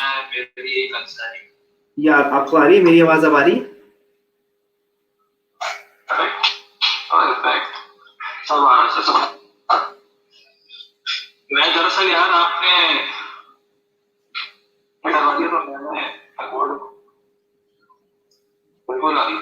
मेरी या आपको आ रही है मेरी आवाज? अब आ रही है? सब आ रहा है सब। मैं दरअसल यार आपने करवा दिया तो मैंने अकॉर्ड बिल्कुल आ रही।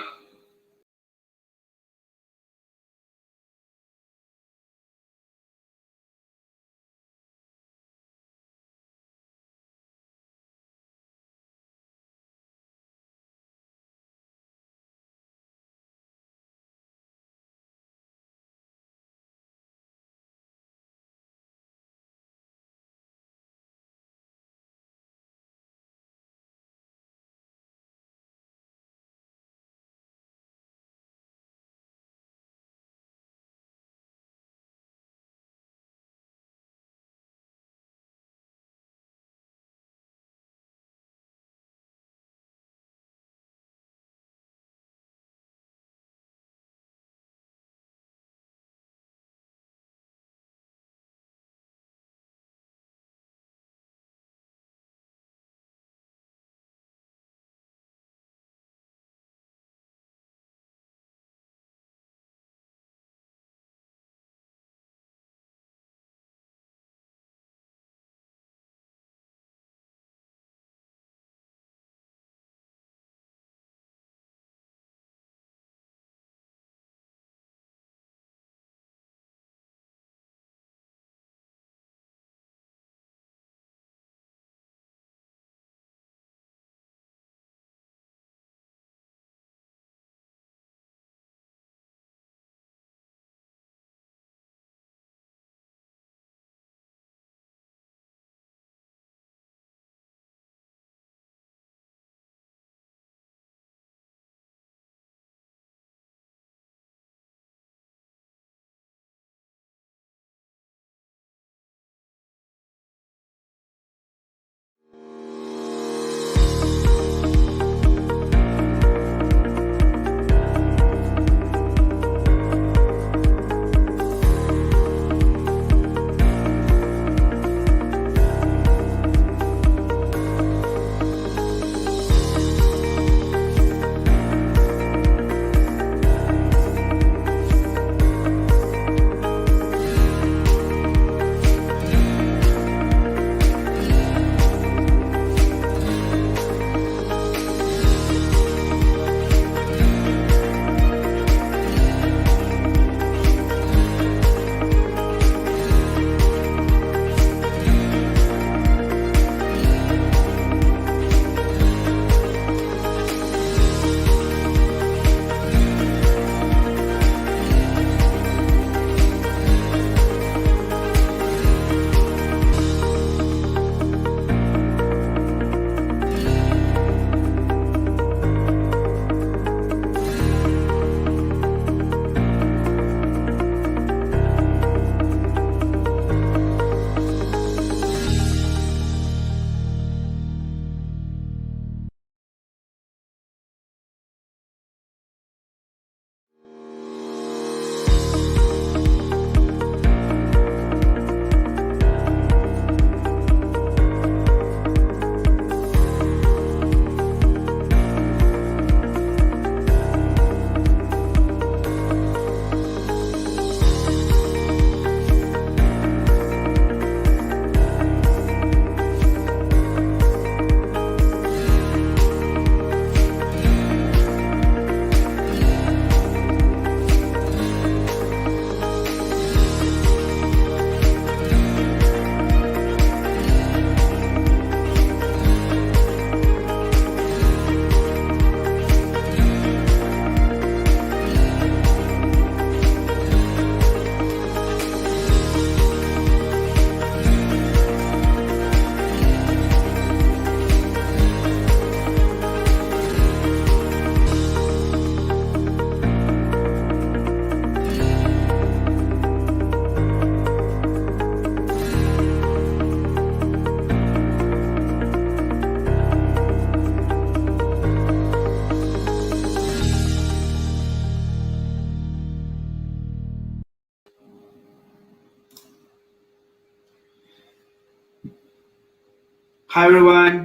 Hi everyone.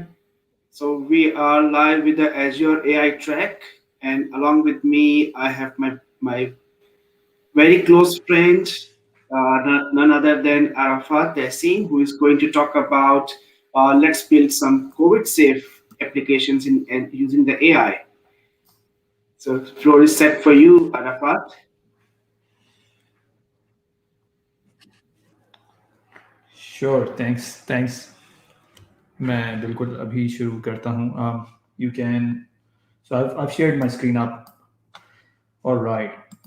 So we are live with the Azure AI track, and along with me, I have my very close friend, none other than Arafat Tessie, who is going to talk about let's build some COVID safe applications in and using the AI. So floor is set for you, Arafat. Sure thanks thanks मैं बिल्कुल अभी शुरू करता हूँ you can so I've shared my screen up all right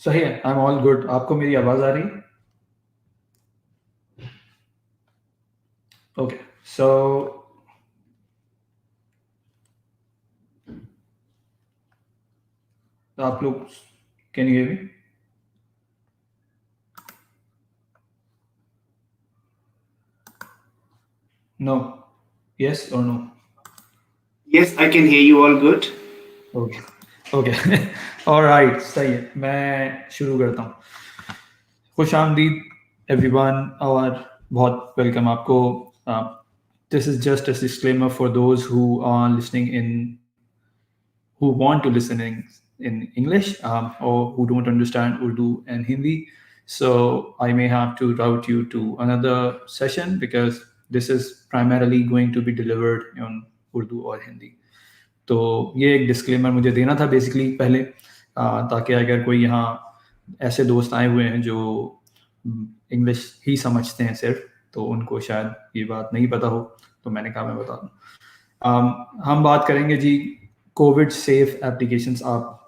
सही है I am all good आपको मेरी आवाज़ आ रही ओके सो आप लोग can you hear me no yes और no Yes, I can hear you all good. Okay okay alright सही है मैं शुरू करता हूँ खुश आमदीद एवरीवन और बहुत वेलकम आपको this is just a disclaimer for those who are listening in who want to listen in English or who don't understand Urdu and Hindi. So I may have to route you to another session because this is primarily going to be delivered on Urdu or Hindi. तो ये एक disclaimer मुझे देना था basically पहले ताकि अगर कोई यहाँ ऐसे दोस्त आए हुए हैं जो इंग्लिश ही समझते हैं सिर्फ तो उनको शायद ये बात नहीं पता हो तो मैंने कहा मैं बता दूँ हम बात करेंगे जी कोविड सेफ एप्लीकेशंस आप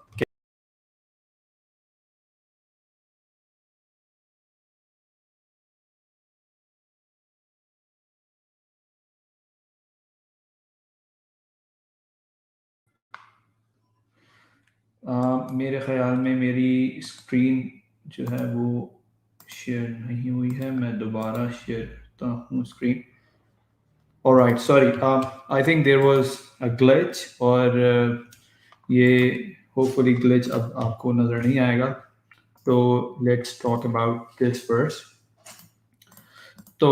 मेरे ख्याल में मेरी स्क्रीन जो है वो शेयर नहीं हुई है मैं दोबारा शेयर करता हूँ screen alright sorry I think there was a glitch और ये होपफुली ग्लिच अब आपको नज़र नहीं आएगा तो let's talk about this first तो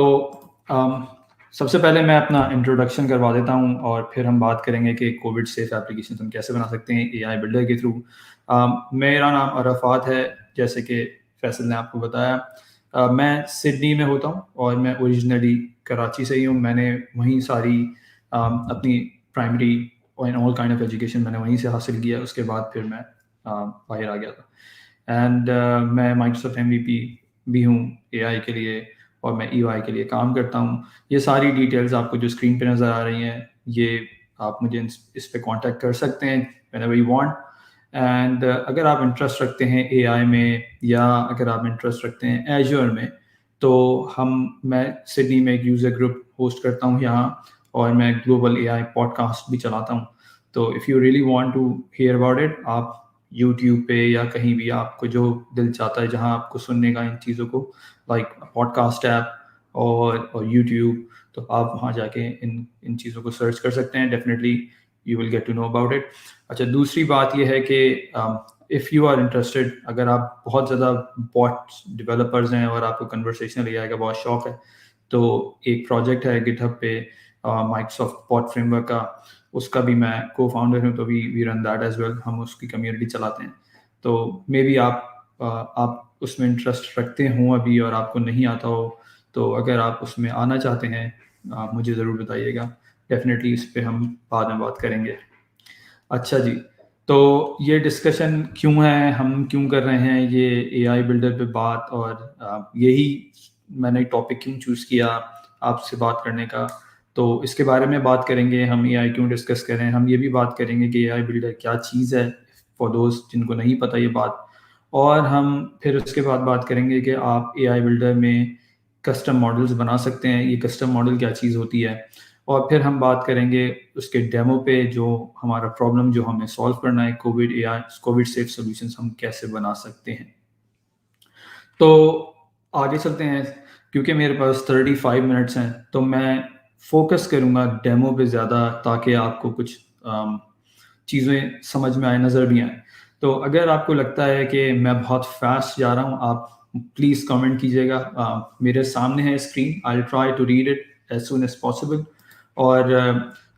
सबसे पहले मैं अपना इंट्रोडक्शन करवा देता हूँ और फिर हम बात करेंगे कि कोविड सेफ एप्लीकेशन हम कैसे बना सकते हैं एआई बिल्डर के थ्रू मेरा नाम अरफात है जैसे कि फैसल ने आपको बताया मैं सिडनी में होता हूँ और मैं ओरिजिनली कराची से ही हूँ मैंने वहीं सारी अपनी primary and all kind of education मैंने वहीं से हासिल किया उसके बाद फिर मैं बाहर आ गया था एंड मैं माइक्रोसॉफ्ट MVP भी हूँ एआई के लिए और मैं EY के लिए काम करता हूँ ये सारी डिटेल्स आपको जो स्क्रीन पे नज़र आ रही हैं ये आप मुझे इस पे कांटेक्ट कर सकते हैं व्हेनेवर यू वांट एंड अगर आप इंटरेस्ट रखते हैं AI में या अगर आप इंटरेस्ट रखते हैं Azure में तो मैं सिडनी में एक यूज़र ग्रुप होस्ट करता हूँ यहाँ और मैं ग्लोबल AI पॉडकास्ट भी चलाता हूँ तो if you really want to hear about it आप YouTube पे या कहीं भी आपको जो दिल चाहता है जहाँ आपको सुनने का इन चीज़ों को लाइक पॉडकास्ट ऐप और यूट्यूब तो आप वहाँ जाके इन चीज़ों को सर्च कर सकते हैं definitely you will get to know about it अच्छा दूसरी बात यह है कि इफ़ यू आर इंटरेस्टेड अगर आप बहुत ज़्यादा बॉट डेवलपर्स हैं और आपको कन्वर्सेशनल एआई का बहुत शौक है तो एक प्रोजेक्ट है गिटहब पे माइक्रोसॉफ्ट बॉट फ्रेमवर्क का उसका भी मैं को फाउंडर हूँ तो we run that as well हम उसकी कम्युनिटी चलाते हैं तो मे बी आप उसमें इंटरेस्ट रखते हों अभी और आपको नहीं आता हो तो अगर आप उसमें आना चाहते हैं आप मुझे ज़रूर बताइएगा डेफिनेटली इस पर हम बाद में बात करेंगे अच्छा जी तो ये डिस्कशन क्यों है हम क्यों कर रहे हैं ये एआई बिल्डर पे बात और यही मैंने टॉपिक क्यों चूज़ किया आपसे बात करने का तो इसके बारे में बात करेंगे हम एआई क्यों डिस्कस करें हम ये भी बात करेंगे कि एआई बिल्डर क्या चीज़ है फॉर दोस्त जिनको नहीं पता ये बात और हम फिर उसके बाद बात करेंगे कि आप एआई बिल्डर में कस्टम मॉडल्स बना सकते हैं ये कस्टम मॉडल क्या चीज़ होती है और फिर हम बात करेंगे उसके डेमो पे जो हमारा प्रॉब्लम जो हमें सॉल्व करना है कोविड सेफ सॉल्यूशंस हम कैसे बना सकते हैं तो आगे चलते हैं क्योंकि मेरे पास 35 मिनट्स हैं तो मैं फोकस करूँगा डेमो पे ज़्यादा ताकि आपको कुछ चीज़ें समझ में आए नज़र भी आए तो अगर आपको लगता है कि मैं बहुत फास्ट जा रहा हूँ आप प्लीज़ कमेंट कीजिएगा मेरे सामने है screen I try to read it as soon as possible. और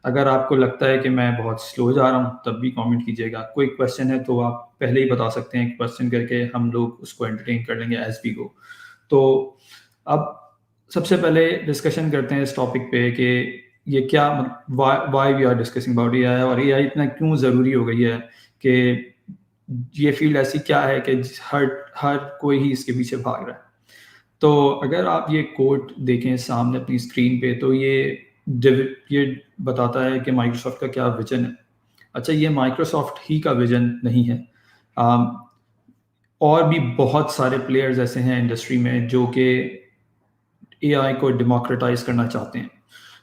अगर आपको लगता है कि मैं बहुत स्लो जा रहा हूँ तब भी कमेंट कीजिएगा। कोई क्वेश्चन है तो आप पहले ही बता सकते हैं, क्वेश्चन करके हम लोग उसको एंटरटेन कर लेंगे एज वी गो। तो अब सबसे पहले डिस्कशन करते हैं इस टॉपिक पे कि ये क्या, why we are discussing about AI, और एआई इतना क्यों ज़रूरी हो गई है कि ये फील्ड ऐसी क्या है कि हर हर कोई ही इसके पीछे भाग रहा है। तो अगर आप ये कोट देखें सामने अपनी स्क्रीन पे तो ये बताता है कि माइक्रोसॉफ्ट का क्या विजन है। अच्छा, ये माइक्रोसॉफ्ट ही का विजन नहीं है। और भी बहुत सारे प्लेयर्स ऐसे हैं इंडस्ट्री में जो कि एआई को डेमोक्रेटाइज करना चाहते हैं।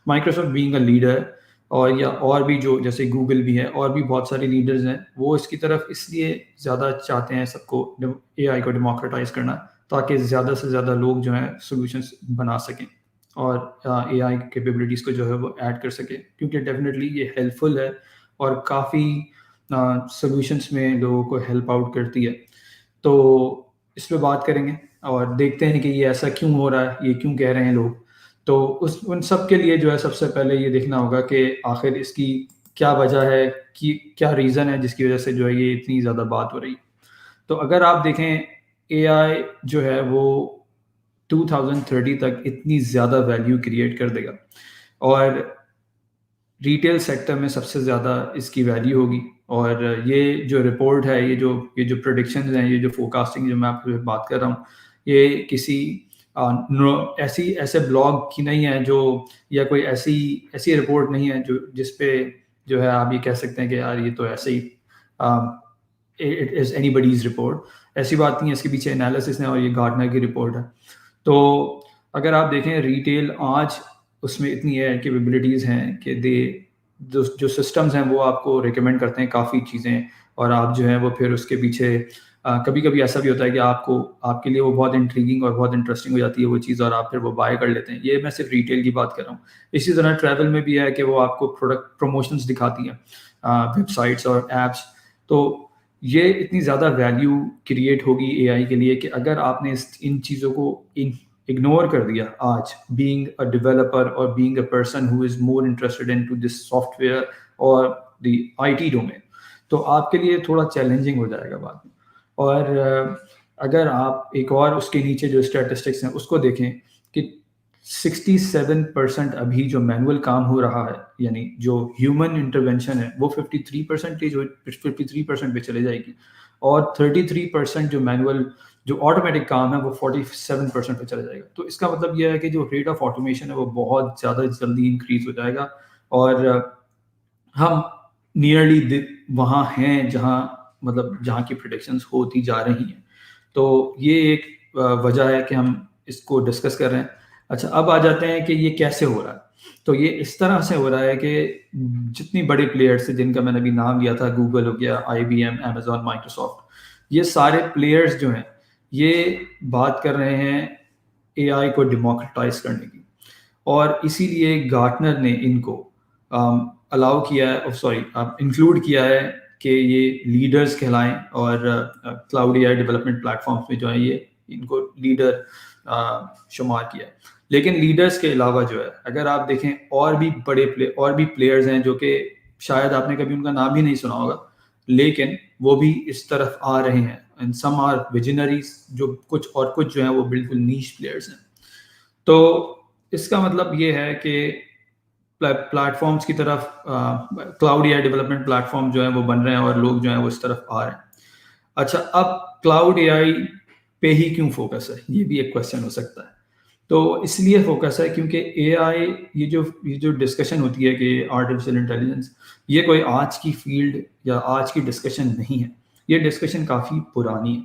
माइक्रोसॉफ्ट बीइंग अ लीडर, और भी जो जैसे गूगल भी है, और भी बहुत सारे लीडर्स हैं, वो इसकी तरफ इसलिए ज़्यादा चाहते हैं सबको एआई को डेमोक्रेटाइज करना, ताकि ज़्यादा से ज़्यादा लोग जो हैं सॉल्यूशंस बना सकें और एआई कैपेबिलिटीज़ को जो है वो ऐड कर सकें, क्योंकि डेफिनेटली ये हेल्पफुल है और काफ़ी सॉल्यूशंस में लोगों को हेल्प आउट करती है। तो इस पे बात करेंगे और देखते हैं कि ये ऐसा क्यों हो रहा है, ये क्यों कह रहे हैं लोग। तो उन सब के लिए जो है सबसे पहले ये देखना होगा कि आखिर इसकी क्या वजह है, कि क्या रीज़न है जिसकी वजह से जो है ये इतनी ज़्यादा बात हो रही है। तो अगर आप देखें, एआई जो है वो 2030 तक इतनी ज़्यादा वैल्यू क्रिएट कर देगा और रिटेल सेक्टर में सबसे ज़्यादा इसकी वैल्यू होगी। और ये जो रिपोर्ट है, ये जो प्रेडिक्शंस हैं, ये जो फोरकास्टिंग जो मैं आपसे बात कर रहा हूँ, ये किसी ऐसे ब्लॉग की नहीं है जो, या कोई ऐसी रिपोर्ट नहीं है जिस पे जो है आप ये कह सकते हैं कि यार ये तो ऐसे ही इट इज़ एनीबडीज रिपोर्ट। ऐसी बात नहीं है, इसके पीछे एनालिसिस है और ये गार्टनर की रिपोर्ट है। तो अगर आप देखें रिटेल आज, उसमें इतनी है कैपेबिलिटीज़ हैं कि जो सिस्टम्स हैं वो आपको रिकमेंड करते हैं काफ़ी चीज़ें, और आप जो है वो फिर उसके पीछे कभी कभी ऐसा भी होता है कि आपके लिए वो बहुत इंट्रीगिंग और बहुत इंटरेस्टिंग हो जाती है वो चीज़, और आप फिर वो बाय कर लेते हैं। ये मैं सिर्फ रिटेल की बात कर रहा हूँ। इसी तरह ट्रैवल में भी है कि वो आपको प्रोडक्ट प्रमोशंस दिखाती हैं, वेबसाइट्स और एप्स। तो ये इतनी ज़्यादा वैल्यू क्रिएट होगी एआई के लिए कि अगर आपने इन चीज़ों को इग्नोर कर दिया आज, बीइंग अ डेवलपर और being a person who is more interested in to this software और द आईटी डोमेन, तो आपके लिए थोड़ा चैलेंजिंग हो जाएगा बाद में। और अगर आप एक और उसके नीचे जो स्टैटिस्टिक्स हैं उसको देखें कि 67% अभी जो मैनुअल काम हो रहा है, यानी जो ह्यूमन इंटरवेंशन है, वो 53% पे चले जाएगी, और 33% जो मैनुअल जो ऑटोमेटिक काम है वो 47% पे चला जाएगा। तो इसका मतलब यह है कि जो रेट ऑफ ऑटोमेशन है वो बहुत ज़्यादा जल्दी इंक्रीज हो जाएगा, और हम नियरली वहाँ हैं जहाँ की प्रेडिक्शंस होती जा रही हैं। तो ये एक वजह है कि हम इसको डिस्कस कर रहे हैं। अच्छा, अब आ जाते हैं कि ये कैसे हो रहा है। तो ये इस तरह से हो रहा है कि जितनी बड़े प्लेयर्स थे जिनका मैंने अभी नाम लिया था, गूगल हो गया, IBM, अमेजॉन, माइक्रोसॉफ्ट, ये सारे प्लेयर्स जो हैं ये बात कर रहे हैं एआई को डेमोक्रेटाइज करने की, और इसीलिए गार्टनर ने इनको अलाउ किया है, इंक्लूड किया है कि ये लीडर्स कहलाएं, और क्लाउड एआई डेवलपमेंट प्लेटफॉर्म्स में जो है ये इनको लीडर शुमार किया है। लेकिन लीडर्स के अलावा जो है, अगर आप देखें और भी प्लेयर्स हैं जो कि शायद आपने कभी उनका नाम भी नहीं सुना होगा, लेकिन वो भी इस तरफ आ रहे हैं। एंड सम आर विजनरीज, जो कुछ जो है वो बिल्कुल नीश प्लेयर्स हैं। तो इसका मतलब ये है कि प्लेटफॉर्म्स की तरफ क्लाउड एआई डेवलपमेंट प्लेटफॉर्म जो है वो बन रहे हैं और लोग जो है वो इस तरफ आ रहे हैं। अच्छा, अब क्लाउड एआई पे ही क्यों फोकस है, ये भी एक क्वेश्चन हो सकता है। तो इसलिए फोकस है क्योंकि एआई, ये जो डिस्कशन होती है कि आर्टिफिशियल इंटेलिजेंस, ये कोई आज की फील्ड या आज की डिस्कशन नहीं है, ये डिस्कशन काफ़ी पुरानी है।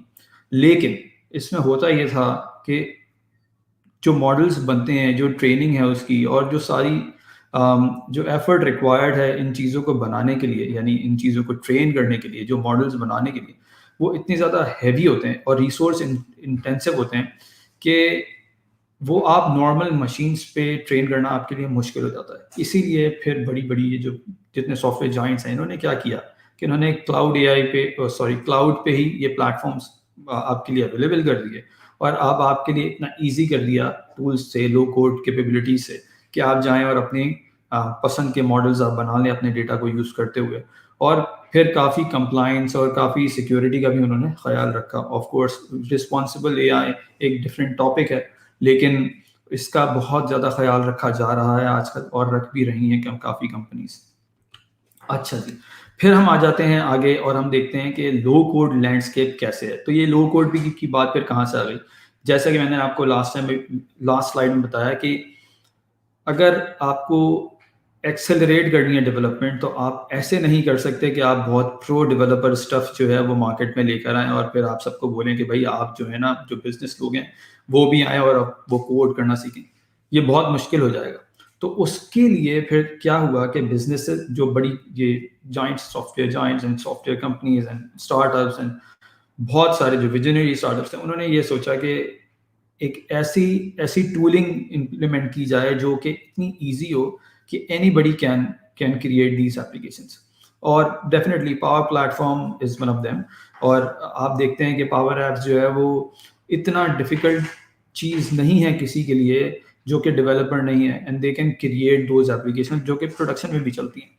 लेकिन इसमें होता ये था कि जो मॉडल्स बनते हैं, जो ट्रेनिंग है उसकी, और जो सारी जो एफर्ट रिक्वायर्ड है इन चीज़ों को बनाने के लिए, यानी इन चीज़ों को ट्रेन करने के लिए, जो मॉडल्स बनाने के लिए, वो इतने ज़्यादा हैवी होते हैं और रिसोर्स इंटेंसिव होते हैं कि वो आप नॉर्मल मशीन्स पे ट्रेन करना आपके लिए मुश्किल हो जाता है। इसीलिए फिर बड़ी ये जो जितने सॉफ्टवेयर जाइंट्स हैं, इन्होंने क्या किया कि इन्होंने क्लाउड पे ही ये प्लेटफॉर्म्स आपके लिए अवेलेबल कर दिए, और अब आपके लिए इतना ईजी कर दिया टूल्स से, लो कोड कैपेबिलिटी से, कि आप जाएं और अपनी पसंद के मॉडल्स आप बना लें अपने डेटा को यूज़ करते हुए। और फिर काफ़ी कंप्लाइंस और काफ़ी सिक्योरिटी का भी उन्होंने ख्याल रखा। ऑफ कोर्स रिस्पॉन्सिबल एआई एक डिफरेंट टॉपिक है, लेकिन इसका बहुत ज़्यादा ख्याल रखा जा रहा है आजकल, और रख भी रही हैं काफ़ी कंपनीज। अच्छा जी, फिर हम आ जाते हैं आगे और हम देखते हैं कि लो कोड लैंडस्केप कैसे है। तो ये लो कोड भी की बात फिर कहाँ से आ गई? जैसा कि मैंने आपको लास्ट स्लाइड में बताया कि अगर आपको एक्सेलरेट करनी है डेवलपमेंट, तो आप ऐसे नहीं कर सकते कि आप बहुत प्रो डेवलपर स्टफ जो है वो मार्केट में लेकर आएँ और फिर आप सबको बोलें कि भाई आप जो है ना, जो बिजनेस लोग हैं वो भी आएँ और अब वो कोड करना सीखें। ये बहुत मुश्किल हो जाएगा। तो उसके लिए फिर क्या हुआ कि बिजनेसेस जो बड़ी ये Giants and software companies and startups and बहुत सारे जो विजनरी स्टार्टअप्स हैं, उन्होंने ये सोचा कि एक ऐसी ऐसी टूलिंग इम्प्लीमेंट की जाए जो कि इतनी ईजी हो कि anybody can create these applications. और definitely power platform is one of them. और आप देखते हैं कि पावर ऐप्स जो है वो इतना डिफ़िकल्ट चीज़ नहीं है किसी के लिए जो कि डेवलपर नहीं है, and they can create those application जो कि प्रोडक्शन में भी चलती हैं।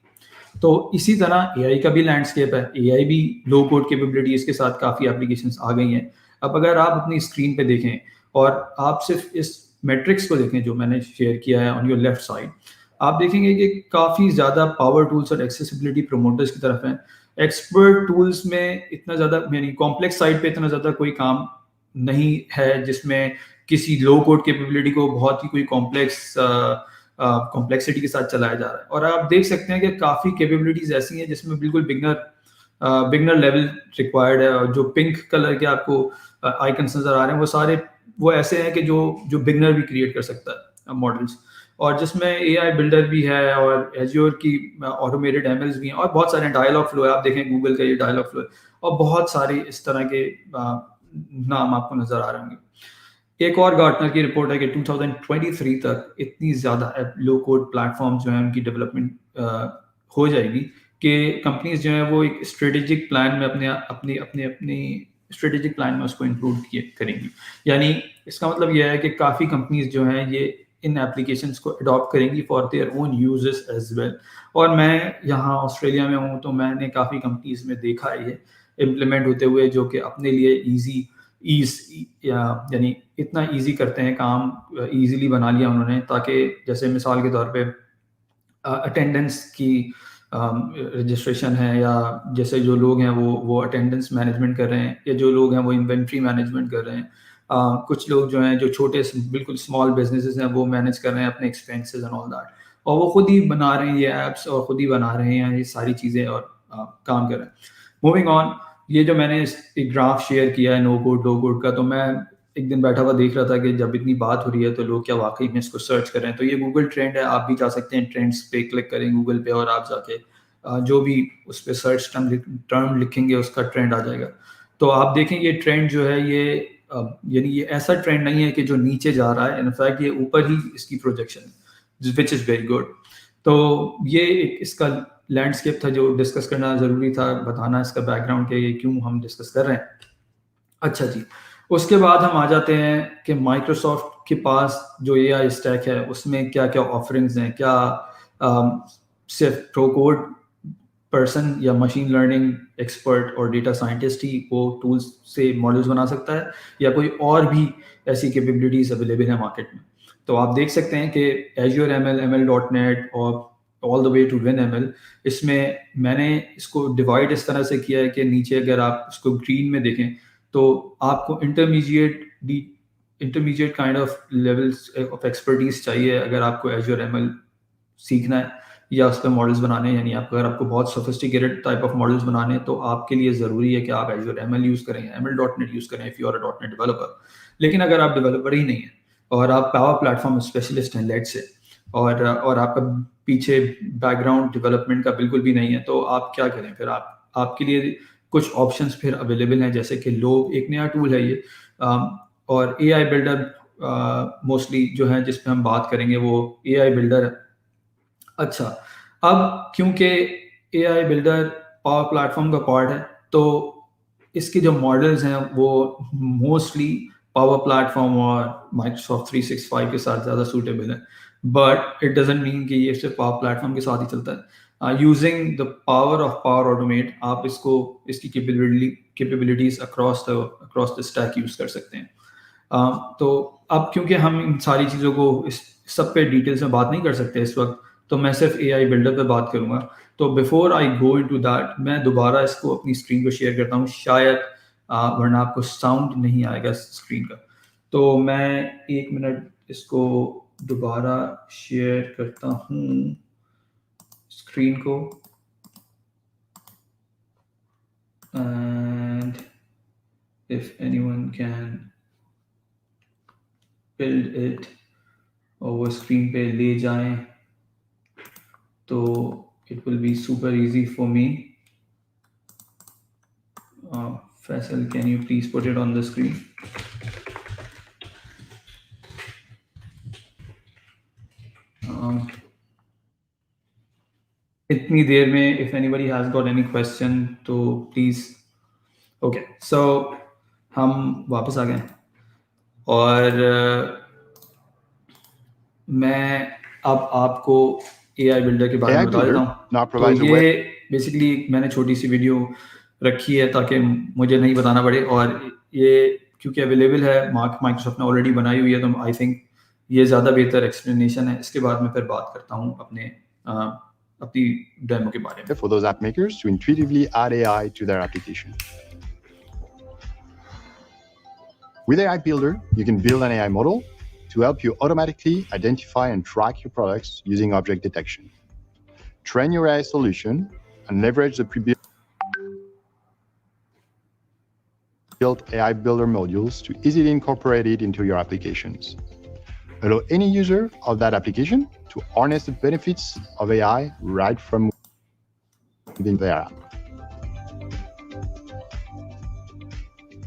तो इसी तरह एआई का भी लैंडस्केप है। एआई भी लो कोड कैपेबिलिटीज के साथ काफ़ी एप्लीकेशंस आ गई हैं। अब अगर आप अपनी स्क्रीन पे देखें और आप सिर्फ इस मैट्रिक्स को देखें जो मैंने शेयर किया है ऑन योर लेफ्ट साइड, आप देखेंगे कि काफ़ी ज़्यादा पावर टूल्स और एक्सेसिबिलिटी प्रोमोटर्स की तरफ हैं। एक्सपर्ट टूल्स में इतना ज़्यादा, यानी कॉम्प्लेक्स साइड पे इतना ज़्यादा कोई काम नहीं है जिसमें किसी लो कोड कैपेबिलिटी को बहुत ही कोई कॉम्प्लेक्सिटी के साथ चलाया जा रहा है। और आप देख सकते हैं कि काफ़ी कैपेबिलिटीज ऐसी हैं जिसमें बिल्कुल बिगनर लेवल रिक्वायर्ड है। और जो पिंक कलर के आपको आइकन्स नज़र आ रहे हैं वो सारे वो ऐसे हैं कि जो बिगनर भी क्रिएट कर सकता है मॉडल्स। और जिसमें एआई बिल्डर भी है और एज्योर की ऑटोमेटेड एमएल्स भी हैं और बहुत सारे डायलॉग फ्लो है। आप देखें गूगल का ये डायलॉग फ्लो है और बहुत सारे इस तरह के नाम आपको नज़र आ रहे होंगे। एक और गार्टनर की रिपोर्ट है कि 2023 तक इतनी ज़्यादा लो कोड प्लेटफॉर्म जो है उनकी डेवलपमेंट हो जाएगी कि कंपनीज जो है वो एक स्ट्रेटेजिक प्लान में अपनी स्ट्रेटेजिक प्लान में उसको इंक्लूड करेंगी। यानी इसका मतलब यह है कि काफ़ी कंपनीज जो हैं ये इन एप्लीकेशंस को अडॉप्ट करेंगी for their own users as well. और मैं यहाँ ऑस्ट्रेलिया में हूँ तो मैंने काफ़ी कंपनीज में देखा है ये इम्प्लीमेंट होते हुए, जो कि अपने लिए यानी इतना इजी करते हैं काम, इजीली बना लिया उन्होंने, ताकि जैसे मिसाल के तौर पे अटेंडेंस की रजिस्ट्रेशन है, या जैसे जो लोग हैं वो अटेंडेंस मैनेजमेंट कर रहे हैं, या जो लोग हैं वो इन्वेंट्री मैनेजमेंट कर रहे हैं, कुछ लोग जो हैं जो छोटे बिल्कुल स्मॉल बिजनेसेस हैं वो मैनेज कर रहे हैं अपने एक्सपेंसेस एंड ऑल दैट, और वो खुद ही बना रहे हैं ये ऐप्स और खुद ही बना रहे हैं ये सारी चीज़ें और काम कर रहे हैं। मूविंग ऑन, ये जो मैंने एक ग्राफ शेयर किया है नो कोड का, तो मैं एक दिन बैठा हुआ देख रहा था कि जब इतनी बात हो रही है तो लोग क्या वाकई में इसको सर्च कर रहे हैं। तो ये गूगल ट्रेंड है, आप भी जा सकते हैं ट्रेंड्स पे क्लिक करें गूगल पे और आप जाके जो भी उस पर सर्च टर्म लिखेंगे उसका ट्रेंड आ जाएगा। तो आप देखें ये ट्रेंड जो है ये यानी ये ऐसा ट्रेंड नहीं है कि जो नीचे जा रहा है, इनफैक्ट ये ऊपर ही इसकी प्रोजेक्शन है, विच इज़ वेरी गुड। तो ये एक इसका लैंडस्केप था जो डिस्कस करना ज़रूरी था, बताना इसका बैकग्राउंड के ये क्यों हम डिस्कस कर रहे हैं। अच्छा जी, उसके बाद हम आ जाते हैं कि माइक्रोसॉफ्ट के पास जो एआई स्टैक है उसमें क्या क्या ऑफरिंग्स हैं। क्या सिर्फ प्रो कोड पर्सन या मशीन लर्निंग एक्सपर्ट और डेटा साइंटिस्ट ही वो टूल्स से मॉडल्स बना सकता है, या कोई और भी ऐसी कैपेबिलिटीज अवेलेबल है मार्केट में? तो आप देख सकते हैं कि Azure ML, ML.NET और all the way to Win ML, इसमें मैंने इसको डिवाइड इस तरह से किया है कि नीचे अगर आप इसको ग्रीन में देखें तो आपको intermediate kind of levels of expertise चाहिए अगर आपको Azure ML सीखना है या उस पर मॉडल्स बनाने हैं। यानी अगर आपको बहुत सोफिस्टिकेटेड टाइप ऑफ मॉडल्स बनाने हैं तो आपके लिए ज़रूरी है कि आप Azure ML यूज़ करें, ML.NET यूज़ करें if you are a .NET developer. लेकिन अगर आप डेवलपर ही नहीं हैं और आप पावर प्लेटफॉर्म स्पेशलिस्ट हैं लेट से, और आपका पीछे बैकग्राउंड डेवलपमेंट का बिल्कुल भी नहीं है, तो आप क्या करें फिर? आपके लिए कुछ ऑप्शंस फिर अवेलेबल हैं, जैसे कि लोग एक नया टूल है ये, और एआई बिल्डर मोस्टली जो है जिस पे हम बात करेंगे वो एआई बिल्डर है। अच्छा, अब क्योंकि एआई बिल्डर पावर प्लेटफॉर्म का पार्ट है तो इसके जो मॉडल्स हैं वो मोस्टली पावर प्लेटफॉर्म और माइक्रोसॉफ्ट 365 के साथ ज़्यादा सूटेबल है, बट इट डजेंट मीन कि ये सिर्फ पावर प्लेटफॉर्म के साथ ही चलता है। Using the power of power automate आप इसकी capabilities across the stack use कर सकते हैं। तो अब क्योंकि हम इन सारी चीज़ों को इस सब पे डिटेल्स में बात नहीं कर सकते इस वक्त, तो मैं सिर्फ AI बिल्डर पे बात करूँगा। तो before I go into that, मैं दोबारा इसको अपनी स्क्रीन को शेयर करता हूँ, शायद वरना आपको साउंड नहीं आएगा स्क्रीन का। तो मैं 1 मिनट इसको दोबारा शेयर करता हूँ स्क्रीन को, and if anyone can build it और वो स्क्रीन पे ले जाएं तो it will be super easy for me. Faisal, can you please put it on the screen? इतनी देर में if anybody has got any question तो please. Okay, so हम वापस आ गए और मैं अब आपको AI बिल्डर के बारे में बता देता हूँ। तो ये बेसिकली मैंने छोटी सी वीडियो रखी है ताकि मुझे नहीं बताना पड़े, और ये क्योंकि अवेलेबल है, माइक्रोसॉफ्ट ने ऑलरेडी बनाई हुई है, तो आई थिंक ये ज़्यादा बेहतर एक्सप्लेनेशन है। इसके बाद मैं फिर बात करता हूँ अपनी डेमो के बारे में। For those app makers to intuitively add AI to their application. With AI Builder, you can build an AI model to help you automatically identify and track your products using object detection. Train your AI solution and leverage the pre-built AI Builder modules to easily incorporate it into your applications. Allow any user of that application to harness the benefits of AI right from within their app.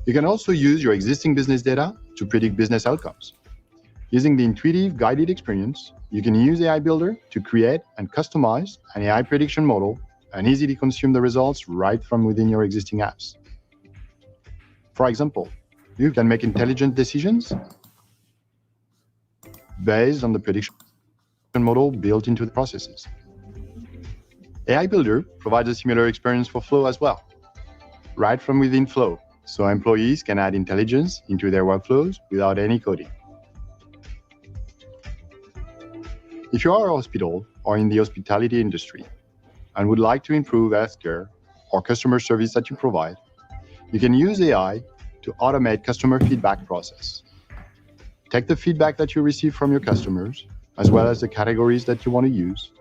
You can also use your existing business data to predict business outcomes. Using the intuitive guided experience, you can use AI Builder to create and customize an AI prediction model and easily consume the results right from within your existing apps. For example, you can make intelligent decisions based on the prediction model built into the processes. AI Builder provides a similar experience for Flow as well, right from within Flow, so employees can add intelligence into their workflows without any coding. If you are a hospital or in the hospitality industry and would like to improve healthcare or customer service that you provide, you can use AI to automate customer feedback process. Take the feedback that you receive from your customers, as well as the categories that you want to use,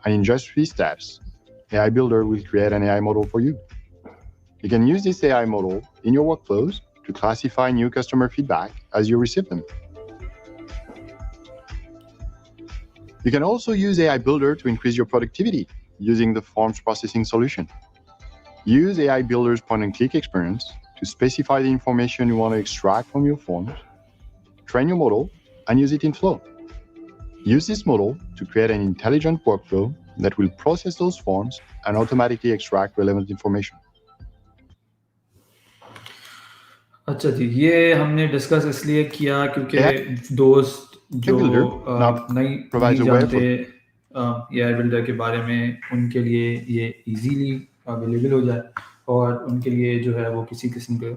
and in just 3 steps, AI Builder will create an AI model for you. You can use this AI model in your workflows to classify new customer feedback as you receive them. You can also use AI Builder to increase your productivity using the forms processing solution. Use AI Builder's point-and-click experience to specify the information you want to extract from your forms, train your model, and use it in Flow. Use this model to create an intelligent workflow that will process those forms and automatically extract relevant information. अच्छा जी, ये हमने discuss इसलिए किया क्योंकि दोस्त जो नहीं जानते AI बिल्डर के बारे में, उनके लिए ये इजीली अवेलेबल हो जाए और उनके लिए जो है वो किसी किस्म का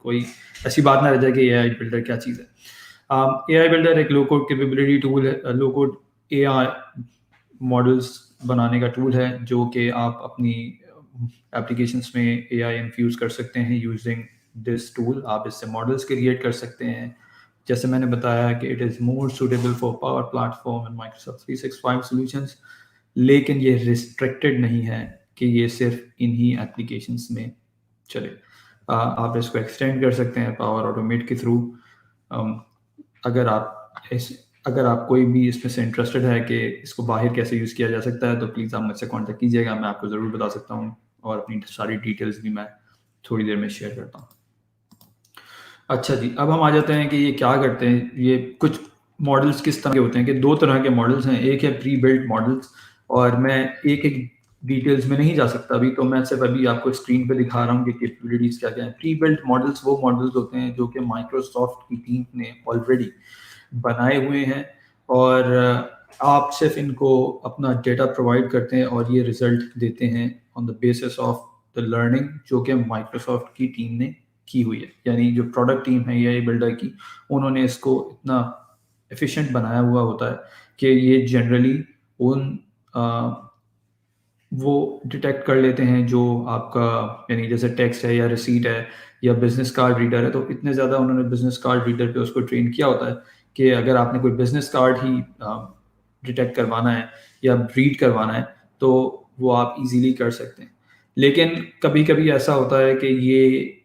कोई ऐसी बात ना रह जाए कि AI बिल्डर क्या चीज़ है। AI बिल्डर एक लो कोड कैपेबिलिटी टूल है, लो कोड AI मॉडल्स बनाने का टूल है जो कि आप अपनी एप्लीकेशंस में AI इन्फ्यूज़ कर सकते हैं यूजिंग दिस टूल। आप इससे मॉडल्स क्रिएट कर सकते हैं, जैसे मैंने बताया कि it is more suitable for power platform and Microsoft 365 solutions, लेकिन ये रिस्ट्रिक्टेड नहीं है कि ये सिर्फ इन्हीं एप्लीकेशंस में चले। आप इसको एक्सटेंड कर सकते हैं पावर ऑटोमेट के थ्रू। अगर आप कोई भी इसमें से इंटरेस्टेड है कि इसको बाहर कैसे यूज़ किया जा सकता है, तो प्लीज़ आप मुझसे कॉन्टैक्ट कीजिएगा, मैं आपको ज़रूर बता सकता हूँ और अपनी सारी डिटेल्स भी मैं थोड़ी देर में शेयर करता हूँ। अच्छा जी, अब हम आ जाते हैं कि ये क्या करते हैं। ये कुछ मॉडल्स किस तरह के होते हैं कि 2 तरह के मॉडल्स हैं। एक है प्री बिल्ट मॉडल्स, और मैं एक एक डिटेल्स में नहीं जा सकता अभी, तो मैं सिर्फ अभी आपको स्क्रीन पे दिखा रहा हूँ कि कैपेबिलिटीज क्या क्या है। प्री बिल्ट मॉडल्स वो मॉडल्स होते हैं जो कि माइक्रोसॉफ्ट की टीम ने ऑलरेडी बनाए हुए हैं, और आप सिर्फ इनको अपना डेटा प्रोवाइड करते हैं और ये रिजल्ट देते हैं on the basis of the learning जो कि माइक्रोसॉफ्ट की टीम ने की हुई है। यानी जो प्रोडक्ट टीम है या बिल्डर की, उन्होंने इसको इतना एफिशिएंट बनाया हुआ होता है कि ये जनरली उन वो डिटेक्ट कर लेते हैं जो आपका, यानी जैसे टेक्स्ट है या रिसीट है या बिजनेस कार्ड रीडर है, तो इतने ज़्यादा उन्होंने बिजनेस कार्ड रीडर पे उसको ट्रेन किया होता है कि अगर आपने कोई बिजनेस कार्ड ही डिटेक्ट करवाना है या रीड करवाना है तो वो आप इजीली कर सकते हैं। लेकिन कभी कभी ऐसा होता है कि ये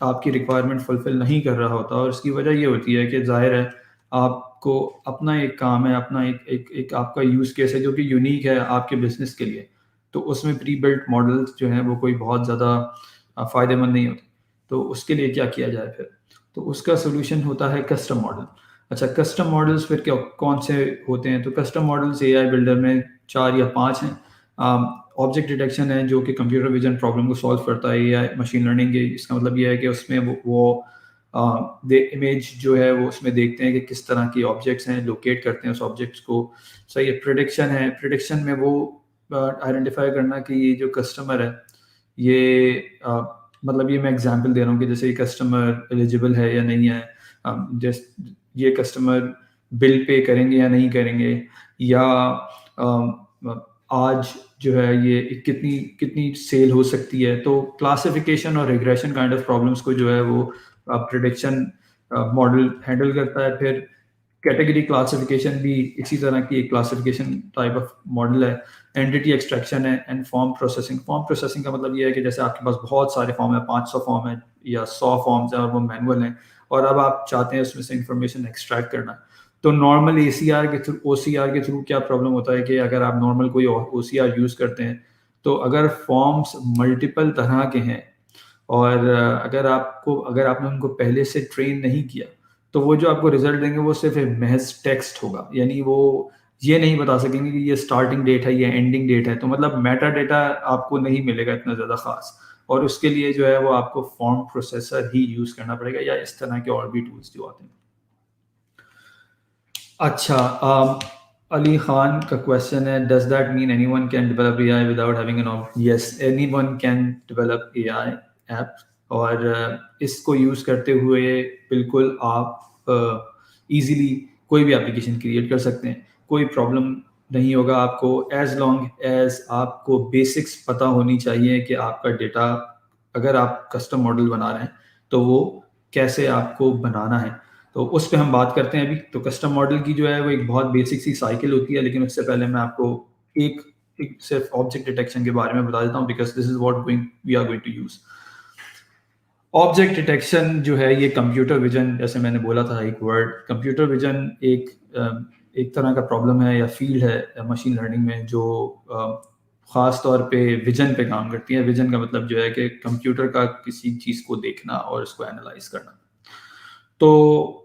आपकी रिक्वायरमेंट फुलफिल नहीं कर रहा होता, और इसकी वजह ये होती है कि जाहिर है आपको अपना एक काम है, अपना एक आपका यूज़ केस है जो कि यूनिक है आपके बिजनेस के लिए, तो उसमें प्री बिल्ट मॉडल्स जो हैं वो कोई बहुत ज़्यादा फ़ायदेमंद नहीं होते। तो उसके लिए क्या किया जाए फिर? तो उसका सोल्यूशन होता है कस्टम मॉडल। अच्छा, कस्टम मॉडल्स फिर क्या कौन से होते हैं? तो कस्टम मॉडल्स एआई बिल्डर में 4 या 5 हैं। ऑब्जेक्ट डिटेक्शन है जो कि कंप्यूटर विजन प्रॉब्लम को सॉल्व करता है, एआई मशीन लर्निंग के। इसका मतलब ये है कि उसमें वो इमेज जो है वो उसमें देखते हैं कि किस तरह के ऑब्जेक्ट्स हैं, लोकेट करते हैं उस ऑब्जेक्ट्स को। सही है। प्रिडिक्शन है, प्रिडिक्शन में वो आइडेंटिफाई करना कि ये जो कस्टमर है ये मतलब ये मैं एग्जांपल दे रहा हूँ कि जैसे ये कस्टमर एलिजिबल है या नहीं है, जैसे ये कस्टमर बिल पे करेंगे या नहीं करेंगे, या आज जो है ये कितनी कितनी सेल हो सकती है। तो क्लासिफिकेशन और रिग्रेशन काइंड ऑफ प्रॉब्लम्स को जो है वो प्रिडिक्शन मॉडल हैंडल करता है। फिर कैटेगरी क्लासिफिकेशन भी इसी तरह की एक क्लासिफिकेशन टाइप ऑफ मॉडल है। एंटिटी एक्सट्रैक्शन है and form processing. Form processing का मतलब ये है कि जैसे आपके पास बहुत सारे फॉर्म है, 500 फॉर्म है या 100 फॉर्म्स है और वो मैनुअल हैं, और अब आप चाहते हैं उसमें से इंफॉर्मेशन एक्सट्रैक्ट करना। तो नॉर्मल एसीआर के थ्रू, ओसीआर के थ्रू क्या प्रॉब्लम होता है कि अगर आप नॉर्मल कोई ओसीआर यूज़ करते हैं तो अगर फॉर्म्स मल्टीपल तरह के हैं और अगर आपने उनको पहले से ट्रेन नहीं किया, तो वो जो आपको रिजल्ट देंगे वो सिर्फ एक महज टेक्स्ट होगा। यानी वो ये नहीं बता सकेंगे कि ये स्टार्टिंग डेट है, ये एंडिंग डेट है। तो मतलब मेटा डेटा आपको नहीं मिलेगा इतना ज़्यादा खास, और उसके लिए जो है वो आपको फॉर्म प्रोसेसर ही यूज़ करना पड़ेगा या इस तरह के और भी टूल्स जो आते हैं। अच्छा, अली खान का क्वेश्चन है, does that mean anyone can develop AI without having an object? Yes, anyone can develop AI app, और इसको यूज़ करते हुए बिल्कुल आप इजीली कोई भी एप्लीकेशन क्रिएट कर सकते हैं। कोई प्रॉब्लम नहीं होगा आपको, एज लॉन्ग एज आपको बेसिक्स पता होनी चाहिए कि आपका डेटा, अगर आप कस्टम मॉडल बना रहे हैं तो वो कैसे आपको बनाना है। तो उस पर हम बात करते हैं अभी। तो कस्टम मॉडल की जो है वो एक बहुत बेसिक सी साइकिल होती है, लेकिन उससे पहले मैं आपको एक सिर्फ ऑब्जेक्ट डिटेक्शन के बारे में बता देता हूँ, because this is what we are going to use. Object detection जो है ये कंप्यूटर विजन, जैसे मैंने बोला था एक वर्ड, कंप्यूटर विजन एक तरह का प्रॉब्लम है या फील्ड है मशीन लर्निंग में जो ख़ास तौर पे विजन पे काम करती है। विजन का मतलब जो है कि कंप्यूटर का किसी चीज़ को देखना और उसको एनालाइज करना। तो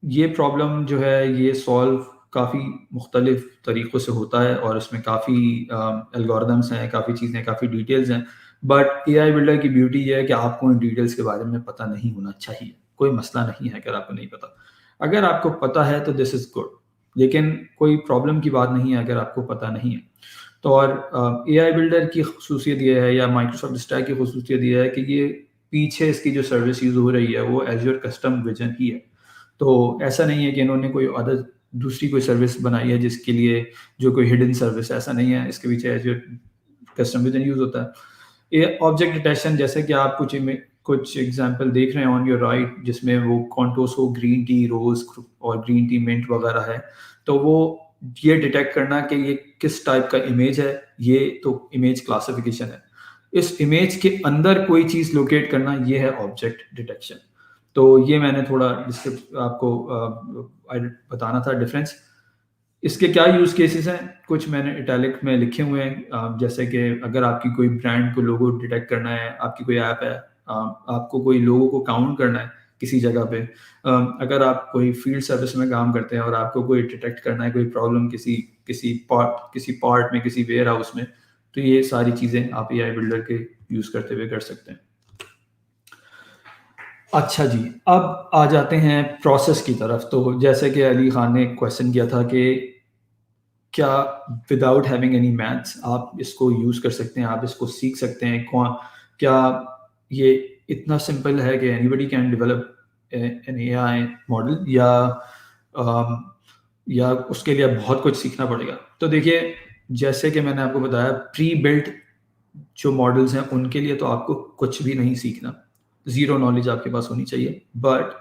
ये प्रॉब्लम जो है ये सॉल्व काफ़ी मुख्तलिफ तरीक़ों से होता है, और इसमें काफ़ी एल्गोरिदम्स हैं, काफ़ी चीज़ें, काफ़ी डिटेल्स हैं। बट एआई बिल्डर की ब्यूटी ये है कि आपको इन डिटेल्स के बारे में पता नहीं होना चाहिए। कोई मसला नहीं है अगर आपको नहीं पता। अगर आपको पता है तो दिस इज़ गुड, लेकिन कोई प्रॉब्लम की बात नहीं है अगर आपको पता नहीं है। तो और एआई बिल्डर की खसूसियत ये है, या माइक्रोसॉफ्ट स्टैक की खसूसियत ये है कि ये पीछे इसकी जो सर्विस यूज़ हो रही है वो एज्योर कस्टम विजन ही है। तो ऐसा नहीं है कि इन्होंने कोई अदर दूसरी कोई सर्विस बनाई है जिसके लिए जो कोई हिडन सर्विस, ऐसा नहीं है। इसके पीछे एज्योर कस्टम विजन यूज़ होता है। ये ऑब्जेक्ट डिटेक्शन, जैसे कि आप कुछ एग्जांपल देख रहे हैं ऑन योर राइट, जिसमें वो कॉन्टोस हो, ग्रीन टी रोज और ग्रीन टी मिंट वगैरह है, तो वो ये डिटेक्ट करना कि ये किस टाइप का इमेज है, ये तो इमेज क्लासिफिकेशन है। इस इमेज के अंदर कोई चीज़ लोकेट करना, ये है ऑब्जेक्ट डिटेक्शन। तो ये मैंने थोड़ा आपको बताना था डिफरेंस। इसके क्या यूज़ केसेस हैं, कुछ मैंने इटैलिक में लिखे हुए हैं। जैसे कि अगर आपकी कोई ब्रांड को लोगो डिटेक्ट करना है, आपकी कोई ऐप है, आपको कोई लोगो को काउंट करना है किसी जगह पे, अगर आप कोई फील्ड सर्विस में काम करते हैं और आपको कोई डिटेक्ट करना है कोई प्रॉब्लम किसी पार्ट में, किसी वेयर हाउस में, तो ये सारी चीज़ें आप AI बिल्डर के यूज़ करते हुए कर सकते हैं। अच्छा जी, अब आ जाते हैं प्रोसेस की तरफ। तो जैसे कि अली खान ने क्वेश्चन किया था कि क्या विदाउट हैविंग एनी मैथ्स आप इसको यूज़ कर सकते हैं, आप इसको सीख सकते हैं, क्या ये इतना सिंपल है कि anybody can develop an AI model, या उसके लिए बहुत कुछ सीखना पड़ेगा? तो देखिए, जैसे कि मैंने आपको बताया, प्री बिल्ट जो मॉडल्स हैं उनके लिए तो आपको कुछ भी नहीं सीखना, ज़ीरो नॉलेज आपके पास होनी चाहिए। बट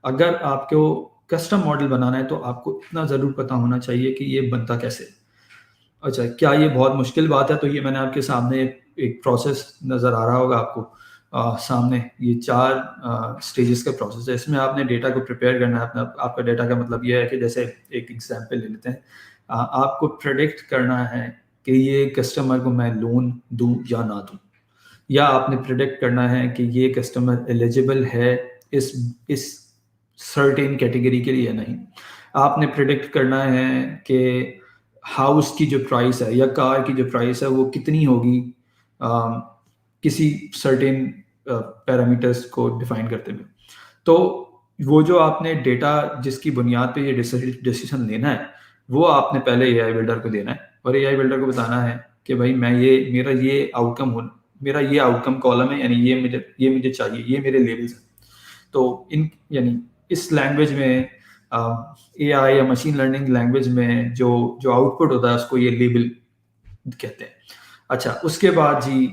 अगर आपको कस्टम मॉडल बनाना है तो आपको इतना ज़रूर पता होना चाहिए कि ये बनता कैसे है। अच्छा, क्या ये बहुत मुश्किल बात है? तो ये मैंने आपके सामने एक प्रोसेस नज़र आ रहा होगा आपको सामने, ये 4 स्टेजेस का प्रोसेस है। इसमें आपने डेटा को प्रिपेयर करना है। आपका डेटा का मतलब ये है कि जैसे एक एग्जांपल ले लेते हैं, आपको प्रेडिक्ट करना है कि ये कस्टमर को मैं लोन दूं या ना दूं, या आपने प्रेडिक्ट करना है कि ये कस्टमर एलिजिबल है इस सर्टेन कैटेगरी के लिए या नहीं। आपने प्रेडिक्ट करना है कि हाउस की जो प्राइस है या कार की जो प्राइस है वो कितनी होगी किसी सर्टेन पैरामीटर्स को डिफाइन करते हुए। तो वो जो आपने डेटा जिसकी बुनियाद पे ये डिसीजन लेना है, वो आपने पहले AI बिल्डर को देना है और AI बिल्डर को बताना है कि भाई मेरा ये आउटकम कॉलम है, यानी ये मुझे चाहिए, ये मेरे लेवल्स हैं। तो यानी इस लैंग्वेज में AI या मशीन लर्निंग लैंग्वेज में जो आउटपुट होता है उसको ये लेबल कहते हैं। अच्छा, उसके बाद जी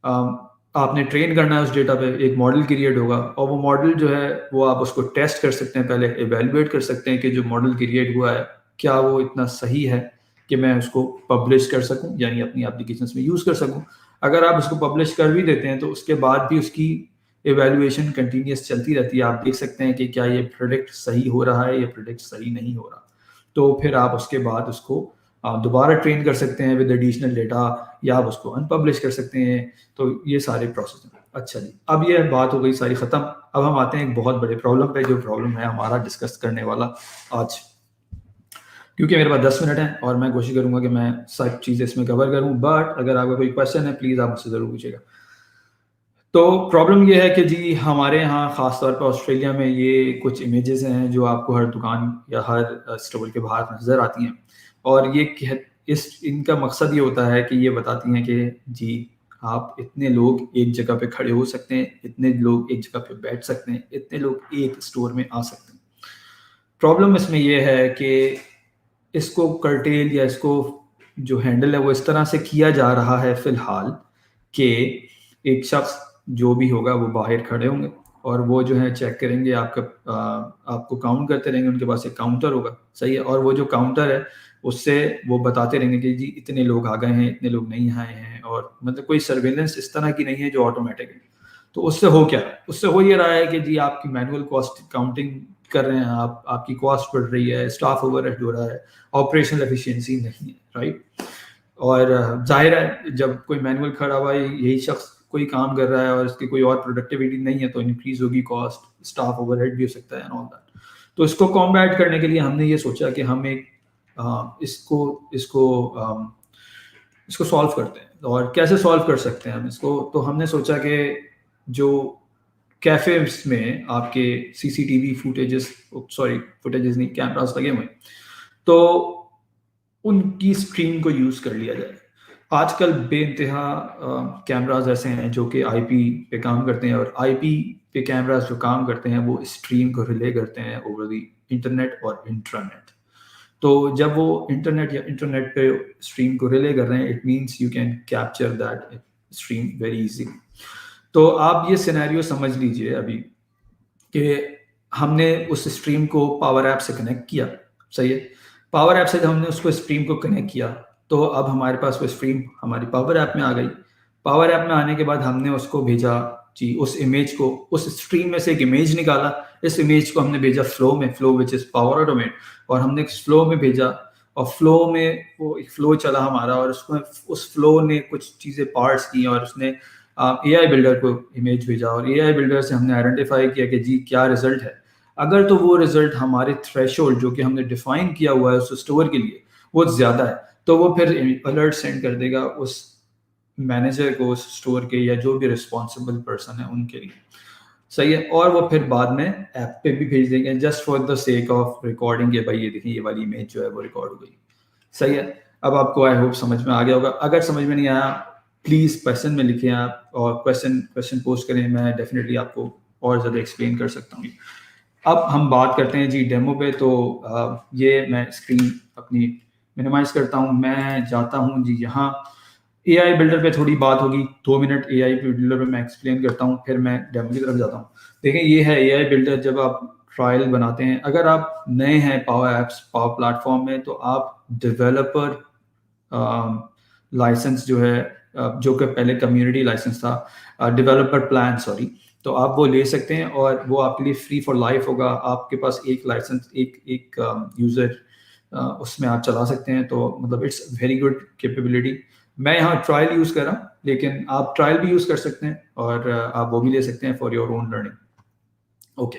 आपने ट्रेन करना है उस डेटा पे, एक मॉडल क्रिएट होगा और वो मॉडल जो है वो आप उसको टेस्ट कर सकते हैं, पहले एवेलुएट कर सकते हैं कि जो मॉडल क्रिएट हुआ है क्या वो इतना सही है कि मैं उसको पब्लिश कर सकूं, यानी अपनी एप्लीकेशंस में यूज़ कर सकूं। अगर आप उसको पब्लिश कर भी देते हैं तो उसके बाद भी उसकी एवेल्युएशन कंटिन्यूस चलती रहती है। आप देख सकते हैं कि क्या ये प्रोडक्ट सही हो रहा है या प्रोडक्ट सही नहीं हो रहा। तो फिर आप उसके बाद उसको दोबारा ट्रेन कर सकते हैं विद एडिशनल डेटा, या आप उसको अनपब्लिश कर सकते हैं। तो ये सारे प्रोसेस हैं। अच्छा जी, अब ये बात हो गई सारी ख़त्म। अब हम आते हैं एक बहुत बड़े प्रॉब्लम पे, जो प्रॉब्लम है हमारा डिस्कस करने वाला आज। क्योंकि मेरे पास 10 मिनट हैं और मैं कोशिश करूंगा कि मैं सब चीज़ें इसमें कवर करूं, बट अगर आपका कोई क्वेश्चन है प्लीज़ आप मुझसे ज़रूर पूछिएगा। तो प्रॉब्लम ये है कि जी हमारे यहाँ ख़ास तौर पर ऑस्ट्रेलिया में ये कुछ इमेजेस हैं जो आपको हर दुकान या हर स्टोर के बाहर नज़र आती हैं, और इनका मकसद ये होता है कि ये बताती हैं कि जी आप इतने लोग एक जगह पे खड़े हो सकते हैं, इतने लोग एक जगह पे बैठ सकते हैं, इतने लोग एक स्टोर में आ सकते हैं। प्रॉब्लम इसमें ये है कि इसको कर्टेल या इसको जो हैंडल है वो इस तरह से किया जा रहा है फ़िलहाल कि एक शख्स जो भी होगा वो बाहर खड़े होंगे और वो जो है चेक करेंगे, आपको काउंट करते रहेंगे। उनके पास एक काउंटर होगा, सही है, और वो जो काउंटर है उससे वो बताते रहेंगे कि जी इतने लोग आ गए हैं, इतने लोग नहीं आए हैं, और मतलब कोई सर्वेलेंस इस तरह की नहीं है जो ऑटोमेटिक है। तो उससे हो क्या रहा है? उससे हो ये रहा है कि जी आपकी मैनुअल कॉस्ट काउंटिंग कर रहे हैं आप, आपकी कॉस्ट बढ़ रही है, स्टाफ ओवरहेड हो रहा है, ऑपरेशनल एफिशिएंसी नहीं है, राइट। और जाहिर है जब कोई मैनुअल खड़ा हुआ है, यही शख्स कोई काम कर रहा है और इसकी कोई और प्रोडक्टिविटी नहीं है, तो इंक्रीज होगी कॉस्ट, स्टाफ ओवरहेड भी हो सकता है एंड ऑल दैट। तो इसको कॉम्बैट करने के लिए हमने ये सोचा कि हम एक इसको सॉल्व करते हैं। और कैसे सॉल्व कर सकते हैं हम इसको? तो हमने सोचा कि जो कैफेज में आपके CCTV फुटेजेस नहीं, कैमरास लगे हुए, तो उनकी स्ट्रीम को यूज़ कर लिया जाए। आजकल बेइंतहा कैमरास ऐसे हैं जो कि IP पे काम करते हैं, और IP पे कैमरास जो काम करते हैं वो स्ट्रीम को रिले करते हैं ओवर द इंटरनेट और इंट्रानेट। तो जब वो इंटरनेट पे स्ट्रीम को रिले कर रहे हैं, it means you can capture that stream very easily. तो आप ये सिनेरियो समझ लीजिए अभी कि हमने उस स्ट्रीम को पावर ऐप से कनेक्ट किया, सही है। पावर ऐप से जब हमने उसको स्ट्रीम को कनेक्ट किया तो अब हमारे पास वो स्ट्रीम हमारी पावर ऐप में आ गई। पावर ऐप में आने के बाद हमने उसको भेजा जी, उस इमेज को, उस स्ट्रीम में से एक इमेज निकाला, इस इमेज को हमने भेजा फ्लो में, flow which is power automate, और हमने फ्लो में भेजा, और फ्लो में वो एक फ्लो चला हमारा, और उसमें उस फ्लो ने कुछ चीज़ें पार्ट्स की, और उसने AI बिल्डर को इमेज भेजा, और AI बिल्डर से हमने आइडेंटिफाई किया कि जी क्या रिजल्ट है। अगर तो वो रिजल्ट हमारे थ्रेशोल्ड जो कि हमने डिफाइन किया हुआ है उस स्टोर के लिए वो ज़्यादा है, तो वो फिर अलर्ट सेंड कर देगा उस मैनेजर को स्टोर के या जो भी रिस्पॉन्सिबल पर्सन है उनके लिए, सही है। और वो फिर बाद में ऐप पे भी भेज देंगे just for the sake of recording के भाई ये देखिए ये वाली इमेज जो है वो रिकॉर्ड हो गई, सही है। अब आपको आई होप समझ में आ गया होगा। अगर समझ में नहीं आया प्लीज़ क्वेश्चन में लिखें आप, और क्वेश्चन पोस्ट करें, मैं डेफिनेटली आपको और ज़्यादा एक्सप्लेन कर सकता हूँ। अब हम बात करते हैं जी डेमो पे। तो ये मैं स्क्रीन अपनी मिनिमाइज करता हूँ, मैं जाता हूँ जी यहाँ AI बिल्डर पे थोड़ी बात होगी, 2 मिनट AI बिल्डर पे मैं एक्सप्लेन करता हूँ, फिर मैं डेमो की तरफ जाता हूँ। देखें ये है AI बिल्डर। जब आप ट्रायल बनाते हैं, अगर आप नए हैं पावर एप्स पावर प्लेटफॉर्म में, तो आप डेवलपर लाइसेंस जो है जो कि पहले कम्युनिटी लाइसेंस था, डेवलपर प्लान सॉरी, तो आप वो ले सकते हैं और वो आपके लिए फ्री फॉर लाइफ होगा। आपके पास एक लाइसेंस एक यूज़र उसमें आप चला सकते हैं। तो मतलब इट्स वेरी गुड कैपेबिलिटी। मैं यहाँ ट्रायल यूज़ कर रहा हूँ, लेकिन आप ट्रायल भी यूज़ कर सकते हैं और आप वो भी ले सकते हैं for your own learning. Okay,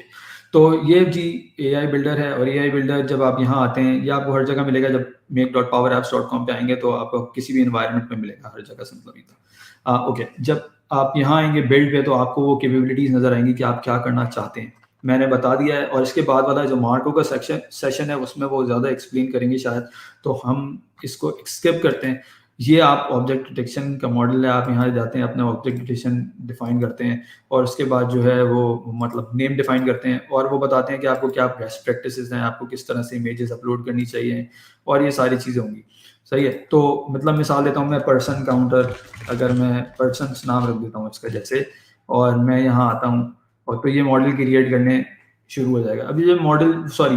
तो ये जी AI बिल्डर है। और AI बिल्डर जब आप यहाँ आते हैं, ये आपको हर जगह मिलेगा। जब make.powerapps.com पे आएंगे तो आपको किसी भी इन्वायरमेंट में मिलेगा, हर जगह सिंपल था। ओके, जब आप यहाँ आएंगे बिल्ड पे, तो आपको वो कैपेबिलिटीज नजर आएंगी कि आप क्या करना चाहते हैं। मैंने बता दिया है, और इसके बाद वाला जो मार्को का सेशन है उसमें वो ज़्यादा एक्सप्लेन करेंगे शायद, तो हम इसको स्किप करते हैं। ये आप ऑब्जेक्ट डिटेक्शन का मॉडल है, आप यहाँ जाते हैं, अपना ऑब्जेक्ट डिटेक्शन डिफाइन करते हैं, और उसके बाद जो है वो मतलब नेम डिफाइन करते हैं, और वो बताते हैं कि आपको क्या बेस्ट प्रैक्टिसेस हैं, आपको किस तरह से इमेजेस अपलोड करनी चाहिए, और ये सारी चीज़ें होंगी, सही है। तो मतलब मिसाल देता हूँ मैं, पर्सन काउंटर, अगर मैं पर्सन नाम रख देता हूँ इसका जैसे, और मैं यहाँ आता हूँ, और तो ये मॉडल क्रिएट करने शुरू हो जाएगा। अभी ये मॉडल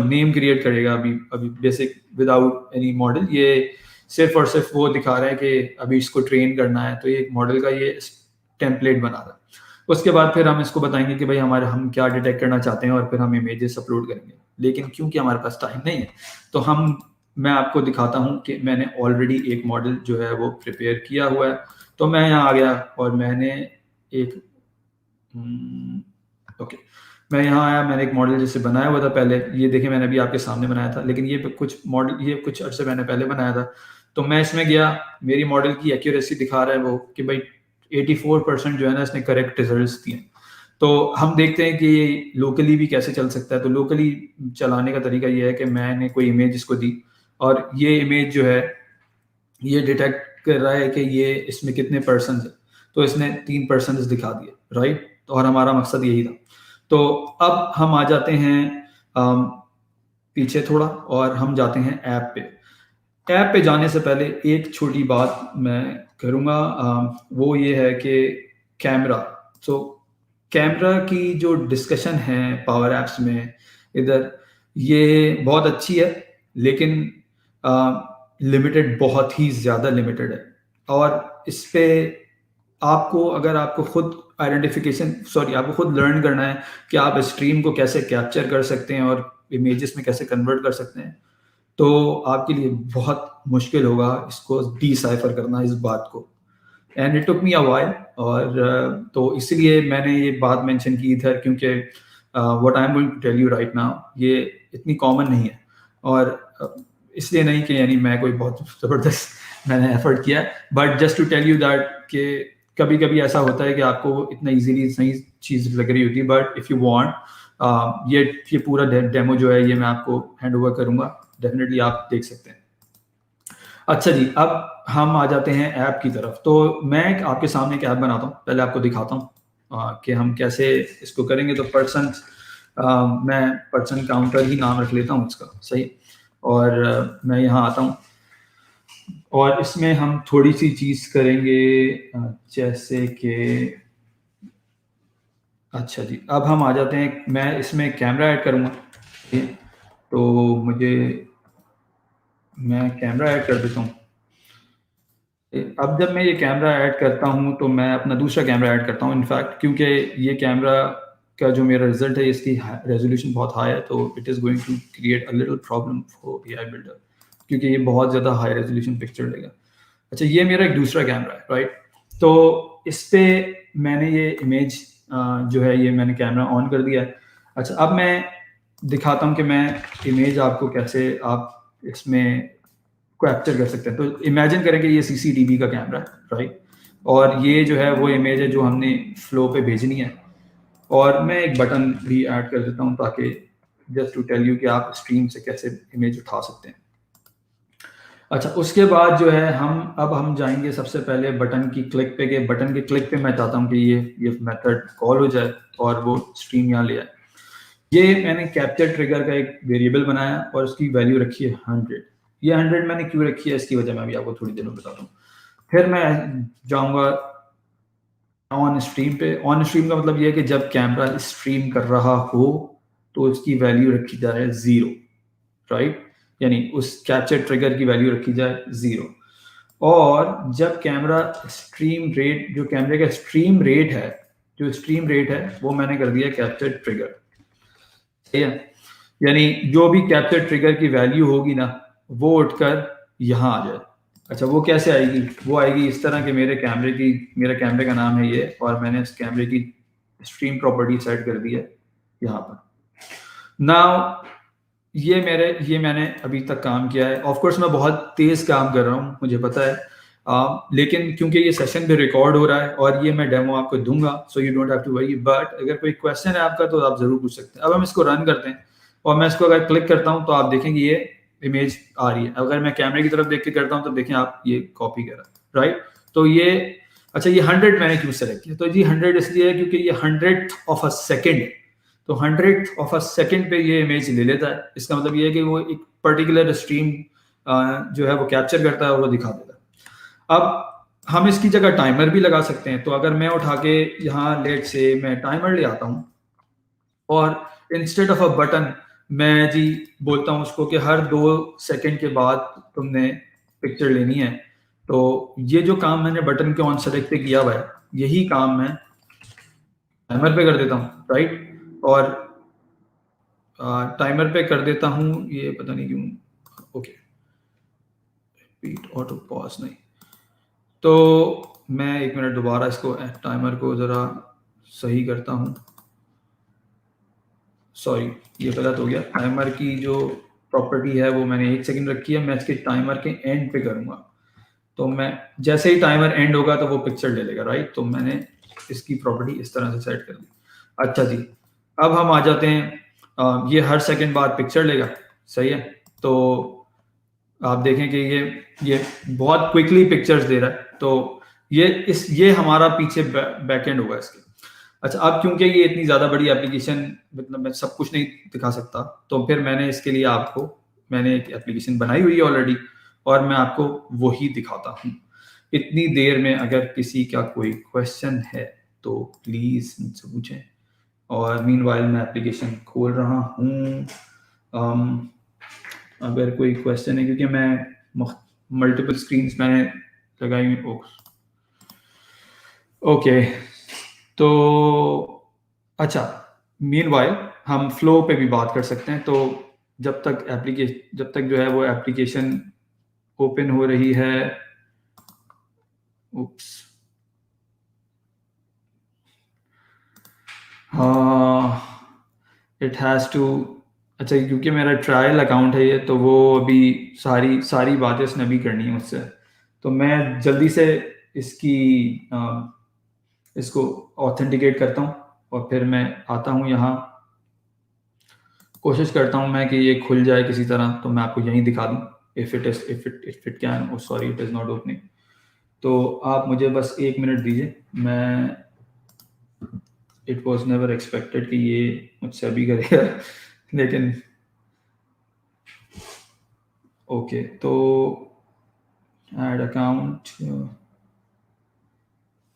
नेम क्रिएट करेगा अभी बेसिक विदाउट एनी मॉडल। ये सिर्फ और सिर्फ वो दिखा रहा है कि अभी इसको ट्रेन करना है, तो ये मॉडल का ये टेम्पलेट बना रहा है। उसके बाद फिर हम इसको बताएंगे कि भाई हम क्या डिटेक्ट करना चाहते हैं, और फिर हम इमेजेस अपलोड करेंगे। लेकिन क्योंकि हमारे पास टाइम नहीं है, तो मैं आपको दिखाता हूँ कि मैंने ऑलरेडी एक मॉडल जो है वो प्रिपेयर किया हुआ है। तो मैं यहाँ आ गया और मैंने एक मैं यहाँ आया, मैंने एक मॉडल जैसे बनाया हुआ था पहले। ये देखिए मैंने अभी आपके सामने बनाया था, लेकिन ये कुछ अर्से मैंने पहले बनाया था। तो मैं इसमें गया, मेरी मॉडल की एक्यूरेसी दिखा रहा है वो कि भाई 84% जो है ना इसने करेक्ट रिजल्ट्स दिए। तो हम देखते हैं कि ये लोकली भी कैसे चल सकता है। तो लोकली चलाने का तरीका ये है कि मैंने कोई इमेज इसको दी, और ये इमेज जो है ये डिटेक्ट कर रहा है कि ये इसमें कितने पर्सन है। तो इसने 3 पर्सन दिखा दिए, राइट। और हमारा मकसद यही था। तो अब हम आ जाते हैं पीछे थोड़ा, और हम जाते हैं ऐप पे। ऐप पे जाने से पहले एक छोटी बात मैं करूँगा, वो ये है कि कैमरा। तो कैमरा की जो डिस्कशन है पावर एप्स में इधर, ये बहुत अच्छी है, लेकिन लिमिटेड, बहुत ही ज़्यादा लिमिटेड है। और इस पे अगर आपको खुद आपको खुद लर्न करना है कि आप स्ट्रीम को कैसे कैप्चर कर सकते हैं और इमेजेस में कैसे कन्वर्ट कर सकते हैं, तो आपके लिए बहुत मुश्किल होगा इसको डिसाइफर करना, इस बात को। And it took me a while. और तो इसलिए मैंने ये बात मेंशन की इधर, क्योंकि what I am going to tell you right now ये इतनी कॉमन नहीं है। और इसलिए नहीं कि यानी मैं कोई बहुत ज़बरदस्त मैंने एफर्ट किया, but just to tell you that कि कभी कभी ऐसा होता है कि आपको इतना इजीली सही चीज़ लग रही होती है, बट इफ़ यू वांट ये पूरा डेमो जो है ये मैं आपको हैंड ओवर करूँगा, डेफिनेटली आप देख सकते हैं। अच्छा जी, अब हम आ जाते हैं ऐप की तरफ। तो मैं आपके सामने एक ऐप बनाता हूँ, पहले आपको दिखाता हूँ कि हम कैसे इसको करेंगे। तो मैं पर्सन काउंटर ही नाम रख लेता हूँ इसका, सही। और मैं यहाँ आता हूँ, और इसमें हम थोड़ी सी चीज़ करेंगे, जैसे कि अच्छा जी, अब हम आ जाते हैं, मैं इसमें कैमरा ऐड करूँगा। तो मैं कैमरा ऐड कर देता हूँ। अब जब मैं ये कैमरा ऐड करता हूँ, तो मैं अपना दूसरा कैमरा ऐड करता हूँ इनफैक्ट, क्योंकि ये कैमरा का जो मेरा रिजल्ट है इसकी रेजोल्यूशन बहुत हाई है, तो it is going to create a little problem for AI builder, क्योंकि ये बहुत ज़्यादा हाई रेजोल्यूशन पिक्चर लेगा। अच्छा, ये मेरा एक दूसरा कैमरा है, राइट। तो इस पे मैंने ये इमेज जो है ये मैंने कैमरा ऑन कर दिया है। अच्छा, अब मैं दिखाता हूँ कि मैं इमेज आपको कैसे आप इसमें कैप्चर कर सकते हैं। तो इमेजिन करें कि ये CCTV का कैमरा है, राइट। और ये जो है वो इमेज है जो हमने फ्लो पे भेजनी है। और मैं एक बटन भी ऐड कर देता हूँ ताकि जस्ट टू टेल यू कि आप स्ट्रीम से कैसे इमेज उठा सकते हैं। अच्छा, उसके बाद जो है हम जाएंगे सबसे पहले बटन की क्लिक पे। बटन के क्लिक पे मैं चाहता हूँ कि ये मेथड कॉल हो जाए और वो स्ट्रीम यहाँ ले आए। ये मैंने कैप्चर ट्रिगर का एक वेरिएबल बनाया और उसकी वैल्यू रखी है 100। ये 100 मैंने क्यों रखी है इसकी वजह मैं भी आपको थोड़ी देर में बताता हूँ। फिर मैं जाऊँगा ऑन स्ट्रीम पे। ऑन स्ट्रीम का मतलब ये है कि जब कैमरा स्ट्रीम कर रहा हो तो उसकी वैल्यू रखी जाए 0, राइट, यानी उस कैप्चर ट्रिगर की वैल्यू रखी जाए 0। और जब कैमरा स्ट्रीम रेट, जो कैमरे का स्ट्रीम रेट है वो मैंने कर दिया कैप्चर ट्रिगर, ठीक है। यानी जो भी कैप्चर ट्रिगर की वैल्यू होगी ना वो उठकर यहाँ आ जाए। अच्छा, वो कैसे आएगी? वो आएगी इस तरह कि मेरे कैमरे का नाम है ये, और मैंने इस कैमरे की स्ट्रीम प्रॉपर्टी सेट कर दी है यहाँ पर। नाउ ये मैंने अभी तक काम किया है। ऑफ कोर्स मैं बहुत तेज काम कर रहा हूँ, मुझे पता है, लेकिन क्योंकि ये सेशन भी रिकॉर्ड हो रहा है और ये मैं डेमो आपको दूंगा, so you don't have to worry. But अगर कोई क्वेश्चन है आपका तो आप जरूर पूछ सकते हैं। अब हम इसको रन करते हैं और मैं इसको अगर क्लिक करता हूँ तो आप देखेंगे ये इमेज आ रही है। अगर मैं कैमरे की तरफ देख के करता हूँ तो देखें आप, ये कॉपी कर रहा है, राइट। तो ये अच्छा, ये 100 मैंने क्यों सेलेक्ट किया? तो जी 100 इसलिए है क्योंकि ये 100th ऑफ अ सेकेंड, तो 100th ऑफ अ सेकेंड पे ये इमेज ले लेता है। इसका मतलब ये है कि वो एक पर्टिकुलर स्ट्रीम जो है वो कैप्चर करता है और वो दिखा देता है। अब हम इसकी जगह टाइमर भी लगा सकते हैं। तो अगर मैं उठा के यहाँ लेट से मैं टाइमर ले आता हूँ और इंस्टेड ऑफ अ बटन मैं जी बोलता हूँ उसको कि हर 2 सेकंड के बाद तुमने पिक्चर लेनी है, तो ये जो काम मैंने बटन के ऑन सेलेक्ट पे किया हुआ है यही काम मैं टाइमर पे कर देता हूँ, राइट। और टाइमर पे कर देता हूँ, ये पता नहीं क्यों, ओके, रिपीट ऑटो पॉज नहीं। तो मैं 1 मिनट दोबारा इसको टाइमर को ज़रा सही करता हूँ। सॉरी, ये गलत हो गया। टाइमर की जो प्रॉपर्टी है वो मैंने 1 सेकंड रखी है, मैं इसके टाइमर के एंड पे करूँगा। तो मैं जैसे ही टाइमर एंड होगा तो वो पिक्चर ले लेगा, राइट। तो मैंने इसकी प्रॉपर्टी इस तरह से सेट कर दी। अच्छा जी, अब हम आ जाते हैं, ये हर सेकंड बाद पिक्चर लेगा, सही है। तो आप देखें कि ये बहुत क्विकली पिक्चर्स दे रहा है। तो ये हमारा पीछे बैकएंड होगा इसके। अच्छा, अब क्योंकि ये इतनी ज़्यादा बड़ी एप्लीकेशन, मतलब मैं सब कुछ नहीं दिखा सकता, तो फिर मैंने इसके लिए मैंने एक एप्लीकेशन बनाई हुई है ऑलरेडी और मैं आपको वही दिखाता हूँ। इतनी देर में अगर किसी का कोई क्वेश्चन है तो प्लीज़ मुझसे पूछें। और मीनवाइल मैं एप्लीकेशन खोल रहा हूँ। अगर कोई क्वेश्चन है, क्योंकि मैं मल्टीपल स्क्रीन्स मैंने लगाई हुई। ओके, तो अच्छा, मीनवाइल हम फ्लो पे भी बात कर सकते हैं। तो जब तक जो है वो एप्लीकेशन ओपन हो रही है, उप्स, इट हैज़ टू, अच्छा क्योंकि मेरा ट्रायल अकाउंट है ये, तो वो अभी सारी बातें उसने अभी करनी है मुझसे। तो मैं जल्दी से इसको ऑथेंटिकेट करता हूँ और फिर मैं आता हूँ यहाँ, कोशिश करता हूँ मैं कि ये खुल जाए किसी तरह, तो मैं आपको यहीं दिखा दूँ। If it can, sorry it is not opening. तो आप मुझे बस 1 मिनट दीजिए। मैं इट वॉज नेवर एक्सपेक्टेड कि ये मुझसे अभी करेगा लेकिन ओके। तो add account,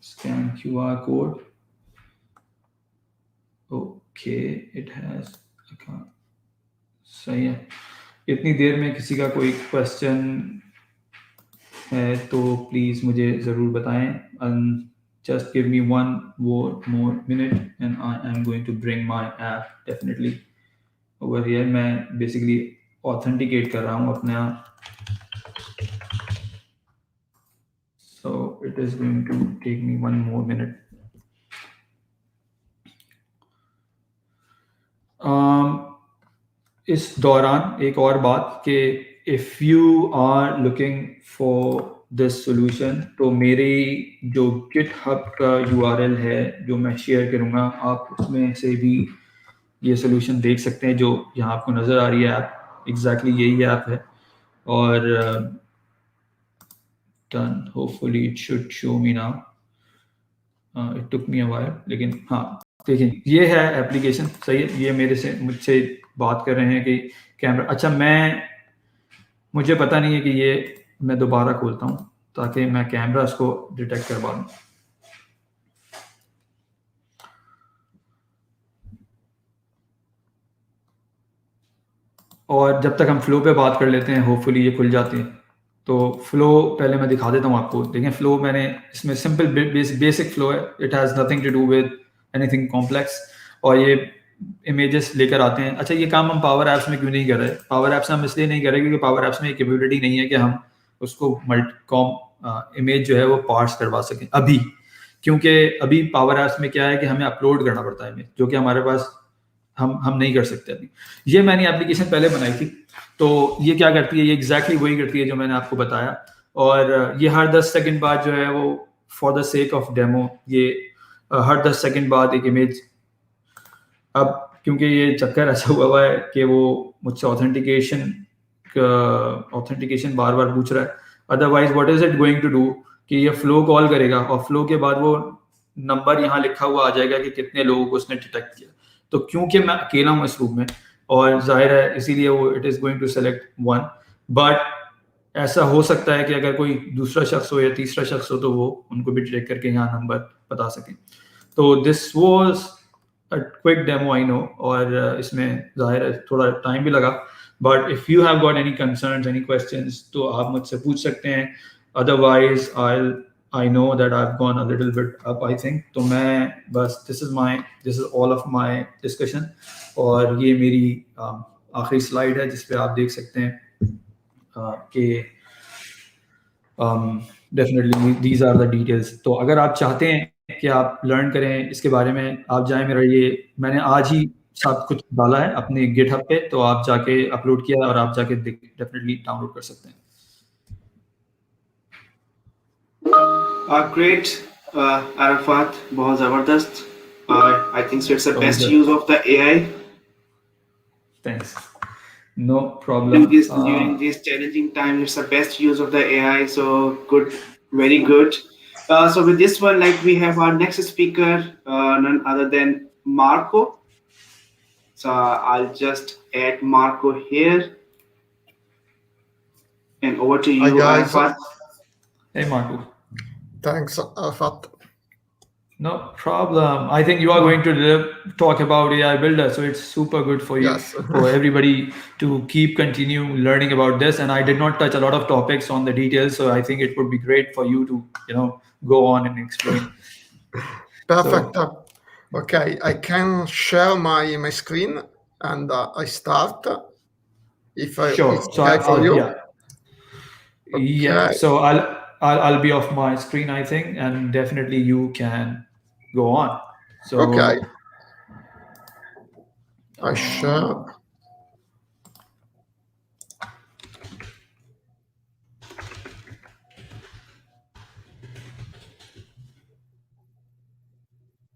scan QR code, okay, it has account, सही है। इतनी देर में किसी का कोई क्वेश्चन है तो प्लीज़ मुझे ज़रूर बताएं। Just give me one more minute and I am going to bring my app definitely over here. मैं basically authenticate कर रहा हूँ अपने आप, so it is going to take me 1 more minute. इस दौरान एक और बात कि if you are looking for this solution, तो मेरी जो GitHub का URL है जो मैं शेयर करूँगा, आप उसमें से भी ये solution देख सकते हैं जो यहाँ आपको नज़र आ रही है ऐप, exactly यही ऐप है और done. Hopefully it should show me now. It took me a while, लेकिन हाँ देखिए ये है एप्लीकेशन, सही है। ये मुझसे बात कर रहे हैं कि कैमरा, अच्छा मुझे पता नहीं है कि ये मैं दोबारा खोलता हूँ ताकि मैं कैमरास को डिटेक्ट करवा दूँ। और जब तक हम फ्लो पे बात कर लेते हैं, होपफुली ये खुल जाती है। तो फ्लो पहले मैं दिखा देता हूँ आपको। देखें फ्लो मैंने इसमें सिंपल बेसिक फ्लो है, it has nothing to do with anything complex. और ये इमेजेस लेकर आते हैं। अच्छा ये काम हम पावर ऐप्स में क्यों नहीं कर रहे? पावर ऐप्स में हम इसलिए नहीं कर रहे क्योंकि पावर ऐप्स में एक कैपेबिलिटी नहीं है कि हम उसको मल्टीकॉम इमेज जो है वो पार्स करवा सकें अभी, क्योंकि अभी पावर ऐप्स में क्या है कि हमें अपलोड करना पड़ता है इमेज, जो कि हमारे पास हम नहीं कर सकते अभी। ये मैंने एप्लीकेशन पहले बनाई थी, तो ये क्या करती है, ये एग्जैक्टली वही करती है जो मैंने आपको बताया। और ये हर 10 सेकंड बाद जो है वो for the sake of demo ये हर 10 सेकंड बाद एक इमेज, अब क्योंकि ये चक्कर ऐसा हुआ है कि वो मुझसे ऑथेंटिकेशन बार बार पूछ रहा है। Otherwise what is it going to do कि ये फ्लो कॉल करेगा और फ्लो के बाद वो नंबर यहाँ लिखा हुआ आ जाएगा कि कितने लोगों को उसने डिटेक्ट किया। तो क्योंकि मैं अकेला हूँ इस रूम में और जाहिर है इसीलिए वो it is going to select one, but ऐसा हो सकता है कि अगर कोई दूसरा शख्स हो या तीसरा शख्स हो तो वो उनको भी डिटेक्ट करके यहाँ नंबर बता सके। तो this was a quick demo, I know, और इसमें जाहिर है थोड़ा टाइम भी लगा, but if you have got any concerns, any questions, तो आप मुझसे पूछ सकते हैं। Otherwise, I know that I've gone a little bit up, I think. तो मैं बस this is all of my discussion, और ये मेरी आखिरी स्लाइड है जिस पे आप देख सकते हैं कि definitely these are the details। तो अगर आप चाहते हैं कि आप लर्न करें इसके बारे में, आप जाएं, मैंने आज ही सब कुछ डाला है अपने गिटहब पे, तो आप जाके अपलोड किया और आप जाके डेफिनेटली डाउनलोड कर सकते हैं। Great, Arafat, बहुत ज़बरदस्त। I think so it's the best use of the AI. Thanks. No problem. During these challenging times, it's the best use of the AI. So good, very good. So with this one, like we have our next speaker, none other than Marco. So I'll just add Marco here. And over to you, Arafat. Hey, Marco. Thanks, Arafat. No problem. I think you are going to talk about AI Builder, so it's super good for you, Yes. for everybody to continue learning about this. And I did not touch a lot of topics on the details, so I think it would be great for you to, go on and explain. Perfect. Okay, I can share my screen and I start. If sure. it's So okay for you. Yeah. Okay. Yeah. So I'll be off my screen, I think, and definitely you can go on. So okay. I share.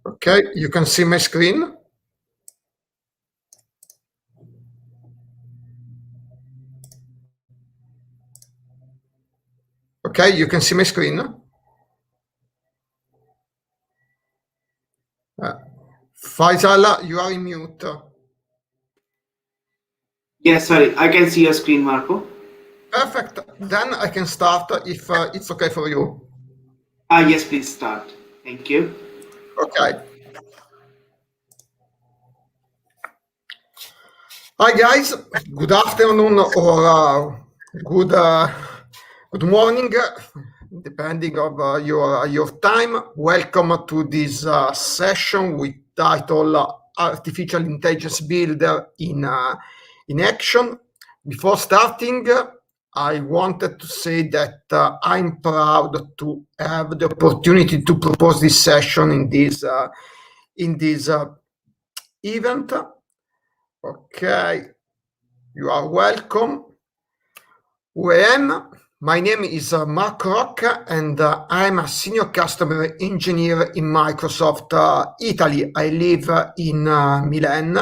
Okay, you can see my screen. Okay, you can see my screen. Faisal, you are in mute. Yes, sorry, I can see your screen, Marco. Perfect. Then I can start if it's okay for you. Yes, please start. Thank you. Okay. Hi guys, good afternoon or good morning, depending on your time. Welcome to this session with title Artificial Intelligence Builder in Action. Before starting, I wanted to say that I'm proud to have the opportunity to propose this session in this event. Okay, you are welcome. who I am. My name is Mark Rock, and I'm a senior customer engineer in Microsoft Italy. I live in Milan.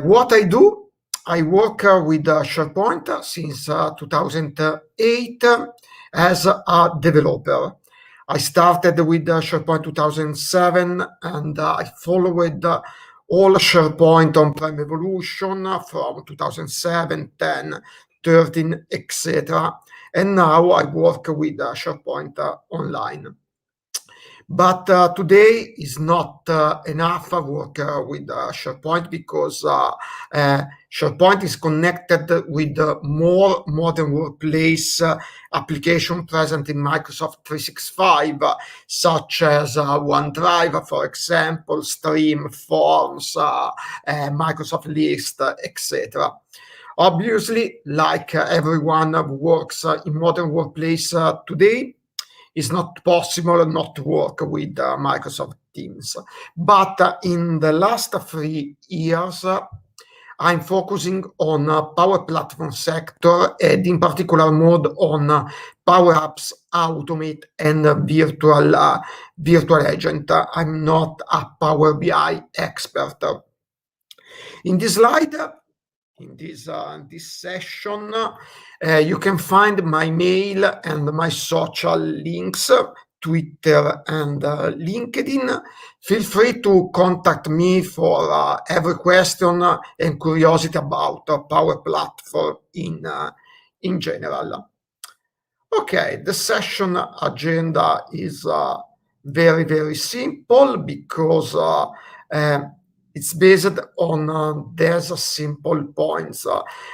What I do, I work with SharePoint since 2008 as a developer. I started with SharePoint 2007, and I followed all SharePoint on-prem evolution from 2007, 10, 13, etc. And now I work with SharePoint Online. But today is not enough work with SharePoint, because SharePoint is connected with more modern workplace application present in Microsoft 365, such as OneDrive, for example, Stream, Forms, Microsoft List, etc. Obviously, like everyone who works in modern workplace today, it's not possible not to work with Microsoft Teams. But in the last 3 years, I'm focusing on Power Platform sector, and in particular mode on Power Apps, Automate, and virtual agent. I'm not a Power BI expert. In this slide, in this session, you can find my mail and my social links, Twitter and LinkedIn. Feel free to contact me for every question and curiosity about Power Platform in general. Okay, the session agenda is very, very simple, because it's based on these simple points.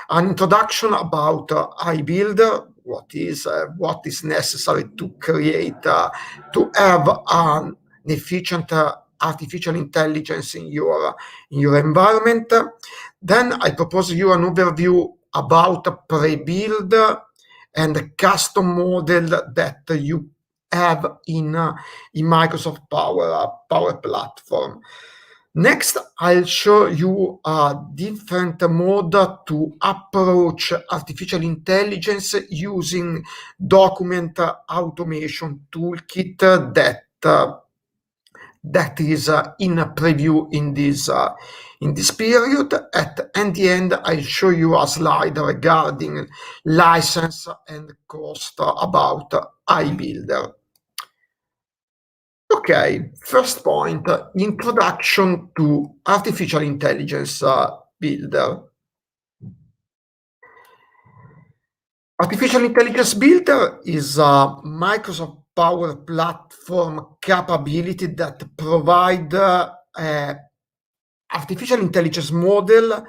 An introduction about iBuilder, what is necessary to create, to have an efficient artificial intelligence in your environment. Then I propose you an overview about pre-build and custom model that you have in Microsoft Power Platform. Next, I'll show you a different mode to approach artificial intelligence using document automation toolkit that is in a preview in this period. And the end, I'll show you a slide regarding license and cost about iBuilder. Okay, first point, introduction to artificial intelligence builder. Artificial intelligence builder is a Microsoft Power Platform capability that provide artificial intelligence model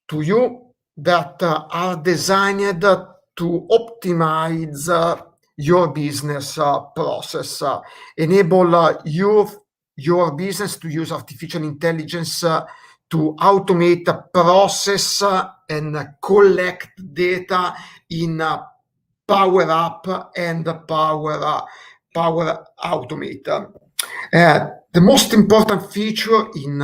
to you that are designed to optimize your business process, enable your business to use artificial intelligence to automate a process and collect data in Power App and Power Automate. The most important feature in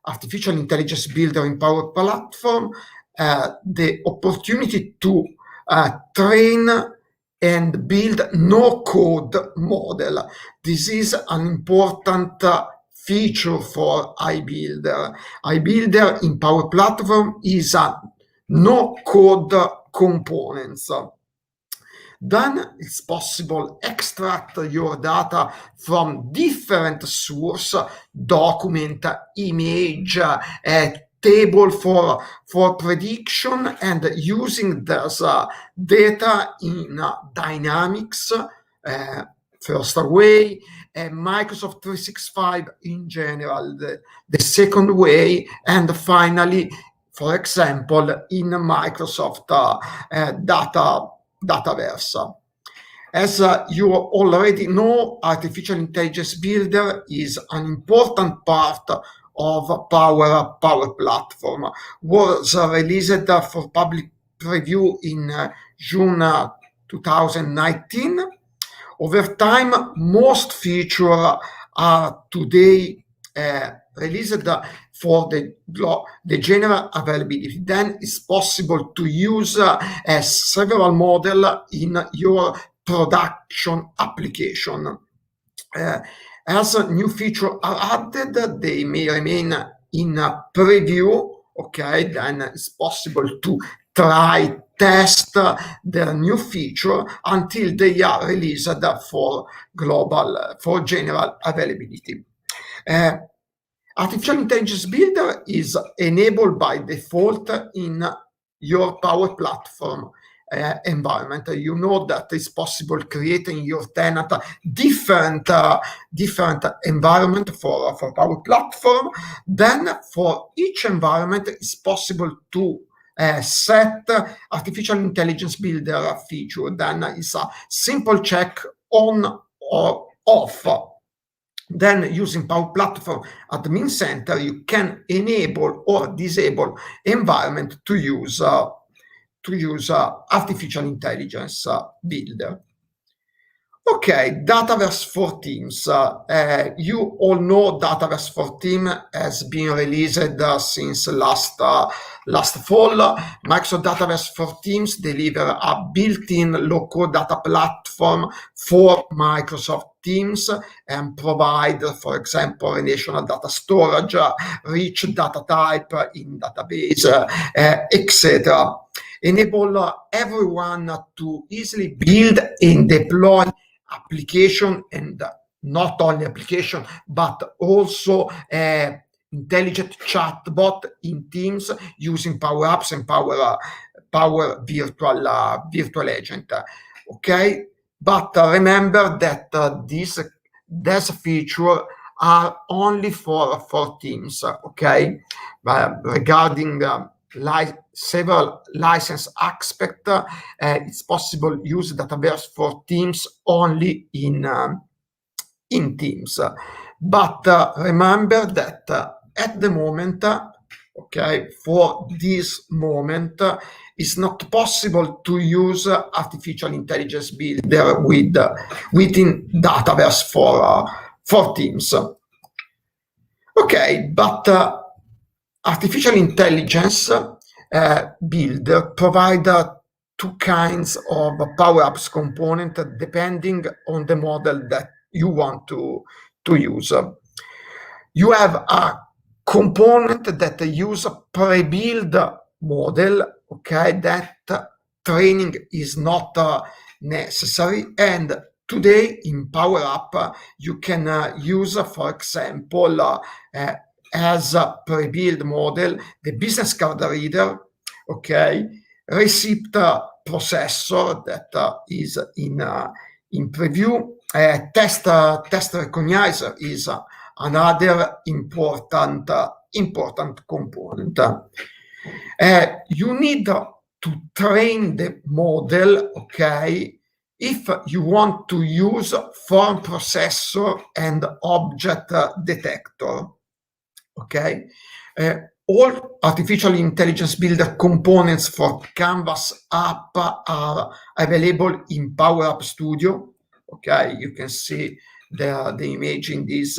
artificial intelligence builder in Power Platform, the opportunity to train and build no-code model. This is an important feature for iBuilder. iBuilder in Power Platform is a no-code components. Then it's possible extract your data from different source, document, image, table for prediction, and using this data in Dynamics, first way, and Microsoft 365 in general, the second way, and finally, for example, in Microsoft Dataverse. As you already know, Artificial Intelligence Builder is an important part of Power Platform. Was released for public preview in June 2019. Over time, most features are today for the general availability. Then it's possible to use several models in your production application. As a new feature are added, they may remain in a preview. Okay, then it's possible to test the new feature until they are released for general availability. Artificial Intelligence Builder is enabled by default in your Power Platform environment. You know that it's possible creating your tenant different environment for Power Platform. Then for each environment, it's possible to set Artificial Intelligence Builder feature. Then it's a simple check on or off. Then using Power Platform Admin Center, you can enable or disable environment to use Artificial Intelligence Builder. Okay, Dataverse for Teams. You all know Dataverse for Teams has been released since last fall. Microsoft Dataverse for Teams deliver a built-in low-code data platform for Microsoft Teams and provide, for example, relational data storage, rich data type in database, etc. Enable everyone to easily build and deploy application, and not only application, but also intelligent chatbot in Teams using Power Apps and Power Virtual Agent. Okay, but remember that these features are only for Teams. Okay, regarding several license aspects, it's possible to use Dataverse for Teams only in Teams. But remember that at the moment, okay, for this moment, it's not possible to use Artificial Intelligence Builder within Dataverse for Teams. Okay, but Artificial Intelligence Builder provide two kinds of Power Apps component depending on the model that you want to use. You have a component that use a pre-built model, okay, that training is not necessary, and today in Power App you can use, for example, as a pre-built model, the business card reader, okay, receipt processor that is in preview, test recognizer is another important component. You need to train the model, okay, if you want to use form processor and object detector. Okay, all Artificial Intelligence Builder components for Canvas app are available in Power App Studio. Okay, you can see the image in this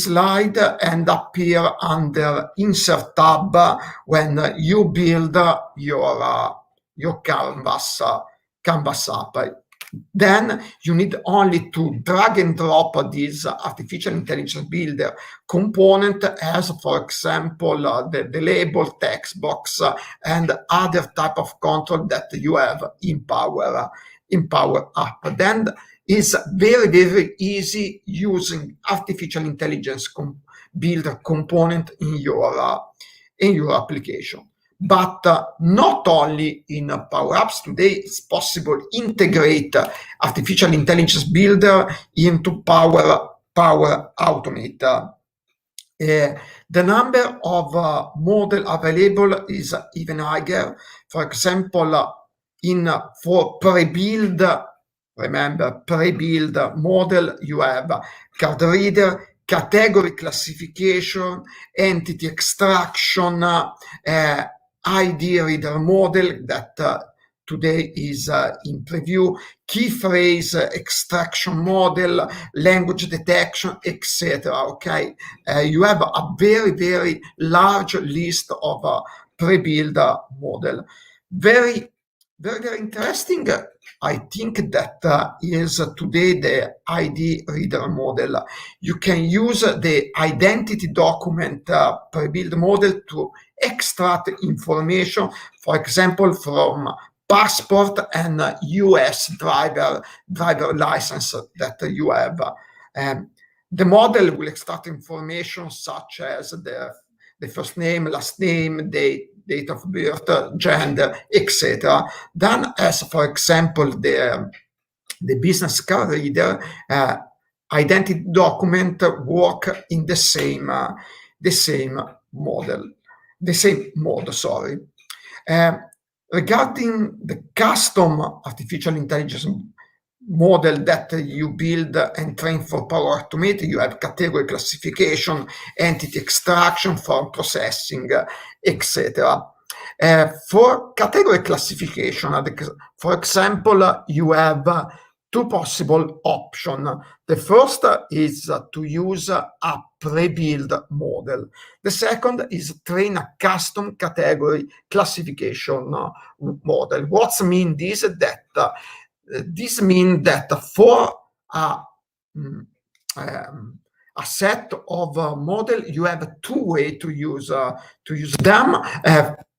slide and appear under Insert tab when you build your Canvas app. Then you need only to drag and drop this Artificial Intelligence Builder component as, for example, the label, text box, and other type of control that you have in Power App. Then it's very, very easy using Artificial Intelligence Builder component in your application. But not only in Power Apps today, it's possible to integrate Artificial Intelligence Builder into Power Automate. The number of models available is even higher. For example, for pre-build, remember, pre-build model, you have card reader, category classification, entity extraction, ID reader model that today is in preview, key phrase extraction model, language detection, etc. Okay, you have a very, very large list of pre-built model. Very, very, very interesting. I think that is today the ID reader model. You can use the identity document pre-built model to extract information, for example, from passport and US driver license that you have. The model will extract information such as the first name, last name, date of birth, gender, etc. Then, as for example, the business card reader identity document work in the same mode. Sorry. Regarding the custom artificial intelligence model that you build and train for Power Automate, you have category classification, entity extraction, form processing, etc. For category classification, for example, you have two possible options. The first is to use a pre-built model. The second is train a custom category classification model. What mean this? This means that for a set of model, you have two ways to use them.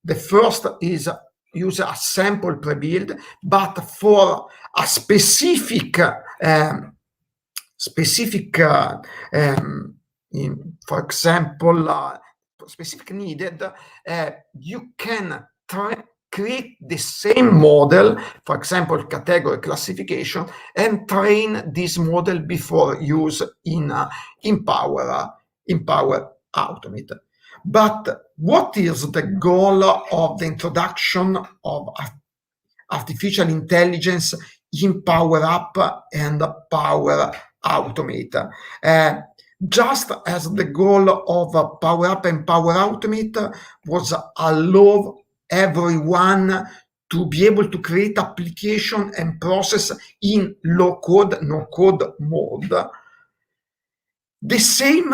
The first is use a sample pre-built, but for a specific, for example, specific needed, you can create the same model, for example, category classification, and train this model before use in Power Automate. But what is the goal of the introduction of artificial intelligence in Power App and Power Automate? Just as the goal of Power App and Power Automate was allow everyone to be able to create application and process in low code, no code mode. The same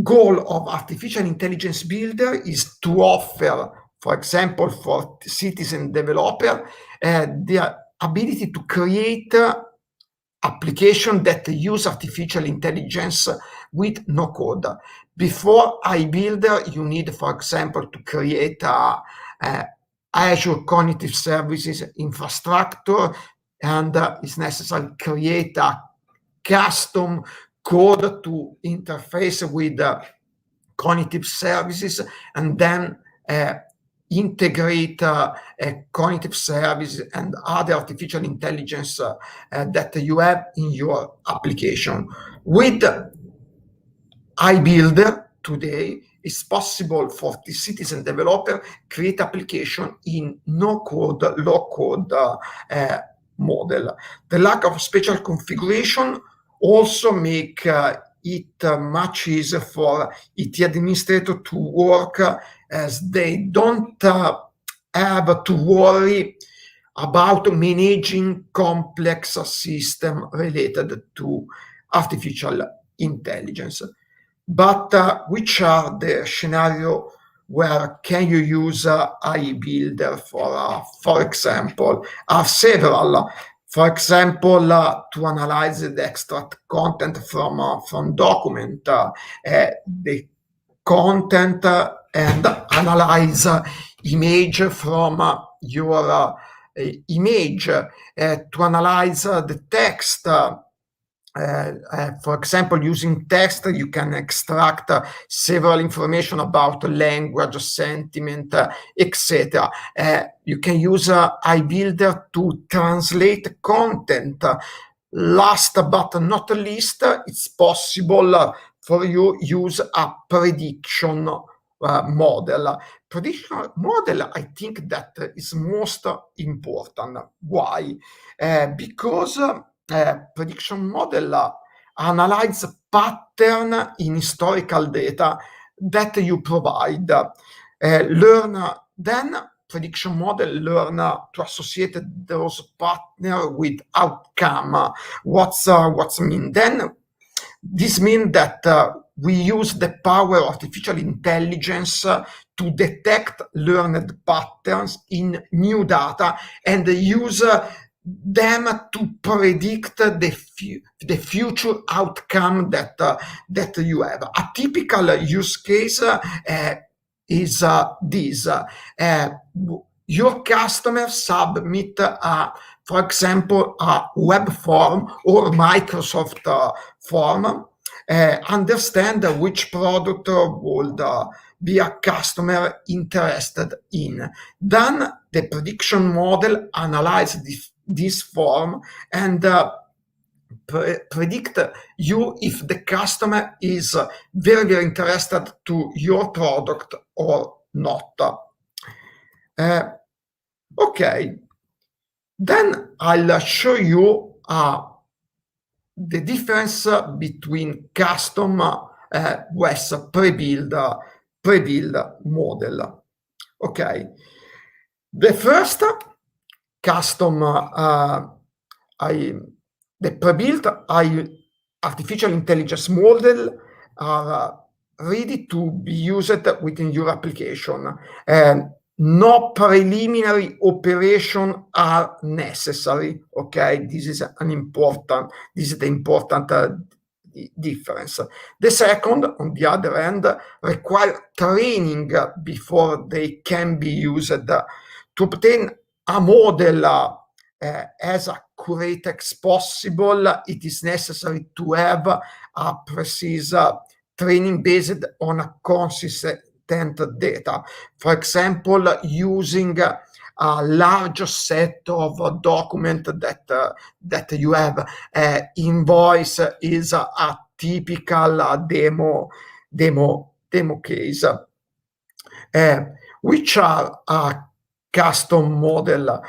goal of artificial intelligence builder is to offer, for example, for citizen developer, the ability to create application that use artificial intelligence with no code. Before iBuilder, you need, for example, to create a Azure Cognitive Services infrastructure, and it's necessary to create a custom code to interface with cognitive services, and then integrate cognitive services and other artificial intelligence that you have in your application. With iBuilder today, it's possible for the citizen developer create application in no code, low code model. The lack of special configuration also make it much easier for IT administrator to work, as they don't have to worry about managing complex system related to artificial intelligence. But which are the scenario where can you use iBuilder for example? Are several. For example, to analyze the extract content from document, the content, and analyze image from your image, to analyze the text. For example, using text, you can extract several information about language, sentiment, etc. You can use iBuilder to translate content. Last but not least, it's possible for you use a prediction model. Prediction model, I think that is most important. Why? Because prediction model analyze pattern in historical data that you provide, learn then prediction model learn to associate those partner with outcome. What's mean then? This means that we use the power of artificial intelligence to detect learned patterns in new data and use them to predict the future outcome that you have. A typical use case is this. Your customer submit, for example, a web form or Microsoft form, understand which product would be a customer interested in. Then the prediction model analyzes this form and predict you if the customer is very, very interested to your product or not. Okay, then I'll show you the difference between custom versus pre-build model. Okay, the first custom the pre-built artificial intelligence model are ready to be used within your application. No preliminary operation are necessary. Okay, this is the important difference. The second, on the other hand, require training before they can be used. To obtain a model as accurate as possible, it is necessary to have a precise training based on a consistent data. For example, using a large set of documents that you have. Invoice is a typical demo case. Which are a custom model?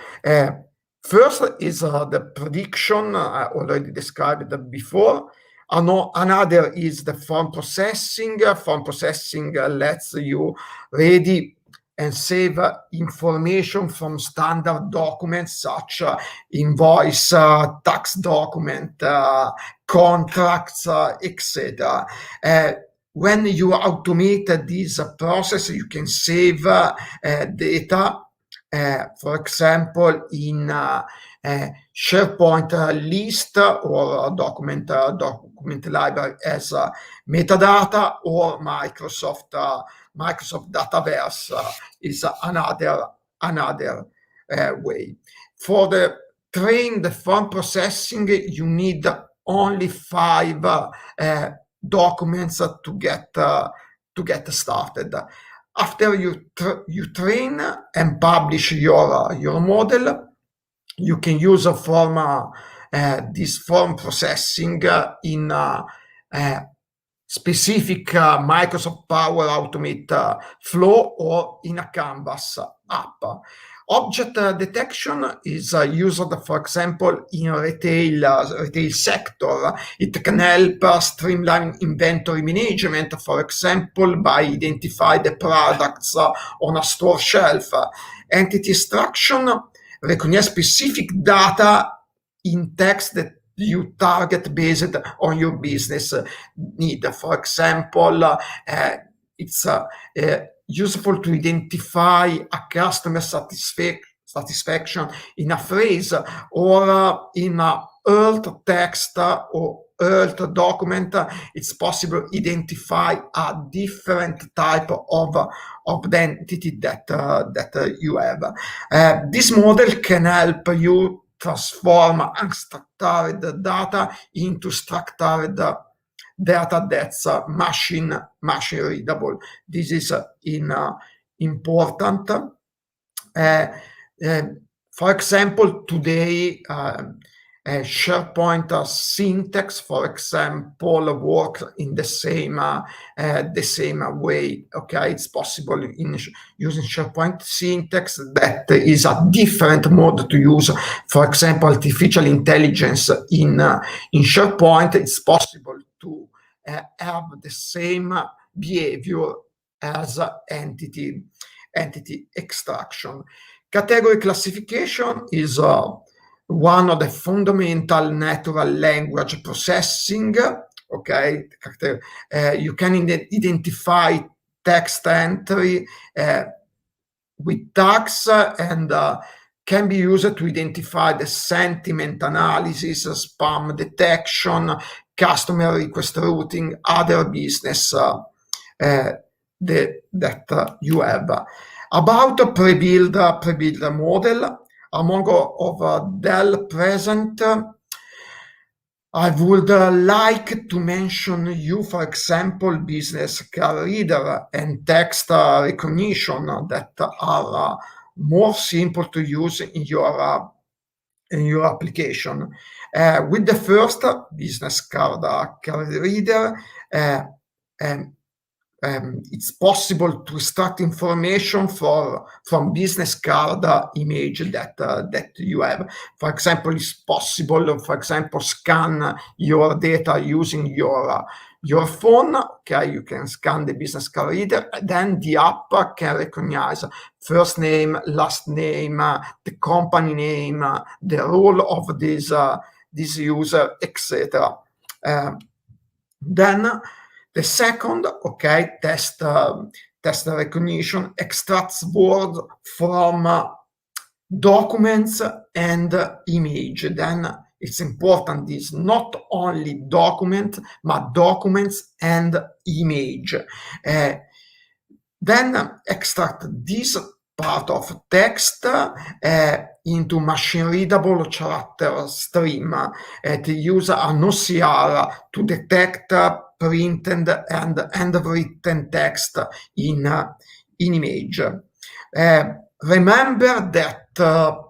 First is the prediction, I already described it before. Another is the form processing. Form processing lets you ready and save information from standard documents such invoice, tax document, contracts, etc. When you automate this process, you can save data, for example, in SharePoint list or document library as metadata, or Microsoft Dataverse is another way. For the form processing, you need only 5 documents to get started. After you train and publish your model, you can use this form processing in specific Microsoft Power Automate flow or in a Canvas app. Object detection is used, for example, in retail sector. It can help streamline inventory management, for example, by identifying the products on a store shelf. Entity extraction recognize specific data in text that you target based on your business need. For example, it's useful to identify a customer satisfaction in a phrase or in a alt text or alt document. It's possible to identify a different type of identity that you have. This model can help you transform unstructured data into structured data that's machine readable. This is important. For example, today SharePoint syntax, for example, works in the same way. Okay, it's possible in using SharePoint syntax. That is a different mode to use. For example, artificial intelligence in SharePoint. It's possible to have the same behavior as entity. entity extraction. Category classification is one of the fundamental natural language processing. Okay, you can identify text entry with tags and can be used to identify the sentiment analysis, spam detection, customer request routing, other business that you have. About a pre-build model, among of Dell present, I would like to mention you, for example, business card reader and text recognition that are more simple to use in your application. With the first business card reader, it's possible to extract information from business card image that you have. For example, it's possible, scan your data using your phone. Okay, you can scan the business card reader, then the app can recognize first name, last name, the company name, the role of this user, etc. Then the second, test recognition extracts words from documents and image. Then it's important, this not only document, but documents and image. Then extract this part of text into machine-readable character stream to use an OCR to detect printed and handwritten text in image. Remember that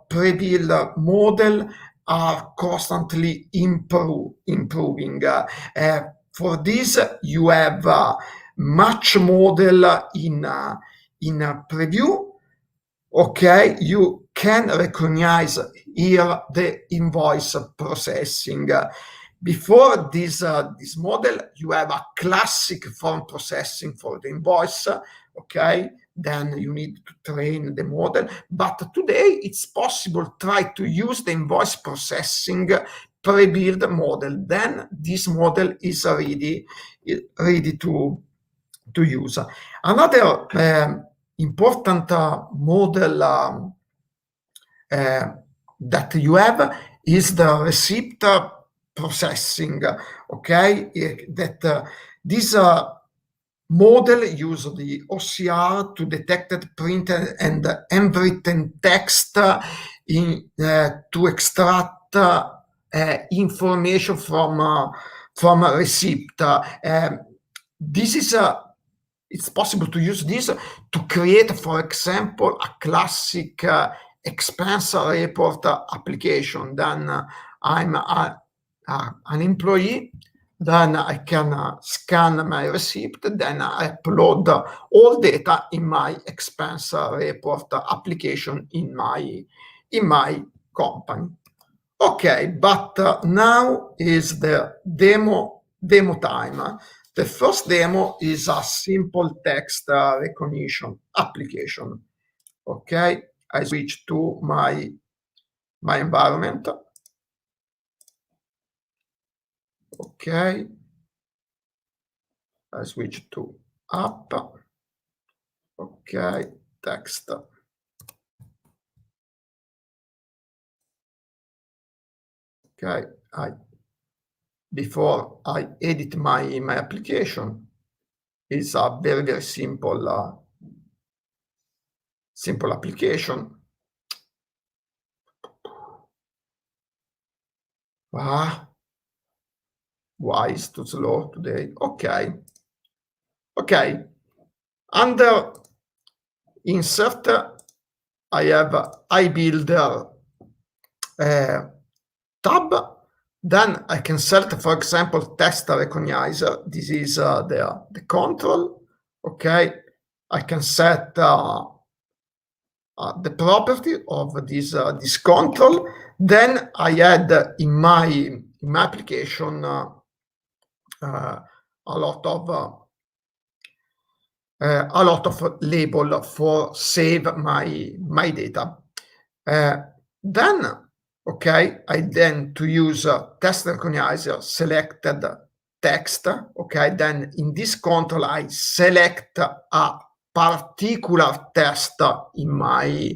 pre-built models are constantly improving. For this, you have much model in preview. Okay, you can recognize here the invoice processing. Before this model, you have a classic form processing for the invoice. Okay, then you need to train the model. But today it's possible to try to use the invoice processing pre-built model. Then this model is ready to use. Another important model that you have is the receipt processing. Okay, that this model uses the OCR to detect printed and handwritten text to extract information from a receipt. This is it's possible to use this to create, for example, a classic expense report application. Then I'm an employee, then I can scan my receipt, then I upload all data in my expense report application in my company. Okay, but now is the demo time. The first demo is a simple text recognition application. Okay, I switch to my environment. Okay, I switch to app. Okay, text. Okay, before I edit my application, it's a very simple application. Why is too slow today? Okay. Under insert, I have iBuilder tab. Then I can select, for example, text recognizer. This is the control. Okay, I can set the property of this control. Then I add in my application a lot of a lot of label for save my data. Then, okay, I then to use test recognizer selected text. Okay, then in this control I select a particular text in my,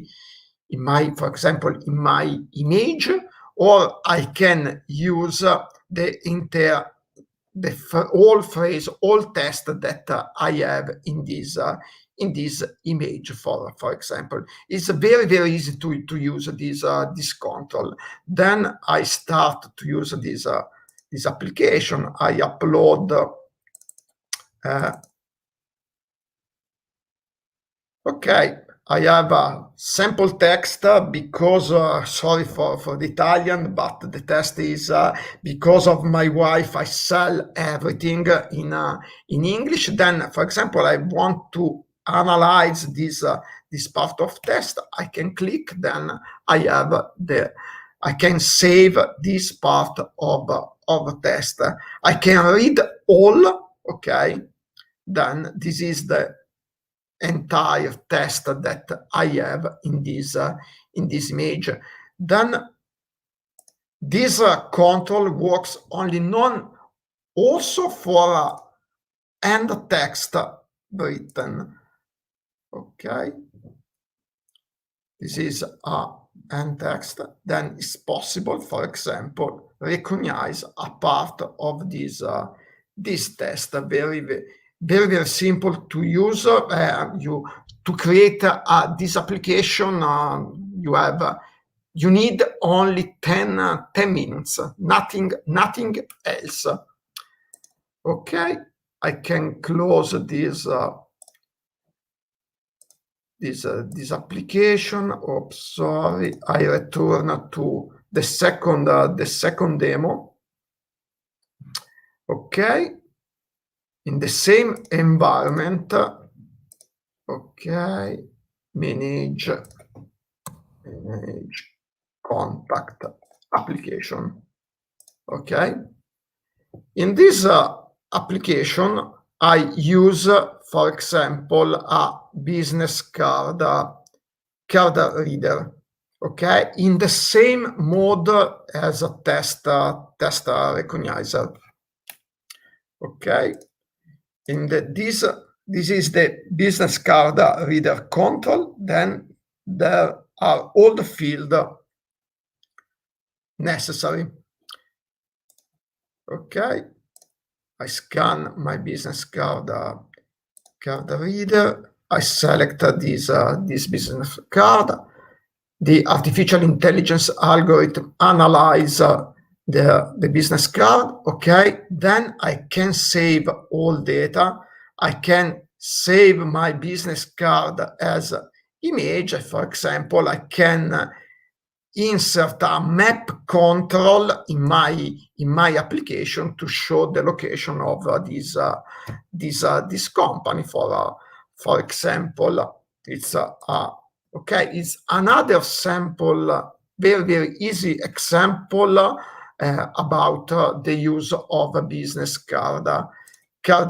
for example, in my image, or I can use the entire all phrase, all text that I have in this image. For example, it's very easy to use this control. Then I start to use this application. I upload. Okay, I have a sample text because, sorry for the Italian, but the text is because of my wife, I sell everything in English. Then, for example, I want to analyze this part of text. I can click, then I can save this part of text. I can read all, okay, then this is the entire text that I have in this image. Then this control works only also for end text written. Okay, this is a end text. Then it's possible, for example, recognize a part of this text. Very simple to use. To create this application, you need only 10 minutes, nothing else. Okay, I can close this application. Oops, sorry, I return to the second demo. Okay, in the same environment. Okay, manage contact application. Okay, in this application I use, for example, a business card reader. Okay, in the same mode as a test recognizer. Okay, this is the business card reader control. Then there are all the fields necessary. Okay, I scan my business card reader. I select this business card. The artificial intelligence algorithm analyze the business card. Okay, then I can save all data. I can save my business card as image. For example, I can insert a map control in my application to show the location of this company. For example, it's okay, it's another sample, very easy example about the use of a business card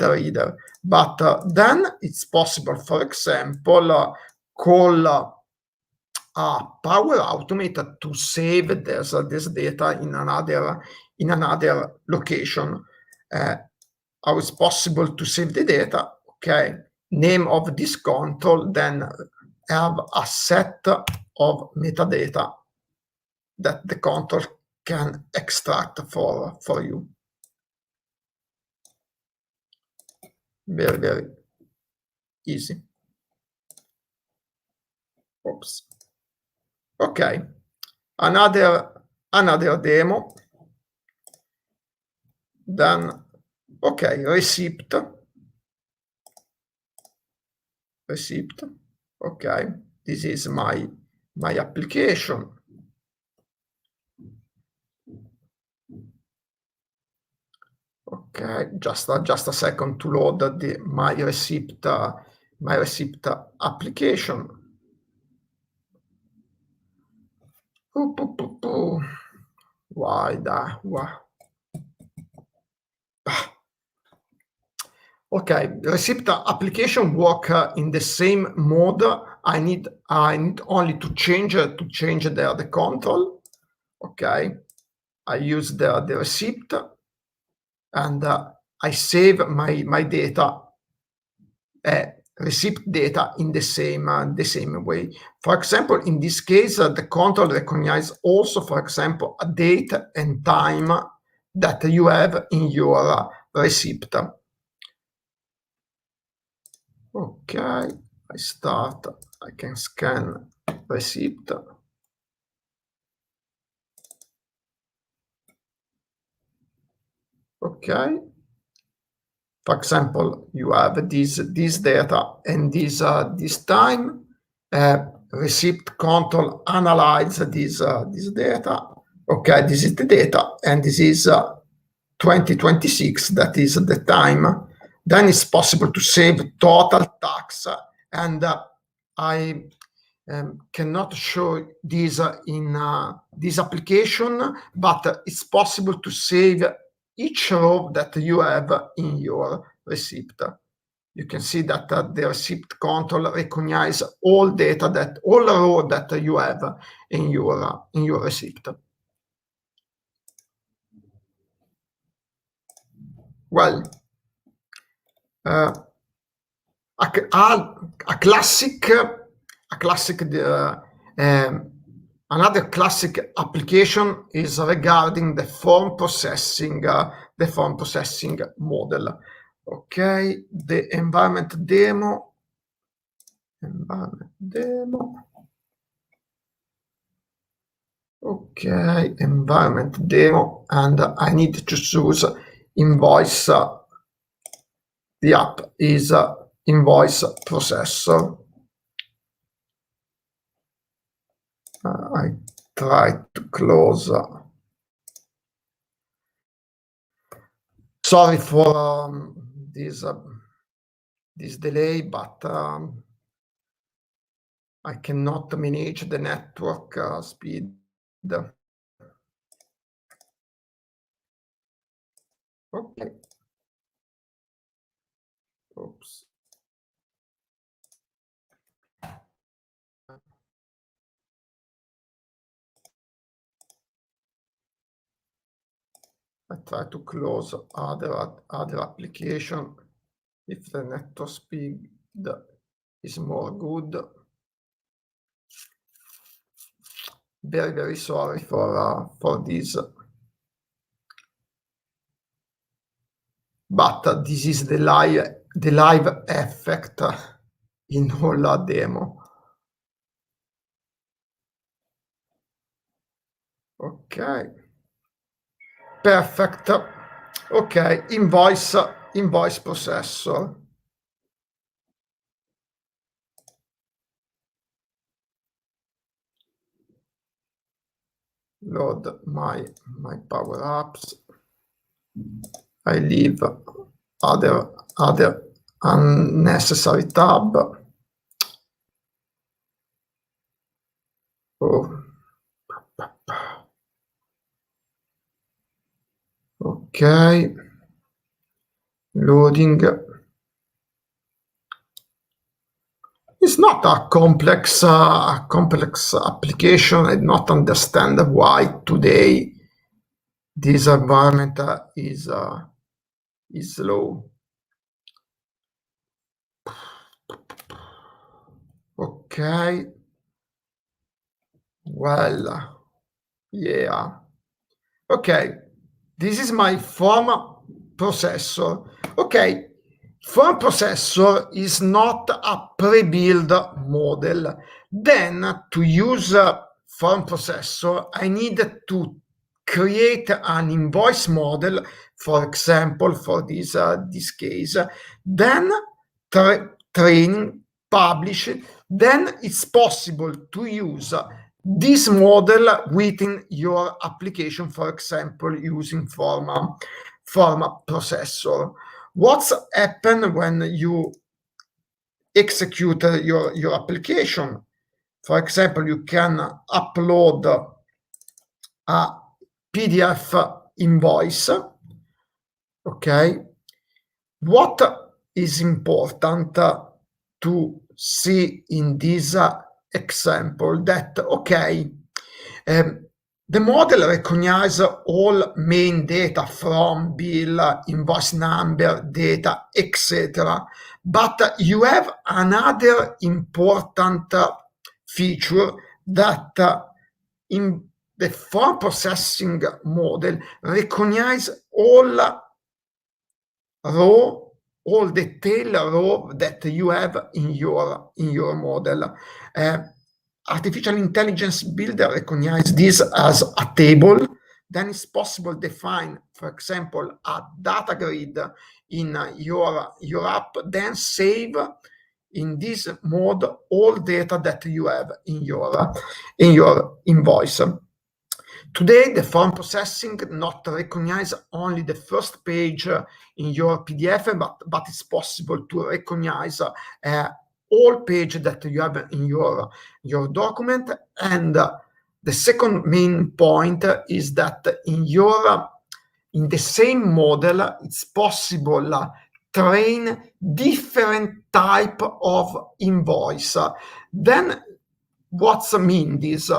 reader. But then it's possible, for example, call a Power Automate to save this data in another location. How is possible to save the data? Okay, name of this control, then have a set of metadata that the control can extract for you. Very easy. Oops. Okay, another demo. Then, okay, receipt. Okay, this is my application. Okay, just a second to load my receipt application. Why? Okay, receipt application work in the same mode. I need only to change the control. Okay, I use the receipt and I save my data, receipt data in the same way. For example, in this case, the control recognizes also, for example, a date and time that you have in your receipt. Okay, I can scan receipt. Okay. For example, you have this data and this time. Receipt control analyze this data. Okay, this is the data, and this is 2026. That is the time. Then it's possible to save total tax, and I cannot show this in this application, but it's possible to save each row that you have in your receipt. You can see that the receipt control recognize all row that you have in your receipt. Well, another classic application is regarding the form processing model. Okay, the environment demo. Okay, environment demo, and I need to choose invoice. The app is invoice processor. I try to close. Sorry for this delay, but I cannot manage the network speed. Okay. Oops. I try to close other application if the network speed is more good. Very sorry for this. But this is the live effect in all demo. Okay. Perfect. Okay, invoice processor. Load my Power Apps. I leave other unnecessary tab. Oh. Okay. Loading. It's not a complex application. I do not understand why today this environment is slow. Okay. Well, yeah. Okay. This is my form processor. Okay. Form processor is not a pre-built model. Then to use form processor, I need to create an invoice model, for example, for this case. Then train, publish it. Then it's possible to use this model within your application, for example, using form processor. What's happened when you execute your application? For example, you can upload a PDF invoice. Okay. What is important to see in this example that, okay, the model recognizes all main data from bill, invoice number, data, etc. But you have another important feature that in the form processing model recognize all the tail row that you have in your model. Artificial intelligence builder recognize this as a table. Then it's possible to define, for example, a data grid in your app, then save in this mode all data that you have in your invoice. Today, the form processing not recognize only the first page in your PDF, but it's possible to recognize all page that you have in your document. And the second main point is that in the same model, it's possible train different type of invoice. Then what's mean this?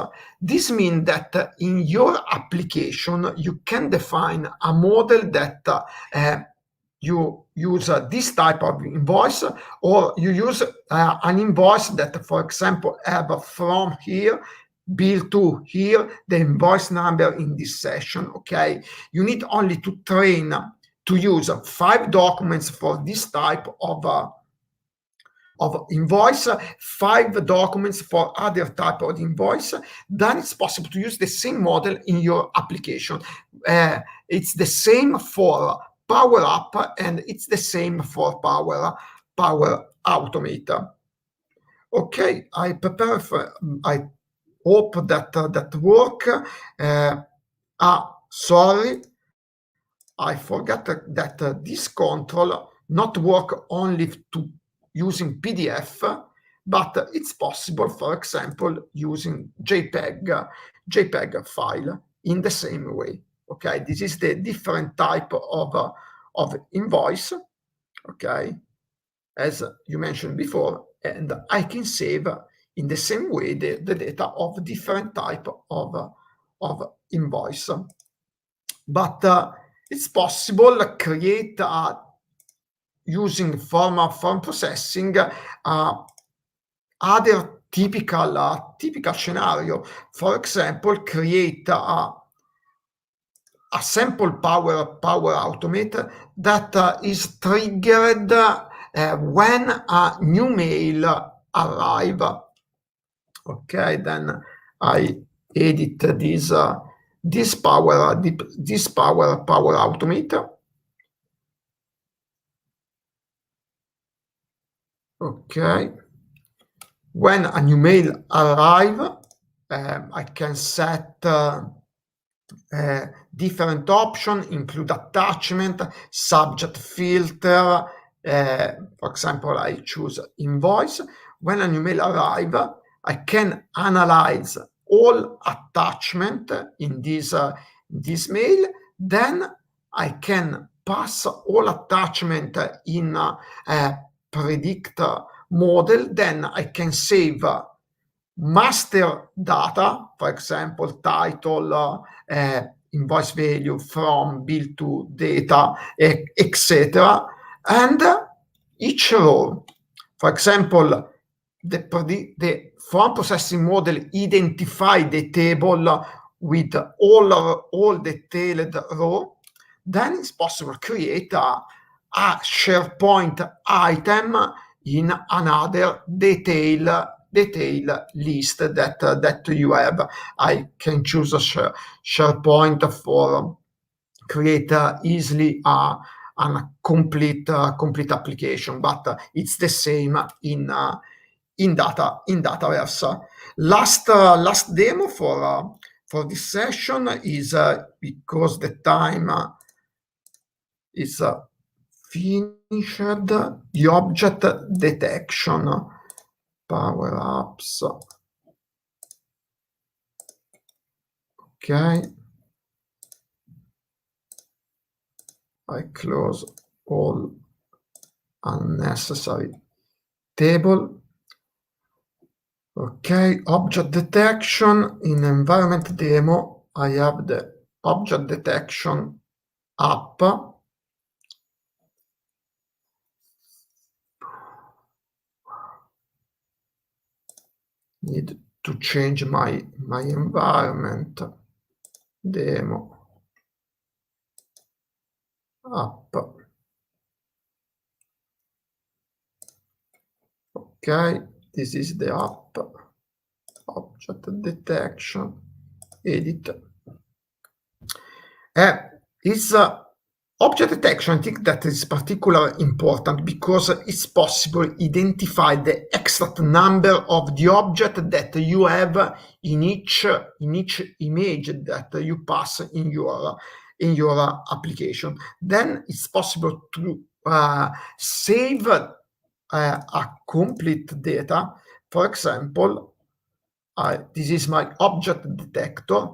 This means that in your application, you can define a model that you use this type of invoice, or you use an invoice that, for example, have from here, bill to here, the invoice number in this session, okay? You need only to train to use 5 documents for this type of invoice, 5 documents for other type of invoice. Then it's possible to use the same model in your application. It's the same for Power Up, and it's the same for Power Automate. Okay, I hope that work. Sorry, I forgot that this control not work only to using PDF, but it's possible, for example, using JPEG file in the same way. Okay, this is the different type of invoice. Okay, as you mentioned before, and I can save in the same way the data of different type of invoice. But it's possible to create using form processing other typical scenario. For example, create a sample Power Automate that is triggered when a new mail arrive. Okay, then I edit this Power Automate. Okay, when a new mail arrive, I can set different options, include attachment, subject filter. For example, I choose invoice. When a new mail arrive, I can analyze all attachment in this mail. Then I can pass all attachment in predict model. Then I can save master data, for example, title, invoice value, from, bill to, data, etc. And each row, for example, the form processing model identify the table with all the tailed row. Then it's possible to create a SharePoint item in another detail list that you have. I can choose a SharePoint for create easily a complete application, but it's the same in Dataverse. Last demo for this session is because the time is finished. The object detection, Power Apps. Okay, I close all unnecessary table. Okay, object detection. In environment demo, I have the object detection app. Need to change my environment demo app. Okay, this is the app. Object detection, edit. Is object detection, I think that is particularly important because it's possible to identify the exact number of the object that you have in each image that you pass in your application. Then it's possible to save a complete data. For example, this is my object detector.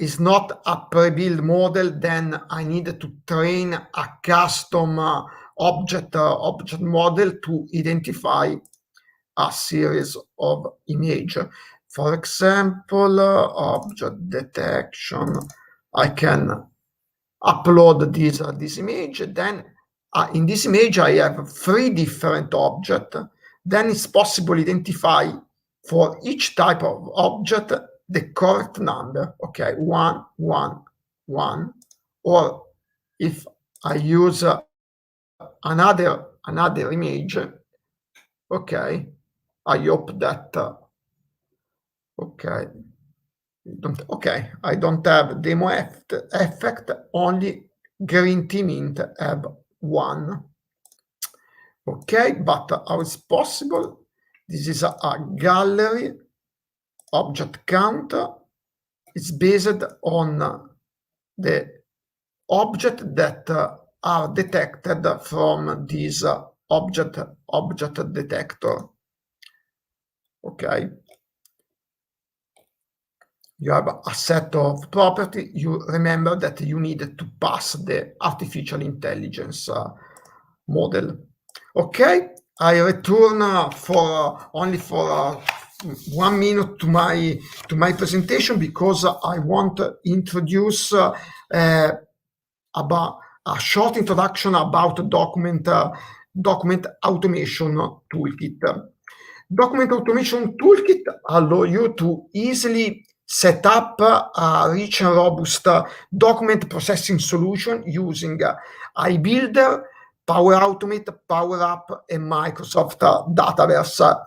Is not a pre-built model, then I need to train a custom object model to identify a series of images. For example, object detection, I can upload this image. Then in this image, I have 3 different objects. Then it's possible to identify for each type of object the correct number. Okay, 1, 1, 1. Or if I use another image, okay, I hope that I don't have demo effect, only green team int have 1. Okay, but how is possible? This is a gallery object count. It's based on the object that are detected from this object detector. Okay. You have a set of property. You remember that you need to pass the artificial intelligence model. Okay, I return for only 1 minute to my presentation because I want to introduce about a short introduction about document automation toolkit. Document automation toolkit allow you to easily set up a rich and robust document processing solution using iBuilder, Power Automate, Power App, and Microsoft Dataverse.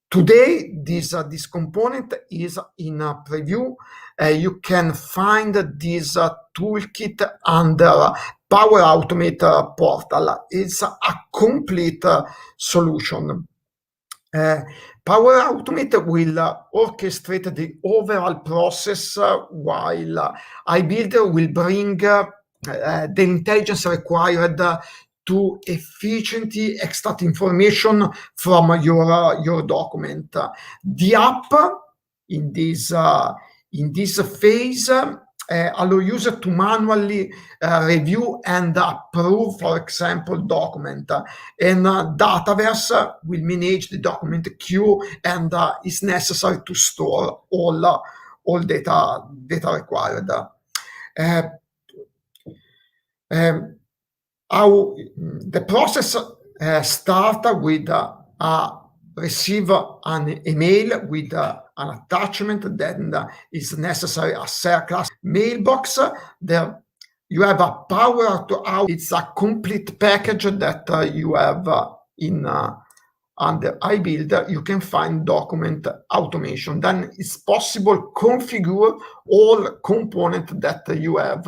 Today, this component is in a preview. You can find this toolkit under Power Automate portal. It's a complete solution. Power Automate will orchestrate the overall process while iBuilder will bring the intelligence required to efficiently extract information from your document. The app in this phase allow user to manually review and approve, for example, document. And Dataverse will manage the document queue and is necessary to store all data required. How the process starts with receive an email with an attachment, then is necessary a share class mailbox. There you have a Power Automate. It's a complete package that you have in under iBuilder. You can find document automation. Then it's possible configure all components that you have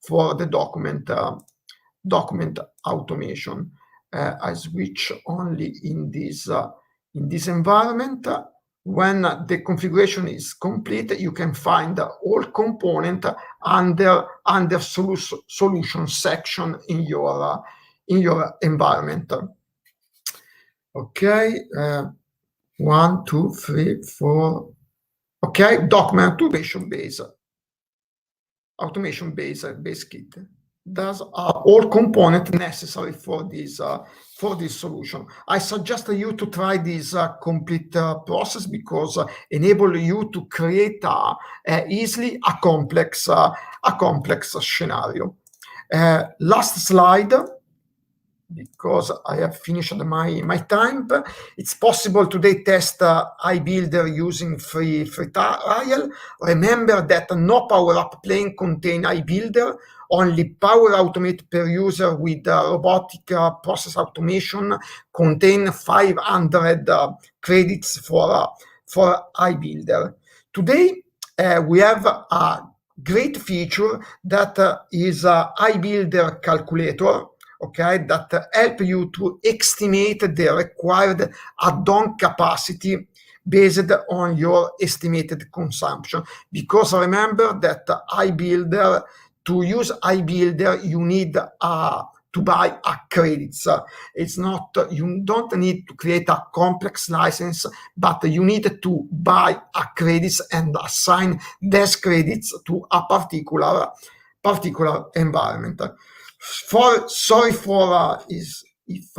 for the document automation. I switch only in this environment. When the configuration is complete, you can find all components under solution section in your environment. Okay, 1, 2, 3, 4. Okay, document automation base kit. those are all components necessary for this solution. I suggest you to try this complete process because enable you to create easily a complex scenario. Last slide, because I have finished my time. It's possible today test iBuilder using free trial. Remember that no Power Up plane contain iBuilder, only Power Automate per user with robotic process automation contain 500 credits for iBuilder. Today, we have a great feature that is iBuilder calculator, okay, that help you to estimate the required add-on capacity based on your estimated consumption. Because remember that to use iBuilder, you need to buy credits. It's not, you don't need to create a complex license, but you need to buy credits and assign these credits to a particular environment. Sorry for if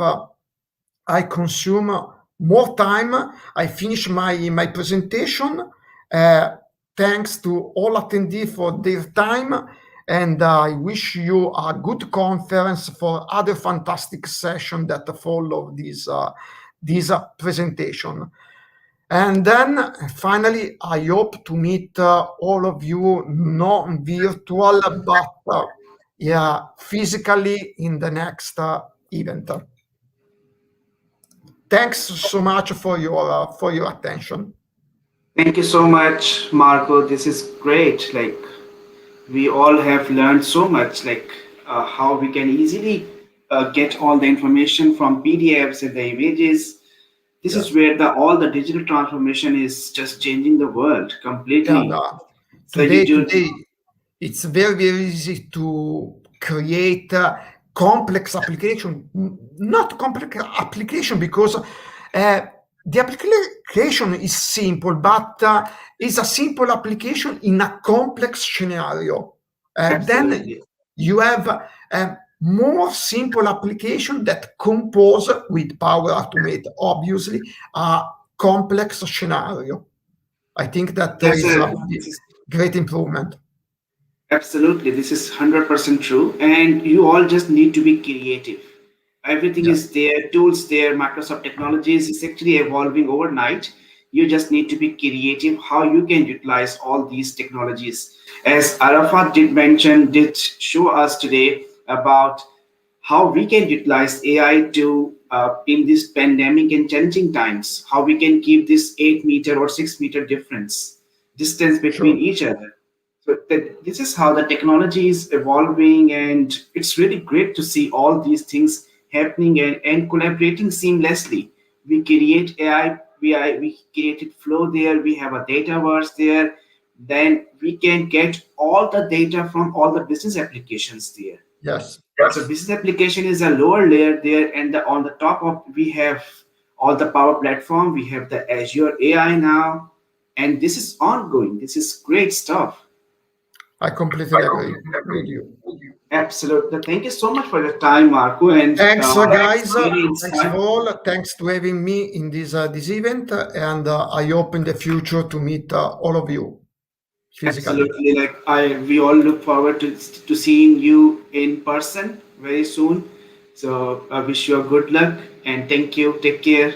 I consume more time. I finish my presentation. Thanks to all attendees for their time, and I wish you a good conference for other fantastic sessions that follow this presentation. And then finally, I hope to meet all of you, not virtual, but physically in the next event. Thanks so much for your attention. Thank you so much, Marco. This is great. Like, we all have learned so much, like how we can easily get all the information from PDFs and the images. This is where all the digital transformation is just changing the world completely. So Today, it's very, very easy to create complex application, not complex application because the application is simple, but it's a simple application in a complex scenario. Then you have more simple application that compose with Power Automate, obviously, a complex scenario. I think that is a great improvement. Absolutely, this is 100% true, and you all just need to be creative. Everything is there, tools there, Microsoft technologies is actually evolving overnight. You just need to be creative how you can utilize all these technologies. As Arafat did show us today about how we can utilize AI to in this pandemic and challenging times, how we can keep this 8 meter or 6 meter distance between each other. So this is how the technology is evolving, and it's really great to see all these things happening and collaborating seamlessly. We create AI, we created flow there, we have a dataverse there, then we can get all the data from all the business applications there. Yes. So business application is a lower layer there, and on the top of we have all the Power Platform, we have the Azure AI now, and this is ongoing. This is great stuff. I completely agree with you. Absolutely. Thank you so much for your time, Marco. And thanks, guys. Thanks for all. Thanks to having me in this event, and I hope in the future to meet all of you physically. Absolutely. We all look forward to seeing you in person very soon. So I wish you a good luck and thank you. Take care.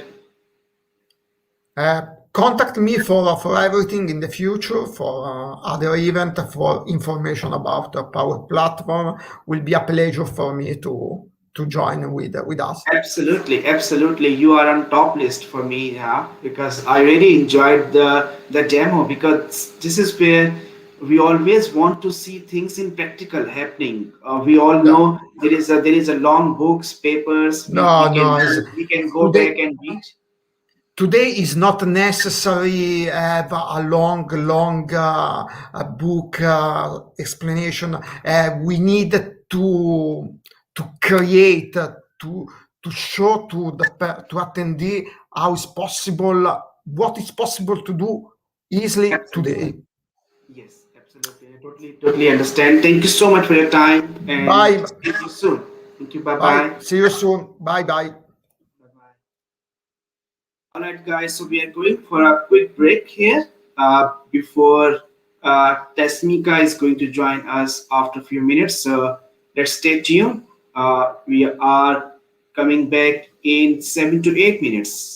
Contact me for everything in the future, for other event, for information about the Power Platform. Will be a pleasure for me to join with us. Absolutely. You are on top list for me now because I really enjoyed the demo, because this is where we always want to see things in practical happening. We all know there is a long books, papers. We can go back and read. Today is not necessary have a long book explanation. We need to create, to show to attendee how is possible, what is possible to do easily today. Yes, Absolutely. I totally understand. Thank you so much for your time and Bye. see you soon. Thank you. Bye Bye. bye. See you soon. Bye bye. Bye-bye. All right, guys. So we are going for a quick break here before Tasmika is going to join us after a few minutes. So let's stay tuned. We are coming back in 7 to 8 minutes.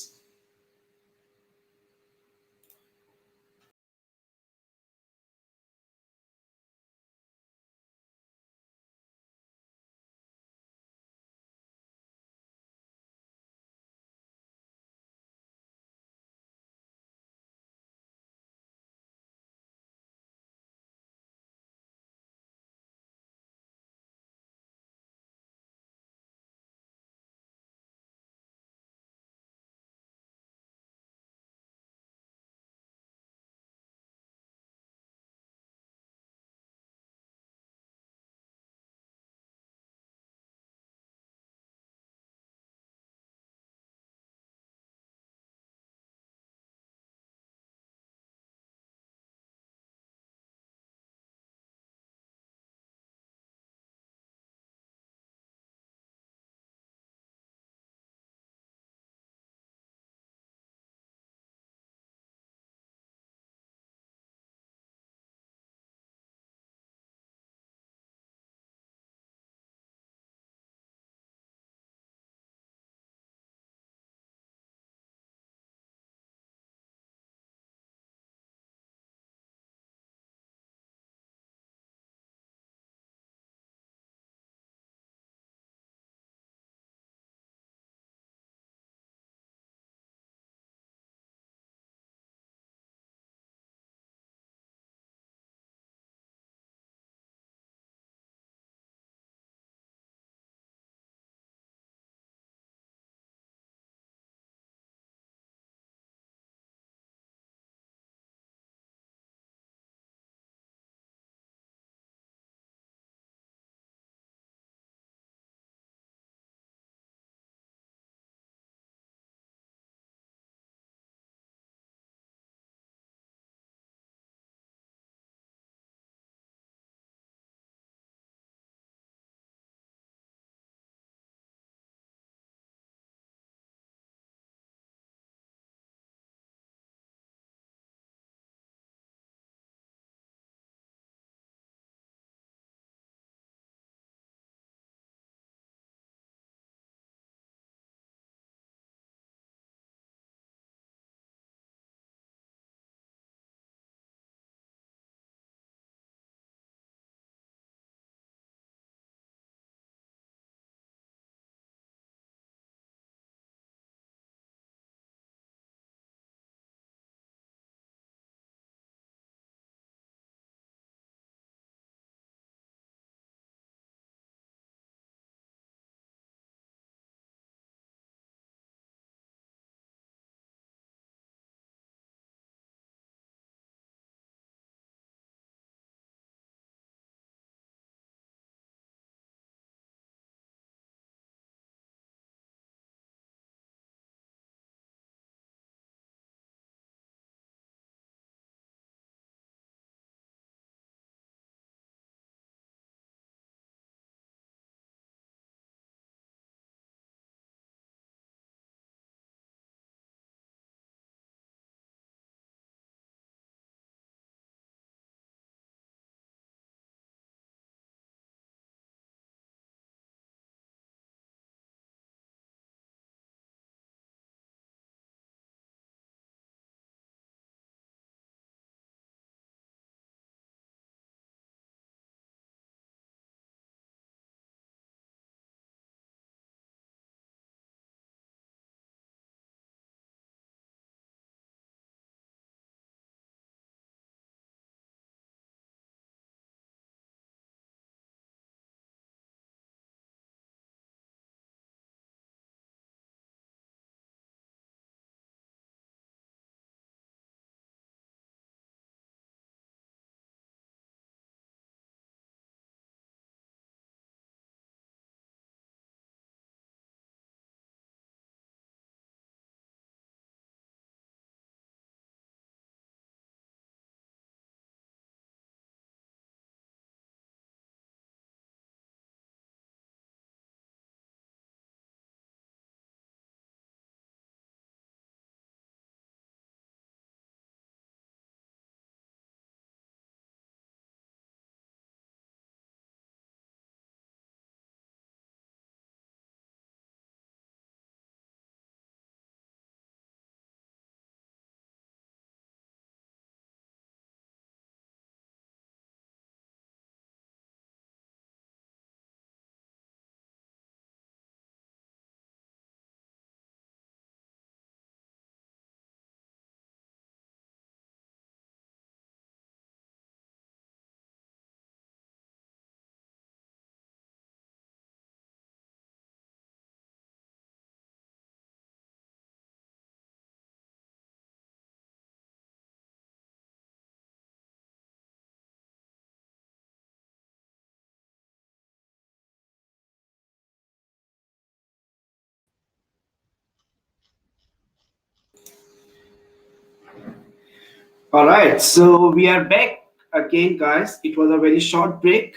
All right, so we are back again, guys. It was a very short break,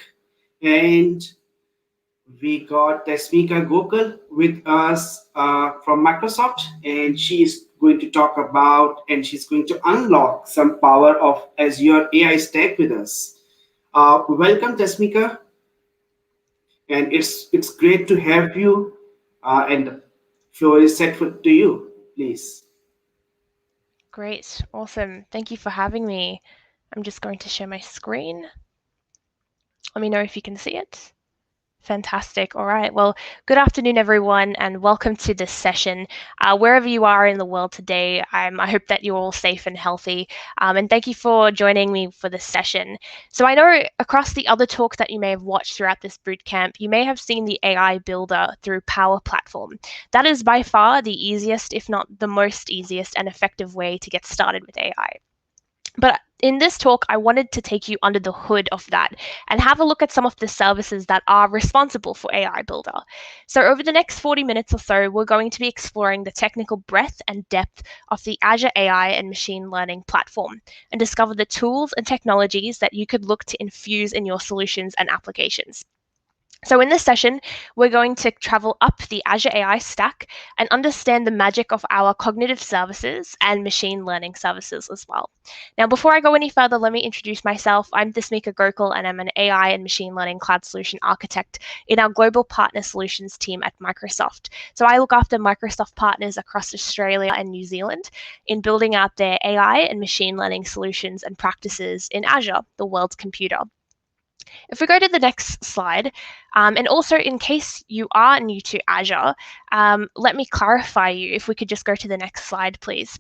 and we got Tasmika Gokul with us from Microsoft, and she is going to talk about and she's going to unlock some power of Azure AI stack with us. Welcome, Tasmika, and it's great to have you. And the floor is set to you, please. Great, awesome. Thank you for having me. I'm just going to share my screen. Let me know if you can see it. Fantastic. All right. Well, good afternoon, everyone, and welcome to this session. Wherever you are in the world today, I hope that you're all safe and healthy. And thank you for joining me for this session. So I know across the other talks that you may have watched throughout this bootcamp, you may have seen the AI Builder through Power Platform. That is by far the easiest, if not the most easiest and effective way to get started with AI. But in this talk, I wanted to take you under the hood of that and have a look at some of the services that are responsible for AI Builder. So over the next 40 minutes or so, we're going to be exploring the technical breadth and depth of the Azure AI and machine learning platform and discover the tools and technologies that you could look to infuse in your solutions and applications. So in this session, we're going to travel up the Azure AI stack and understand the magic of our cognitive services and machine learning services as well. Now, before I go any further, let me introduce myself. I'm Tasmika Gokul, and I'm an AI and machine learning cloud solution architect in our global partner solutions team at Microsoft. So I look after Microsoft partners across Australia and New Zealand in building out their AI and machine learning solutions and practices in Azure, the world's computer. If we go to the next slide, and also in case you are new to Azure, let me clarify you. If we could just go to the next slide, please.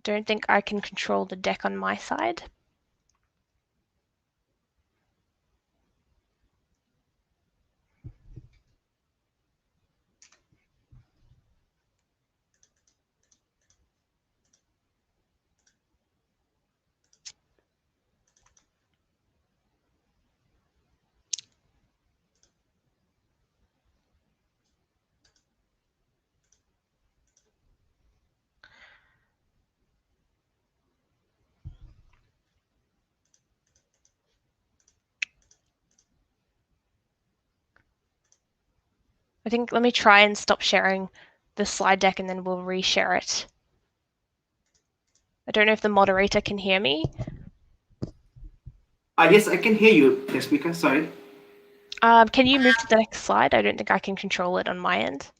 Don't think I can control the deck on my side. I think let me try and stop sharing the slide deck and then we'll reshare it. I don't know if the moderator can hear me. Yes, I can hear you, Tasmika. Sorry. Can you move to the next slide? I don't think I can control it on my end.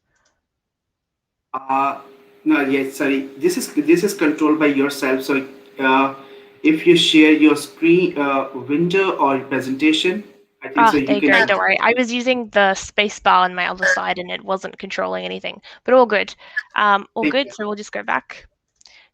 No, yes, sorry. This is controlled by yourself. So if you share your screen window or presentation, I think so There you you can. go. Don't worry. I was using the space bar on my other side and it wasn't controlling anything, but all good. All Thank good. you. So we'll just go back.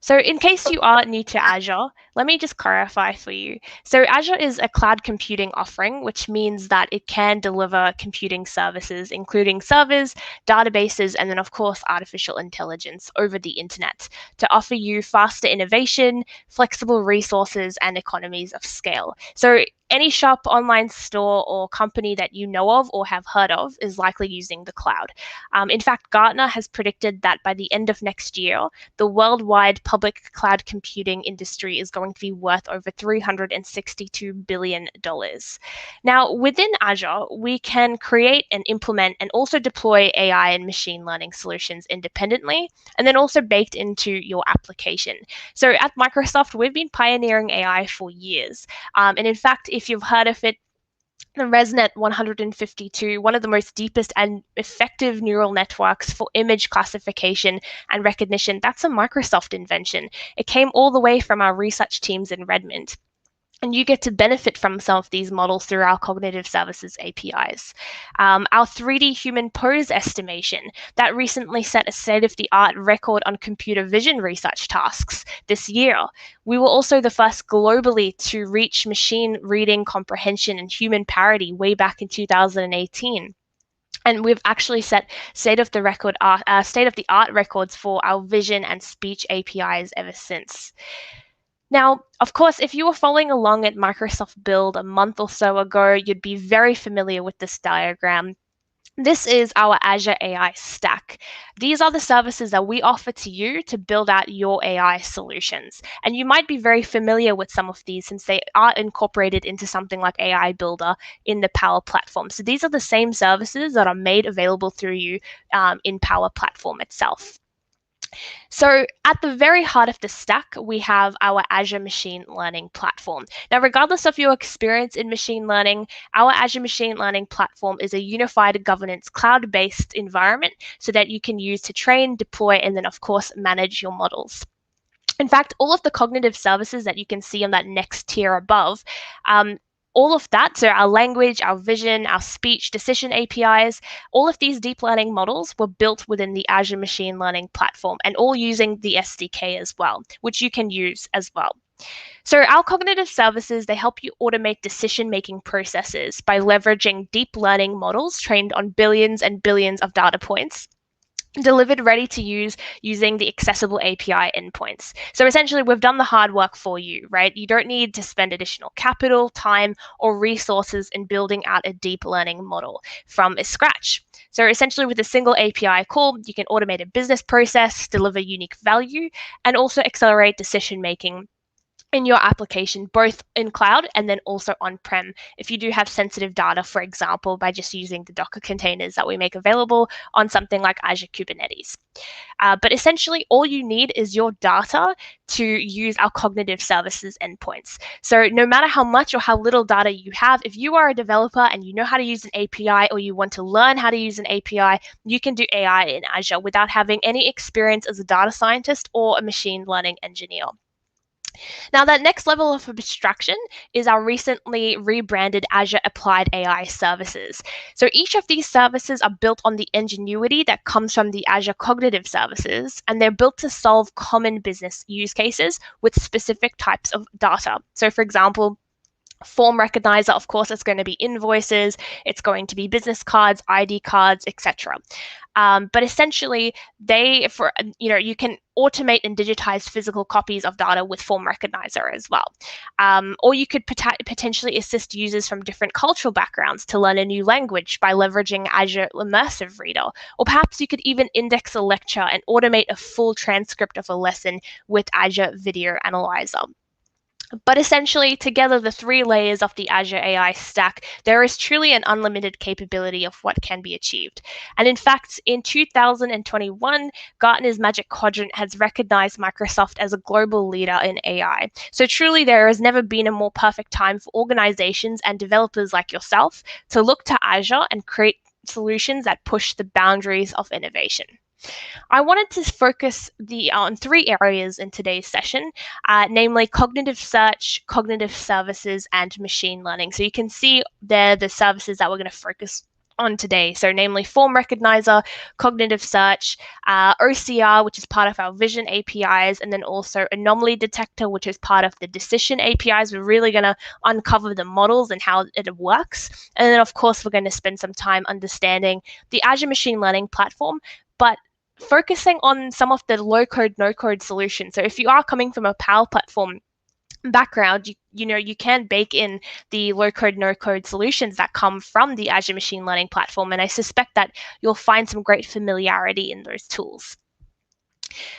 So in case you are new to Azure, let me just clarify for you. So Azure is a cloud computing offering, which means that it can deliver computing services, including servers, databases, and then of course, artificial intelligence over the internet to offer you faster innovation, flexible resources, and economies of scale. So any shop, online store, or company that you know of or have heard of is likely using the cloud. In fact, Gartner has predicted that by the end of next year, the worldwide public cloud computing industry is going to be worth over $362 billion. Now, within Azure, we can create and implement and also deploy AI and machine learning solutions independently, and then also baked into your application. So at Microsoft, we've been pioneering AI for years. And in fact, if you've heard of it, the ResNet 152, one of the most deepest and effective neural networks for image classification and recognition, that's a Microsoft invention. It came all the way from our research teams in Redmond. And you get to benefit from some of these models through our cognitive services APIs. Our 3D human pose estimation that recently set a state-of-the-art record on computer vision research tasks this year. We were also the first globally to reach machine reading comprehension and human parity way back in 2018. And we've actually set state-of-the-art records for our vision and speech APIs ever since. Now, of course, if you were following along at Microsoft Build a month or so ago, you'd be very familiar with this diagram. This is our Azure AI stack. These are the services that we offer to you to build out your AI solutions. And you might be very familiar with some of these since they are incorporated into something like AI Builder in the Power Platform. So these are the same services that are made available through you in Power Platform itself. So at the very heart of the stack, we have our Azure Machine Learning Platform. Now, regardless of your experience in machine learning, our Azure Machine Learning Platform is a unified governance cloud-based environment so that you can use to train, deploy, and then, of course, manage your models. In fact, all of the cognitive services that you can see on that next tier above, all of that, so our language, our vision, our speech, decision APIs, all of these deep learning models were built within the Azure Machine Learning Platform and all using the SDK as well, which you can use as well. So our cognitive services, they help you automate decision-making processes by leveraging deep learning models trained on billions and billions of data points, delivered ready to use using the accessible API endpoints. So essentially, we've done the hard work for you, right? You don't need to spend additional capital, time, or resources in building out a deep learning model from scratch. So essentially, with a single API call, you can automate a business process, deliver unique value, and also accelerate decision-making in your application, both in cloud and then also on-prem, if you do have sensitive data, for example, by just using the Docker containers that we make available on something like Azure Kubernetes. But essentially, all you need is your data to use our cognitive services endpoints. So no matter how much or how little data you have, if you are a developer and you know how to use an API or you want to learn how to use an API, you can do AI in Azure without having any experience as a data scientist or a machine learning engineer. Now, that next level of abstraction is our recently rebranded Azure Applied AI Services. So each of these services are built on the ingenuity that comes from the Azure Cognitive Services, and they're built to solve common business use cases with specific types of data. So for example, form recognizer, of course, it's going to be invoices, it's going to be business cards, ID cards, etc. But essentially, you can automate and digitize physical copies of data with form recognizer as well. Or you could potentially assist users from different cultural backgrounds to learn a new language by leveraging Azure Immersive Reader. Or perhaps you could even index a lecture and automate a full transcript of a lesson with Azure Video Analyzer. But essentially, together, the three layers of the Azure AI stack, there is truly an unlimited capability of what can be achieved. And in fact, in 2021, Gartner's Magic Quadrant has recognized Microsoft as a global leader in AI. So truly, there has never been a more perfect time for organizations and developers like yourself to look to Azure and create solutions that push the boundaries of innovation. I wanted to focus on three areas in today's session, namely cognitive search, cognitive services, and machine learning. So you can see there the services that we're going to focus on today. So namely form recognizer, cognitive search, OCR, which is part of our vision APIs, and then also anomaly detector, which is part of the decision APIs. We're really going to uncover the models and how it works. And then, of course, we're going to spend some time understanding the Azure Machine Learning Platform, but focusing on some of the low-code, no-code solutions. So if you are coming from a Power Platform background, you can bake in the low-code, no-code solutions that come from the Azure Machine Learning Platform, and I suspect that you'll find some great familiarity in those tools.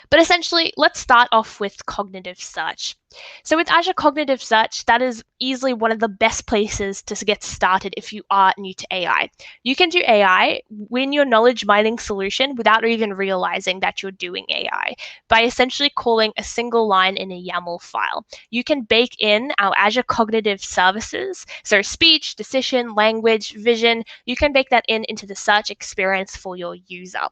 But essentially, let's start off with cognitive search. So with Azure Cognitive Search, that is easily one of the best places to get started if you are new to AI. You can do AI win your knowledge mining solution without even realizing that you're doing AI by essentially calling a single line in a YAML file. You can bake in our Azure Cognitive Services, so speech, decision, language, vision, you can bake that into the search experience for your user.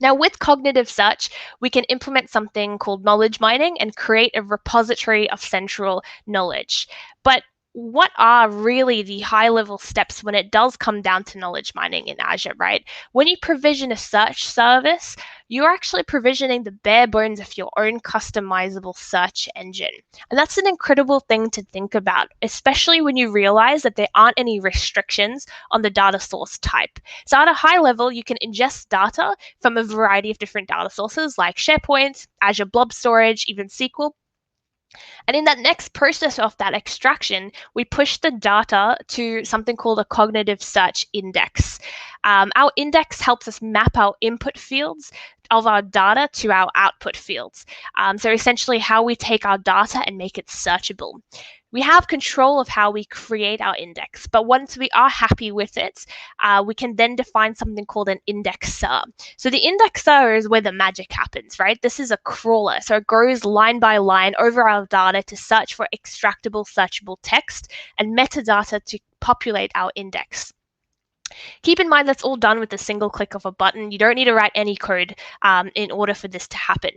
Now, with cognitive search, we can implement something called knowledge mining and create a repository of central knowledge. But what are really the high-level steps when it does come down to knowledge mining in Azure, right? When you provision a search service, you're actually provisioning the bare bones of your own customizable search engine. And that's an incredible thing to think about, especially when you realize that there aren't any restrictions on the data source type. So at a high level, you can ingest data from a variety of different data sources like SharePoint, Azure Blob Storage, even SQL. And in that next process of that extraction, we push the data to something called a cognitive search index. Our index helps us map our input fields of our data to our output fields. So essentially how we take our data and make it searchable. We have control of how we create our index, but once we are happy with it, we can then define something called an indexer. So the indexer is where the magic happens, right? This is a crawler, so it goes line by line over our data to search for extractable, searchable text and metadata to populate our index. Keep in mind that's all done with a single click of a button. You don't need to write any code in order for this to happen.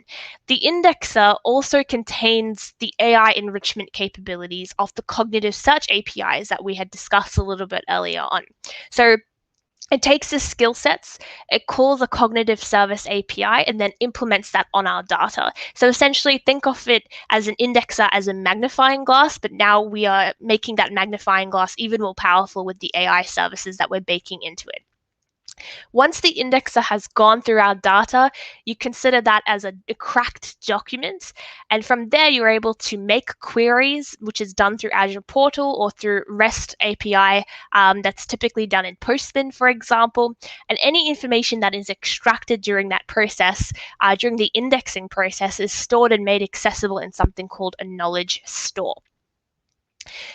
The indexer also contains the AI enrichment capabilities of the cognitive search APIs that we had discussed a little bit earlier on. So it takes the skill sets, it calls a cognitive service API, and then implements that on our data. So essentially, think of it as an indexer as a magnifying glass, but now we are making that magnifying glass even more powerful with the AI services that we're baking into it. Once the indexer has gone through our data, you consider that as a cracked document. And from there, you're able to make queries, which is done through Azure Portal or through REST API. That's typically done in Postman, for example. And any information that is extracted during that process, during the indexing process, is stored and made accessible in something called a knowledge store.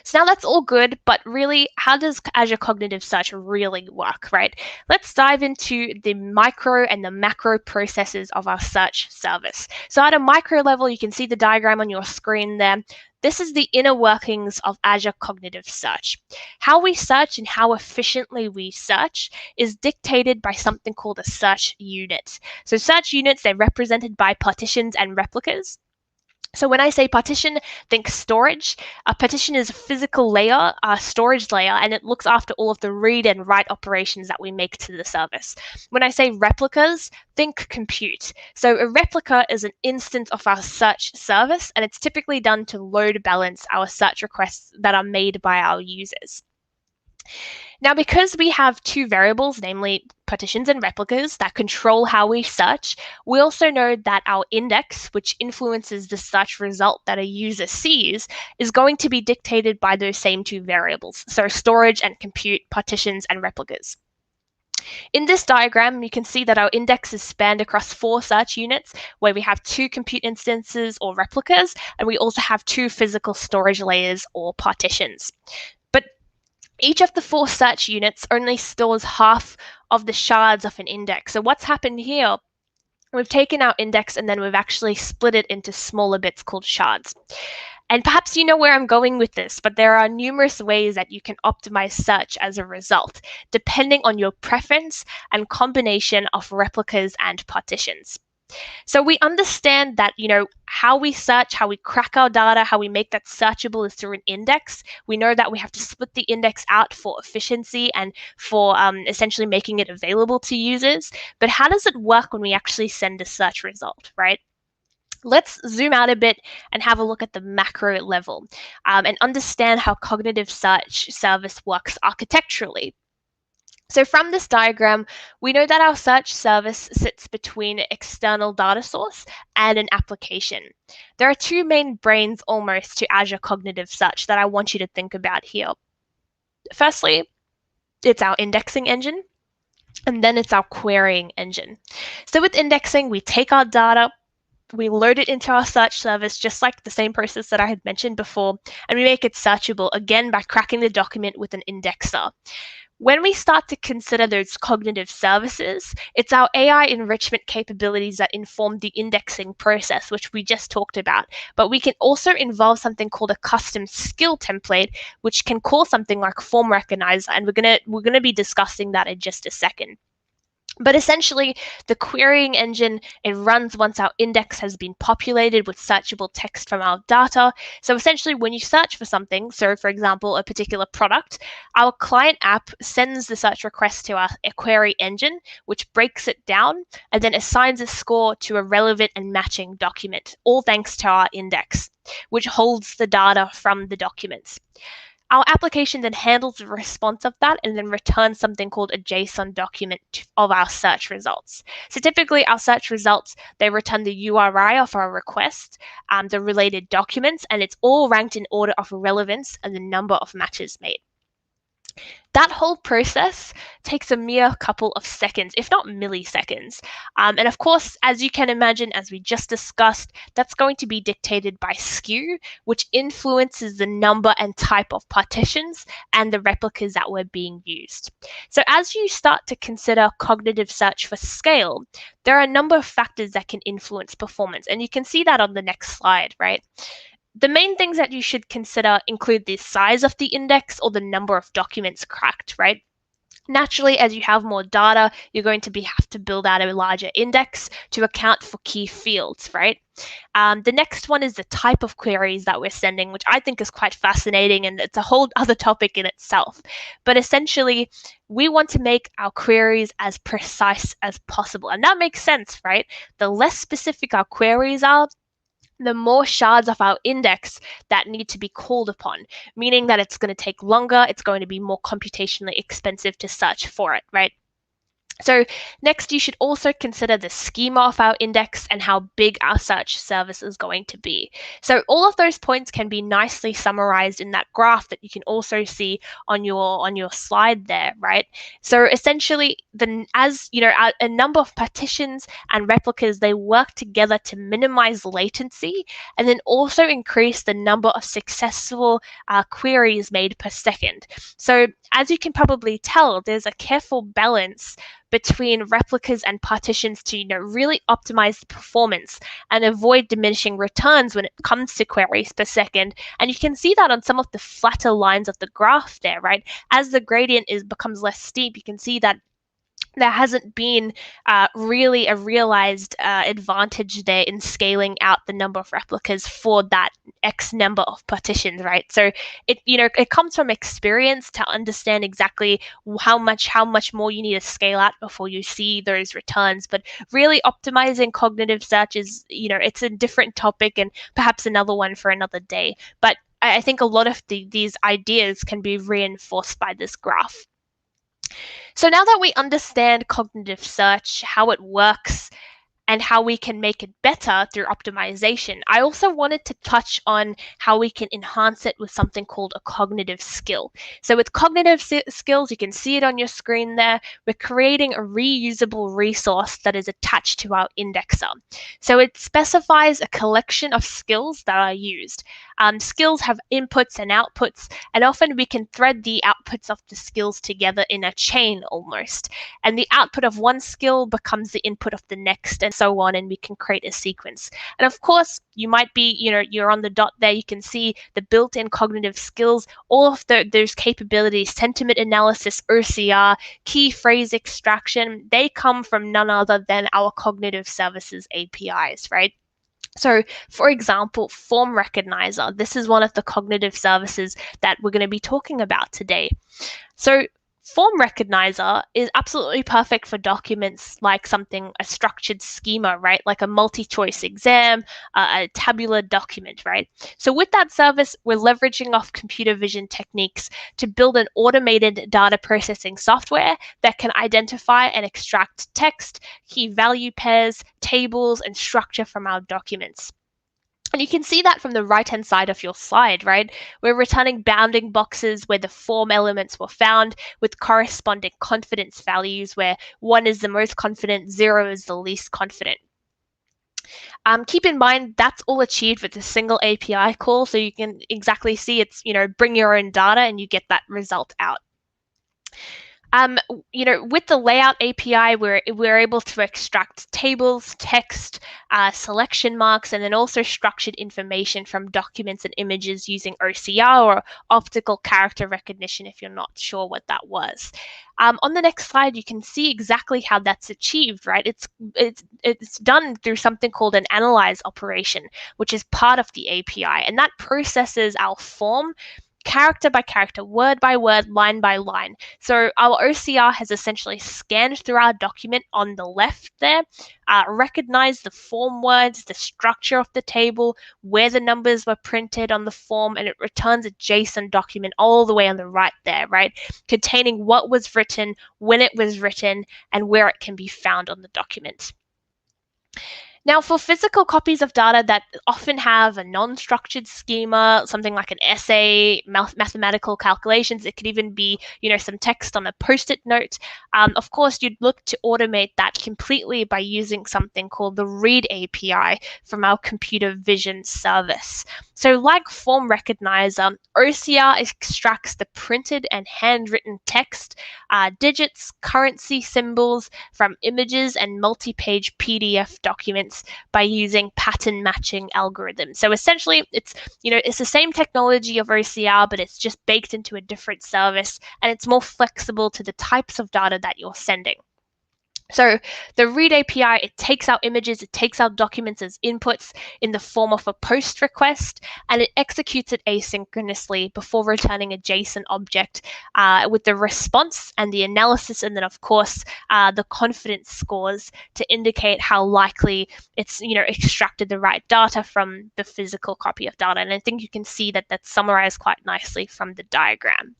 So now that's all good, but really, how does Azure Cognitive Search really work, right? Let's dive into the micro and the macro processes of our search service. So at a micro level, you can see the diagram on your screen there. This is the inner workings of Azure Cognitive Search. How we search and how efficiently we search is dictated by something called a search unit. So search units, they're represented by partitions and replicas. So when I say partition, think storage. A partition is a physical layer, a storage layer, and it looks after all of the read and write operations that we make to the service. When I say replicas, think compute. So a replica is an instance of our search service, and it's typically done to load balance our search requests that are made by our users. Now, because we have two variables, namely partitions and replicas, that control how we search, we also know that our index, which influences the search result that a user sees, is going to be dictated by those same two variables, so storage and compute, partitions and replicas. In this diagram, you can see that our index is spanned across 4 search units, where we have 2 compute instances or replicas, and we also have 2 physical storage layers or partitions. But each of the 4 search units only stores half of the shards of an index. So what's happened here, we've taken our index and then we've actually split it into smaller bits called shards. And perhaps you know where I'm going with this, but there are numerous ways that you can optimize search as a result, depending on your preference and combination of replicas and partitions. So we understand that, how we search, how we crack our data, how we make that searchable is through an index. We know that we have to split the index out for efficiency and for essentially making it available to users. But how does it work when we actually send a search result, right? Let's zoom out a bit and have a look at the macro level and understand how cognitive search service works architecturally. So from this diagram, we know that our search service sits between an external data source and an application. There are 2 main brains almost to Azure Cognitive Search that I want you to think about here. Firstly, it's our indexing engine, and then it's our querying engine. So with indexing, we take our data, we load it into our search service, just like the same process that I had mentioned before, and we make it searchable, again, by cracking the document with an indexer. When we start to consider those cognitive services, it's our AI enrichment capabilities that inform the indexing process, which we just talked about. But we can also involve something called a custom skill template, which can call something like form recognizer, and we're gonna be discussing that in just a second. But essentially, the querying engine, it runs once our index has been populated with searchable text from our data. So essentially, when you search for something, so for example, a particular product, our client app sends the search request to our query engine, which breaks it down and then assigns a score to a relevant and matching document, all thanks to our index, which holds the data from the documents. Our application then handles the response of that and then returns something called a JSON document of our search results. So typically our search results, they return the URI of our request, the related documents, and it's all ranked in order of relevance and the number of matches made. That whole process takes a mere couple of seconds, if not milliseconds. And of course, as you can imagine, as we just discussed, that's going to be dictated by SKU, which influences the number and type of partitions and the replicas that were being used. So as you start to consider cognitive search for scale, there are a number of factors that can influence performance. And you can see that on the next slide, right? The main things that you should consider include the size of the index or the number of documents cracked, right? Naturally, as you have more data, you're going to have to build out a larger index to account for key fields, right? The next one is the type of queries that we're sending, which I think is quite fascinating, and it's a whole other topic in itself. But essentially, we want to make our queries as precise as possible. And that makes sense, right? The less specific our queries are, the more shards of our index that need to be called upon, meaning that it's going to take longer, it's going to be more computationally expensive to search for it, right? So next, you should also consider the schema of our index and how big our search service is going to be. So all of those points can be nicely summarized in that graph that you can also see on your slide there, right? So essentially, as you know, a number of partitions and replicas, they work together to minimize latency and then also increase the number of successful queries made per second. So as you can probably tell, there's a careful balance between replicas and partitions to really optimize the performance and avoid diminishing returns when it comes to queries per second. And you can see that on some of the flatter lines of the graph there, right? As the gradient becomes less steep, you can see that there hasn't been really a realized advantage there in scaling out the number of replicas for that X number of partitions, right? So it comes from experience to understand exactly how much more you need to scale out before you see those returns. But really optimizing cognitive search is, it's a different topic and perhaps another one for another day. But I think a lot of these ideas can be reinforced by this graph. So now that we understand cognitive search, how it works, and how we can make it better through optimization, I also wanted to touch on how we can enhance it with something called a cognitive skill. So with cognitive skills, you can see it on your screen there, we're creating a reusable resource that is attached to our indexer. So it specifies a collection of skills that are used. Skills have inputs and outputs, and often we can thread the outputs of the skills together in a chain almost. And the output of one skill becomes the input of the next, and so on, and we can create a sequence. And of course, you might be, you're on the dot there, you can see the built-in cognitive skills, all of those capabilities, sentiment analysis, OCR, key phrase extraction, they come from none other than our cognitive services APIs, right? So, for example, Form Recognizer, this is one of the cognitive services that we're going to be talking about today. So, Form Recognizer is absolutely perfect for documents like a structured schema, right? Like a multi-choice exam, a tabular document, right? So with that service, we're leveraging off computer vision techniques to build an automated data processing software that can identify and extract text, key value pairs, tables, and structure from our documents. And you can see that from the right-hand side of your slide, right? We're returning bounding boxes where the form elements were found with corresponding confidence values where 1 is the most confident, 0 is the least confident. Keep in mind, that's all achieved with a single API call, so you can exactly see it's, bring your own data and you get that result out. With the layout API, we're able to extract tables, text, selection marks, and then also structured information from documents and images using OCR, or optical character recognition, if you're not sure what that was. On the next slide, you can see exactly how that's achieved, right? It's done through something called an analyze operation, which is part of the API, and that processes our form character by character, word by word, line by line. So our OCR has essentially scanned through our document on the left there, recognized the form words, the structure of the table, where the numbers were printed on the form, and it returns a JSON document all the way on the right there, right, containing what was written, when it was written, and where it can be found on the document. Now, for physical copies of data that often have a non-structured schema, something like an essay, mathematical calculations, it could even be, some text on a post-it note. Of course, you'd look to automate that completely by using something called the Read API from our computer vision service. So like Form Recognizer, OCR extracts the printed and handwritten text, digits, currency symbols from images and multi-page PDF documents by using pattern matching algorithms. So essentially, it's the same technology of OCR, but it's just baked into a different service, and it's more flexible to the types of data that you're sending. So the Read API, it takes our images, it takes our documents as inputs in the form of a post request, and it executes it asynchronously before returning a JSON object with the response and the analysis, and then of course the confidence scores to indicate how likely it's extracted the right data from the physical copy of data. And I think you can see that that's summarized quite nicely from the diagram.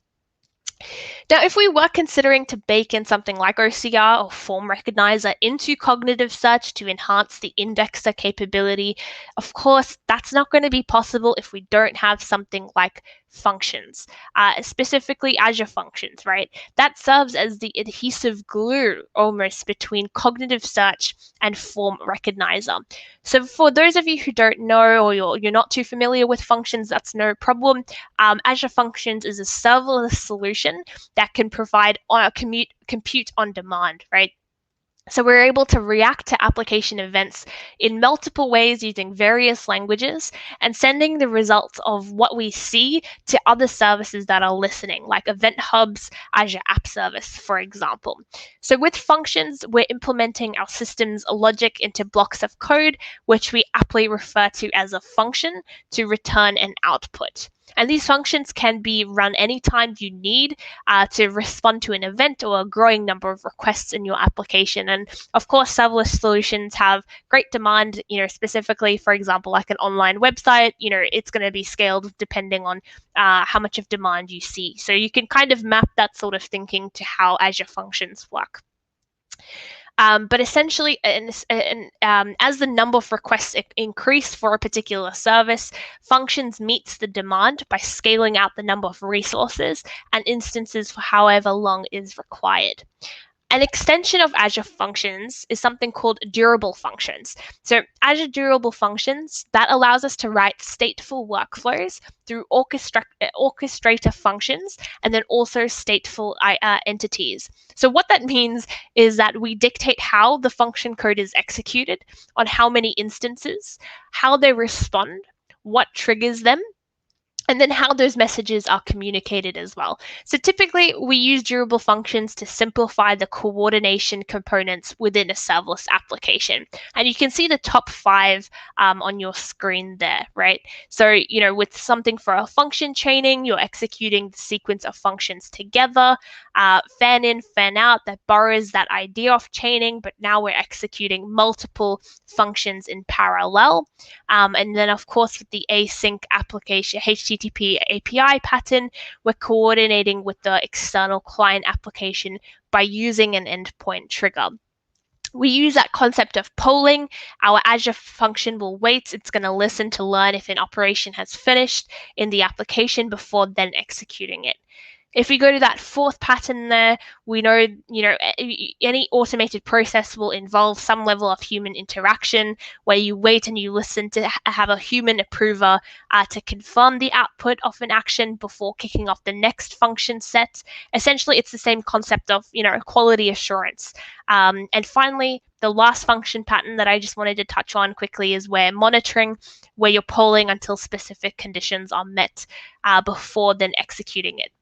Now, if we were considering to bake in something like OCR or Form Recognizer into cognitive search to enhance the indexer capability, of course, that's not going to be possible if we don't have something like functions, specifically Azure Functions, right? That serves as the adhesive glue almost between cognitive search and Form Recognizer. So for those of you who don't know, or you're not too familiar with functions, that's no problem. Azure Functions is a serverless solution that can provide compute on demand, right? So we're able to react to application events in multiple ways using various languages and sending the results of what we see to other services that are listening, like Event Hub's Azure App Service, for example. So with functions, we're implementing our system's logic into blocks of code, which we aptly refer to as a function, to return an output. And these functions can be run anytime you need to respond to an event or a growing number of requests in your application. And of course, serverless solutions have great demand, specifically, for example, like an online website, it's going to be scaled depending on how much of demand you see. So you can kind of map that sort of thinking to how Azure Functions work. But essentially, as the number of requests increase for a particular service, Functions meets the demand by scaling out the number of resources and instances for however long is required. An extension of Azure Functions is something called durable functions. So Azure durable functions, that allows us to write stateful workflows through orchestrator functions and then also stateful entities. So what that means is that we dictate how the function code is executed, on how many instances, how they respond, what triggers them, and then how those messages are communicated as well. So typically, we use durable functions to simplify the coordination components within a serverless application. And you can see the top 5 on your screen there, right? So, with something for a function chaining, you're executing the sequence of functions together. Fan in, fan out, that borrows that idea of chaining, but now we're executing multiple functions in parallel. And then, of course, with the async application, HTTP API pattern, we're coordinating with the external client application by using an endpoint trigger. We use that concept of polling. Our Azure function will wait. It's going to listen to learn if an operation has finished in the application before then executing it. If we go to that fourth pattern there, we know, any automated process will involve some level of human interaction where you wait and you listen to have a human approver to confirm the output of an action before kicking off the next function set. Essentially, it's the same concept of, quality assurance. And finally, the last function pattern that I just wanted to touch on quickly is where monitoring, where you're polling until specific conditions are met before then executing it.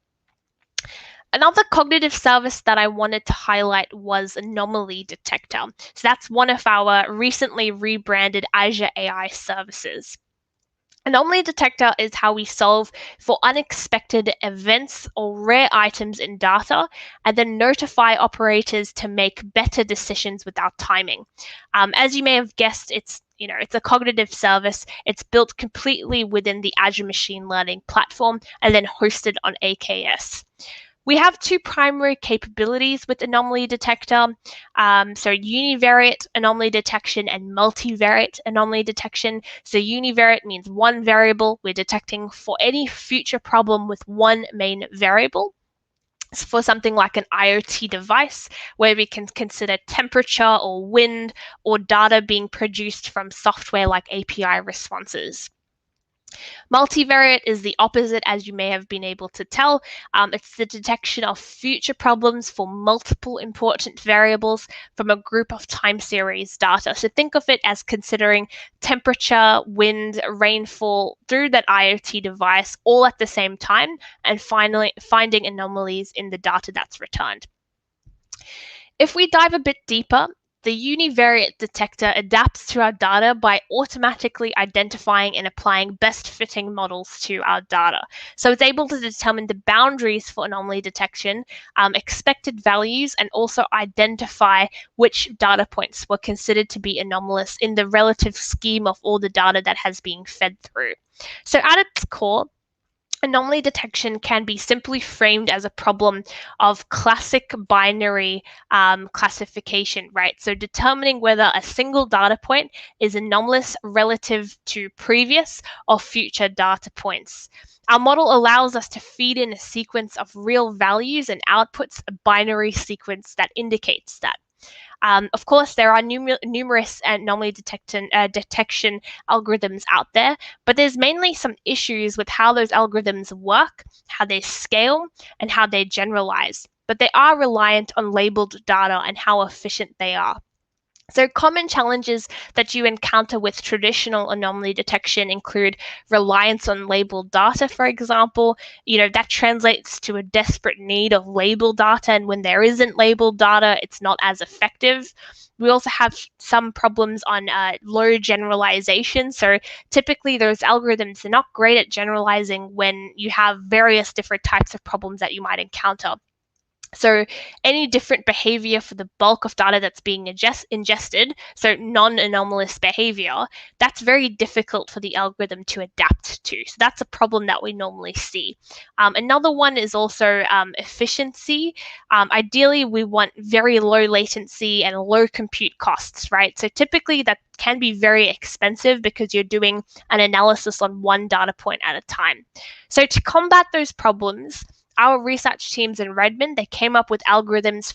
Another cognitive service that I wanted to highlight was Anomaly Detector. So that's one of our recently rebranded Azure AI services. Anomaly Detector is how we solve for unexpected events or rare items in data and then notify operators to make better decisions with our timing. As you may have guessed, it's a cognitive service. It's built completely within the Azure Machine Learning platform and then hosted on AKS. We have two primary capabilities with Anomaly Detector, so univariate anomaly detection and multivariate anomaly detection. So univariate means one variable. We're detecting for any future problem with one main variable. For something like an IoT device, where we can consider temperature or wind or data being produced from software like API responses. Multivariate is the opposite, as you may have been able to tell. It's the detection of future problems for multiple important variables from a group of time series data. So think of it as considering temperature, wind, rainfall through that IoT device all at the same time, and finally finding anomalies in the data that's returned. If we dive a bit deeper, the univariate detector adapts to our data by automatically identifying and applying best fitting models to our data. So it's able to determine the boundaries for anomaly detection, expected values, and also identify which data points were considered to be anomalous in the relative scheme of all the data that has been fed through. So at its core, anomaly detection can be simply framed as a problem of classic binary classification, right? So determining whether a single data point is anomalous relative to previous or future data points. Our model allows us to feed in a sequence of real values and outputs a binary sequence that indicates that. Of course, there are numerous anomaly detection algorithms out there, but there's mainly some issues with how those algorithms work, how they scale, and how they generalize. But they are reliant on labeled data and how efficient they are. So common challenges that you encounter with traditional anomaly detection include reliance on labeled data, for example. That translates to a desperate need of labeled data, and when there isn't labeled data, it's not as effective. We also have some problems on low generalization. So typically those algorithms are not great at generalizing when you have various different types of problems that you might encounter. So any different behavior for the bulk of data that's being ingested, so non-anomalous behavior, that's very difficult for the algorithm to adapt to. So that's a problem that we normally see. Another one is also efficiency. Ideally, we want very low latency and low compute costs, right? So typically that can be very expensive because you're doing an analysis on one data point at a time. So to combat those problems, our research teams in Redmond, they came up with algorithms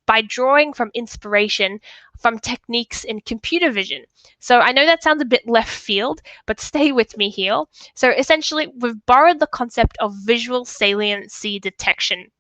by drawing from inspiration from techniques in computer vision. So I know that sounds a bit left field, but stay with me here. So essentially, we've borrowed the concept of visual saliency detection.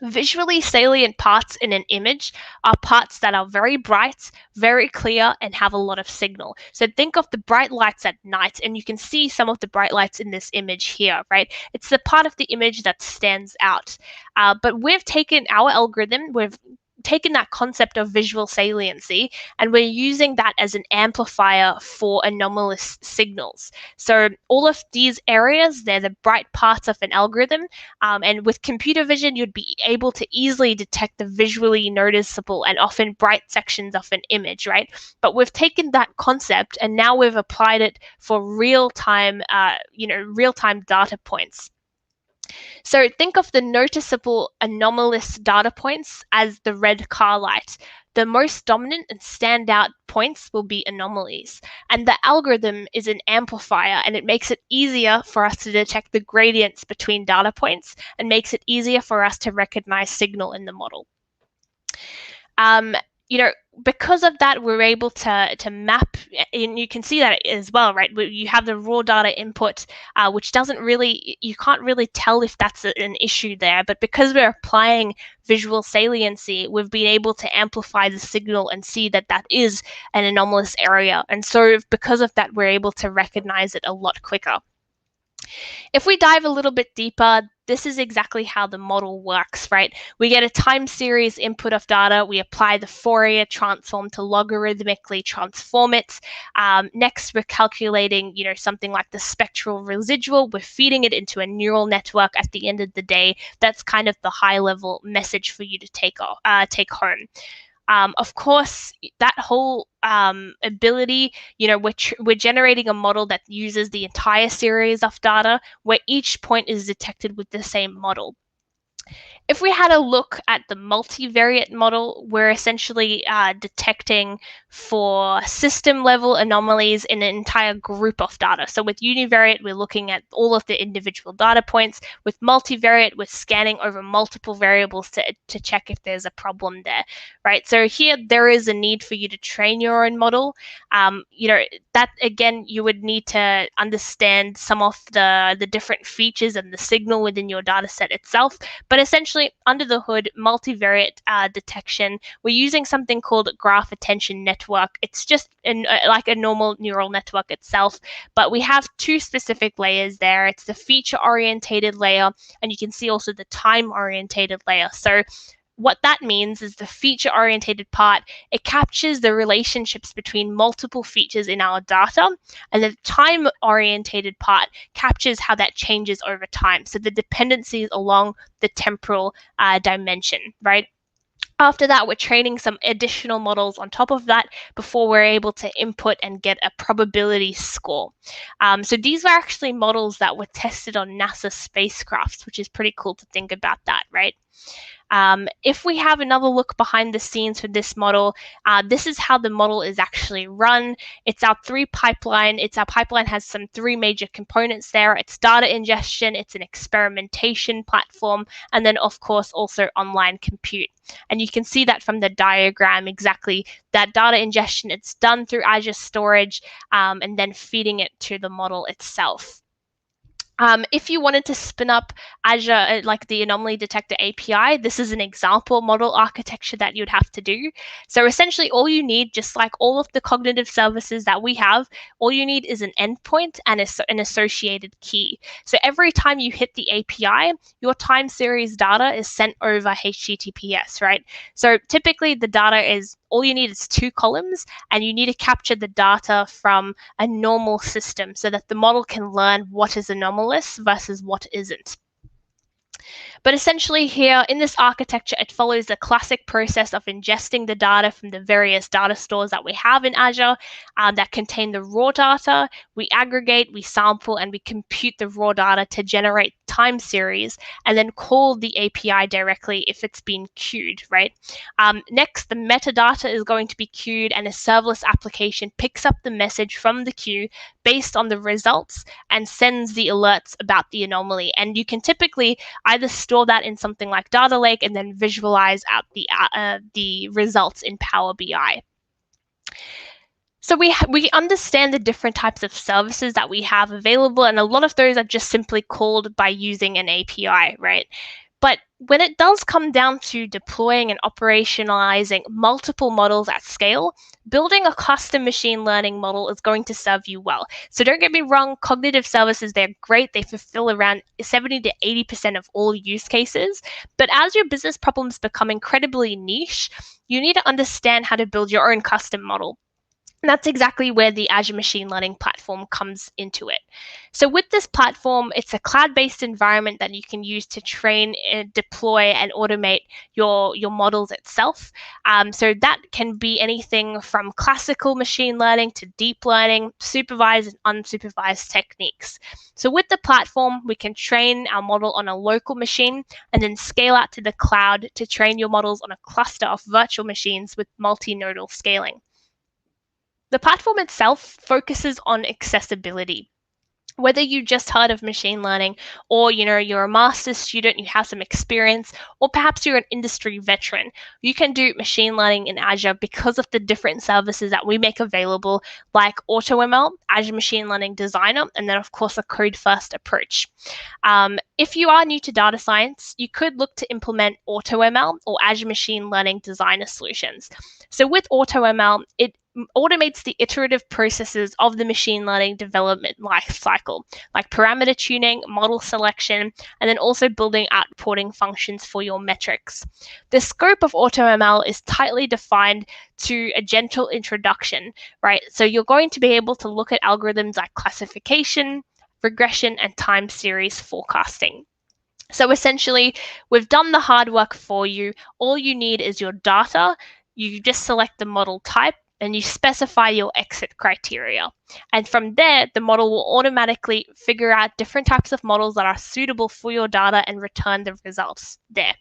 Visually salient parts in an image are parts that are very bright, very clear, and have a lot of signal. So think of the bright lights at night, and you can see some of the bright lights in this image here, right? It's the part of the image that stands out. But we've taken our algorithm, we've taken that concept of visual saliency, and we're using that as an amplifier for anomalous signals. So all of these areas, they're the bright parts of an algorithm, and with computer vision, you'd be able to easily detect the visually noticeable and often bright sections of an image, right? But we've taken that concept and now we've applied it for real-time data points. So think of the noticeable anomalous data points as the red car light. The most dominant and standout points will be anomalies. And the algorithm is an amplifier, and it makes it easier for us to detect the gradients between data points and makes it easier for us to recognize signal in the model. You know, because of that, we're able to map, and you can see that as well, right? You have the raw data input, which doesn't really, you can't really tell if that's an issue there, but because we're applying visual saliency, we've been able to amplify the signal and see that that is an anomalous area. And so because of that, we're able to recognize it a lot quicker. If we dive a little bit deeper, this is exactly how the model works, right? We get a time series input of data. We apply the Fourier transform to logarithmically transform it. Next, we're calculating, you know, something like the spectral residual. We're feeding it into a neural network at the end of the day. That's kind of the high-level message for you to take home. Of course, that whole ability, you know, we're generating a model that uses the entire series of data where each point is detected with the same model. If we had a look at the multivariate model, we're essentially detecting for system-level anomalies in an entire group of data. So with univariate, we're looking at all of the individual data points. With multivariate, we're scanning over multiple variables to check if there's a problem there, right? So here, there is a need for you to train your own model. You know, that, again, you would need to understand some of the different features and the signal within your data set itself. But essentially, under the hood, multivariate detection, we're using something called graph attention network. It's just like a normal neural network itself, but we have two specific layers there. It's the feature-orientated layer, and you can see also the time-orientated layer. So what that means is the feature-orientated part, it captures the relationships between multiple features in our data, and the time-orientated part captures how that changes over time. So the dependencies along the temporal dimension, right? After that, we're training some additional models on top of that before we're able to input and get a probability score. So these were actually models that were tested on NASA spacecrafts, which is pretty cool to think about that, right? If we have another look behind the scenes for this model, this is how the model is actually run. It's our pipeline has some three major components there. It's data ingestion, it's an experimentation platform, and then of course also online compute. And you can see that from the diagram exactly, that data ingestion, it's done through Azure storage and then feeding it to the model itself. If you wanted to spin up Azure, like the anomaly detector API, this is an example model architecture that you'd have to do. So essentially all you need, just like all of the cognitive services that we have, all you need is an endpoint and an associated key. So every time you hit the API, your time series data is sent over HTTPS, right? So typically the data is, all you need is 2 columns, and you need to capture the data from a normal system so that the model can learn what is anomalous versus what isn't. But essentially here in this architecture, it follows the classic process of ingesting the data from the various data stores that we have in Azure that contain the raw data. We aggregate, we sample, and we compute the raw data to generate time series, and then call the API directly if it's been queued, right? Next, the metadata is going to be queued, and a serverless application picks up the message from the queue based on the results and sends the alerts about the anomaly. And you can typically either store that in something like Data Lake and then visualize out the results in Power BI. So we understand the different types of services that we have available, and a lot of those are just simply called by using an API, right? But when it does come down to deploying and operationalizing multiple models at scale, building a custom machine learning model is going to serve you well. So don't get me wrong, cognitive services, they're great. They fulfill around 70 to 80% of all use cases. But as your business problems become incredibly niche, you need to understand how to build your own custom model. And that's exactly where the Azure Machine Learning platform comes into it. So with this platform, it's a cloud-based environment that you can use to train, deploy, and automate your models itself. So that can be anything from classical machine learning to deep learning, supervised and unsupervised techniques. So with the platform, we can train our model on a local machine and then scale out to the cloud to train your models on a cluster of virtual machines with multinodal scaling. The platform itself focuses on accessibility. Whether you just heard of machine learning or you're a master's student, you have some experience, or perhaps you're an industry veteran, you can do machine learning in Azure because of the different services that we make available, like AutoML, Azure Machine Learning Designer, and then of course a code-first approach. If you are new to data science, you could look to implement AutoML or Azure Machine Learning Designer solutions. So with AutoML, it automates the iterative processes of the machine learning development life cycle, like parameter tuning, model selection, and then also building out reporting functions for your metrics. The scope of AutoML is tightly defined to a gentle introduction, right? So you're going to be able to look at algorithms like classification, regression, and time series forecasting. So essentially, we've done the hard work for you. All you need is your data. You just select the model type and you specify your exit criteria. And from there, the model will automatically figure out different types of models that are suitable for your data and return the results there.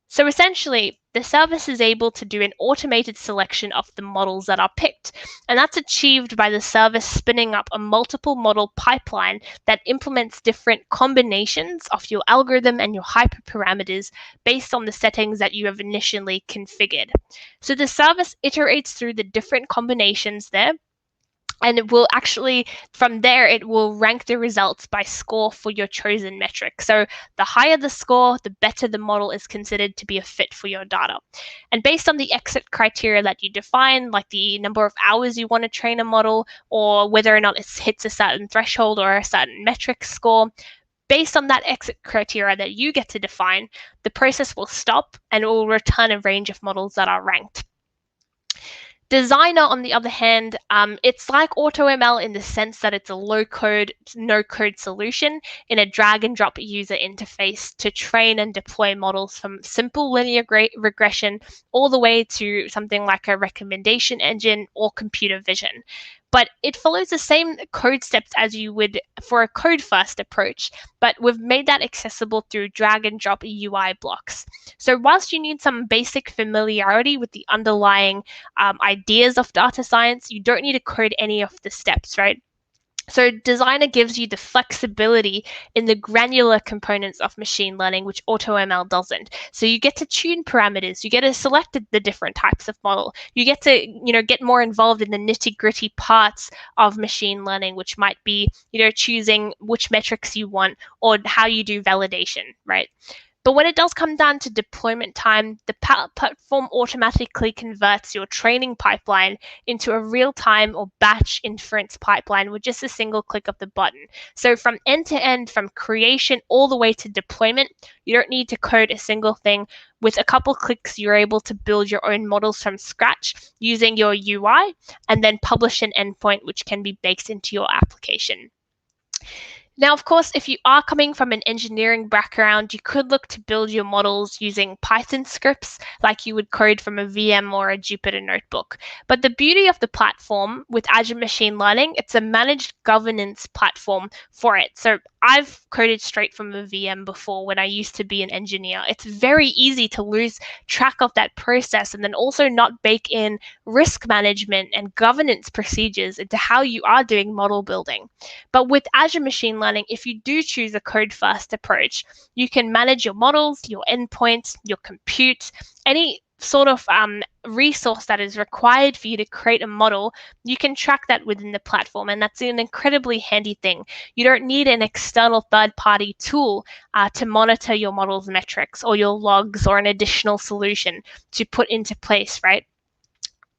So essentially, the service is able to do an automated selection of the models that are picked, and that's achieved by the service spinning up a multiple model pipeline that implements different combinations of your algorithm and your hyperparameters based on the settings that you have initially configured. So the service iterates through the different combinations there, and it will actually, from there, it will rank the results by score for your chosen metric. So the higher the score, the better the model is considered to be a fit for your data. And based on the exit criteria that you define, like the number of hours you want to train a model, or whether or not it hits a certain threshold or a certain metric score, based on that exit criteria that you get to define, the process will stop and it will return a range of models that are ranked. Designer, on the other hand, it's like AutoML in the sense that it's a low-code, no-code solution in a drag-and-drop user interface to train and deploy models from simple linear regression all the way to something like a recommendation engine or computer vision. But it follows the same code steps as you would for a code-first approach, but we've made that accessible through drag-and-drop UI blocks. So whilst you need some basic familiarity with the underlying ideas of data science, you don't need to code any of the steps, right? So Designer gives you the flexibility in the granular components of machine learning, which AutoML doesn't. So you get to tune parameters, you get to select the different types of model, you get to get more involved in the nitty-gritty parts of machine learning, which might be choosing which metrics you want or how you do validation, right? But when it does come down to deployment time, the platform automatically converts your training pipeline into a real-time or batch inference pipeline with just a single click of the button. So from end to end, from creation all the way to deployment, you don't need to code a single thing. With a couple clicks, you're able to build your own models from scratch using your UI and then publish an endpoint which can be baked into your application. Now, of course, if you are coming from an engineering background, you could look to build your models using Python scripts like you would code from a VM or a Jupyter notebook. But the beauty of the platform with Azure Machine Learning, it's a managed governance platform for it. So I've coded straight from a VM before when I used to be an engineer. It's very easy to lose track of that process and then also not bake in risk management and governance procedures into how you are doing model building. But with Azure Machine Learning, if you do choose a code-first approach, you can manage your models, your endpoints, your compute, any sort of resource that is required for you to create a model. You can track that within the platform, and that's an incredibly handy thing. You don't need an external third-party tool to monitor your model's metrics or your logs or an additional solution to put into place, right?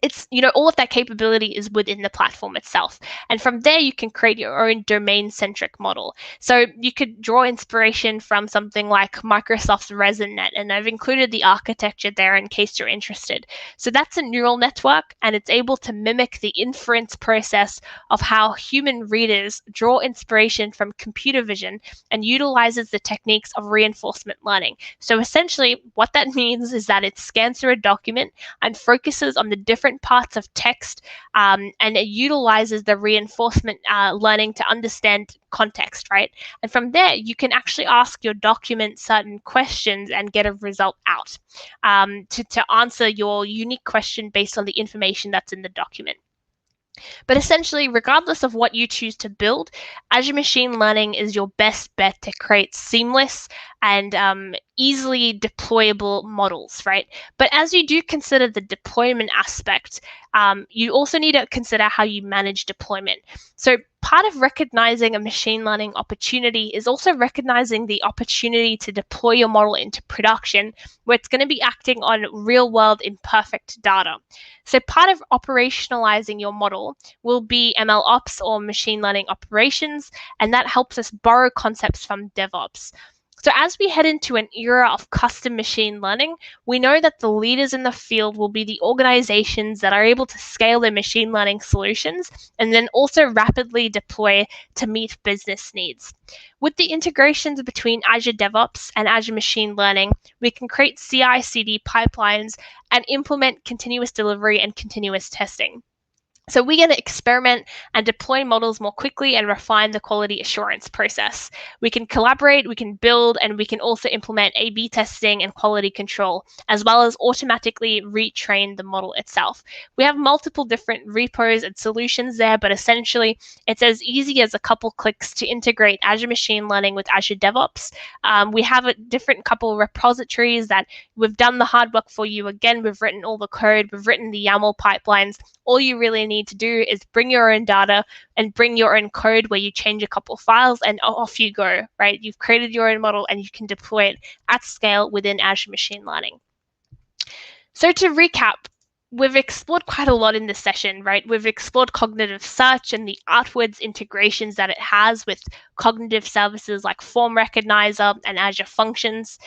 it's, all of that capability is within the platform itself. And from there, you can create your own domain-centric model. So you could draw inspiration from something like Microsoft's ResonNet, and I've included the architecture there in case you're interested. So that's a neural network, and it's able to mimic the inference process of how human readers draw inspiration from computer vision and utilizes the techniques of reinforcement learning. So essentially, what that means is that it scans through a document and focuses on the different parts of text, and it utilizes the reinforcement learning to understand context, right? And from there, you can actually ask your document certain questions and get a result out to answer your unique question based on the information that's in the document. But essentially, regardless of what you choose to build, Azure Machine Learning is your best bet to create seamless and easily deployable models, right? But as you do consider the deployment aspect, you also need to consider how you manage deployment. So part of recognizing a machine learning opportunity is also recognizing the opportunity to deploy your model into production, where it's going to be acting on real-world imperfect data. So part of operationalizing your model will be ML ops or machine learning operations, and that helps us borrow concepts from DevOps. So as we head into an era of custom machine learning, we know that the leaders in the field will be the organizations that are able to scale their machine learning solutions and then also rapidly deploy to meet business needs. With the integrations between Azure DevOps and Azure Machine Learning, we can create CI/CD pipelines and implement continuous delivery and continuous testing. So we're going to experiment and deploy models more quickly and refine the quality assurance process. We can collaborate, we can build, and we can also implement A/B testing and quality control, as well as automatically retrain the model itself. We have multiple different repos and solutions there, but essentially it's as easy as a couple clicks to integrate Azure Machine Learning with Azure DevOps. We have a different couple repositories that we've done the hard work for you. Again, we've written all the code, we've written the YAML pipelines. All you really need to do is bring your own data and bring your own code where you change a couple of files and off you go, right? You've created your own model and you can deploy it at scale within Azure Machine Learning. So to recap, we've explored quite a lot in this session, right? We've explored cognitive search and the outwards integrations that it has with cognitive services like Form Recognizer and Azure Functions.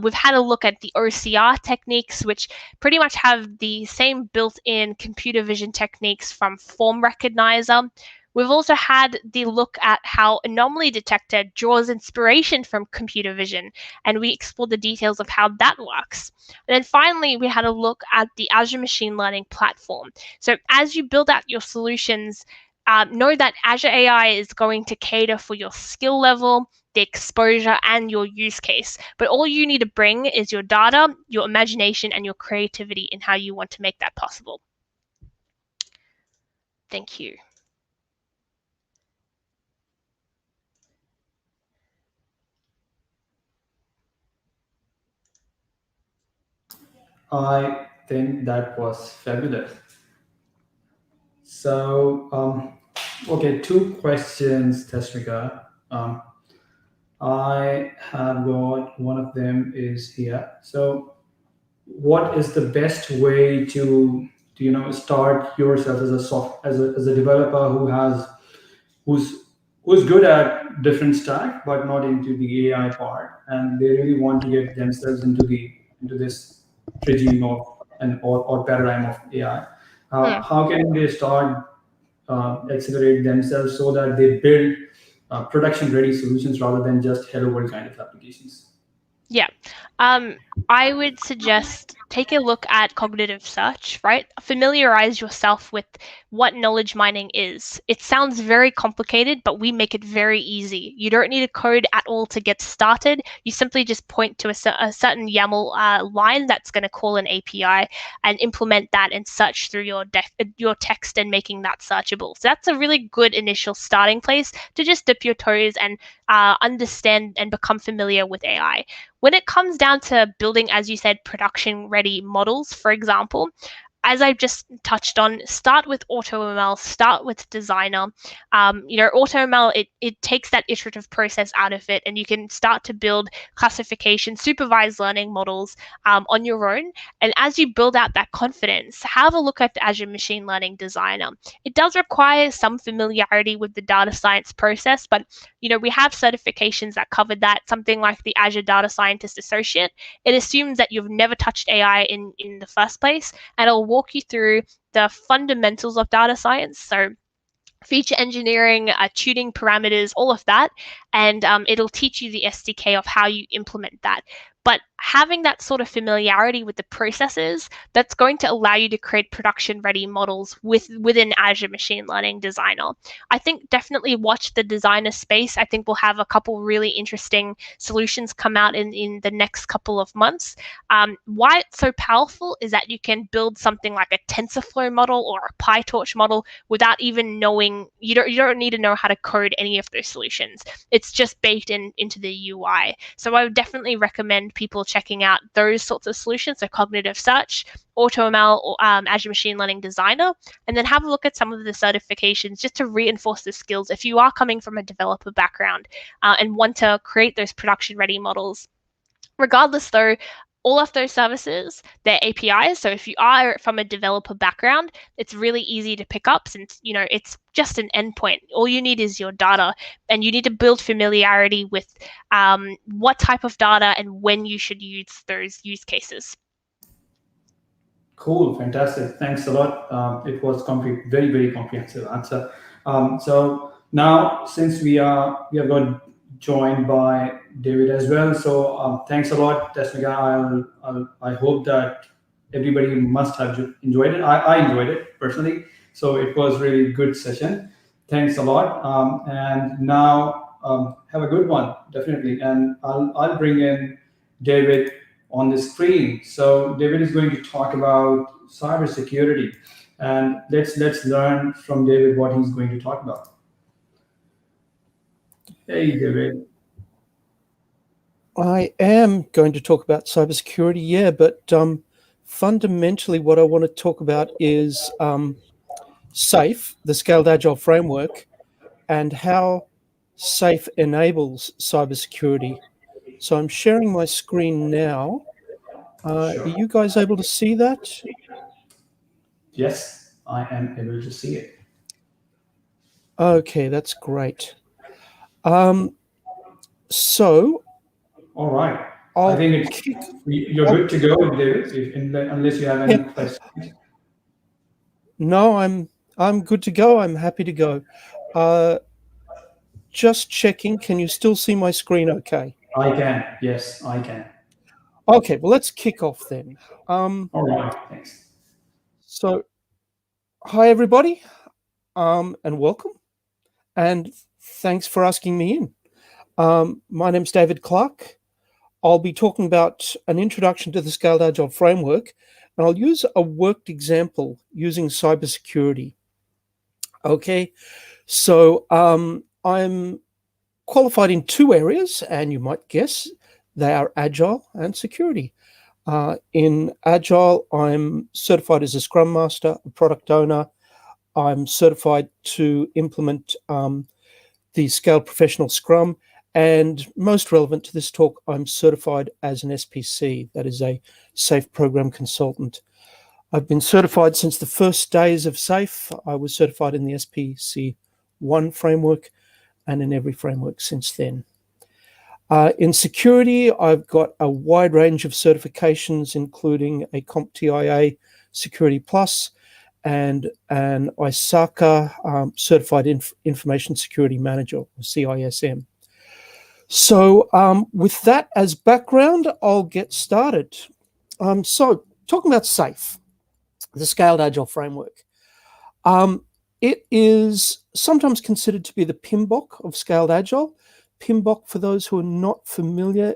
We've had a look at the OCR techniques, which pretty much have the same built-in computer vision techniques from Form Recognizer. We've also had the look at how Anomaly Detector draws inspiration from computer vision, and we explored the details of how that works. And then finally, we had a look at the Azure Machine Learning platform. So as you build out your solutions, know that Azure AI is going to cater for your skill level, the exposure, and your use case. But all you need to bring is your data, your imagination, and your creativity in how you want to make that possible. Thank you. I think that was fabulous. So, okay, two questions, Tasmika. I have got one of them is here. So, what is the best way to start yourself as a developer who's good at different stack but not into the AI part, and they really want to get themselves into this regime of or paradigm of AI. How can they start accelerate themselves so that they build production ready solutions rather than just hello world kind of applications? Yeah. I would suggest take a look at cognitive search, right? Familiarize yourself with what knowledge mining is. It sounds very complicated, but we make it very easy. You don't need a code at all to get started. You simply just point to a certain YAML line that's going to call an API and implement that and search through your text and making that searchable. So that's a really good initial starting place to just dip your toes and understand and become familiar with AI. When it comes down to building, as you said, production-ready models, for example, as I've just touched on, start with AutoML, start with Designer. AutoML, it takes that iterative process out of it, and you can start to build classification, supervised learning models on your own. And as you build out that confidence, have a look at the Azure Machine Learning Designer. It does require some familiarity with the data science process, but we have certifications that cover that, something like the Azure Data Scientist Associate. It assumes that you've never touched AI in the first place, and it'll walk you through the fundamentals of data science. So feature engineering, tuning parameters, all of that. And it'll teach you the SDK of how you implement that. But having that sort of familiarity with the processes, that's going to allow you to create production-ready models within Azure Machine Learning Designer. I think definitely watch the designer space. I think we'll have a couple really interesting solutions come out in the next couple of months. Why it's so powerful is that you can build something like a TensorFlow model or a PyTorch model without even knowing, you don't need to know how to code any of those solutions. It's just baked into the UI. So I would definitely recommend people checking out those sorts of solutions, so cognitive search, AutoML, or Azure Machine Learning Designer, and then have a look at some of the certifications just to reinforce the skills if you are coming from a developer background and want to create those production-ready models. Regardless, though, all of those services, they're APIs. So if you are from a developer background, it's really easy to pick up since, it's just an endpoint. All you need is your data, and you need to build familiarity with what type of data and when you should use those use cases. Cool, fantastic. Thanks a lot. It was very, very comprehensive answer. So now, since we have got joined by David as well, so thanks a lot, Tasmika. I hope that everybody must have enjoyed it. I enjoyed it personally, so it was really good session. Thanks a lot, and now have a good one, definitely. And I'll bring in David on the screen. So David is going to talk about cybersecurity, and let's learn from David what he's going to talk about. Hey, David. I am going to talk about cybersecurity, yeah, but fundamentally what I want to talk about is SAFe, the Scaled Agile Framework, and how SAFe enables cybersecurity. So I'm sharing my screen now. Sure. Are you guys able to see that? Yes, I am able to see it. Okay, that's great. So, all right. I think you're good to go, David, unless you have any questions. No, I'm good to go. I'm happy to go. Just checking. Can you still see my screen okay? I can. Yes, I can. Okay, well, let's kick off then. All right, thanks. So, hi, everybody, and welcome. And thanks for asking me in. My name's David Clark. I'll be talking about an introduction to the Scaled Agile Framework, and I'll use a worked example using cybersecurity. Okay, so I'm qualified in two areas, and you might guess they are Agile and security. In Agile, I'm certified as a Scrum Master, a product owner. I'm certified to implement the Scaled Professional Scrum, and most relevant to this talk, I'm certified as an SPC, that is a SAFe Program Consultant. I've been certified since the first days of SAFe. I was certified in the SPC 1 framework and in every framework since then. In security, I've got a wide range of certifications, including a CompTIA Security Plus and an ISACA Certified Information Security Manager, or CISM. So with that as background, I'll get started. So talking about SAFe, the Scaled Agile Framework. It is sometimes considered to be the PMBOK of Scaled Agile. PMBOK, for those who are not familiar,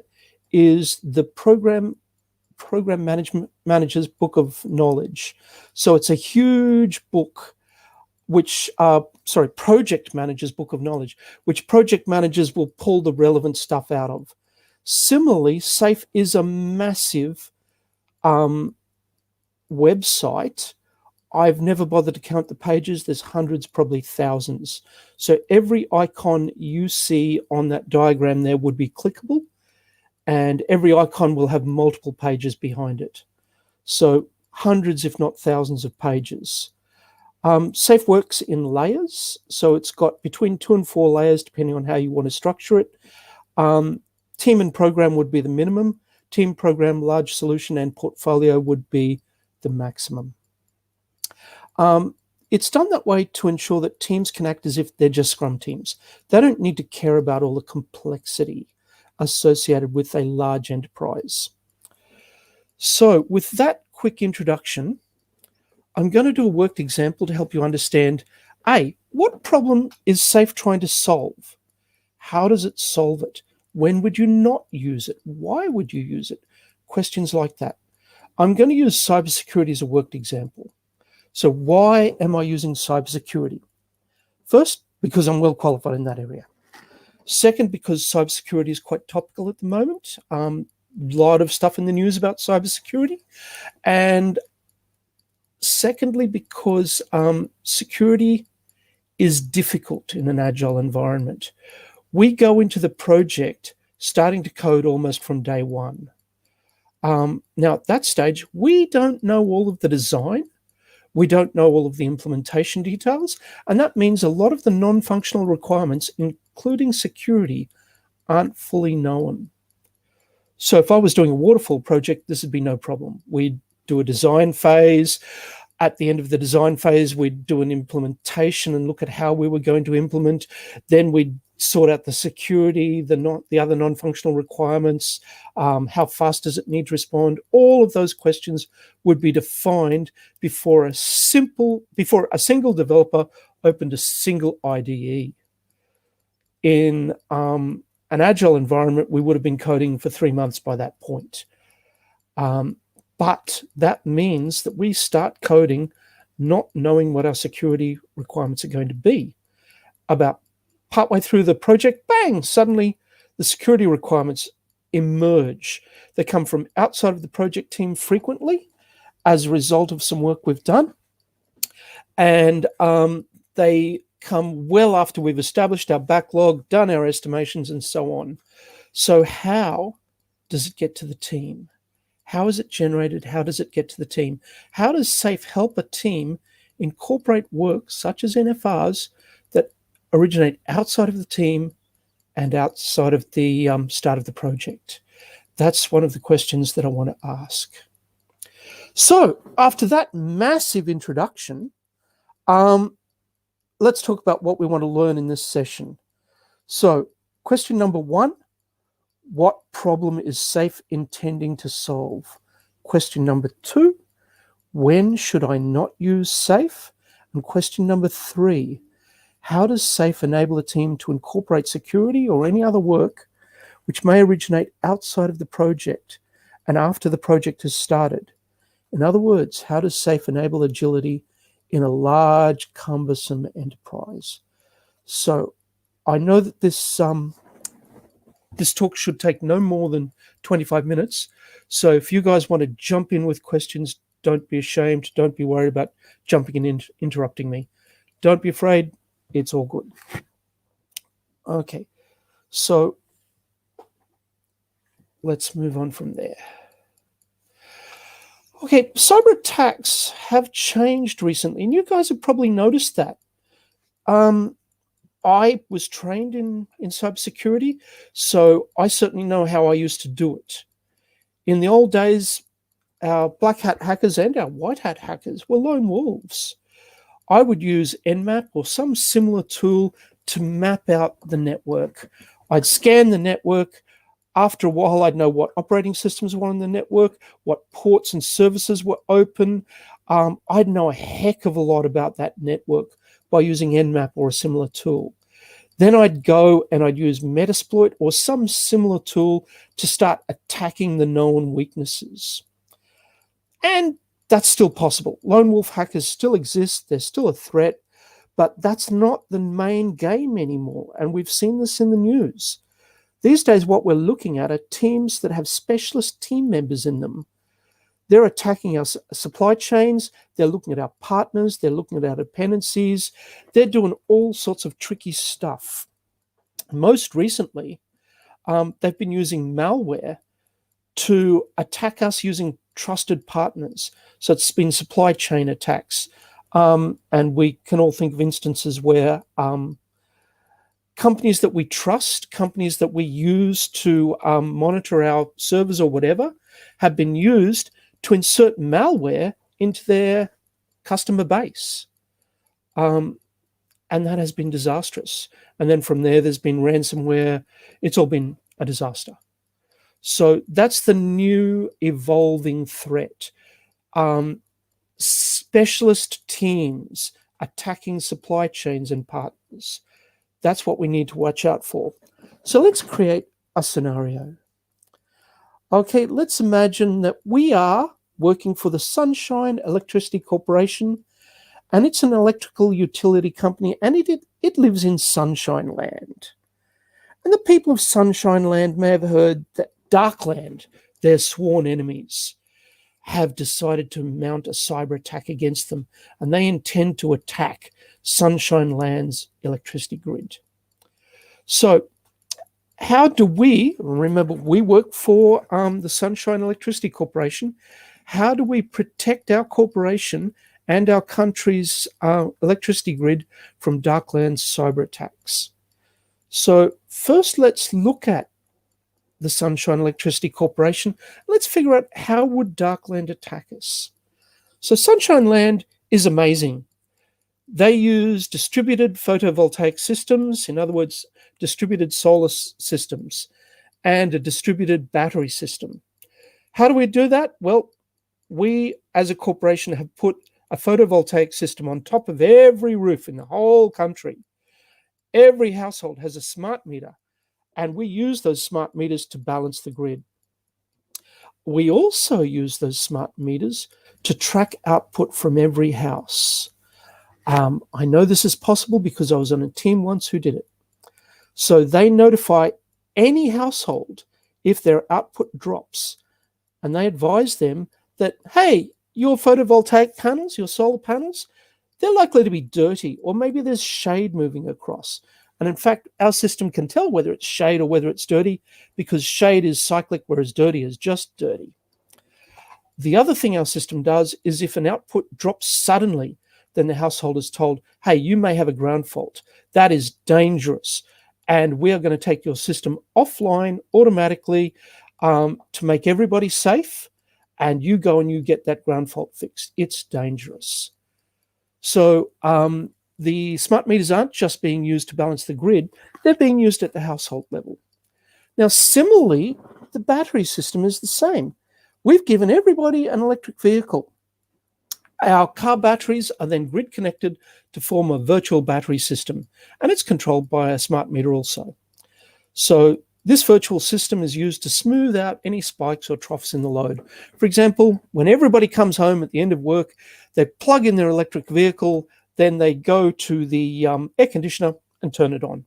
is the Program Manager's Book of Knowledge. So it's a huge book, Project Manager's Book of Knowledge, which project managers will pull the relevant stuff out of. Similarly, SAFe is a massive website, I've never bothered to count the pages. There's hundreds, probably thousands. So every icon you see on that diagram there would be clickable, and every icon will have multiple pages behind it. So hundreds, if not thousands of pages. Safe works in layers. So it's got between 2 and 4 layers, depending on how you want to structure it. Team and program would be the minimum. Team, program, large solution, and portfolio would be the maximum. It's done that way to ensure that teams can act as if they're just Scrum teams. They don't need to care about all the complexity associated with a large enterprise. So with that quick introduction, I'm going to do a worked example to help you understand, A, what problem is SAFE trying to solve? How does it solve it? When would you not use it? Why would you use it? Questions like that. I'm going to use cybersecurity as a worked example. So why am I using cybersecurity? First, because I'm well qualified in that area. Second, because cybersecurity is quite topical at the moment. A lot of stuff in the news about cybersecurity. And secondly, because security is difficult in an agile environment. We go into the project starting to code almost from day one. Now, at that stage, we don't know all of the design. We don't know all of the implementation details. And that means a lot of the non-functional requirements, including security, aren't fully known. So if I was doing a waterfall project, this would be no problem. We'd do a design phase. At the end of the design phase, we'd do an implementation and look at how we were going to implement. Then we'd sort out the security, the other non-functional requirements, how fast does it need to respond. All of those questions would be defined before a single developer opened a single IDE. In an agile environment, we would have been coding for 3 months by that point. But that means that we start coding not knowing what our security requirements are going to be. About partway through the project, bang, suddenly the security requirements emerge. They come from outside of the project team frequently as a result of some work we've done. And they come well after we've established our backlog, done our estimations, and so on. So how does it get to the team? How is it generated? How does it get to the team? How does SAFE help a team incorporate work such as NFRs that originate outside of the team and outside of the start of the project? That's one of the questions that I want to ask. So after that massive introduction, let's talk about what we want to learn in this session. So question number 1, what problem is SAFE intending to solve? Question number 2, when should I not use SAFE? And question number 3, how does SAFE enable a team to incorporate security or any other work which may originate outside of the project and after the project has started? In other words, how does SAFE enable agility in a large, cumbersome enterprise? So I know that this talk should take no more than 25 minutes. So if you guys want to jump in with questions, don't be ashamed. Don't be worried about jumping in and interrupting me. Don't be afraid. It's all good. Okay, so let's move on from there. Okay, cyber attacks have changed recently, and you guys have probably noticed that. I was trained in cybersecurity, so I certainly know how I used to do it. In the old days, our black hat hackers and our white hat hackers were lone wolves. I would use Nmap or some similar tool to map out the network. I'd scan the network. After a while, I'd know what operating systems were on the network, what ports and services were open. I'd know a heck of a lot about that network by using Nmap or a similar tool. Then I'd go and I'd use Metasploit or some similar tool to start attacking the known weaknesses. And that's still possible. Lone wolf hackers still exist. They're still a threat, but that's not the main game anymore. And we've seen this in the news. These days, what we're looking at are teams that have specialist team members in them. They're attacking our supply chains. They're looking at our partners. They're looking at our dependencies. They're doing all sorts of tricky stuff. Most recently, they've been using malware to attack us using trusted partners. So it's been supply chain attacks. And we can all think of instances where companies that we trust, companies that we use to monitor our servers or whatever, have been used to insert malware into their customer base. And that has been disastrous. And then from there's been ransomware. It's all been a disaster. So that's the new evolving threat. Specialist teams attacking supply chains and partners. That's what we need to watch out for. So let's create a scenario. Okay, let's imagine that we are working for the Sunshine Electricity Corporation, and it's an electrical utility company, and it lives in Sunshine Land. And the people of Sunshine Land may have heard that Darkland, their sworn enemies, have decided to mount a cyber attack against them, and they intend to attack Sunshine Land's electricity grid. So how do we, remember we work for the Sunshine Electricity Corporation, how do we protect our corporation and our country's electricity grid from Darkland's cyber attacks? So first let's look at the Sunshine Electricity Corporation. Let's figure out how would Darkland attack us. So Sunshine Land is amazing. They use distributed photovoltaic systems, in other words, distributed solar systems, and a distributed battery system. How do we do that? Well, we as a corporation have put a photovoltaic system on top of every roof in the whole country. Every household has a smart meter, and we use those smart meters to balance the grid. We also use those smart meters to track output from every house. I know this is possible because I was on a team once who did it. So they notify any household if their output drops, and they advise them that, hey, your photovoltaic panels, your solar panels, they're likely to be dirty, or maybe there's shade moving across. And in fact, our system can tell whether it's shade or whether it's dirty, because shade is cyclic, whereas dirty is just dirty. The other thing our system does is if an output drops suddenly, then the household is told, hey, you may have a ground fault. That is dangerous. And we are going to take your system offline automatically to make everybody safe. And you go and you get that ground fault fixed. It's dangerous. So the smart meters aren't just being used to balance the grid. They're being used at the household level. Now, similarly, the battery system is the same. We've given everybody an electric vehicle. Our car batteries are then grid connected to form a virtual battery system, and it's controlled by a smart meter also. So this virtual system is used to smooth out any spikes or troughs in the load. For example, when everybody comes home at the end of work, they plug in their electric vehicle, then they go to the air conditioner and turn it on.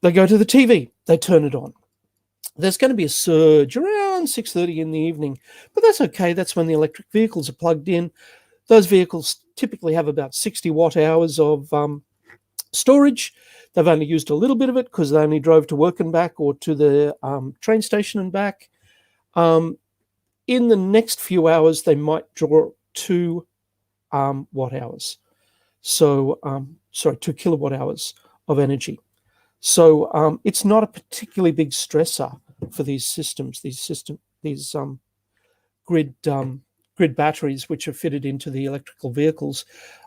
They go to the TV, they turn it on. There's going to be a surge around 6:30 in the evening, but that's okay. That's when the electric vehicles are plugged in. Those vehicles typically have about 60 watt hours of storage. They've only used a little bit of it because they only drove to work and back, or to the train station and back. In the next few hours, they might draw 2 watt hours. So, 2 kilowatt hours of energy. So it's not a particularly big stressor for these systems. These grid batteries, which are fitted into the electrical vehicles,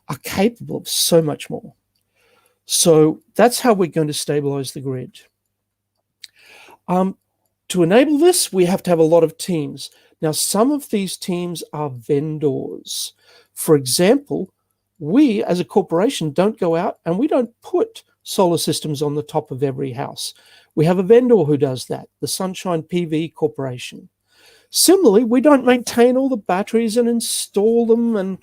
are capable of so much more. So that's how we're going to stabilize the grid. To enable this, we have to have a lot of teams. Now, some of these teams are vendors. For example, we as a corporation don't go out and we don't put solar systems on the top of every house. We have a vendor who does that, the Sunshine PV Corporation. Similarly, we don't maintain all the batteries and install them, and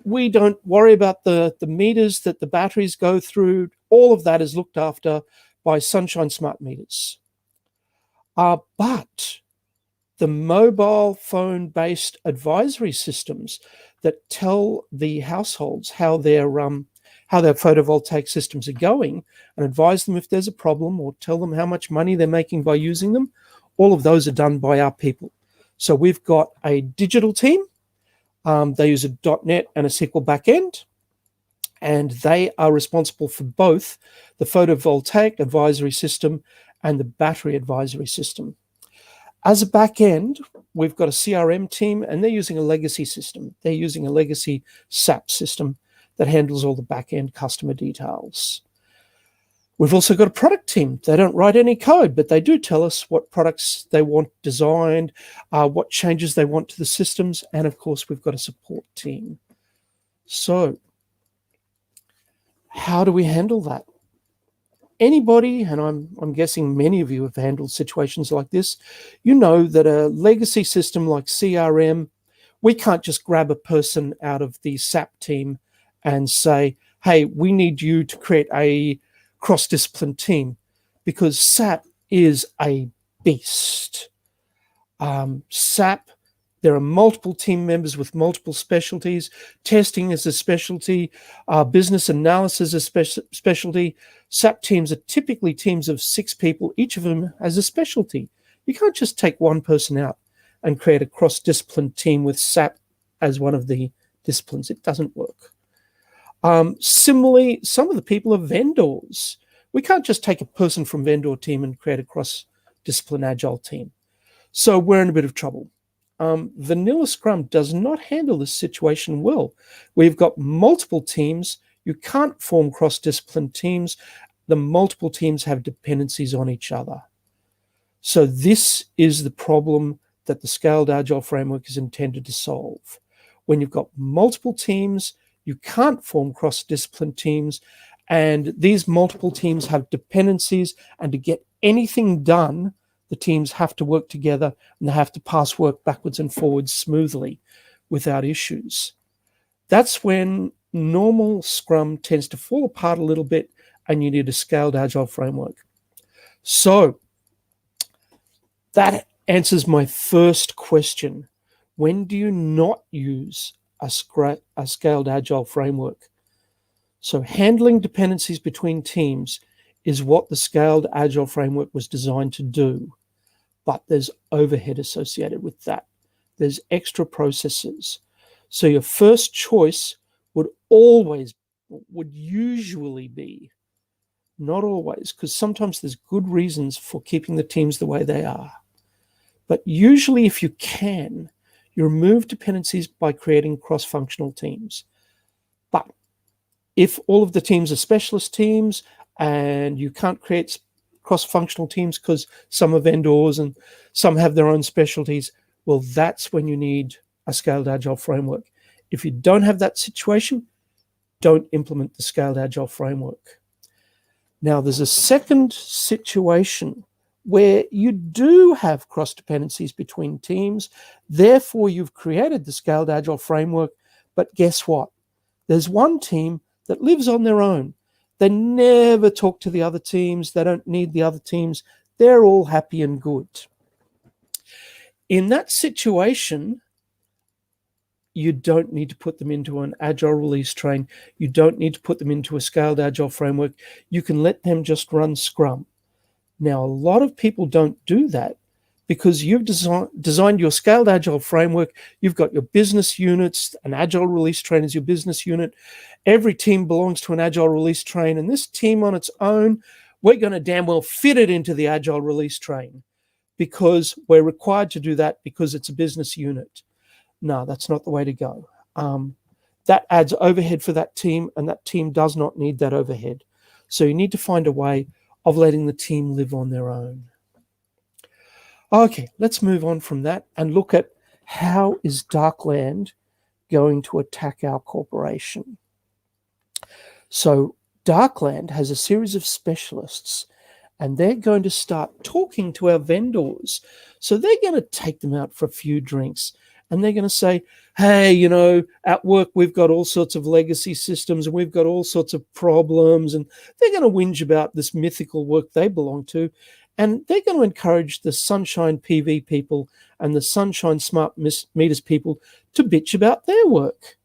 we don't worry about the meters that the batteries go through. All of that is looked after by Sunshine Smart Meters. But the mobile phone-based advisory systems that tell the households how their photovoltaic systems are going and advise them if there's a problem or tell them how much money they're making by using them. All of those are done by our people. So we've got a digital team. They use a .NET and a SQL backend, and they are responsible for both the photovoltaic advisory system and the battery advisory system. As a backend, we've got a CRM team, and they're using a legacy system. They're using a legacy SAP system that handles all the backend customer details. We've also got a product team. They don't write any code, but they do tell us what products they want designed, what changes they want to the systems, and of course, we've got a support team. So, how do we handle that? Anybody, and I'm guessing many of you have handled situations like this, you know that a legacy system like CRM, we can't just grab a person out of the SAP team and say, hey, we need you to create a cross-discipline team, because SAP is a beast. SAP, there are multiple team members with multiple specialties. Testing is a specialty. Business analysis is a specialty. SAP teams are typically teams of 6 people. Each of them has a specialty. You can't just take one person out and create a cross-discipline team with SAP as one of the disciplines. It doesn't work. Similarly, some of the people are vendors. We can't just take a person from vendor team and create a cross-discipline agile team. So we're in a bit of trouble. Vanilla Scrum does not handle this situation well. We've got multiple teams. You can't form cross-discipline teams. The multiple teams have dependencies on each other. So this is the problem that the Scaled Agile Framework is intended to solve. When you've got multiple teams, you can't form cross-discipline teams, and these multiple teams have dependencies, and to get anything done, the teams have to work together and they have to pass work backwards and forwards smoothly without issues. That's when normal Scrum tends to fall apart a little bit and you need a Scaled Agile Framework. So that answers my first question. When do you not use a Scaled Agile Framework? So handling dependencies between teams is what the Scaled Agile Framework was designed to do. But there's overhead associated with that. There's extra processes. So your first choice would usually be, not always, because sometimes there's good reasons for keeping the teams the way they are. But usually if you can, you remove dependencies by creating cross-functional teams. But if all of the teams are specialist teams and you can't create cross-functional teams because some are vendors and some have their own specialties, well, that's when you need a Scaled Agile Framework. If you don't have that situation, don't implement the Scaled Agile Framework. Now, there's a second situation where you do have cross-dependencies between teams. Therefore, you've created the Scaled Agile Framework, but guess what? There's one team that lives on their own. They never talk to the other teams. They don't need the other teams. They're all happy and good. In that situation, you don't need to put them into an Agile release train. You don't need to put them into a Scaled Agile Framework. You can let them just run Scrum. Now, a lot of people don't do that because you've designed your Scaled Agile Framework. You've got your business units. An Agile release train is your business unit. Every team belongs to an Agile release train, and this team on its own, we're going to damn well fit it into the Agile release train because we're required to do that because it's a business unit. No, that's not the way to go. That adds overhead for that team, and that team does not need that overhead. So you need to find a way of letting the team live on their own. Okay, let's move on from that and look at how is Darkland going to attack our corporation. So Darkland has a series of specialists, and they're going to start talking to our vendors. So they're going to take them out for a few drinks, and they're going to say, hey, you know, at work, we've got all sorts of legacy systems and we've got all sorts of problems. And they're going to whinge about this mythical work they belong to. And they're going to encourage the Sunshine PV people and the Sunshine Smart Meters people to bitch about their work.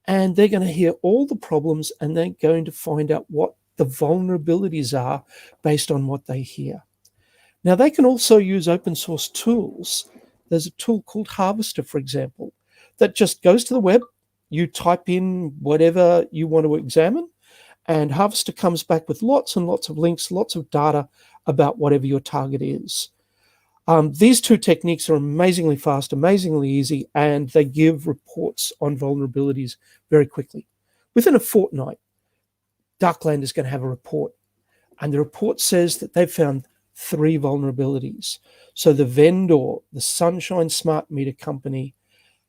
And they're going to hear all the problems, and they're going to find out what the vulnerabilities are based on what they hear. Now, they can also use open source tools. There's a tool called Harvester, for example, that just goes to the web. You type in whatever you want to examine, and Harvester comes back with lots and lots of links, lots of data about whatever your target is. These two techniques are amazingly fast, amazingly easy, and they give reports on vulnerabilities very quickly. Within a fortnight, Darkland is going to have a report, and the report says that they've found 3 vulnerabilities. So the vendor, the Sunshine Smart Meter Company,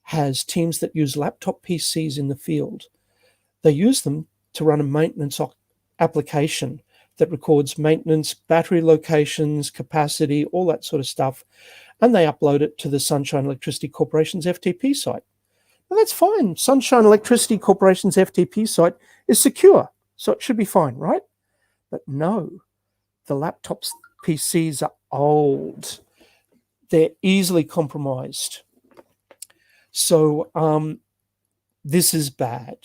has teams that use laptop PCs in the field. They use them to run a maintenance application that records maintenance, battery locations, capacity, all that sort of stuff, and they upload it to the Sunshine Electricity Corporation's FTP site. Now that's fine. Sunshine Electricity Corporation's FTP site is secure, so it should be fine, right? But no, the laptops, PCs are old. They're easily compromised. So this is bad.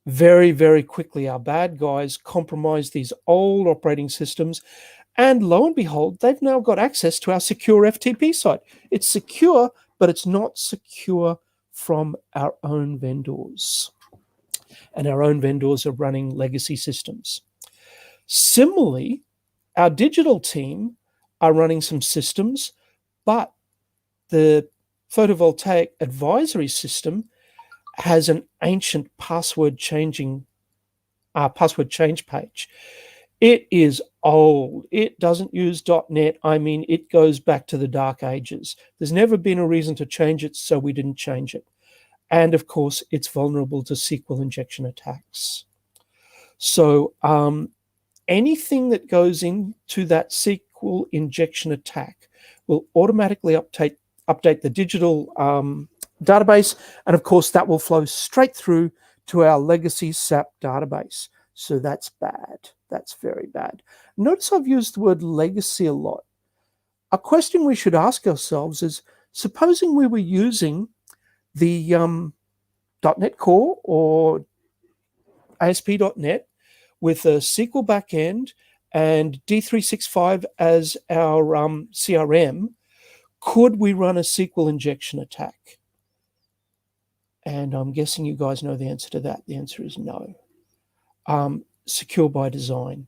Very, very quickly, our bad guys compromise these old operating systems, and lo and behold, they've now got access to our secure FTP site. It's secure, but it's not secure from our own vendors. And our own vendors are running legacy systems. Similarly, our digital team are running some systems, but the photovoltaic advisory system has an ancient password change page. It is old. It doesn't use .NET. I mean, it goes back to the dark ages. There's never been a reason to change it, so we didn't change it. And of course, it's vulnerable to SQL injection attacks. So anything that goes into that SQL injection attack will automatically update the digital database, and of course that will flow straight through to our legacy SAP database. So that's bad. That's very bad. Notice I've used the word legacy a lot. A question we should ask ourselves is, supposing we were using the .NET Core or ASP.NET with a SQL backend and D365 as our CRM, could we run a SQL injection attack? And I'm guessing you guys know the answer to that. The answer is no. Secure by design.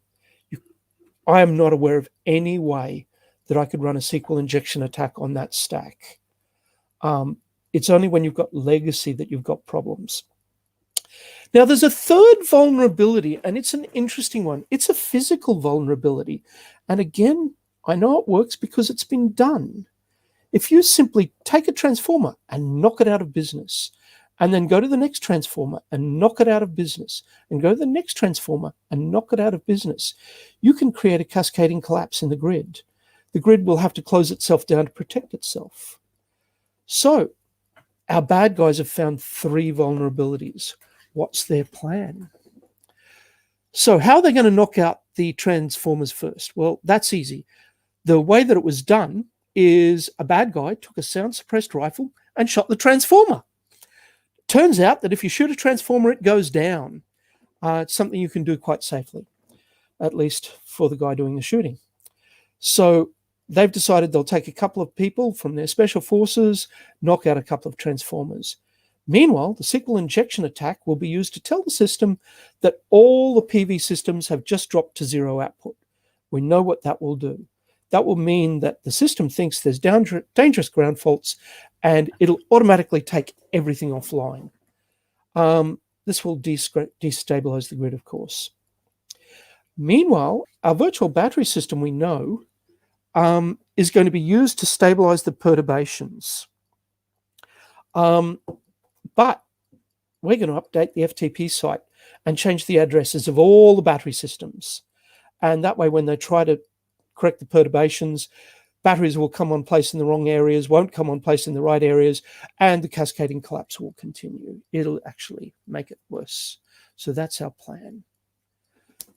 I am not aware of any way that I could run a SQL injection attack on that stack. It's only when you've got legacy that you've got problems. Now, there's a third vulnerability, and it's an interesting one. It's a physical vulnerability. And again, I know it works because it's been done. If you simply take a transformer and knock it out of business, and then go to the next transformer and knock it out of business, and go to the next transformer and knock it out of business, you can create a cascading collapse in the grid. The grid will have to close itself down to protect itself. So our bad guys have found 3 vulnerabilities. What's their plan? So how are they going to knock out the transformers first? Well, that's easy. The way that it was done is a bad guy took a sound suppressed rifle and shot the transformer. Turns out that if you shoot a transformer, it goes down. It's something you can do quite safely, at least for the guy doing the shooting. So they've decided they'll take a couple of people from their special forces, knock out a couple of transformers. Meanwhile, the SQL injection attack will be used to tell the system that all the PV systems have just dropped to 0 output. We know what that will do. That will mean that the system thinks there's dangerous ground faults, and it'll automatically take everything offline. This will destabilize the grid, of course. Meanwhile, our virtual battery system, we know, is going to be used to stabilize the perturbations. But we're going to update the FTP site and change the addresses of all the battery systems. And that way, when they try to correct the perturbations, batteries will come on place in the wrong areas, won't come on place in the right areas, and the cascading collapse will continue. It'll actually make it worse. So that's our plan.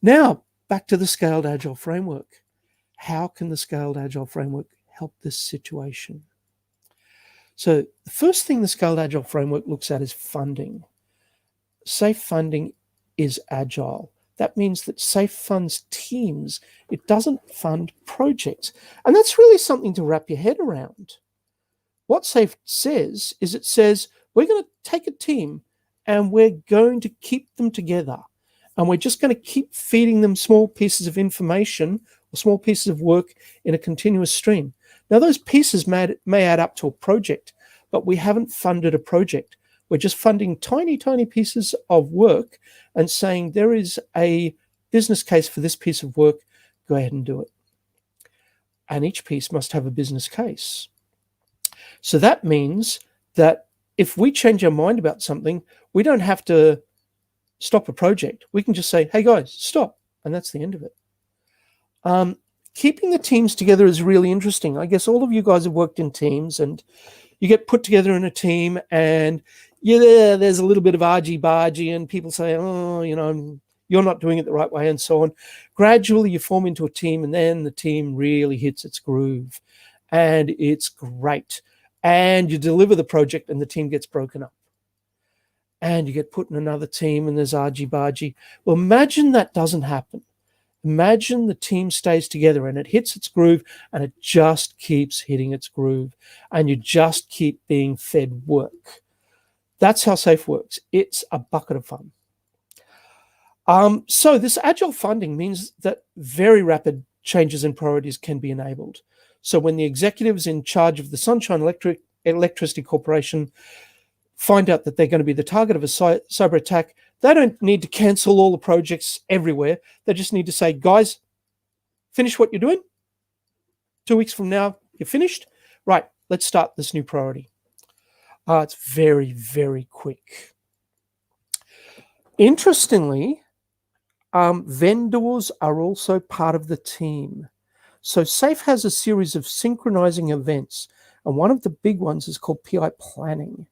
Now, back to the scaled agile framework. how can the Scaled Agile framework help this situation? So the first thing the Scaled Agile framework looks at is funding. SAFE funding is agile. That means that SAFE funds teams. It doesn't fund projects. And that's really something to wrap your head around. What SAFE says is it says, we're going to take a team and we're going to keep them together. And we're just going to keep feeding them small pieces of information or small pieces of work in a continuous stream. Now, those pieces may add up to a project, but we haven't funded a project. We're just funding tiny, tiny pieces of work and saying there is a business case for this piece of work, go ahead and do it. And each piece must have a business case. So that means that if we change our mind about something, we don't have to stop a project. We can just say, hey guys, stop. And that's the end of it. Keeping the teams together is really interesting. I guess all of you guys have worked in teams and you get put together in a team and there's a little bit of argy-bargy and people say, oh, you're not doing it the right way and so on. Gradually you form into a team and then the team really hits its groove and it's great. And you deliver the project and the team gets broken up. And you get put in another team and there's argy-bargy. Well, imagine that doesn't happen. Imagine the team stays together and it hits its groove and it just keeps hitting its groove and you just keep being fed work. That's how SAFE works. It's a bucket of fun. So this agile funding means that very rapid changes in priorities can be enabled. So when the executives in charge of the Sunshine Electricity Corporation find out that they're going to be the target of a cyber attack, they don't need to cancel all the projects everywhere. They just need to say, guys, finish what you're doing. 2 weeks from now, you're finished. Right, let's start this new priority. It's very, very quick. Interestingly, vendors are also part of the team. So SAFE has a series of synchronizing events, and one of the big ones is called PI planning.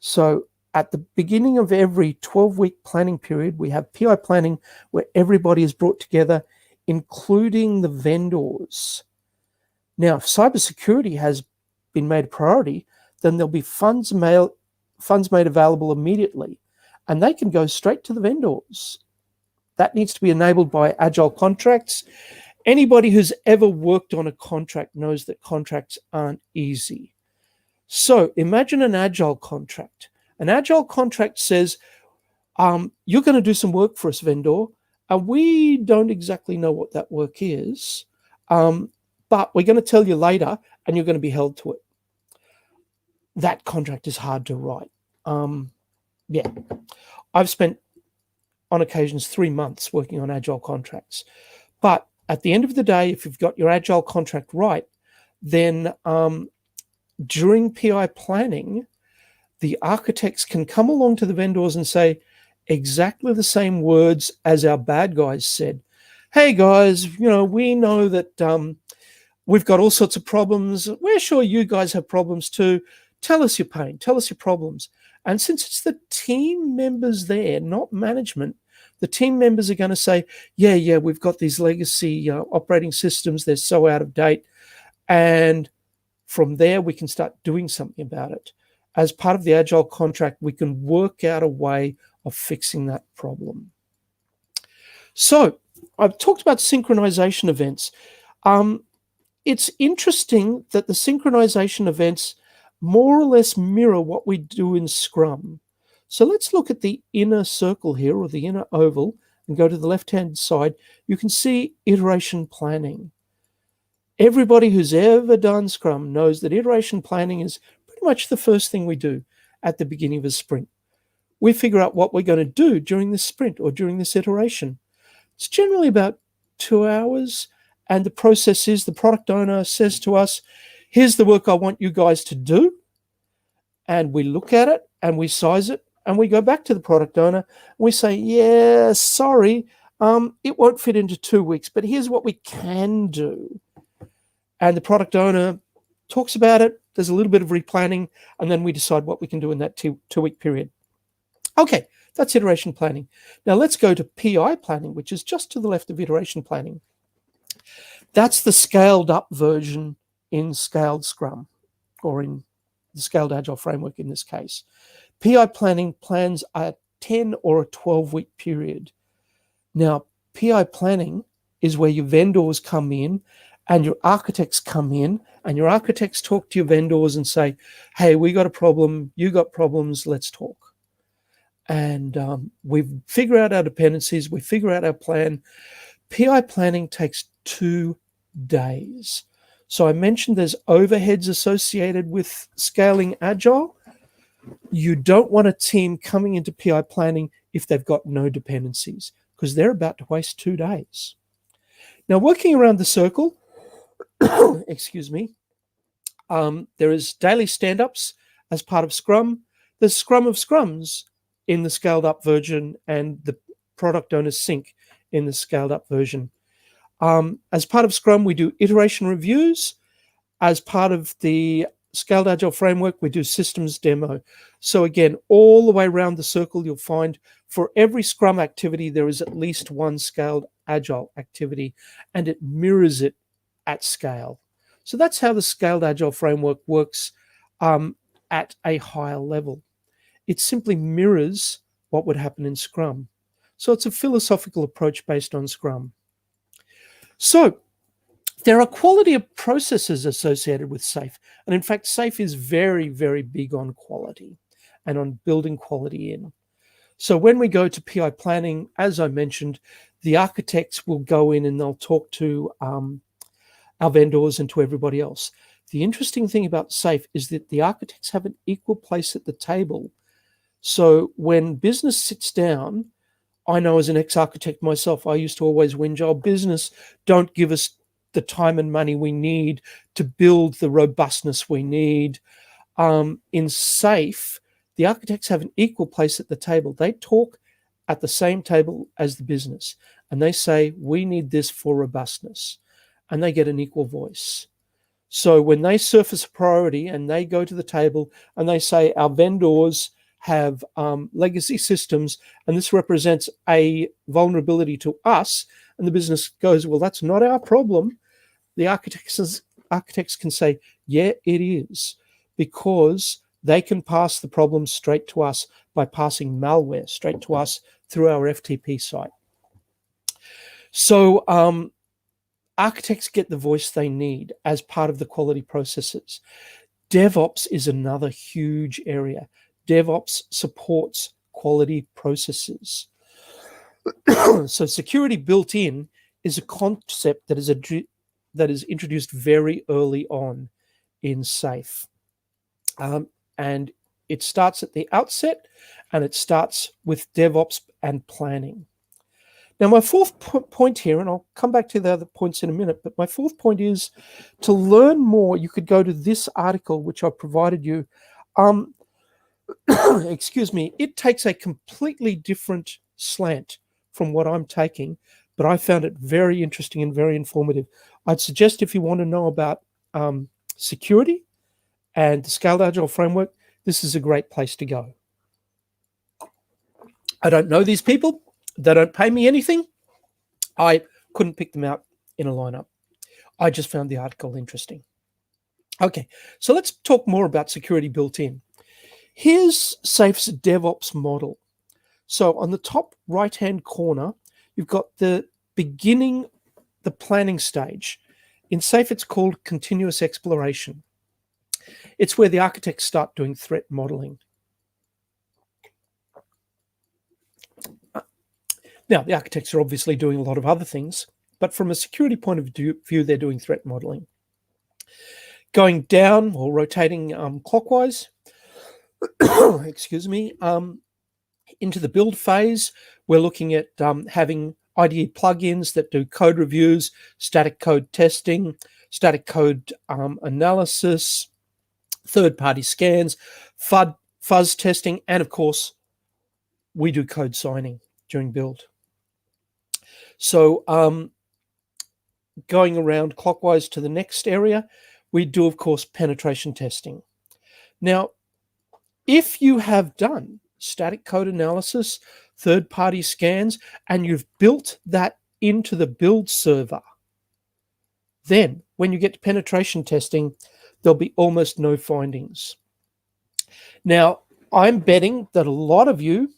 So at the beginning of every 12-week planning period, we have PI planning where everybody is brought together, including the vendors. Now, if cybersecurity has been made a priority, then there'll be funds made available immediately, and they can go straight to the vendors. That needs to be enabled by agile contracts. Anybody who's ever worked on a contract knows that contracts aren't easy. So imagine an agile contract. An agile contract says, you're going to do some work for us, vendor, and we don't exactly know what that work is, but we're going to tell you later, and you're going to be held to it. That contract is hard to write. I've spent, on occasions, 3 months working on agile contracts. But at the end of the day, if you've got your agile contract right, then during PI planning, the architects can come along to the vendors and say exactly the same words as our bad guys said. Hey guys, we know that we've got all sorts of problems. We're sure you guys have problems too. Tell us your pain, tell us your problems. And since it's the team members there, not management, the team members are going to say, yeah, we've got these legacy operating systems. They're so out of date. And from there, we can start doing something about it. As part of the Agile contract, we can work out a way of fixing that problem. So I've talked about synchronization events. It's interesting that the synchronization events more or less mirror what we do in Scrum. So let's look at the inner circle here, or the inner oval, and go to the left-hand side. You can see iteration planning. Everybody who's ever done Scrum knows that iteration planning is pretty much the first thing we do at the beginning of a sprint. We figure out what we're going to do during this sprint or during this iteration. It's generally about 2 hours, and the process is the product owner says to us, here's the work I want you guys to do, and we look at it and we size it, and we go back to the product owner and we say, yeah, sorry, it won't fit into 2 weeks, but here's what we can do. And the product owner talks about it, there's a little bit of replanning, and then we decide what we can do in that 2 week period. Okay, that's iteration planning. Now let's go to PI planning, which is just to the left of iteration planning. That's the scaled up version in Scaled Scrum, or in the Scaled Agile framework in this case. PI planning plans a 10 or a 12-week period. Now, PI planning is where your vendors come in and your architects come in, and your architects talk to your vendors and say, hey, we got a problem, you got problems, let's talk. And we figure out our dependencies, we figure out our plan. PI planning takes 2 days. So I mentioned there's overheads associated with scaling Agile. You don't want a team coming into PI planning if they've got no dependencies, because they're about to waste 2 days. Now, working around the circle, excuse me, there is daily stand-ups as part of Scrum. There's Scrum of Scrums in the scaled up version, and the product owner sync in the scaled up version. As part of Scrum, we do iteration reviews. As part of the Scaled Agile framework, we do systems demo. So again, all the way around the circle, you'll find for every Scrum activity, there is at least one Scaled Agile activity, and it mirrors it at scale. So that's how the Scaled Agile framework works at a higher level. It simply mirrors what would happen in Scrum. So it's a philosophical approach based on Scrum. So there are quality of processes associated with SAFe. And in fact, SAFe is very, very big on quality and on building quality in. So when we go to PI planning, as I mentioned, the architects will go in and they'll talk to our vendors and to everybody else. The interesting thing about SAFe is that the architects have an equal place at the table. So when business sits down, I know as an ex-architect myself, I used to always whinge, oh, business don't give us the time and money we need to build the robustness we need. In SAFe, the architects have an equal place at the table. They talk at the same table as the business, and they say, we need this for robustness, and they get an equal voice. So when they surface a priority and they go to the table and they say, our vendors have legacy systems, and this represents a vulnerability to us, and the business goes, well, that's not our problem. The architects can say, yeah, it is, because they can pass the problem straight to us by passing malware straight to us through our FTP site. So architects get the voice they need as part of the quality processes. DevOps is another huge area. DevOps supports quality processes. So security built in is a concept that is introduced very early on in SAFe. And it starts at the outset, and it starts with DevOps and planning. Now, my fourth point here, and I'll come back to the other points in a minute, but my fourth point is to learn more, you could go to this article, which I provided you. Excuse me, it takes a completely different slant from what I'm taking, but I found it very interesting and very informative. I'd suggest if you want to know about security and the Scaled Agile framework, this is a great place to go. I don't know these people. They don't pay me anything. I couldn't pick them out in a lineup. I just found the article interesting. Okay, so let's talk more about security built in. Here's SAFe's DevOps model. So on the top right-hand corner, you've got the beginning, the planning stage. In SAFe, it's called continuous exploration. It's where the architects start doing threat modeling. Now, the architects are obviously doing a lot of other things, but from a security point of view, they're doing threat modeling. Going down or rotating clockwise, excuse me, into the build phase, we're looking at having IDE plugins that do code reviews, static code testing, static code analysis, third-party scans, fuzz testing, and of course, we do code signing during build. So going around clockwise to the next area, we do, of course, penetration testing. Now, if you have done static code analysis, third-party scans, and you've built that into the build server, Then, when you get to penetration testing, there'll be almost no findings. Now, I'm betting that a lot of you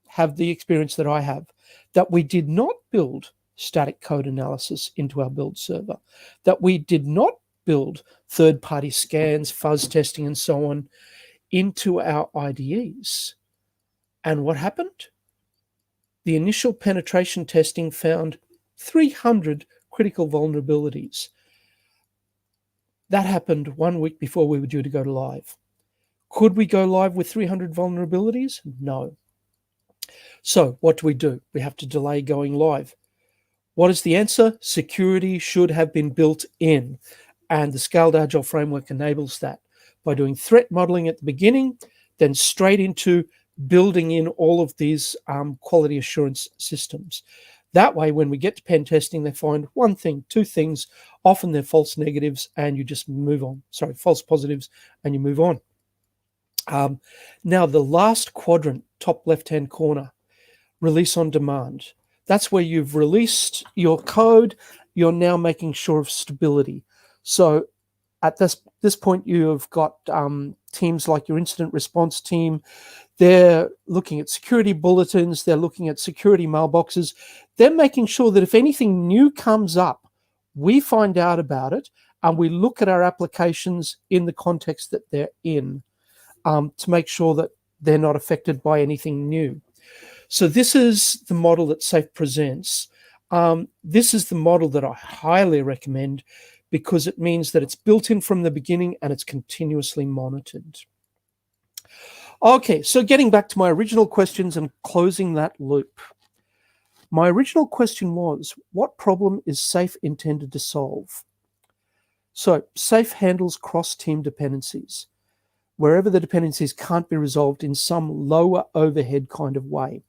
have the experience that I have, that we did not build static code analysis into our build server, that we did not build third-party scans, fuzz testing, and so on into our IDEs. And what happened? The initial penetration testing found 300 critical vulnerabilities. That happened 1 week before we were due to go live. Could we go live with 300 vulnerabilities? No. So what do? We have to delay going live. What is the answer? Security should have been built in, and the Scaled Agile framework enables that by doing threat modeling at the beginning, then straight into building in all of these quality assurance systems. That way, when we get to pen testing, they find one thing, two things. Often they're false negatives, and you just move on. Sorry, false positives, and you move on. Now, the last quadrant, top left-hand corner, release on demand. That's where you've released your code. You're now making sure of stability. So at this point, you've got teams like your incident response team. They're looking at security bulletins. They're looking at security mailboxes. They're making sure that if anything new comes up, we find out about it, and we look at our applications in the context that they're in to make sure that they're not affected by anything new. So this is the model that SAFE presents. This is the model that I highly recommend because it means that it's built in from the beginning and it's continuously monitored. Okay, so getting back to my original questions and closing that loop. My original question was, what problem is SAFE intended to solve? So SAFE handles cross-team dependencies, wherever the dependencies can't be resolved in some lower overhead kind of way.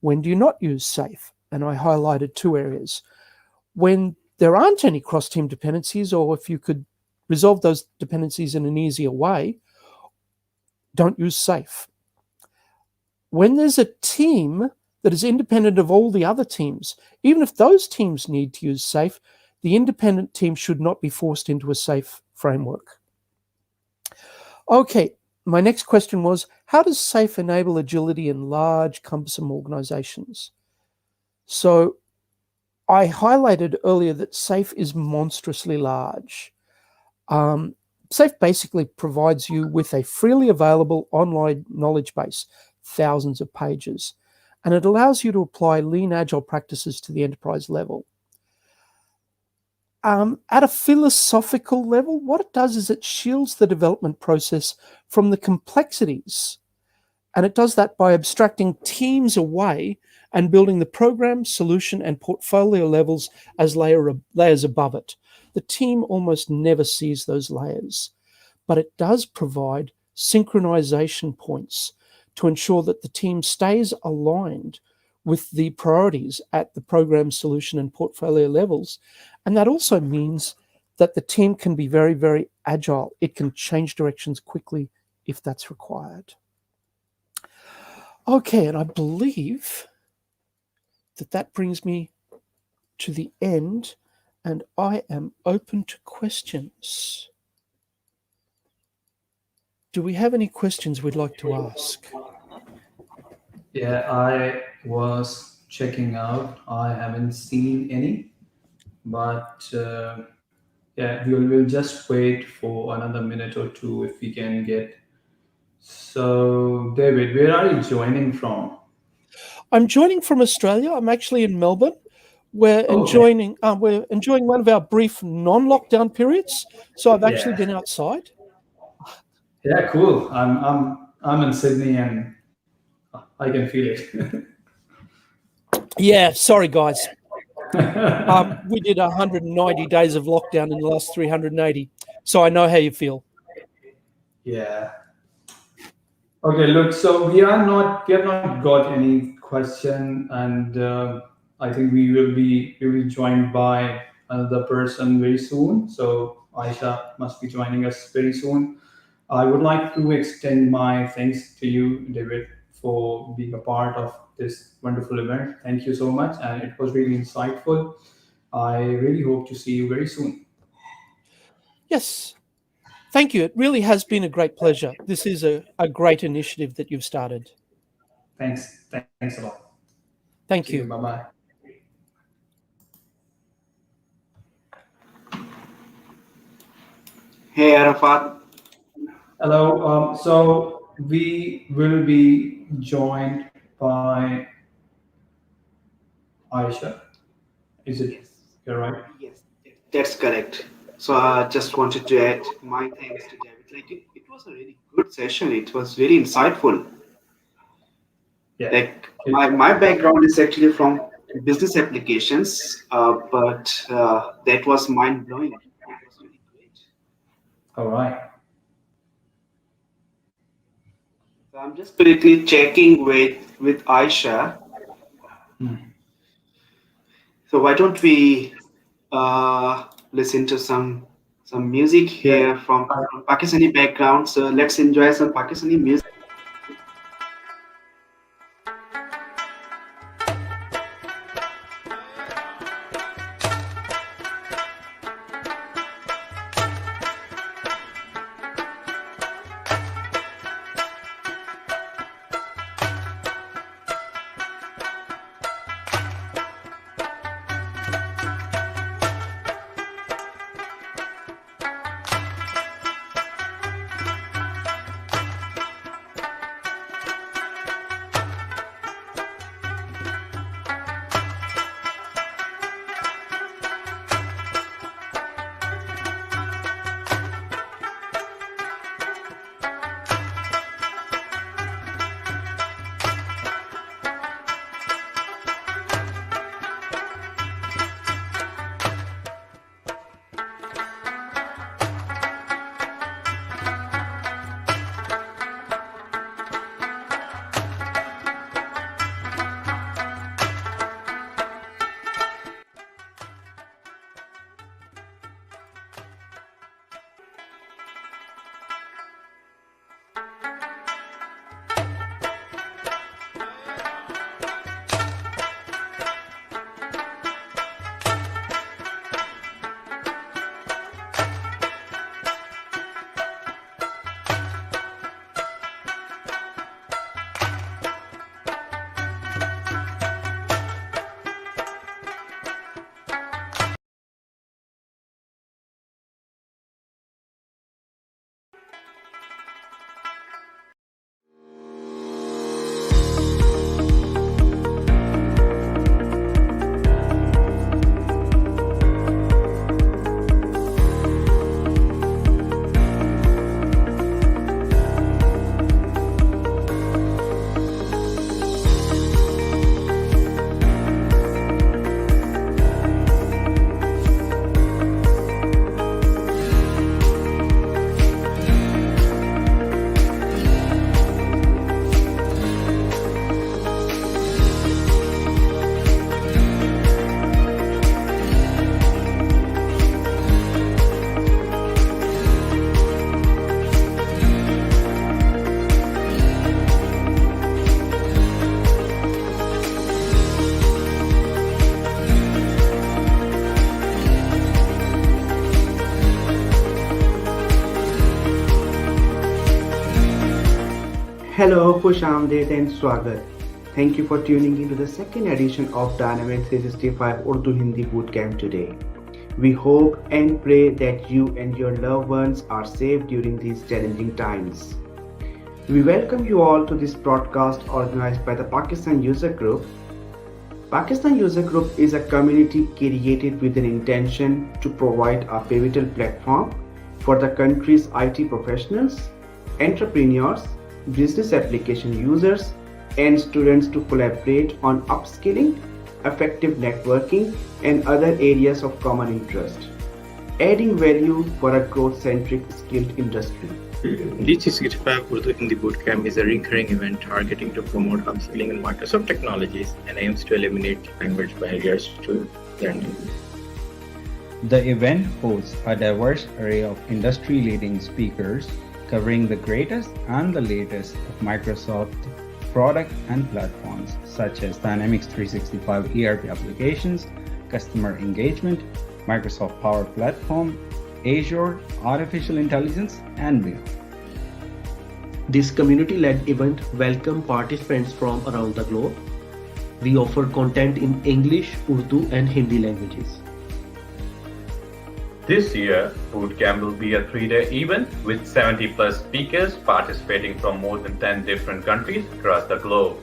When do you not use SAFE? And I highlighted two areas. When there aren't any cross-team dependencies, or if you could resolve those dependencies in an easier way, don't use SAFE. When there's a team that is independent of all the other teams, even if those teams need to use SAFE, the independent team should not be forced into a SAFE framework. Okay, my next question was, how does SAFE enable agility in large, cumbersome organizations? So I highlighted earlier that SAFE is monstrously large. SAFE basically provides you with a freely available online knowledge base, thousands of pages, and it allows you to apply lean agile practices to the enterprise level. At a philosophical level, what it does is it shields the development process from the complexities. And it does that by abstracting teams away and building the program, solution, and portfolio levels as layers above it. The team almost never sees those layers, but it does provide synchronization points to ensure that the team stays aligned with the priorities at the program, solution, and portfolio levels. And that also means that the team can be very, very agile. It can change directions quickly if that's required. Okay, and I believe that brings me to the end, and I am open to questions. Do we have any questions we'd like to ask? Yeah, I was checking out. I haven't seen any, but yeah, we'll just wait for another minute or two if we can get. So, David, where are you joining from? I'm joining from Australia. I'm actually in Melbourne. We're enjoying one of our brief non-lockdown periods. So I've actually been outside. Yeah, cool. I'm in Sydney and I can feel it. Yeah, sorry guys. We did 190 days of lockdown in the last 380, so I know how you feel. Yeah. Okay, look, so we have not got any question, and I think we will be joined by another person very soon. So Aisha must be joining us very soon. I would like to extend my thanks to you, David, for being a part of this wonderful event. Thank you so much, and it was really insightful. I really hope to see you very soon. Yes. Thank you. It really has been a great pleasure. This is a great initiative that you've started. Thanks a lot. Thank See you. you. Bye-bye. Hey, Arafat. Hello. So we will be joined by Aisha. Is it? Yes. You're right. Yes, that's correct. So I just wanted to add my thanks to David. Like it was a really good session. It was very insightful. Yeah. Like my background is actually from business applications, but that was mind blowing. It was really great. All right. So I'm just quickly checking with Aisha. So why don't we listen to some music here from Pakistani background? So let's enjoy some Pakistani music. Hello, Khushamdeed and Swagat. Thank you for tuning into the second edition of Dynamic 365 Urdu Hindi Bootcamp today. We hope and pray that you and your loved ones are safe during these challenging times. We welcome you all to this broadcast organized by the Pakistan User Group. Pakistan User Group is a community created with an intention to provide a pivotal platform for the country's IT professionals, entrepreneurs, business application users, and students to collaborate on upskilling, effective networking, and other areas of common interest, adding value for a growth-centric skilled industry. D365 Urdu Hindi Bootcamp is a recurring event targeting to promote upskilling in Microsoft technologies and aims to eliminate language barriers to learning. The event hosts a diverse array of industry-leading speakers covering the greatest and the latest of Microsoft product and platforms such as Dynamics 365 ERP applications, customer engagement, Microsoft Power Platform, Azure, artificial intelligence, and beyond. This community-led event welcomes participants from around the globe. We offer content in English, Urdu, and Hindi languages. This year, Bootcamp will be a 3-day event with 70 plus speakers participating from more than 10 different countries across the globe.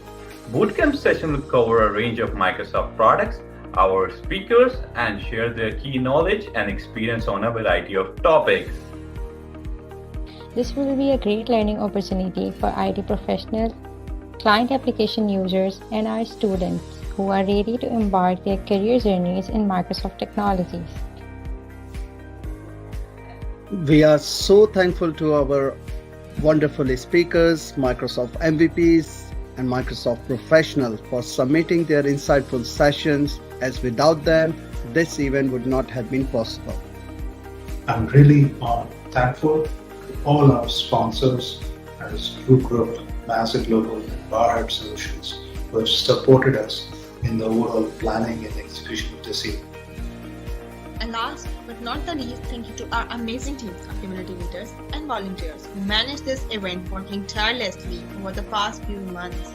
Bootcamp session will cover a range of Microsoft products. Our speakers and share their key knowledge and experience on a variety of topics. This will be a great learning opportunity for IT professionals, client application users, and our students who are ready to embark their career journeys in Microsoft technologies. We are so thankful to our wonderful speakers, Microsoft MVPs, and Microsoft professionals for submitting their insightful sessions, as without them, this event would not have been possible. I'm really thankful to all our sponsors as True Group, Massive Global, and Barhead Solutions, who have supported us in the overall planning and execution of this event. And last but not the least, thank you to our amazing team of community leaders and volunteers who managed this event, working tirelessly over the past few months.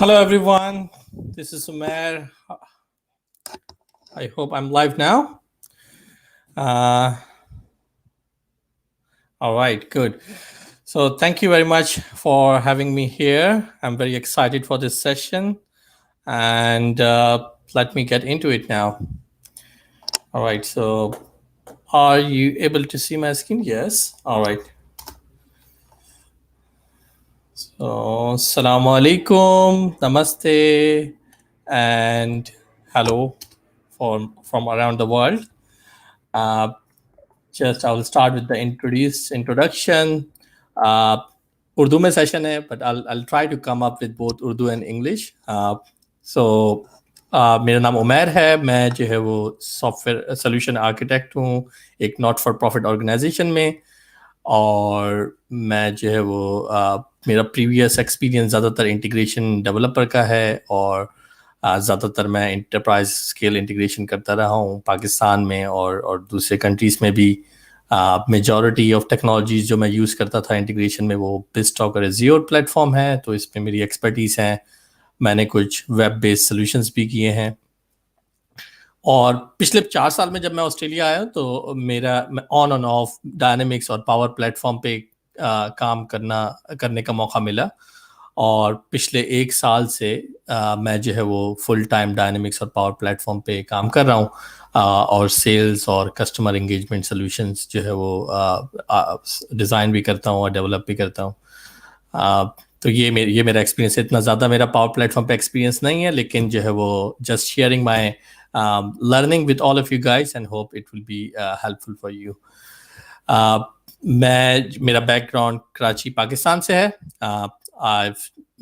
Hello, everyone. This is Umair. I hope I'm live now. All right, good. So thank you very much for having me here. I'm very excited for this session. And let me get into it now. All right, so are you able to see my screen? Yes. All right. So, Assalamu alaikum, namaste, and hello from around the world. Just I will start with the introduction. Urdu में session है, but I'll try to come up with both Urdu and English. So मेरा नाम उमैर है, मैं जो है वो software solution architect हूँ एक नॉट फॉर प्रॉफिट ऑर्गेनाइजेशन में, और मैं जो है वो मेरा प्रीवियस एक्सपीरियंस ज़्यादातर इंटीग्रेशन डेवलपर का है, और ज़्यादातर मैं इंटरप्राइज स्केल इंटीग्रेशन करता रहा हूँ पाकिस्तान में और दूसरे कंट्रीज़ में भी. मेजॉरिटी ऑफ टेक्नोलॉजीज़ जो मैं यूज़ करता था इंटीग्रेशन में वो बिस्टॉक और एज्योर प्लेटफॉर्म है, तो इसमें मेरी एक्सपर्टीज़ हैं. मैंने कुछ वेब बेस्ड सॉल्यूशंस भी किए हैं. और पिछले 4 साल में जब मैं ऑस्ट्रेलिया आया तो मेरा ऑन एंड ऑफ डायनेमिक्स और पावर प्लेटफॉर्म पे काम करने का मौका मिला, और पिछले 1 साल से मैं जो है वो फुल टाइम डायनेमिक्स और पावर प्लेटफॉर्म पे काम कर रहा हूँ, और सेल्स और कस्टमर एंगेजमेंट सॉल्यूशंस जो है वो डिज़ाइन भी करता हूँ और डेवलप भी करता हूँ. तो ये मेरा एक्सपीरियंस है. इतना ज़्यादा मेरा पावर प्लेटफॉर्म पे एक्सपीरियंस नहीं है, लेकिन जो है वो just sharing my learning with all of you guys and hope it will be helpful for you. मेरा बैकग्राउंड कराची पाकिस्तान से है.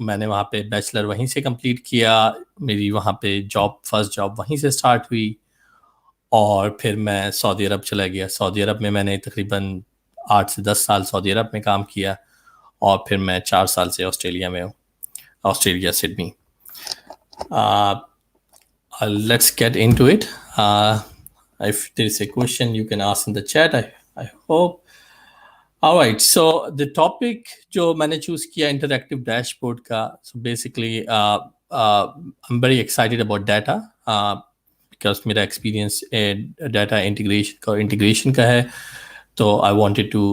मैंने वहाँ पे बैचलर वहीं से कंप्लीट किया. मेरी वहाँ पे फर्स्ट जॉब वहीं से स्टार्ट हुई, और फिर मैं सऊदी अरब चला गया. सऊदी अरब में मैंने तकरीबन 8 से 10 साल सऊदी अरब में काम किया, और फिर मैं 4 साल से ऑस्ट्रेलिया में हूँ, Australia Sydney. Let's get into it. If there's a question, you can ask in the chat. I hope. All right. So the topic जो मैंने choose किया interactive dashboard का. So basically, I'm very excited about data because मेरा experience data integration का है. तो I wanted to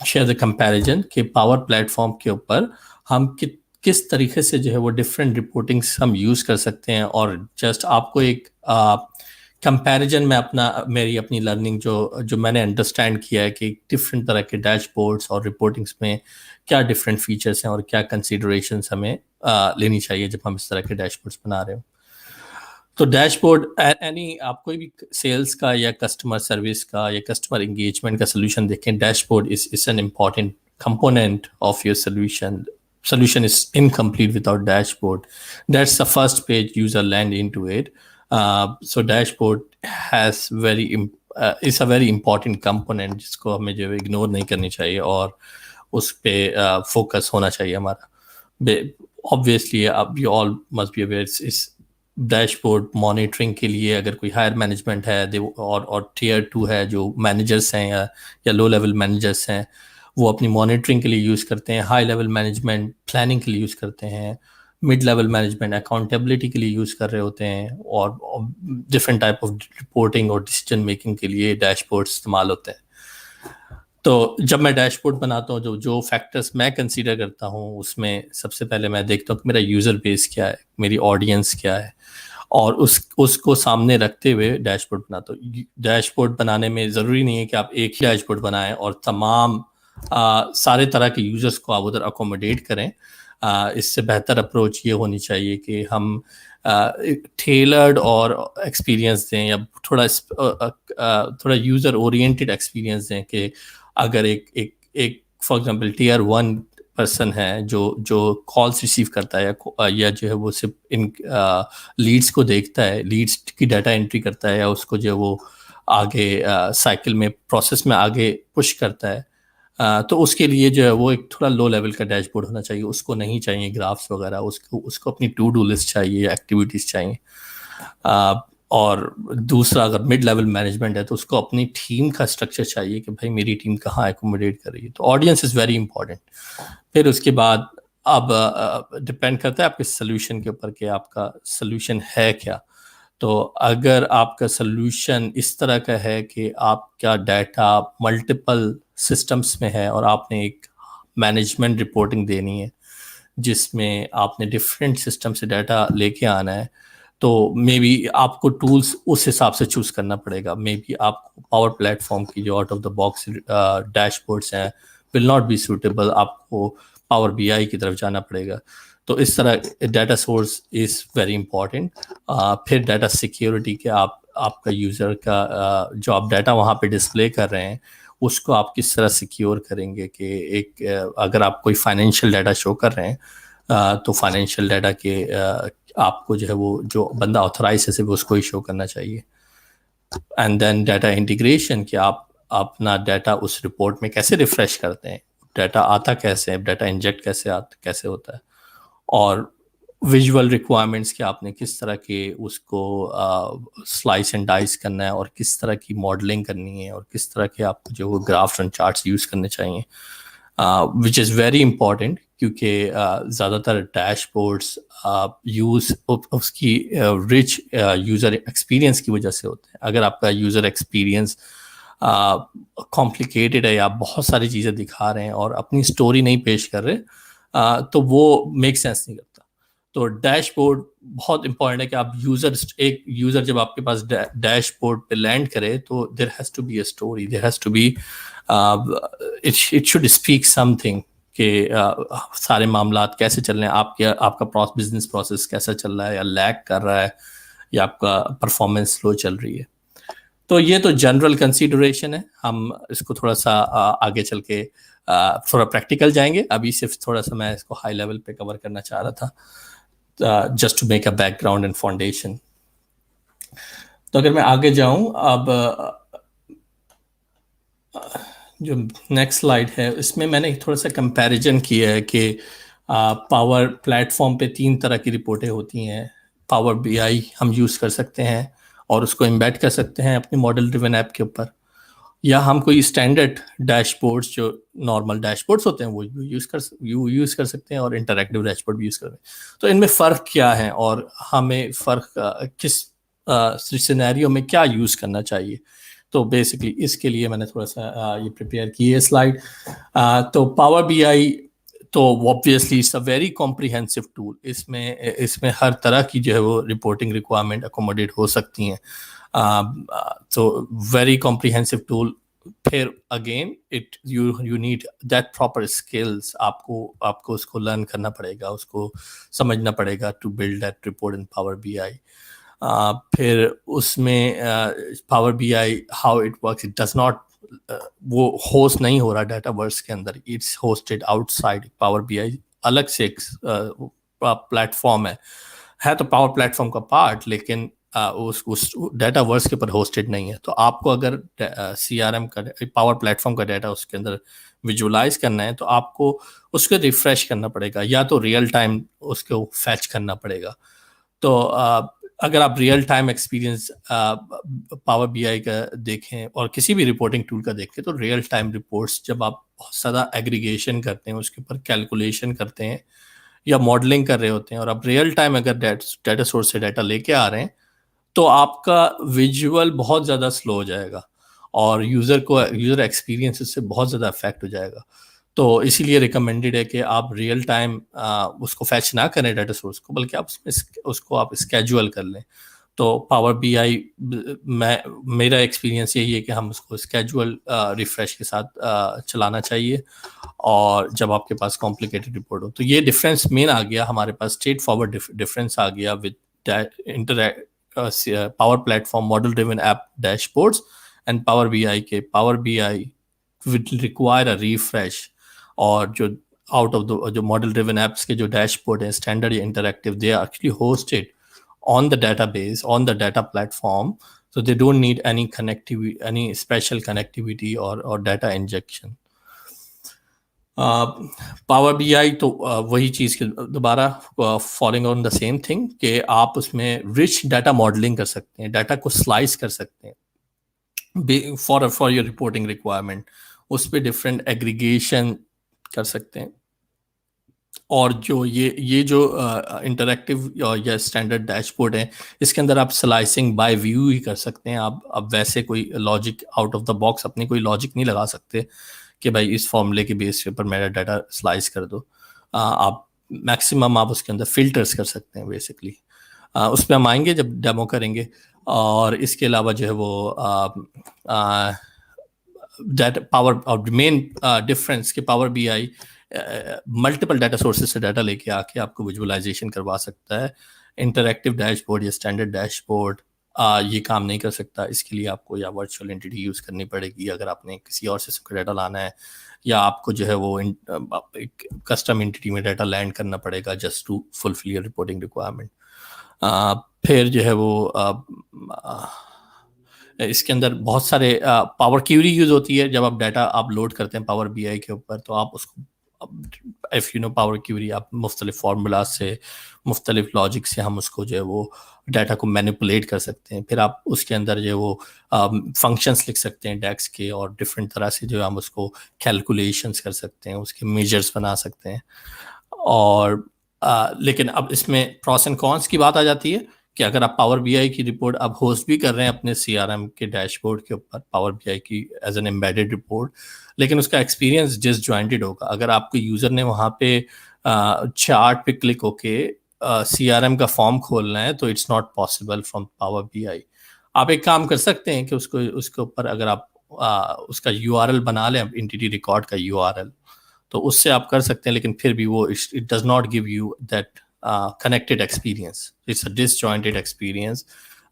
share the comparison कि power platform के ऊपर हम किस तरीके से जो है वो डिफरेंट रिपोर्टिंग्स हम यूज़ कर सकते हैं. और जस्ट आपको एक कंपैरिजन में मेरी अपनी लर्निंग जो मैंने अंडरस्टैंड किया है कि डिफरेंट तरह के डैशबोर्ड्स और रिपोर्टिंग्स में क्या डिफरेंट फीचर्स हैं और क्या कंसीडरेशंस हमें लेनी चाहिए जब हम इस तरह के डैशबोर्ड्स बना रहे हो. तो डैशबोर्ड आप कोई भी सेल्स का या कस्टमर सर्विस का या कस्टमर एंगेजमेंट का सोल्यूशन देखें, dashboard is an important component of your solution. Solution is incomplete without dashboard. That's the first page user land into it. So dashboard has is a very important component जिसको हमें जो ignore नहीं करनी चाहिए और उस पे फोकस होना चाहिए हमारा. Obviously you all must be aware इस डैशबोर्ड मॉनिटरिंग के लिए अगर कोई हायर मैनेजमेंट है और टियर 2 है जो मैनेजर्स हैं या लो लेवल मैनेजर्स हैं, वो अपनी मॉनिटरिंग के लिए यूज़ करते हैं. हाई लेवल मैनेजमेंट प्लानिंग के लिए यूज़ करते हैं. मिड लेवल मैनेजमेंट अकाउंटेबिलिटी के लिए यूज़ कर रहे होते हैं, और डिफरेंट टाइप ऑफ रिपोर्टिंग और डिसीजन मेकिंग के लिए डैशबोर्ड इस्तेमाल होते हैं. तो जब मैं डैशबोर्ड बनाता हूँ जो फैक्टर्स मैं कंसीडर करता हूँ उसमें सबसे पहले मैं देखता हूँ कि मेरा यूज़र बेस क्या है, मेरी ऑडियंस क्या है, और उसको सामने रखते हुए डैशबोर्ड बनाता हूँ. डैशबोर्ड बनाने में ज़रूरी नहीं है कि आप एक ही डैशबोर्ड बनाएं और तमाम सारे तरह के यूजर्स को आप उधर अकोमोडेट करें. इससे बेहतर अप्रोच ये होनी चाहिए कि हम टेलर्ड और एक्सपीरियंस दें या थोड़ा यूज़र ओरिएंटेड एक्सपीरियंस दें. कि अगर एक फॉर एग्जांपल टियर 1 पर्सन है जो कॉल्स रिसीव करता है या जो है वो सिर्फ इन लीड्स को देखता है, लीड्स की डाटा एंट्री करता है, या उसको जो वो आगे साइकिल में प्रोसेस में आगे पुश करता है, तो उसके लिए जो है वो एक थोड़ा लो लेवल का डैशबोर्ड होना चाहिए. उसको नहीं चाहिए ग्राफ्स वगैरह, उसको अपनी टू डू लिस्ट चाहिए, एक्टिविटीज़ चाहिए. और दूसरा अगर मिड लेवल मैनेजमेंट है तो उसको अपनी टीम का स्ट्रक्चर चाहिए कि भाई मेरी टीम कहाँ एकोमोडेट कर रही है. तो ऑडियंस इज़ वेरी इंपॉर्टेंट. फिर उसके बाद अब डिपेंड करता है आपके सोल्यूशन के ऊपर कि आपका सोल्यूशन है क्या। तो अगर आपका सोल्यूशन इस तरह का है कि आपका डाटा मल्टीपल सिस्टम्स में है और आपने एक मैनेजमेंट रिपोर्टिंग देनी है जिसमें आपने डिफरेंट सिस्टम से डाटा लेके आना है, तो मे बी आपको टूल्स उस हिसाब से चूज करना पड़ेगा। मे बी आपको पावर प्लेटफॉर्म की जो out of the box dashboards हैं विल नॉट बी सूटेबल, आपको पावर बीआई की तरफ जाना पड़ेगा। तो इस तरह data source is very important. फिर डाटा सिक्योरिटी के आपका यूज़र का जो आप डाटा वहाँ पे डिस्प्ले कर रहे हैं उसको आप किस तरह सिक्योर करेंगे कि एक अगर आप कोई फाइनेंशियल डाटा शो कर रहे हैं तो फाइनेंशियल डाटा के आपको जो है वो जो बंदा ऑथराइज है सिर्फ उसको ही शो करना चाहिए। एंड देन डाटा इंटीग्रेशन कि आप अपना डाटा उस रिपोर्ट में कैसे रिफ्रेश करते हैं, डाटा आता कैसे है, डाटा इंजेक्ट कैसे होता है, और विजुअल रिक्वायरमेंट्स कि आपने किस तरह के उसको स्लाइस एंड डाइस करना है और किस तरह की मॉडलिंग करनी है और किस तरह के आपको जो ग्राफ्स एंड चार्ट्स यूज़ करने चाहिए, विच इज़ वेरी इंपॉर्टेंट क्योंकि ज़्यादातर डैशबोर्ड्स यूज़ उसकी रिच यूज़र एक्सपीरियंस की वजह से होते हैं। अगर आपका यूज़र एक्सपीरियंस कॉम्प्लिकेटेड है या बहुत सारी चीज़ें दिखा रहे हैं और अपनी स्टोरी नहीं पेश कर रहे, तो वो मेक सेंस नहीं करता। तो डैशबोर्ड बहुत इंपॉर्टेंट है कि आप एक यूज़र जब आपके पास डैशबोर्ड पे लैंड करे तो there has to be a story, there has to be it should speak something कि सारे मामलात कैसे चल रहे हैं, आपका बिजनेस प्रोसेस कैसा चल रहा है या लैग कर रहा है या आपका परफॉर्मेंस स्लो चल रही है। तो ये तो जनरल कंसीडरेशन है। हम इसको थोड़ा सा आगे चल के थोड़ा प्रैक्टिकल जाएंगे। अभी सिर्फ थोड़ा सा मैं इसको हाई लेवल पे कवर करना चाह रहा था, just to make a background and foundation. तो अगर मैं आगे जाऊं, अब जो नेक्स्ट स्लाइड है इसमें मैंने थोड़ा सा कंपैरिजन किया है कि पावर प्लेटफॉर्म पे 3 तरह की रिपोर्टें होती हैं। पावर बीआई हम यूज़ कर सकते हैं और उसको एम्बेड कर सकते हैं अपनी मॉडल ड्रिवन ऐप के ऊपर, या हम कोई स्टैंडर्ड डैशबोर्ड्स जो नॉर्मल डैशबोर्ड्स होते हैं वो यूज़ कर सकते हैं और इंटरैक्टिव डैशबोर्ड भी यूज़ कर सकते हैं। तो इनमें फ़र्क क्या है और हमें फ़र्क किस सिनेरियो में क्या यूज़ करना चाहिए। तो बेसिकली इसके लिए मैंने थोड़ा सा ये प्रिपेयर की है स्लाइड। तो पावर बीआई तो obviously it's a very comprehensive tool. इसमें हर तरह की जो है वो रिपोर्टिंग रिक्वायरमेंट अकोमोडेट हो सकती हैं। तो वेरी कॉम्प्रिहेंसिव टूल। फिर again you need that proper skills. आपको उसको लर्न करना पड़ेगा, उसको समझना पड़ेगा to build that report in power BI. फिर उसमें power BI how it works, it does not वो होस्ट नहीं हो रहा डाटावर्स के अंदर, it's hosted outside. Power BI अलग से एक प्लेटफॉर्म है तो पावर प्लेटफॉर्म का पार्ट, लेकिन उस डाटावर्स के ऊपर होस्टेड नहीं है। तो आपको अगर सीआरएम का पावर प्लेटफॉर्म का डाटा उसके अंदर विजुअलाइज करना है तो आपको उसको रिफ्रेश करना पड़ेगा या तो रियल टाइम उसको फैच करना पड़ेगा। तो अगर आप real time experience power BI का देखें और किसी भी रिपोर्टिंग टूल का देखें, तो रियल टाइम रिपोर्ट्स जब आप बहुत ज़्यादा एग्रीगेशन करते हैं, उसके ऊपर कैलकुलेशन करते हैं या मॉडलिंग कर रहे होते हैं और आप रियल टाइम अगर डाटा सोर्स से डाटा लेके आ रहे हैं तो आपका विजुअल बहुत ज़्यादा स्लो हो जाएगा और यूज़र एक्सपीरियंस इससे बहुत ज़्यादा अफेक्ट हो जाएगा। तो इसीलिए रिकमेंडेड है कि आप रियल टाइम उसको फैच ना करें डाटा सोर्स को, बल्कि आप उसको आप स्केजुअल कर लें। तो पावर बीआई मेरा एक्सपीरियंस यही है कि हम उसको स्केजुअल रिफ्रेश के साथ चलाना चाहिए और जब आपके पास कॉम्प्लिकेटेड रिपोर्ट हो। तो ये डिफरेंस मेन आ गया हमारे पास, स्ट्रेट फॉरवर्ड डिफरेंस आ गया with power platform model driven app dashboards and power BI के। Power BI will require a refresh, और जो आउट ऑफ द जो मॉडल ड्रिवन एप्स के जो डैशबोर्ड है स्टैंडर्ड या interactive, they are actually hosted on the database, on the data platform, so they don't need any connectivity, any special connectivity or data injection. Power BI तो वही चीज़ के दोबारा following on the same thing कि आप उसमें rich data modelling कर सकते हैं, डाटा को स्लाइस कर सकते हैं फॉर योर रिपोर्टिंग रिक्वायरमेंट। उस पर डिफरेंट एग्रीगेशन कर सकते हैं और जो ये जो इंटरैक्टिव या स्टैंडर्ड डैशबोर्ड है, इसके अंदर आप स्लाइसिंग बाय व्यू ही कर सकते हैं। आप वैसे कोई logic out of the box अपनी कोई लॉजिक नहीं लगा सकते कि भाई इस फॉर्मूले के बेस के ऊपर मेरा डाटा स्लाइस कर दो। आप मैक्सिमम आप उसके अंदर फिल्टर्स कर सकते हैं बेसिकली। उस पर हम आएंगे जब डेमो करेंगे। और इसके अलावा जो है वो डाटा पावर और मेन डिफरेंस कि power BI multiple data sources से डाटा लेके आके आपको विजुअलाइजेशन करवा सकता है। इंटरैक्टिव डैशबोर्ड या स्टैंडर्ड डैशबोर्ड ये काम नहीं कर सकता। इसके लिए आपको या वर्चुअल एंटिटी यूज़ करनी पड़ेगी अगर आपने किसी और सिस्टम का डाटा लाना है, या आपको जो है वो एक कस्टम एंटिटी में डाटा लैंड करना पड़ेगा just to fulfil your reporting requirement. फिर जो है वो इसके अंदर बहुत सारे पावर क्यूरी यूज होती है। जब आप डाटा आप लोड करते हैं पावर BI के ऊपर, तो आप उसको if you know power query, आप मुख्तलिफ फार्मूला से मुख्तलिफ लॉजिक से हम उसको जो है वो डाटा को मैनिपुलेट कर सकते हैं। फिर आप उसके अंदर जो है वो फंक्शंस लिख सकते हैं डेक्स के, और डिफरेंट तरह से जो हम उसको कैलकुलेशंस कर सकते हैं, उसके मेजर्स बना सकते हैं। और लेकिन अब इसमें प्रॉस एंड कॉन्स की बात आ जाती है कि अगर आप पावर BI की रिपोर्ट अब होस्ट भी कर रहे हैं अपने CRM के डैशबोर्ड के ऊपर, पावर BI की एज एन एम्बेडेड रिपोर्ट, लेकिन उसका एक्सपीरियंस डिसजॉइंटेड होगा। अगर आपको यूज़र ने वहाँ पे चार्ट पे क्लिक होके CRM का फॉर्म खोलना है, तो it's not possible from power BI। आप एक काम कर सकते हैं कि उसके ऊपर अगर आप उसका URL बना लें, एंटिटी रिकॉर्ड का URL, तो उससे आप कर सकते हैं, लेकिन फिर भी वो it does not give you that connected experience. It's a disjointed experience.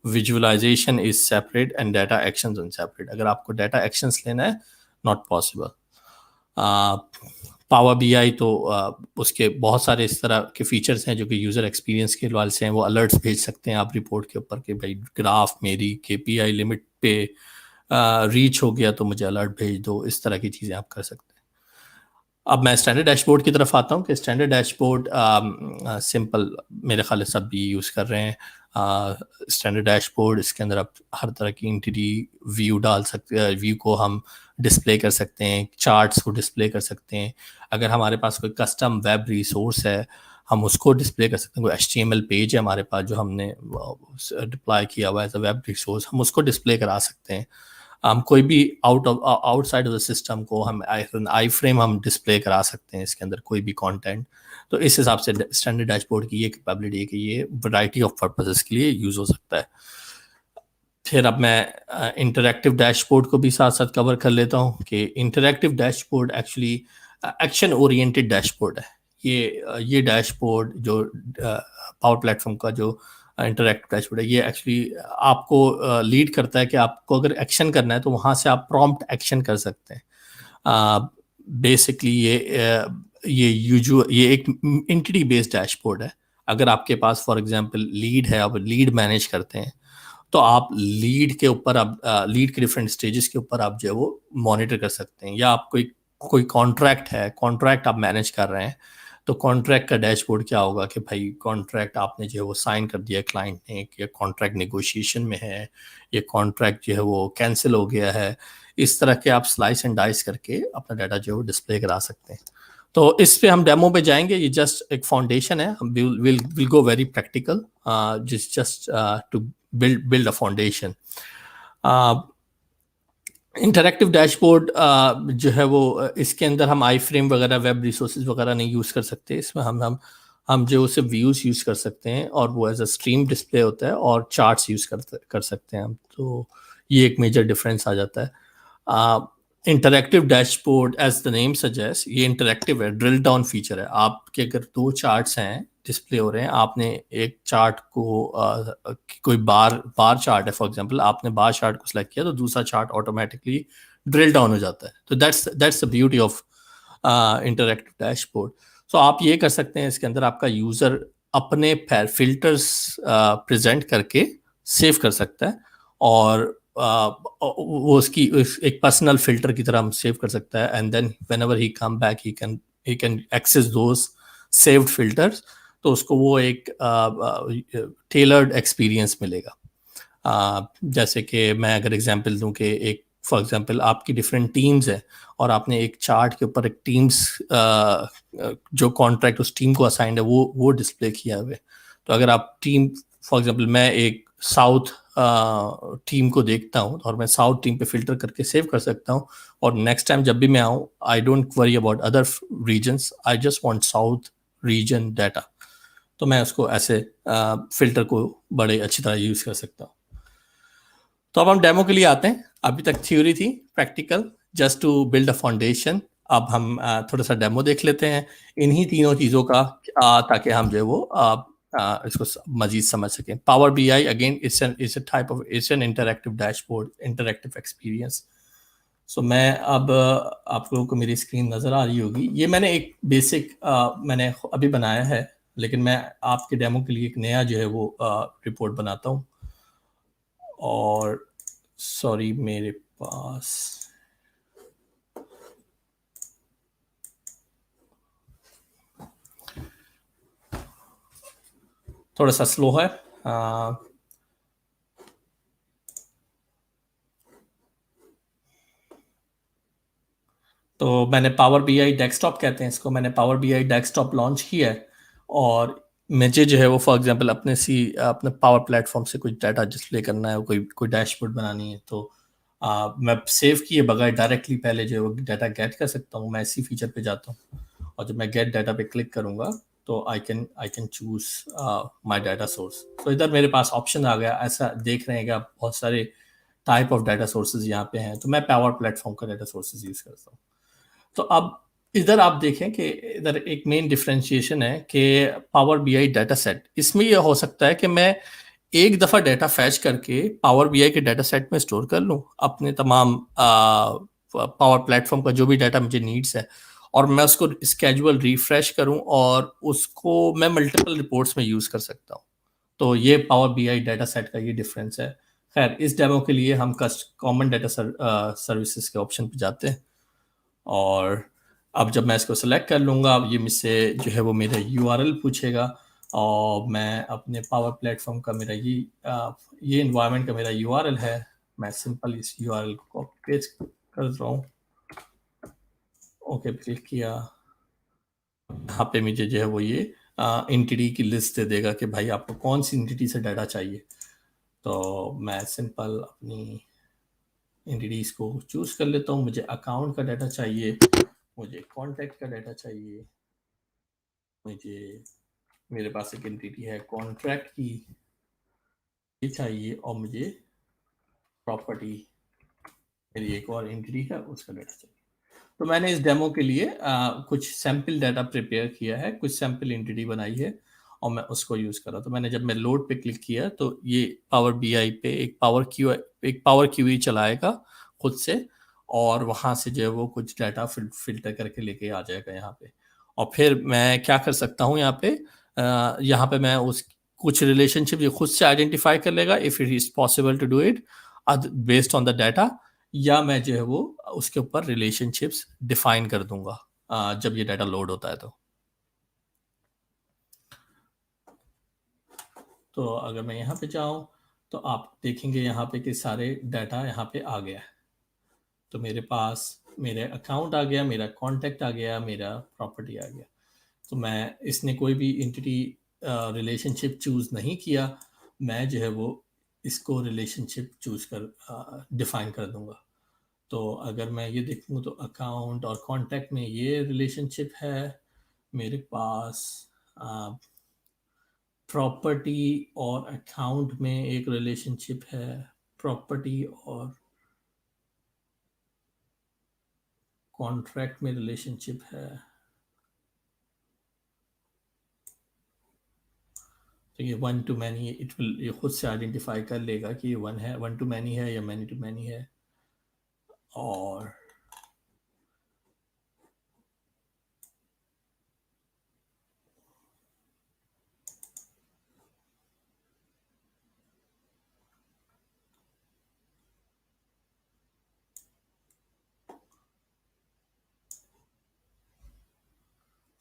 Visualization is separate and data actions are separate. अगर आपको data actions लेना है, not possible. Power BI तो उसके बहुत सारे इस तरह के फीचर्स हैं जो कि यूज़र एक्सपीरियंस के हवाले से हैं। वो अलर्ट्स भेज सकते हैं आप रिपोर्ट के ऊपर कि भाई ग्राफ मेरी KPI लिमिट पे रीच हो गया तो मुझे अलर्ट भेज दो। इस तरह की चीज़ें आप कर सकते हैं। अब मैं स्टैंडर्ड डैशबोर्ड की तरफ आता हूँ कि स्टैंडर्ड डैशबोर्ड सिंपल मेरे ख्याल सब भी यूज़ कर रहे हैं। स्टैंडर्ड डैशबोर्ड, इसके अंदर आप हर तरह की एंटिटी व्यू डाल सकते हैं, व्यू को हम डिस्प्ले कर सकते हैं, चार्ट्स को डिस्प्ले कर सकते हैं। अगर हमारे पास कोई कस्टम वेब रिसोर्स है, हम उसको डिस्प्ले कर सकते हैं। कोई HTML पेज है हमारे पास जो हमने डिप्लॉय किया हुआ है एज अ वेब रिसोर्स, हम उसको डिस्प्ले करा सकते हैं। कोई भी आउटसाइड ऑफ द सिस्टम को हम आई फ्रेम हम डिस्प्ले करा सकते हैं इसके अंदर कोई भी कंटेंट। तो इस हिसाब से स्टैंडर्ड डैशबोर्ड की ये कैपेबिलिटी है कि ये वैरायटी ऑफ पर्पसेस के लिए यूज़ हो सकता है। फिर अब मैं इंटरैक्टिव डैशबोर्ड को भी साथ साथ कवर कर लेता हूँ कि interactive dashboard actually action oriented dashboard है। ये डैशबोर्ड जो पावर प्लेटफॉर्म का जो इंटरैक्टिव डैशबोर्ड है, ये एक्चुअली आपको लीड करता है कि आपको अगर एक्शन करना है तो वहाँ से आप प्रॉम्प्ट एक्शन कर सकते हैं। बेसिकली ये एक एंटिटी बेस्ड डैशबोर्ड है। अगर आपके पास फॉर एग्जांपल लीड है, आप लीड मैनेज करते हैं, तो आप लीड के ऊपर आप लीड के डिफरेंट स्टेजेस के ऊपर आप जो है वो मॉनिटर कर सकते हैं। या आप कोई कॉन्ट्रैक्ट है, कॉन्ट्रैक्ट आप मैनेज कर रहे हैं, तो कॉन्ट्रैक्ट का डैशबोर्ड क्या होगा कि भाई कॉन्ट्रैक्ट आपने जो है वो साइन कर दिया क्लाइंट ने, कि कॉन्ट्रैक्ट नेगोशिएशन में है, ये कॉन्ट्रैक्ट जो है वो कैंसिल हो गया है। इस तरह के आप स्लाइस एंड डाइस करके अपना डाटा जो है वो डिस्प्ले करा सकते हैं। तो इस पे हम डेमो पे जाएंगे। ये जस्ट एक फाउंडेशन है, हम will go very practical just to build a foundation. Interactive dashboard जो है वो इसके अंदर हम आई फ्रेम वगैरह वेब रिसोर्सेज वगैरह नहीं यूज़ कर सकते। इसमें हम जो उसे व्यूज़ यूज़ कर सकते हैं, और वो एज अ स्ट्रीम डिस्प्ले होता है, और चार्ट्स यूज़ कर सकते हैं हम। तो ये एक मेजर डिफरेंस आ जाता है। Interactive dashboard as the name suggest, ये इंटरैक्टिव है, ड्रिल डाउन फीचर है। आपके अगर 2 चार्ट्स हैं डिस्प्ले हो रहे हैं, आपने एक चार्ट को कोई बार चार्ट है फॉर एग्जांपल, आपने बार चार्ट को सिलेक्ट किया तो दूसरा चार्ट ऑटोमेटिकली ड्रिल डाउन हो जाता है। तो that's the beauty of interactive dashboard. So आप ये कर सकते हैं, इसके अंदर आपका यूज़र अपने फिल्टर्स प्रेजेंट करके सेव कर सकता है, और वो उसकी एक पर्सनल फिल्टर की तरह हम सेव कर सकता है। And then whenever he come back he can access those saved filters, तो उसको वो एक टेलर्ड एक्सपीरियंस मिलेगा। जैसे कि मैं अगर एग्जांपल दूं कि एक फॉर एग्जांपल आपकी डिफरेंट टीम्स है और आपने एक चार्ट के ऊपर एक टीम्स जो कॉन्ट्रैक्ट उस टीम को असाइंड है वो डिस्प्ले किया हुआ है। तो अगर आप टीम, फॉर एग्जांपल मैं एक साउथ टीम को देखता हूँ और मैं साउथ टीम पे फिल्टर करके सेव कर सकता हूँ, और नेक्स्ट टाइम जब भी मैं आऊँ I don't worry about other regions, I just want south region data. तो मैं उसको ऐसे फिल्टर को बड़े अच्छी तरह यूज कर सकता हूँ। तो अब हम डेमो के लिए आते हैं। अभी तक थ्योरी थी, practical just to build a foundation. अब हम थोड़ा सा डेमो देख लेते हैं इन्हीं तीनों चीज़ों का, ताकि हम जो है वो इसको मजीद समझ सकें। Power B I again it's a type of, it's an interactive dashboard, interactive experience. So मैं अब आप लोगों को मेरी स्क्रीन नज़र आ रही होगी। ये मैंने एक बेसिक मैंने अभी बनाया है, लेकिन मैं आपके डेमो के लिए एक नया जो है वो रिपोर्ट बनाता हूँ। और सॉरी, मेरे पास थोड़ा सा स्लो है। तो मैंने पावर बी आई डेस्कटॉप कहते हैं इसको, मैंने power B I desktop launch किया है, और मुझे जो है वो फॉर एग्जांपल अपने पावर प्लेटफॉर्म से कुछ डाटा डिस्प्ले करना है, कोई डैशबोर्ड बनानी है, तो मैं सेव किए बगैर डायरेक्टली पहले जो है वो डाटा गेट कर सकता हूँ। मैं इसी फीचर पे जाता हूँ और जब मैं गेट डाटा पे क्लिक करूँगा तो I can choose my data source. तो इधर मेरे पास ऑप्शन आ गया। ऐसा देख रहे हैं कि आप बहुत सारे टाइप ऑफ डाटा सोर्सेज यहाँ पे हैं, तो मैं पावर प्लेटफॉर्म का डाटा सोर्सेज यूज करता हूँ। तो अब इधर आप देखें कि इधर एक मेन डिफरेंशिएशन है कि पावर बीआई डाटा सेट, इसमें यह हो सकता है कि मैं एक दफ़ा डाटा फैच करके पावर बीआई के डाटा सेट में स्टोर कर लूँ अपने तमाम पावर प्लेटफॉर्म का जो भी डाटा मुझे नीड्स है, और मैं उसको स्केजुअल रिफ्रेश करूँ और उसको मैं मल्टीपल रिपोर्ट्स में यूज़ कर सकता हूँ। तो ये पावर बीआई डाटा सेट का ये डिफरेंस है। खैर, इस डेमो के लिए हम कॉमन डाटा सर्विसेज के ऑप्शन पे जाते हैं, और अब जब मैं इसको सेलेक्ट कर लूँगा, अब ये मुझसे जो है वो मेरा यूआरएल पूछेगा, और मैं अपने पावर प्लेटफॉर्म का मेरा ये इन्वायरमेंट का मेरा यूआरएल है। मैं सिंपल इस यूआरएल को कॉपी पेस्ट कर रहा हूँ। ओके, क्लिक किया, यहाँ पे मुझे जो है वो ये एंटिटी की लिस्ट दे देगा कि भाई आपको कौन सी एंटिटी से डाटा चाहिए। तो मैं सिंपल अपनी एंटिटीज को चूज कर लेता हूँ। मुझे अकाउंट का डाटा चाहिए, मुझे कॉन्टैक्ट का डाटा चाहिए, मुझे मेरे पास एक एंटिटी है कॉन्ट्रैक्ट की ये चाहिए, और मुझे प्रॉपर्टी मेरी एक और एंटिटी है उसका डाटा चाहिए। तो मैंने इस डेमो के लिए कुछ सैम्पल डाटा प्रिपेयर किया है, कुछ सैम्पल एंटिटी बनाई है, और मैं उसको यूज़ कर रहा। तो मैंने जब मैं लोड पे क्लिक किया तो ये पावर बीआई पे एक पावर क्यूई चलाएगा खुद से, और वहाँ से जो है वो कुछ डाटा फिल्टर करके लेके आ जाएगा यहाँ पे। और फिर मैं क्या कर सकता हूँ यहाँ पे मैं उस कुछ रिलेशनशिप ये खुद से आइडेंटिफाई कर लेगा if it is possible to do it based on the data, या मैं जो है वो उसके ऊपर रिलेशनशिप्स डिफाइन कर दूंगा जब ये डाटा लोड होता है। तो अगर मैं यहाँ पे जाऊँ तो आप देखेंगे यहाँ पे कि सारे डाटा यहाँ पे आ गया है। तो मेरे पास मेरे अकाउंट आ गया, मेरा कॉन्टैक्ट आ गया, मेरा प्रॉपर्टी आ गया। तो मैं इसने कोई भी एंटिटी रिलेशनशिप चूज़ नहीं किया, मैं जो है वो इसको रिलेशनशिप चूज़ कर डिफाइन कर दूंगा। तो अगर मैं ये देखूँ तो अकाउंट और कॉन्टैक्ट में ये रिलेशनशिप है मेरे पास, प्रॉपर्टी और अकाउंट में एक रिलेशनशिप है, प्रॉपर्टी और कॉन्ट्रैक्ट में रिलेशनशिप है। तो ये वन टू मैनी, ये खुद से आइडेंटिफाई कर लेगा कि ये वन टू मैनी है या मैनी टू मैनी है। और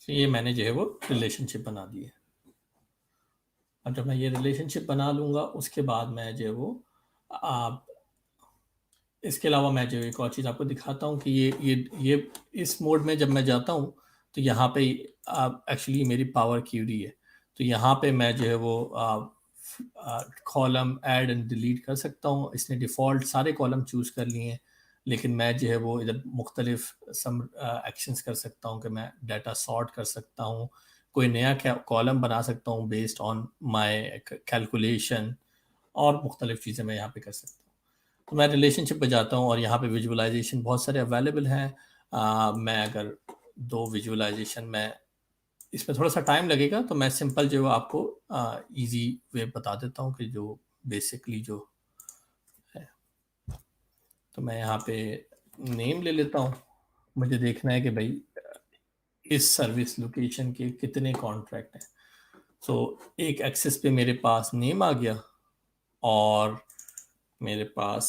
ये मैंने जो है वो रिलेशनशिप बना दी है। अब जब मैं ये रिलेशनशिप बना लूँगा उसके बाद मैं जो है वो इसके अलावा मैं जो एक और चीज़ आपको दिखाता हूँ कि ये इस मोड में जब मैं जाता हूँ तो यहाँ पे एक्चुअली मेरी पावर क्यूरी है, तो यहाँ पे मैं जो है वो कॉलम ऐड एंड डिलीट कर सकता हूँ। इसने डिफ़ॉल्ट सारे कॉलम चूज़ कर लिए हैं, लेकिन मैं जो है वो इधर मुख्तलिफ सम एक्शंस कर सकता हूँ कि मैं डाटा सॉर्ट कर सकता हूँ, कोई नया कॉलम बना सकता हूँ बेस्ड ऑन माई कैलकुलेशन, और मुख्तलिफ चीज़ें मैं यहाँ पे कर सकता हूँ। तो मैं रिलेशनशिप पे जाता हूँ और यहाँ पे विजुअलाइजेशन बहुत सारे अवेलेबल हैं। मैं अगर 2 विजुअलाइजेशन में, इसमें थोड़ा सा टाइम लगेगा, तो मैं सिंपल जो है आपको इजी वे बता देता हूँ कि जो बेसिकली जो है। तो मैं यहाँ पे नेम ले लेता हूँ। मुझे देखना है कि भाई इस सर्विस लोकेशन के कितने कॉन्ट्रैक्ट हैं। सो एक एक्सेस पे मेरे पास नेम आ गया, और मेरे पास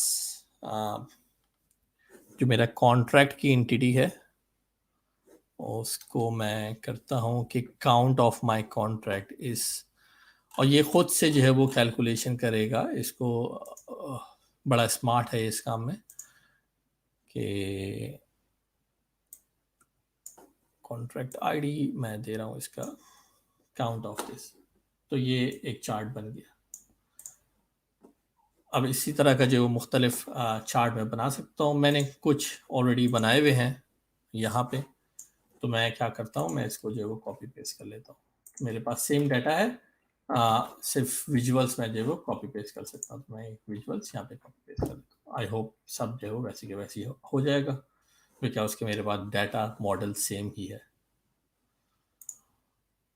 जो मेरा कॉन्ट्रैक्ट की एंटिटी है उसको मैं करता हूँ कि काउंट ऑफ माय कॉन्ट्रैक्ट इस, और ये खुद से जो है वो कैलकुलेशन करेगा। इसको बड़ा स्मार्ट है इस काम में कि कॉन्ट्रैक्ट आईडी मैं दे रहा हूँ इसका काउंट ऑफ दिस, तो ये एक चार्ट बन गया। अब इसी तरह का जो मुख्तलिफ चार्ट मैं बना सकता हूँ। मैंने कुछ ऑलरेडी बनाए हुए हैं यहाँ पे, तो मैं क्या करता हूँ, मैं इसको जो है वो कॉपी पेस्ट कर लेता हूँ। मेरे पास सेम डाटा है, सिर्फ विजुअल्स में जो है वो कॉपी पेस्ट कर सकता हूँ। तो मैं विजुअल्स यहाँ पे कॉपी पेस्ट कर लेता हूँ। आई होप सब जो है वो वैसे के वैसे हो जाएगा, बिकॉज उसके मेरे पास डाटा मॉडल सेम ही है।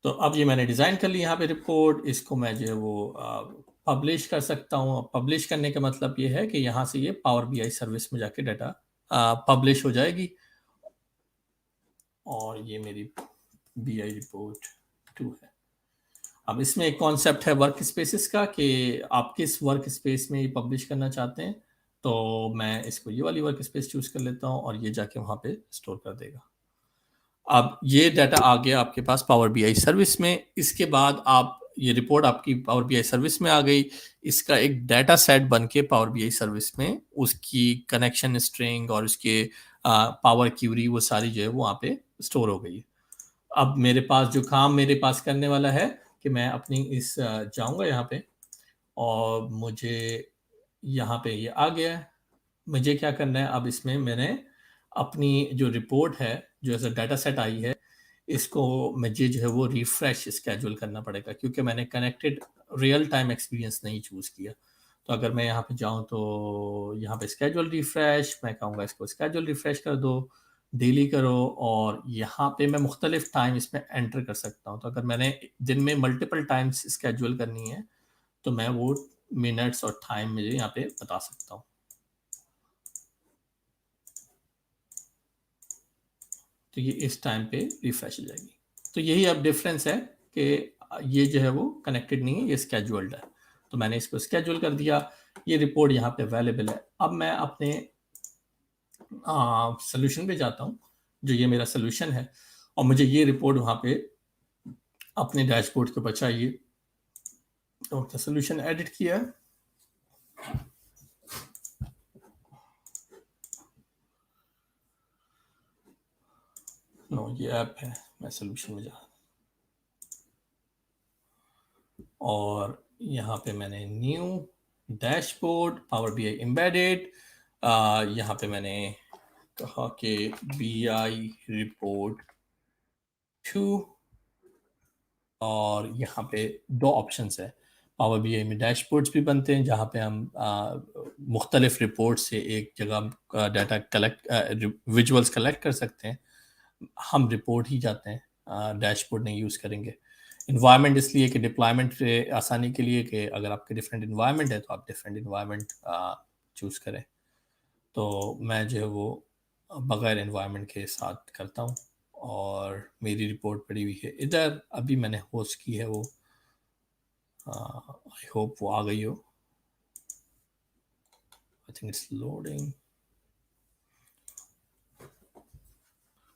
तो अब ये मैंने डिज़ाइन कर लिया यहाँ पे रिपोर्ट, इसको मैं जो है वो पब्लिश कर सकता हूँ। पब्लिश करने का मतलब ये है कि यहाँ से ये पावर बीआई सर्विस में जाके डाटा पब्लिश हो जाएगी। और ये मेरी बीआई रिपोर्ट 2 है। अब इसमें एक कॉन्सेप्ट है वर्क स्पेसिस का कि आप किस वर्क स्पेस में ये पब्लिश करना चाहते हैं। तो मैं इसको ये वाली वर्क स्पेस चूज़ कर लेता हूँ और ये जाके वहाँ पे स्टोर कर देगा। अब ये डाटा आ गया आपके पास पावर बीआई सर्विस में। इसके बाद आप ये रिपोर्ट आपकी पावर बीआई सर्विस में आ गई। इसका एक डाटा सेट बन के पावर बीआई सर्विस में उसकी कनेक्शन स्ट्रिंग और उसके पावर क्यूरी वो सारी जो है वो वहाँ पे स्टोर हो गई। अब मेरे पास जो काम मेरे पास करने वाला है कि मैं अपनी इस जाऊँगा यहाँ पे, और मुझे यहाँ पे ये आ गया है। मुझे क्या करना है, अब इसमें मैंने अपनी जो रिपोर्ट है, जो ऐसा डाटा सेट आई है, इसको मुझे जो है वो रिफ्रेश स्केड्यूल करना पड़ेगा, क्योंकि मैंने कनेक्टेड रियल टाइम एक्सपीरियंस नहीं चूज़ किया। तो अगर मैं यहाँ पे जाऊँ तो यहाँ पे स्केड्यूल रिफ्रेश, मैं कहूँगा इसको स्केड्यूल रिफ्रेश कर दो, डेली करो, और यहाँ पे मैं मुख्तलिफ टाइम इसमें एंटर कर सकता हूँ। तो अगर मैंने दिन में मल्टीपल टाइम्स स्केड्यूल करनी है तो मैं वो मिनट्स और टाइम मुझे यहाँ पे बता सकता हूँ। तो ये इस टाइम पे रिफ्रेश हो जाएगी। तो यही अब डिफरेंस है कि ये जो है वो कनेक्टेड नहीं है, ये स्केड्यूल्ड है। तो मैंने इसको स्केड्यूल कर दिया, ये रिपोर्ट यहाँ पे अवेलेबल है। अब मैं अपने सोल्यूशन पे जाता हूँ, जो ये मेरा सोल्यूशन है, और मुझे ये रिपोर्ट वहाँ पे अपने डैशबोर्ड के ऊपर चाहिए। तो सोल्यूशन एडिट किया है, नो ये ऐप है, मैं सोल्यूशन में जा, और यहाँ पे मैंने new dashboard power BI embedded, यहाँ पे मैंने कहा कि बीआई रिपोर्ट 2, और यहाँ पे 2 ऑप्शंस है। पावर बीआई में डैशबोर्ड्स भी बनते हैं जहाँ पे हम मुख्तलिफ रिपोर्ट से एक जगह डाटा कलेक्ट विजुअल्स कलेक्ट कर सकते हैं। हम रिपोर्ट ही जाते हैं, डैशबोर्ड नहीं यूज़ करेंगे। इन्वायरमेंट इसलिए कि डिप्लॉयमेंट आसानी के लिए कि अगर आपके डिफरेंट इन्वायरमेंट है तो आप डिफरेंट इन्वायरमेंट चूज़ करें। तो मैं जो है वो बग़ैर इन्वायरमेंट के साथ करता हूँ, और मेरी रिपोर्ट पड़ी हुई है इधर। अभी मैंने होस्ट की है वो, आई होप वो आ गई हो। I think it's loading.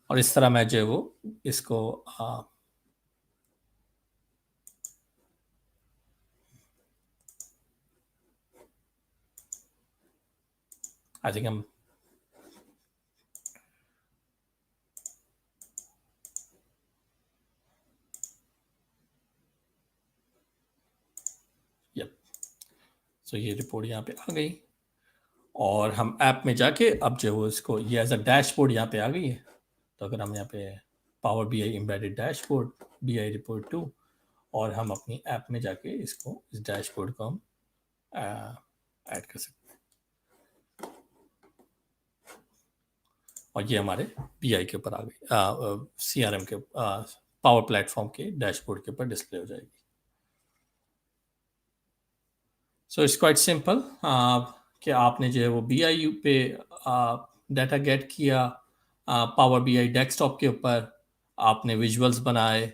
और इस तरह मैं जो है वो इसको आई थिंक हम सो ये रिपोर्ट यहाँ पे आ गई और हम ऐप में जाके अब जो वो इसको ये एज अ डैशबोर्ड यहाँ पे आ गई है। तो अगर हम यहाँ पे power B I embedded dashboard BI report 2 और हम अपनी ऐप में जाके इसको इस डैशबोर्ड को हम ऐड कर सकते हैं और ये हमारे BI के ऊपर आ गई, CRM के पावर प्लेटफॉर्म के डैशबोर्ड के ऊपर डिस्प्ले हो जाएगी। सो इट्स क्वाइट सिंपल कि आपने जो है वो BI पे डाटा गेट किया, पावर BI डेस्कटॉप के ऊपर आपने विजुअल्स बनाए,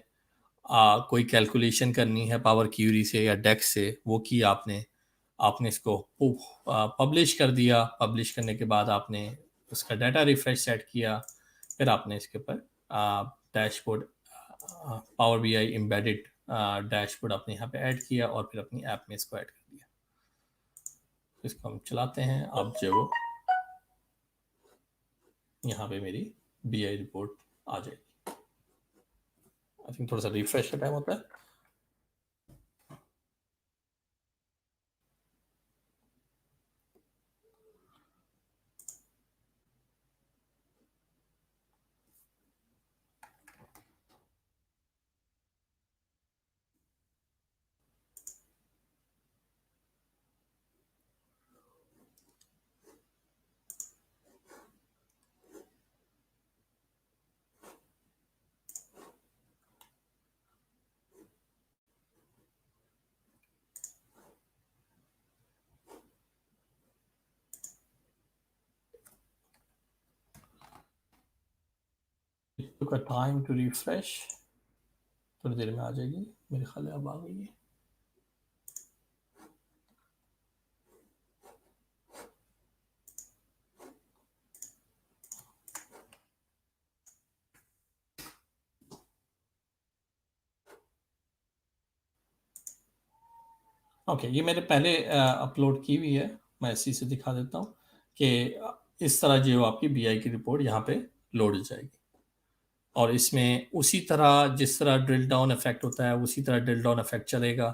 कोई कैलकुलेशन करनी है पावर क्यूरी से या डेक्स से वो की आपने इसको पब्लिश कर दिया। पब्लिश करने के बाद आपने उसका डाटा रिफ्रेश सेट किया, फिर आपने इसके ऊपर dashboard power BI embedded dashboard आपने यहाँ पे ऐड किया और फिर अपनी ऐप में इसको ऐड कर दिया। इसको हम चलाते हैं, अब जो यहाँ पे मेरी BI रिपोर्ट आ जाएगी। आई थिंक थोड़ा सा रिफ्रेश का टाइम होता है। It took a time to refresh, थोड़ी देर में आ जाएगी, मेरे ख्याल है अब आ गई है। ओके, ये मैंने पहले अपलोड की हुई है, मैं इसी से दिखा देता हूँ कि इस तरह जो आपकी BI की रिपोर्ट यहाँ पे लोड हो जाएगी और इसमें उसी तरह जिस तरह ड्रिल डाउन इफेक्ट होता है उसी तरह ड्रिल डाउन इफेक्ट चलेगा।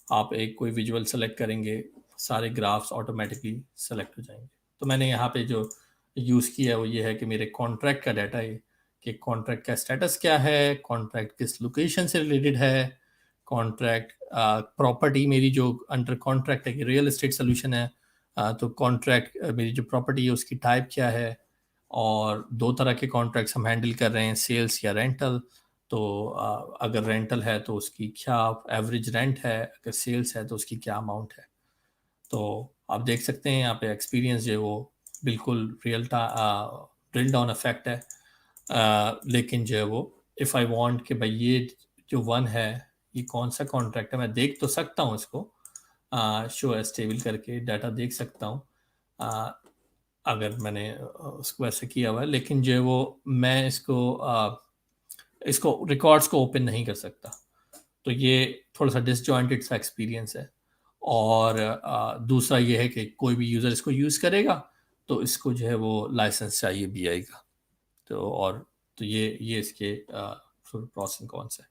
आप एक कोई विजुअल सेलेक्ट करेंगे, सारे ग्राफ्स ऑटोमेटिकली सेलेक्ट हो जाएंगे। तो मैंने यहाँ पे जो यूज़ किया है वो ये है कि मेरे कॉन्ट्रैक्ट का डाटा है कि कॉन्ट्रैक्ट का स्टेटस क्या है, कॉन्ट्रैक्ट किस लोकेशन से रिलेटेड है, कॉन्ट्रैक्ट प्रॉपर्टी मेरी जो अंडर कॉन्ट्रैक्ट है कि रियल एस्टेट सोल्यूशन है, तो कॉन्ट्रैक्ट मेरी जो प्रॉपर्टी है उसकी टाइप क्या है, और दो तरह के कॉन्ट्रैक्ट्स हम हैंडल कर रहे हैं, सेल्स या रेंटल। तो अगर रेंटल है तो उसकी क्या एवरेज रेंट है, अगर सेल्स है तो उसकी क्या अमाउंट है। तो आप देख सकते हैं यहाँ पे एक्सपीरियंस जो है वो बिल्कुल रियल ड्रिल डाउन इफेक्ट है, लेकिन जो है वो इफ़ आई वांट कि भाई ये जो वन है ये कौन सा कॉन्ट्रैक्ट है, मैं देख तो सकता हूँ इसको शो एज टेबल करके डाटा देख सकता हूँ अगर मैंने उसको ऐसे किया हुआ है, लेकिन जो है वो मैं इसको रिकॉर्ड्स को ओपन नहीं कर सकता। तो ये थोड़ा सा डिसजॉइंटेड सा एक्सपीरियंस है। और दूसरा ये है कि कोई भी यूज़र इसको यूज़ करेगा तो इसको जो है वो लाइसेंस चाहिए BI का। तो ये इसके प्रोस एंड कॉन्स है।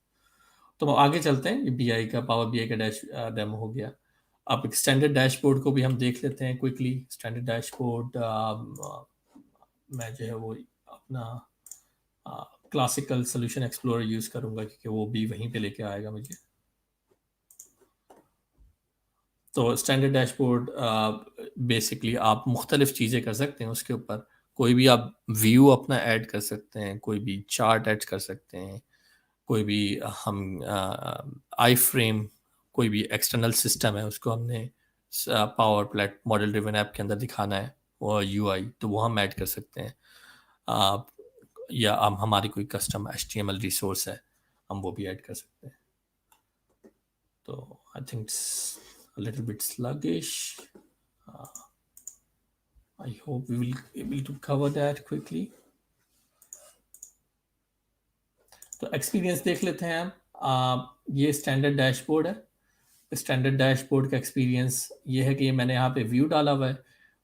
तो आगे चलते हैं, ये BI का पावर BI का डेमो हो गया। अब एक स्टैंडर्ड डैशबोर्ड को भी हम देख लेते हैं क्विकली। स्टैंडर्ड डैशबोर्ड मैं जो है वो अपना क्लासिकल सोल्यूशन एक्सप्लोरर यूज़ करूँगा क्योंकि वो भी वहीं पे लेके आएगा मुझे। तो स्टैंडर्ड डैशबोर्ड बेसिकली आप मुख्तलिफ चीज़ें कर सकते हैं उसके ऊपर। कोई भी आप व्यू अपना ऐड कर सकते हैं, कोई भी चार्ट ऐड कर सकते हैं, कोई भी हम आई फ्रेम, कोई भी एक्सटर्नल सिस्टम है उसको हमने power plate model driven app के अंदर दिखाना है वो UI, तो वो हम ऐड कर सकते हैं। या हम हमारी कोई कस्टम HTML रिसोर्स है हम वो भी ऐड कर सकते हैं। तो I think it's a little bit sluggish. I hope we will be able to cover that quickly. तो एक्सपीरियंस देख लेते हैं हम। ये स्टैंडर्ड डैशबोर्ड है। स्टैंडर्ड डैशबोर्ड का एक्सपीरियंस ये है कि मैंने यहाँ पे व्यू डाला हुआ है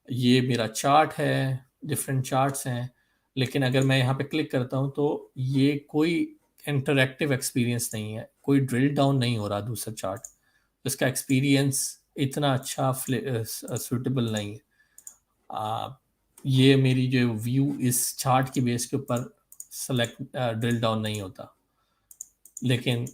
ये मेरा चार्ट है, डिफरेंट चार्ट्स हैं, लेकिन अगर मैं यहाँ पे क्लिक करता हूँ तो ये कोई इंटरैक्टिव एक्सपीरियंस नहीं है, कोई ड्रिल डाउन नहीं हो रहा दूसरा चार्ट, इसका एक्सपीरियंस इतना अच्छा सूटेबल नहीं है। ये मेरी जो व्यू इस चार्ट की बेस के ऊपर सेलेक्ट ड्रिल डाउन नहीं होता, लेकिन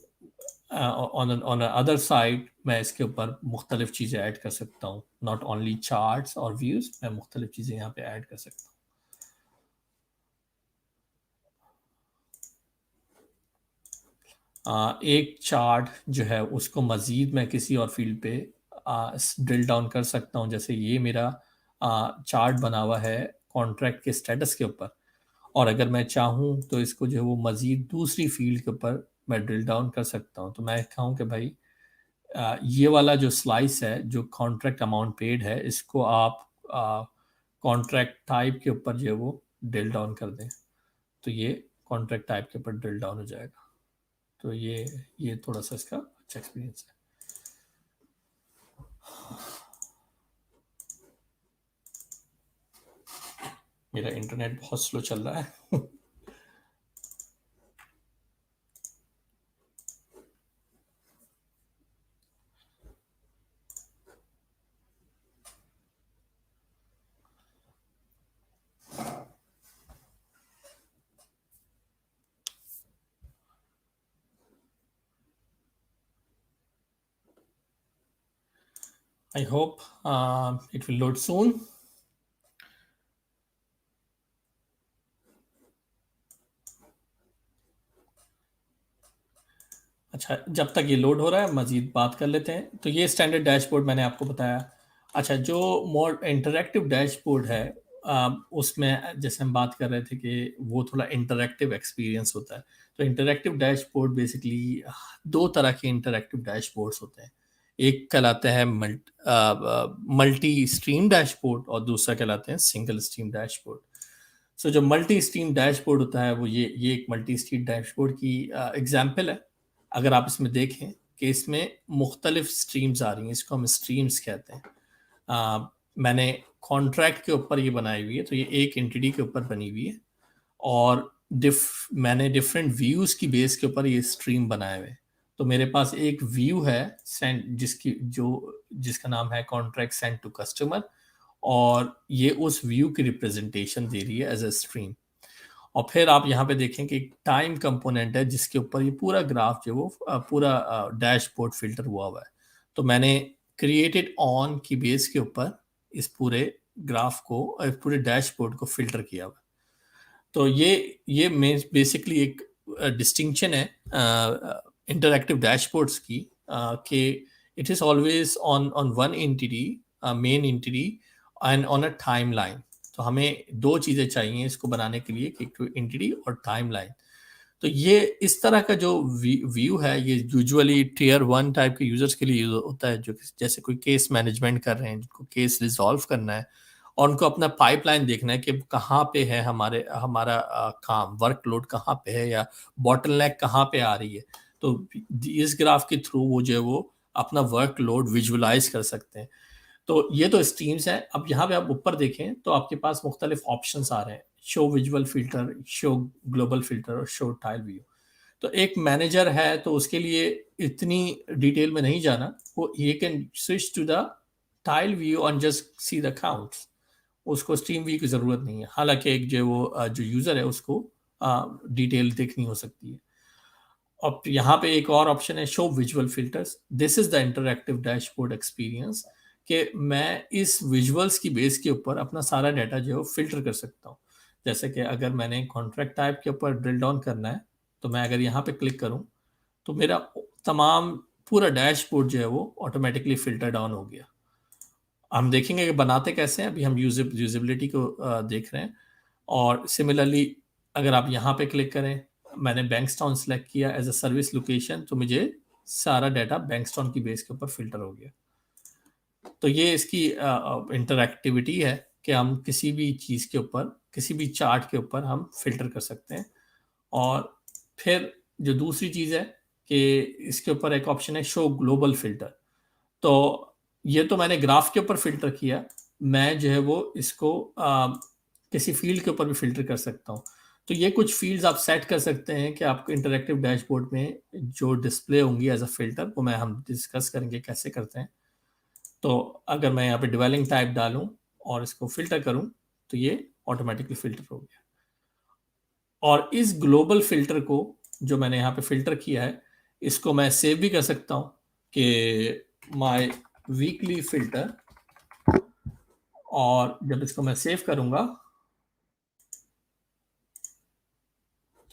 ऑन अदर साइड मैं इसके ऊपर मुख्तलिफ चीज़ें ऐड कर सकता हूँ, नॉट ओनली चार्ट्स और व्यूज़, मैं मुख्तलिफ चीज़ें यहाँ पे ऐड कर सकता हूँ। एक चार्ट जो है उसको मज़ीद मैं किसी और फील्ड पे ड्रिल डाउन कर सकता हूँ, जैसे ये मेरा चार्ट बना हुआ है कॉन्ट्रैक्ट के स्टेटस के ऊपर, और अगर मैं चाहूँ तो इसको जो है वो मज़ीद दूसरी फील्ड के ऊपर मैं ड्रिल डाउन कर सकता हूँ। तो मैं कहूँ कि भाई ये वाला जो स्लाइस है जो कॉन्ट्रैक्ट अमाउंट पेड है, इसको आप कॉन्ट्रैक्ट टाइप के ऊपर जो है वो ड्रिल डाउन कर दें, तो ये कॉन्ट्रैक्ट टाइप के ऊपर ड्रिल डाउन हो जाएगा। तो ये थोड़ा सा इसका अच्छा एक्सपीरियंस है। मेरा इंटरनेट बहुत स्लो चल रहा है। I hope it will load soon. अच्छा, जब तक ये लोड हो रहा है मज़ीद बात कर लेते हैं। तो ये स्टैंडर्ड डैशबोर्ड मैंने आपको बताया। अच्छा, जो मोर इंटरैक्टिव डैशबोर्ड है उसमें जैसे हम बात कर रहे थे कि वो थोड़ा इंटरैक्टिव एक्सपीरियंस होता है। तो इंटरैक्टिव डैशबोर्ड बेसिकली दो तरह के इंटरैक्टिव डैशबोर्ड्स होते हैं। एक कहलाते हैं मल्टी स्ट्रीम डैशबोर्ड और दूसरा कहलाते हैं सिंगल स्ट्रीम डैशबोर्ड। सो जो मल्टी स्ट्रीम डैशबोर्ड होता है वो ये एक मल्टी स्ट्रीम डैशबोर्ड की एग्जाम्पल है। अगर आप इसमें देखें कि इसमें मुख्तलिफ स्ट्रीम्स आ रही हैं, इसको हम स्ट्रीम्स कहते हैं। मैंने कॉन्ट्रैक्ट के ऊपर ये बनाई हुई है, तो ये एक एंटिटी के ऊपर बनी हुई है, और मैंने डिफरेंट व्यूज़ की बेस के ऊपर ये स्ट्रीम बनाए हुए हैं। तो मेरे पास एक व्यू है जिसका नाम है कॉन्ट्रैक्ट सेंड टू कस्टमर, और ये उस व्यू की रिप्रेजेंटेशन दे रही है एज अ स्ट्रीम। और फिर आप यहाँ पे देखें कि एक टाइम कंपोनेंट है जिसके ऊपर ये पूरा ग्राफ जो वो पूरा डैशबोर्ड फिल्टर हुआ है। तो मैंने क्रिएटेड ऑन की बेस के ऊपर इस पूरे ग्राफ को, पूरे डैशबोर्ड को फिल्टर किया हुआ। तो ये बेसिकली एक डिस्टिंक्शन है इंटरैक्टिव डैशबोर्ड्स की, कि it is always on one entity, main entity, and on a time line. तो हमें दो चीज़ें चाहिए इसको बनाने के लिए, एक तो एंटिटी और टाइम लाइन। तो ये इस तरह का जो व्यू है ये यूजुअली टियर 1 टाइप के यूजर्स के लिए होता है, जो जैसे कोई केस मैनेजमेंट कर रहे हैं, जिनको केस रिजॉल्व करना है और उनको अपना पाइपलाइन देखना है कि कहाँ पे है हमारा काम, वर्कलोड कहाँ पे है या बॉटलनेक कहाँ पे आ रही है। तो इस ग्राफ के थ्रू वो जो है वो अपना वर्कलोड विजुअलाइज कर सकते हैं। तो ये तो स्ट्रीम्स हैं। अब यहाँ पे आप ऊपर देखें तो आपके पास मुख्तलिफ ऑप्शंस आ रहे हैं, show visual filter, show global filter और शो टाइल व्यू। तो एक मैनेजर है तो उसके लिए इतनी डिटेल में नहीं जाना, वो ये can switch to the tile view and just see the counts, उसको स्ट्रीम व्यू की ज़रूरत नहीं है। हालांकि एक जो यूज़र है उसको डिटेल देखनी हो सकती है। अब यहाँ पे एक और ऑप्शन है show visual filters. This is the interactive dashboard experience, कि मैं इस विजुअल्स की बेस के ऊपर अपना सारा डाटा जो है वो फिल्टर कर सकता हूँ। जैसे कि अगर मैंने कॉन्ट्रैक्ट टाइप के ऊपर ड्रिल डाउन करना है, तो मैं अगर यहाँ पे क्लिक करूँ तो मेरा तमाम पूरा डैशबोर्ड जो है वो ऑटोमेटिकली फिल्टर डाउन हो गया। हम देखेंगे कि बनाते कैसे हैं, अभी हम यूजेबिलिटी को देख रहे हैं। और सिमिलरली अगर आप यहाँ पे क्लिक करें, मैंने बैंक्सटाउन सेलेक्ट किया एज अ सर्विस लोकेशन, तो मुझे सारा डाटा बैंक्सटाउन की बेस के ऊपर फिल्टर हो गया। तो ये इसकी इंटरैक्टिविटी है कि हम किसी भी चीज़ के ऊपर, किसी भी चार्ट के ऊपर हम फिल्टर कर सकते हैं। और फिर जो दूसरी चीज़ है कि इसके ऊपर एक ऑप्शन है शो ग्लोबल फिल्टर। तो ये तो मैंने ग्राफ के ऊपर फिल्टर किया, मैं जो है वो इसको किसी फील्ड के ऊपर भी फिल्टर कर सकता हूँ। तो ये कुछ फील्ड्स आप सेट कर सकते हैं कि आपको इंटरैक्टिव डैशबोर्ड में जो डिस्प्ले होंगी एज अ फिल्टर, वो हम डिस्कस करेंगे कैसे करते हैं। तो अगर मैं यहाँ पे डिवेलिंग टाइप डालूं और इसको फिल्टर करूं तो ये ऑटोमेटिकली फिल्टर हो गया। और इस ग्लोबल फिल्टर को जो मैंने यहाँ पे फिल्टर किया है, इसको मैं सेव भी कर सकता हूँ कि माय वीकली फिल्टर, और जब इसको मैं सेव करूंगा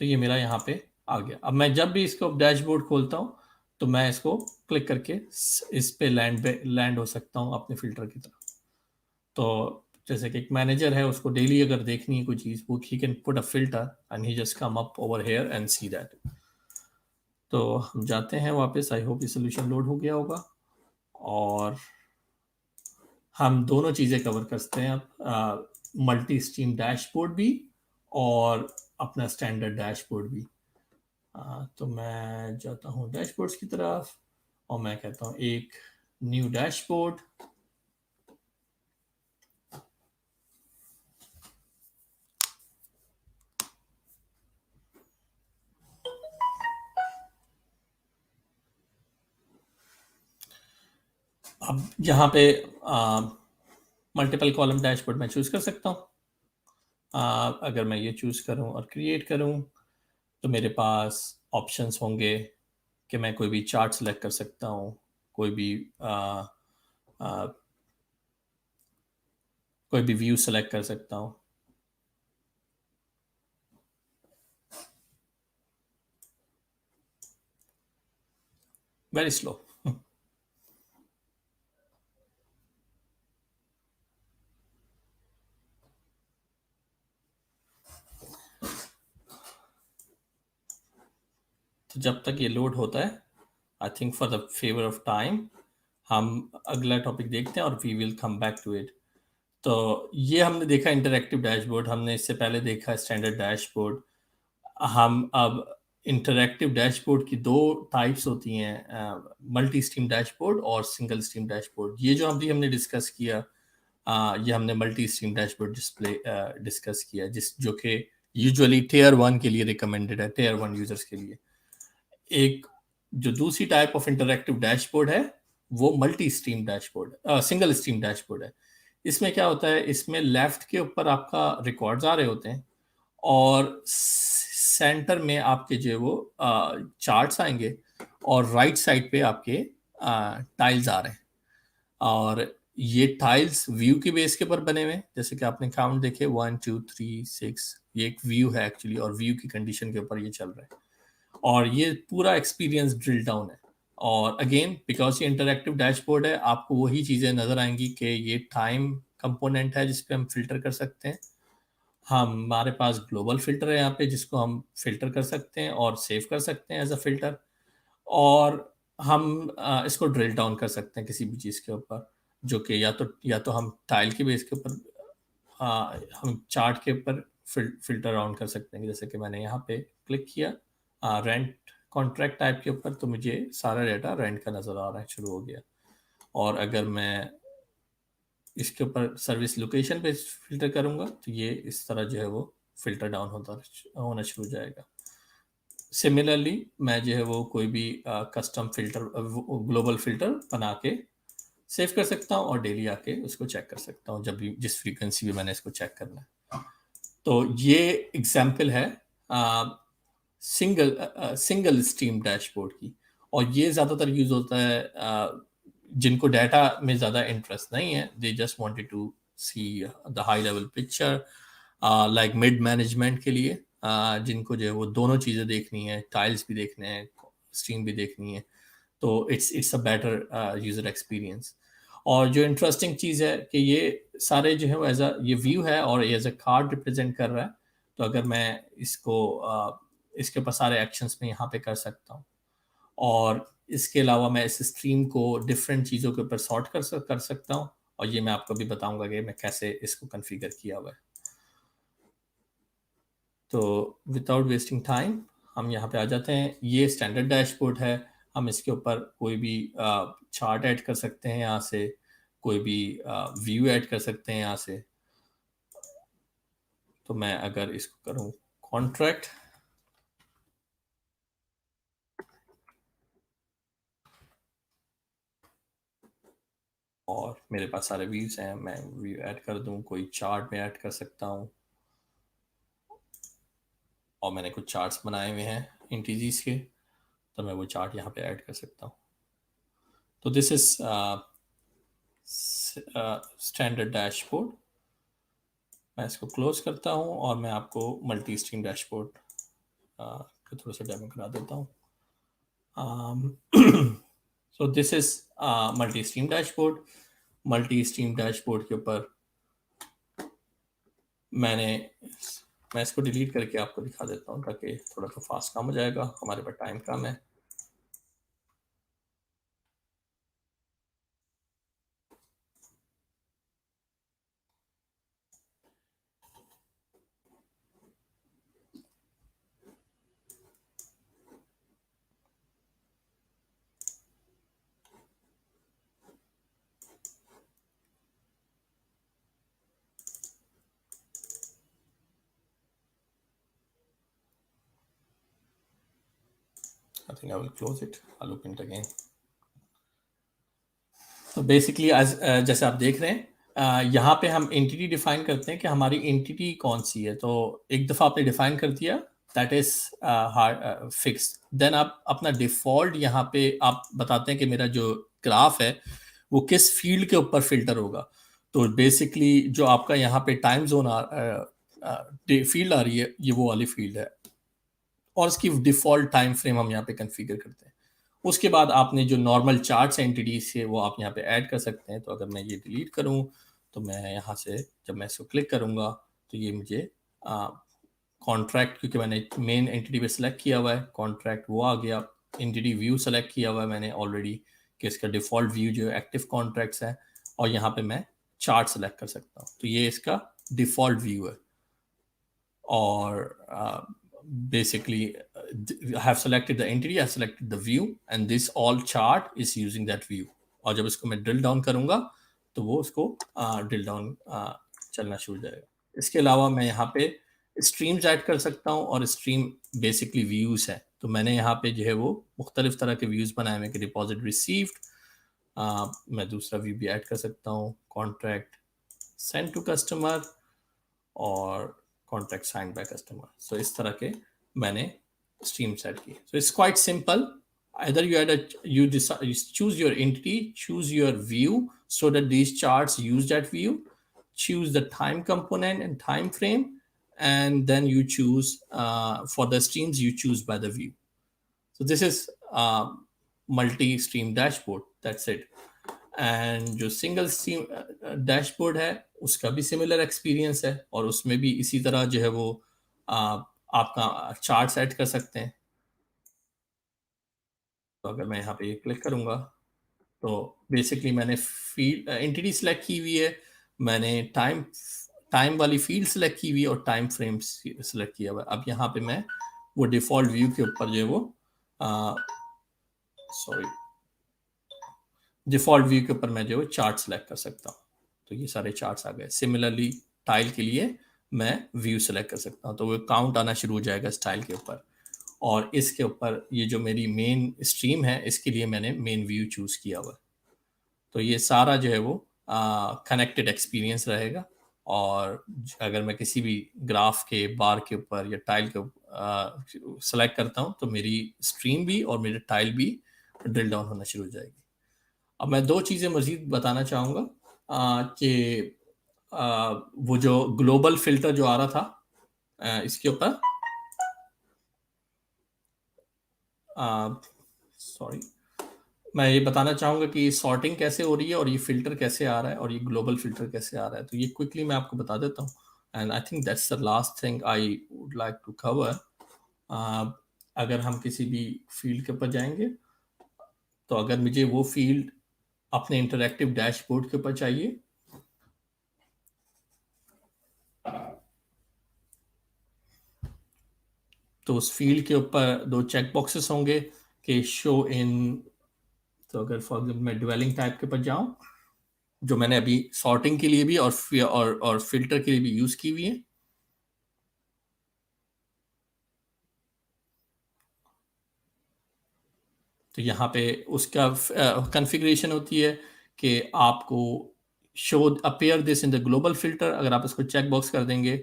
तो ये मेरा यहाँ पे आ गया। अब मैं जब भी इसको डैशबोर्ड खोलता हूँ तो मैं इसको क्लिक करके इस पे लैंड हो सकता हूँ अपने फिल्टर की तरफ। तो जैसे कि एक मैनेजर है, उसको डेली अगर देखनी है कोई चीज, वो he can put a filter and he just come up over here and see that. तो हम जाते हैं वापस। आई होप ये सोल्यूशन लोड हो गया होगा और हम दोनों चीजें कवर करते हैं अब, मल्टी स्ट्रीम डैशबोर्ड भी और अपना स्टैंडर्ड डैशबोर्ड भी। तो मैं जाता हूँ डैशबोर्ड्स की तरफ और मैं कहता हूँ एक न्यू डैशबोर्ड। अब यहाँ पे मल्टीपल कॉलम डैशबोर्ड मैं चूज कर सकता हूँ। अगर मैं ये चूज करूँ और क्रिएट करूँ तो मेरे पास ऑप्शंस होंगे कि मैं कोई भी चार्ट सेलेक्ट कर सकता हूँ, कोई भी व्यू सेलेक्ट कर सकता हूँ। Very slow. तो जब तक ये लोड होता है, I think for the favour of time हम अगला टॉपिक देखते हैं और we will come back to it. तो ये हमने देखा इंटरैक्टिव डैशबोर्ड, हमने इससे पहले देखा स्टैंडर्ड डैशबोर्ड। हम अब इंटरैक्टिव डैशबोर्ड की दो टाइप्स होती हैं, मल्टी स्ट्रीम डैशबोर्ड और सिंगल स्ट्रीम डैशबोर्ड। ये जो अभी हमने डिस्कस किया, ये हमने multi stream dashboard display discuss किया, जो कि यूजुअली टियर 1 के लिए रिकमेंडेड है, टियर 1 यूजर्स के लिए। एक जो दूसरी टाइप ऑफ इंटरैक्टिव डैशबोर्ड है वो multi stream dashboard, single stream dashboard है। इसमें क्या होता है, इसमें लेफ्ट के ऊपर आपका रिकॉर्ड्स आ रहे होते हैं और सेंटर में आपके जो वो चार्ट्स आएंगे और राइट साइड पे आपके टाइल्स आ रहे हैं। और ये टाइल्स व्यू के बेस के ऊपर बने हुए हैं, जैसे कि आपने काउंट देखे 1 2 3 6, ये एक व्यू है एक्चुअली, और व्यू की कंडीशन के ऊपर ये चल रहा है। और ये पूरा एक्सपीरियंस ड्रिल डाउन है। और अगेन बिकॉज ये इंटरैक्टिव डैशबोर्ड है, आपको वही चीज़ें नज़र आएंगी कि ये टाइम कंपोनेंट है जिस पे हम फिल्टर कर सकते हैं। हमारे पास ग्लोबल फिल्टर है यहाँ पे, जिसको हम फिल्टर कर सकते हैं और सेव कर सकते हैं एज अ फिल्टर। और हम इसको ड्रिल डाउन कर सकते हैं किसी भी चीज़ के ऊपर, जो कि या तो हम टाइल के बेस के ऊपर, हम चार्ट के ऊपर फिल्टर ऑन कर सकते हैं। जैसे कि मैंने यहाँ पे क्लिक किया रेंट कॉन्ट्रैक्ट टाइप के ऊपर, तो मुझे सारा डाटा रेंट का नज़र आ रहा है, शुरू हो गया। और अगर मैं इसके ऊपर सर्विस लोकेशन पे फिल्टर करूंगा तो ये इस तरह जो है वो फिल्टर डाउन होना शुरू हो जाएगा। सिमिलरली मैं जो है वो कोई भी कस्टम फिल्टर, ग्लोबल फिल्टर बना के सेव कर सकता हूँ और डेली आके उसको चेक कर सकता हूँ जब भी, जिस फ्रीक्वेंसी भी मैंने इसको चेक करना है। तो ये एग्जाम्पल है सिंगल स्ट्रीम डैशबोर्ड की, और ये ज़्यादातर यूज होता है जिनको डाटा में ज़्यादा इंटरेस्ट नहीं है, they just wanted to see the high level picture, like mid management के लिए, जिनको जो है वो दोनों चीज़ें देखनी है, टाइल्स भी देखने हैं, स्ट्रीम भी देखनी है। तो it's a better user experience. और जो इंटरेस्टिंग चीज़ है कि ये सारे जो है वो ये व्यू है और एज अ कार्ड रिप्रेजेंट कर रहा है। तो अगर मैं इसको इसके ऊपर सारे एक्शंस में यहाँ पे कर सकता हूँ, और इसके अलावा मैं इस स्ट्रीम को डिफरेंट चीज़ों के ऊपर सॉर्ट कर सकता हूँ, और ये मैं आपको भी बताऊंगा कि मैं कैसे इसको कॉन्फ़िगर किया हुआ है। तो विदाउट वेस्टिंग टाइम हम यहाँ पे आ जाते हैं। ये स्टैंडर्ड डैशबोर्ड है, हम इसके ऊपर कोई भी चार्ट ऐड कर सकते हैं यहाँ से, कोई भी व्यू ऐड कर सकते हैं यहाँ से। तो मैं अगर इसको करूँ कॉन्ट्रैक्ट, और मेरे पास सारे व्यूज हैं, मैं व्यू ऐड कर दूं, कोई चार्ट में ऐड कर सकता हूं, और मैंने कुछ चार्ट्स बनाए हुए हैं इंटीजीज के, तो मैं वो चार्ट यहाँ पे ऐड कर सकता हूँ। तो दिस इज स्टैंडर्ड डैशबोर्ड। मैं इसको क्लोज करता हूँ और मैं आपको मल्टी स्ट्रीम डैशबोर्ड को थोड़ा सा डेमो करा देता हूँ। So this is multi stream dashboard. Multi stream dashboard के ऊपर मैं इसको डिलीट करके आपको दिखा देता हूँ ताकि थोड़ा सा फास्ट काम हो जाएगा, हमारे पास टाइम कम है। I think I will close it. I'll open it again. तो बेसिकली जैसे आप देख रहे हैं यहाँ पे हम एंटिटी डिफाइन करते हैं कि हमारी एंटिटी कौन सी है। तो एक दफ़ा आपने डिफाइन कर दिया, दैट इज फिक्स्ड। देन आप अपना डिफ़ॉल्ट यहाँ पे आप बताते हैं कि मेरा जो ग्राफ है वो किस फील्ड के ऊपर फिल्टर होगा। तो बेसिकली जो आपका यहाँ पे टाइम जोन फील्ड आ रही है, ये वो वाली फील्ड है, और इसकी डिफ़ॉल्ट टाइम फ्रेम हम यहाँ पे कन्फिगर करते हैं। उसके बाद आपने जो नॉर्मल चार्ट्स एंटिटीज है वो आप यहाँ पे ऐड कर सकते हैं। तो अगर मैं ये डिलीट करूँ तो मैं यहाँ से जब मैं इसको क्लिक करूँगा तो ये मुझे कॉन्ट्रैक्ट, क्योंकि मैंने मेन एंटिटी पे सिलेक्ट किया हुआ है, कॉन्ट्रैक्ट वो आ गया। एंटिटी व्यू सेलेक्ट किया हुआ है मैंने ऑलरेडी कि इसका डिफ़ॉल्ट व्यू जो एक्टिव कॉन्ट्रैक्ट्स है, और यहाँ पे मैं चार्ट सेलेक्ट कर सकता हूँ। तो ये इसका डिफ़ॉल्ट व्यू है, और basically I have selected the entity, I have selected the view, and this all chart is using that view। और जब इसको मैं ड्रिल डाउन करूंगा तो वो उसको ड्रिल डाउन चलना शुरू हो जाएगा। इसके अलावा मैं यहाँ पे स्ट्रीम्स ऐड कर सकता हूँ, और स्ट्रीम बेसिकली व्यूज है। तो मैंने यहाँ पे जो है वो मुख्तलिफ तरह के व्यूज बनाए हुए कि डिपॉजिट रिसीव्ड, मैं दूसरा व्यू भी ऐड कर सकता हूँ, कॉन्ट्रैक्ट सेंड टू कस्टमर, और कॉन्ट्रैक्ट साइंड बाय कस्टमर। सो इस तरह के मैंने स्ट्रीम सेट किए। So it's quite simple. Either you choose your entity, choose your view so that these charts use that view, choose the time component and time frame, and then you choose for the streams you choose by the view. So this is multi-stream dashboard. That's it. And जो single stream dashboard है उसका भी similar experience है, और उसमें भी इसी तरह जो है वो आपका चार्ट सेट कर सकते हैं। तो अगर मैं यहाँ पे क्लिक करूँगा तो बेसिकली मैंने फील्ड एंटिटी सेलेक्ट की हुई है, मैंने टाइम वाली फील्ड सेलेक्ट की हुई है, और टाइम फ्रेम सेलेक्ट किया हुआ है। अब यहाँ पे मैं वो डिफ़ॉल्ट व्यू के ऊपर जो है वो डिफ़ॉल्ट व्यू के ऊपर मैं जो है चार्ट सेलेक्ट कर सकता हूँ। तो ये सारे चार्ट्स आ गए। सिमिलरली टाइल के लिए मैं व्यू सेलेक्ट कर सकता हूँ, तो वो काउंट आना शुरू हो जाएगा स्टाइल के ऊपर। और इसके ऊपर ये जो मेरी मेन स्ट्रीम है इसके लिए मैंने मेन व्यू चूज़ किया हुआ है। तो ये सारा जो है वो कनेक्टेड एक्सपीरियंस रहेगा। और अगर मैं किसी भी ग्राफ के बार के ऊपर या टाइल के सेलेक्ट करता हूँ तो मेरी स्ट्रीम भी और मेरी टाइल भी ड्रिल डाउन होना शुरू हो जाएगी। अब मैं दो चीज़ें मज़ीद बताना चाहूँगा कि वो जो ग्लोबल फिल्टर जो आ रहा था इसके ऊपर, सॉरी, मैं ये बताना चाहूँगा कि सॉर्टिंग कैसे हो रही है और ये फ़िल्टर कैसे आ रहा है और ये ग्लोबल फ़िल्टर कैसे आ रहा है। तो ये क्विकली मैं आपको बता देता हूँ, and I think that's the last thing I would like to cover. अगर हम किसी भी फील्ड के ऊपर जाएंगे तो अगर मुझे वो फील्ड अपने इंटरैक्टिव डैशबोर्ड के ऊपर चाहिए तो उस फील्ड के ऊपर दो चेक बॉक्सेस होंगे कि शो इन, तो अगर फॉर एग्जाम्पल मैं ड्वेलिंग टाइप के ऊपर जाऊं जो मैंने अभी सॉर्टिंग के लिए भी और फिल्टर के लिए भी यूज की हुई है। तो यहाँ पे उसका कॉन्फ़िगरेशन होती है कि आपको show appear this in the global filter. अगर आप इसको चेक बॉक्स कर देंगे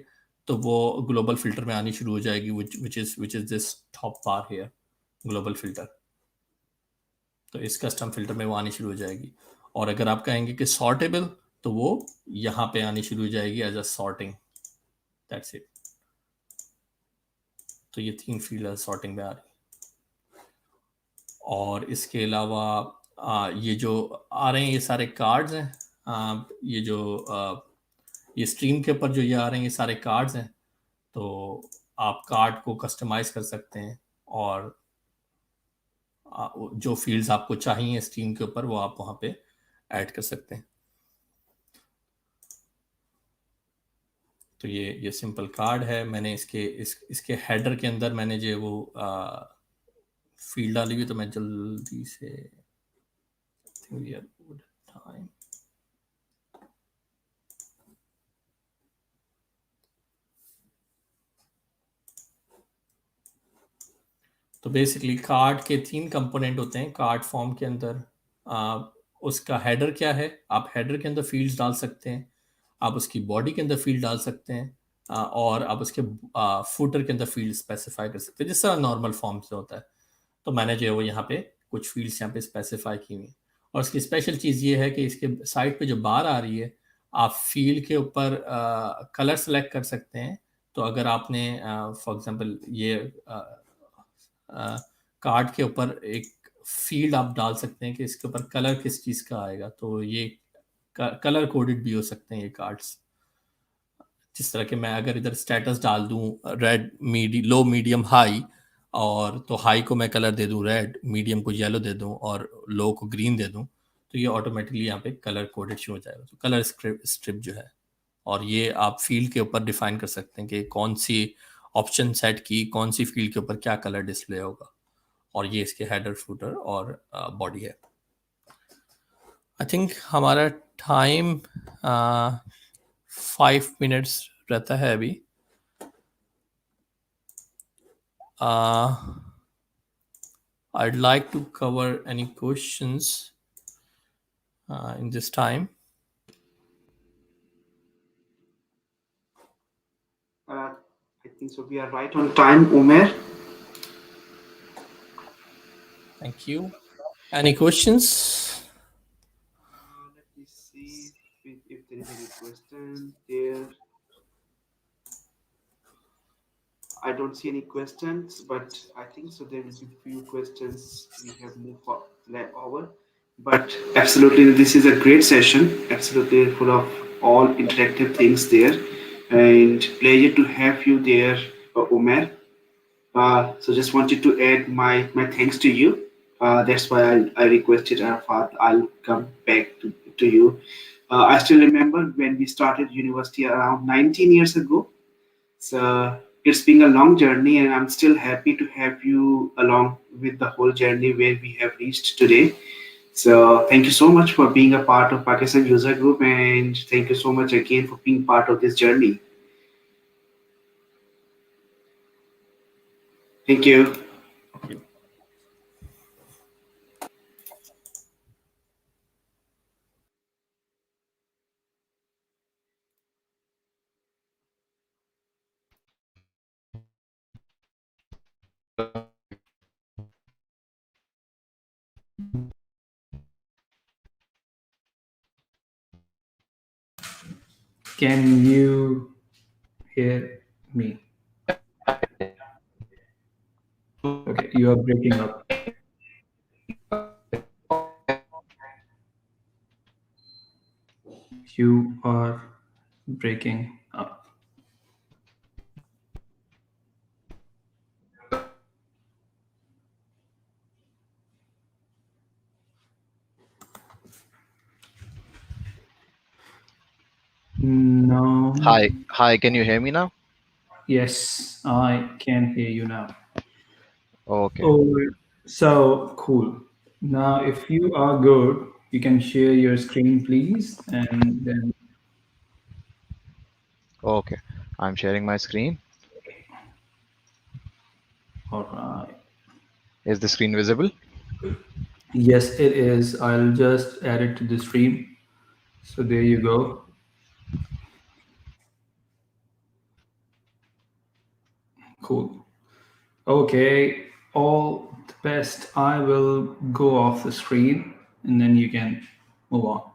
तो वो ग्लोबल फिल्टर में आनी शुरू हो जाएगी, which is this top bar here, global filter. तो इस कस्टम फिल्टर में वो आनी शुरू हो जाएगी। और अगर आप कहेंगे कि सॉर्टेबल, तो वो यहाँ पे आनी शुरू हो जाएगी as a sorting. That's it. तो ये 3 फील्ड सॉर्टिंग में आ रही। और इसके अलावा ये जो आ रहे हैं ये सारे कार्ड्स हैं। ये जो ये स्ट्रीम के ऊपर जो ये आ रहे हैं ये सारे कार्ड्स हैं। तो आप कार्ड को कस्टमाइज कर सकते हैं और जो फील्ड्स आपको चाहिए स्ट्रीम के ऊपर वो आप वहाँ पे ऐड कर सकते हैं। तो ये सिंपल कार्ड है। मैंने इसके हेडर के अंदर मैंने जो वो फील्ड डाली हुई, तो मैं जल्दी से टाइम तो बेसिकली कार्ड के 3 कंपोनेंट होते हैं कार्ड फॉर्म के अंदर। उसका हेडर क्या है, आप हेडर के अंदर फील्ड्स डाल सकते हैं, आप उसकी बॉडी के अंदर फील्ड डाल सकते हैं, और आप उसके फुटर के अंदर फील्ड स्पेसिफाई कर सकते हैं, जिस तरह नॉर्मल फॉर्म से होता है। तो मैंने जो है वो यहाँ पे कुछ फील्ड्स यहाँ पे स्पेसिफाई की हुई। और इसकी स्पेशल चीज़ ये है कि इसके साइड पे जो बार आ रही है, आप फील्ड के ऊपर कलर सेलेक्ट कर सकते हैं। तो अगर आपने फॉर एग्जांपल ये कार्ड के ऊपर एक फील्ड आप डाल सकते हैं कि इसके ऊपर कलर किस चीज़ का आएगा, तो ये कलर कोडेड भी हो सकते हैं ये कार्ड्स। जिस तरह के मैं अगर इधर स्टेटस डाल दूं रेड, लो, मीडियम, हाई, और तो हाई को मैं कलर दे दूं रेड, मीडियम को येलो दे दूं और लो को ग्रीन दे दूं, तो ये ऑटोमेटिकली यहाँ पे कलर कोडेड शो हो जाएगा। तो कलर स्ट्रिप जो है, और ये आप फील्ड के ऊपर डिफाइन कर सकते हैं कि कौन सी ऑप्शन सेट की, कौन सी फील्ड के ऊपर क्या कलर डिस्प्ले होगा। और ये इसके हेडर, फुटर और बॉडी है। आई थिंक हमारा टाइम 5 मिनट्स रहता है अभी। I'd like to cover any questions in this time. I think so. We are right on time, Umer. Thank you. Any questions? Let me see if there is any question there. I don't see any questions, but I think so. There will be few questions we have moved over. But absolutely, this is a great session. Absolutely full of all interactive things there, and pleasure to have you there, Umer. So just wanted to add my thanks to you. That's why I requested Arafat. I'll come back to you. I still remember when we started university around 19 years ago. So it's been a long journey, and I'm still happy to have you along with the whole journey where we have reached today. So thank you so much for being a part of Pakistan User Group, and thank you so much again for being part of this journey. Thank you. Can you hear me? Okay, you are breaking up. You are breaking up. No. Hi, can you hear me now? Yes, I can hear you now. Okay. Oh, so cool. Now, if you are good, you can share your screen, please, and then. Okay, I'm sharing my screen. All right. Is the screen visible? Yes, it is. I'll just add it to the stream. So there you go. Cool. Okay, all the best. I will go off the screen and then you can move on.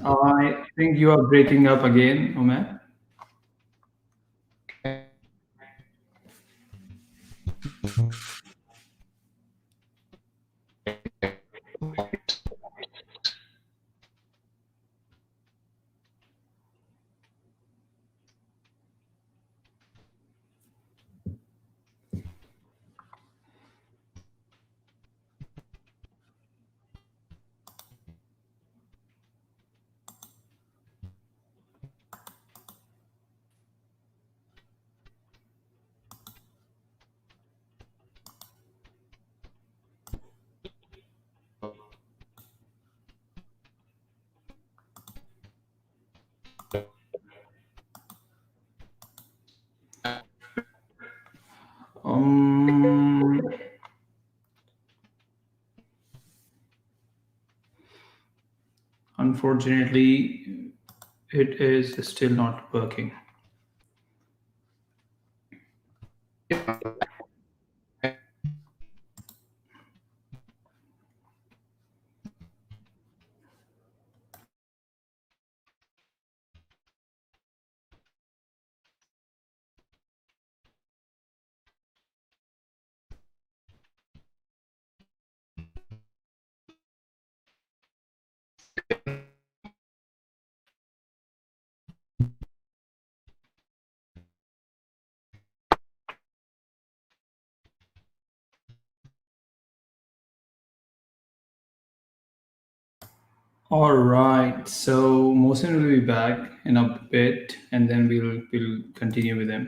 I think you are breaking up again, Omer. Unfortunately, it is still not working. All right. So Mohsen will be back in a bit, and then we'll continue with him.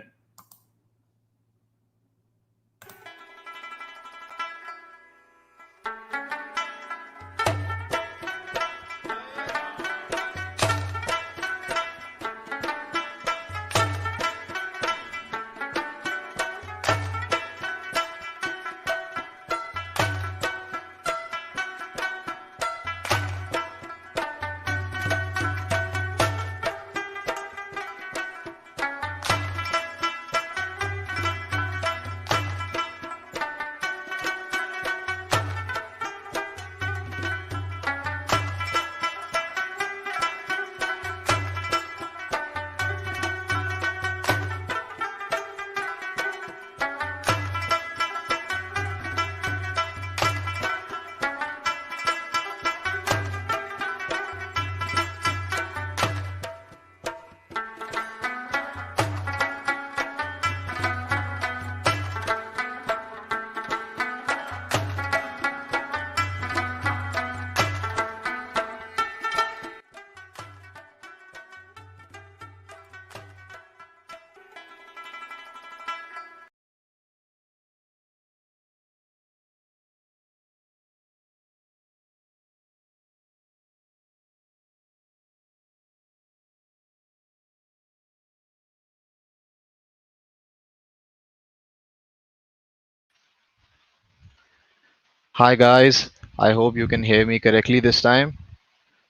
Hi guys, I hope you can hear me correctly this time.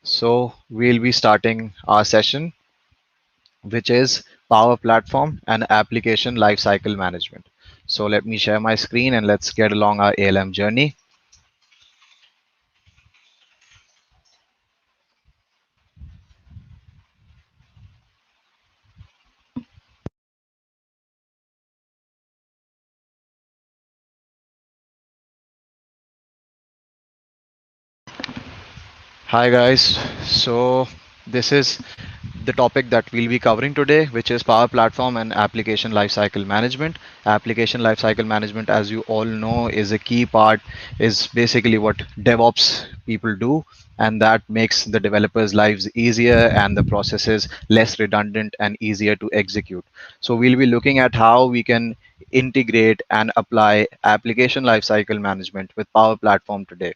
So we'll be starting our session, which is Power Platform and Application Lifecycle Management. So let me share my screen and let's get along our ALM journey. Hi guys, so this is the topic that we'll be covering today, which is Power Platform and Application Lifecycle Management. Application Lifecycle Management, as you all know, is a key part, is basically what DevOps people do, and that makes the developers' lives easier and the processes less redundant and easier to execute. So we'll be looking at how we can integrate and apply application lifecycle management with Power Platform today.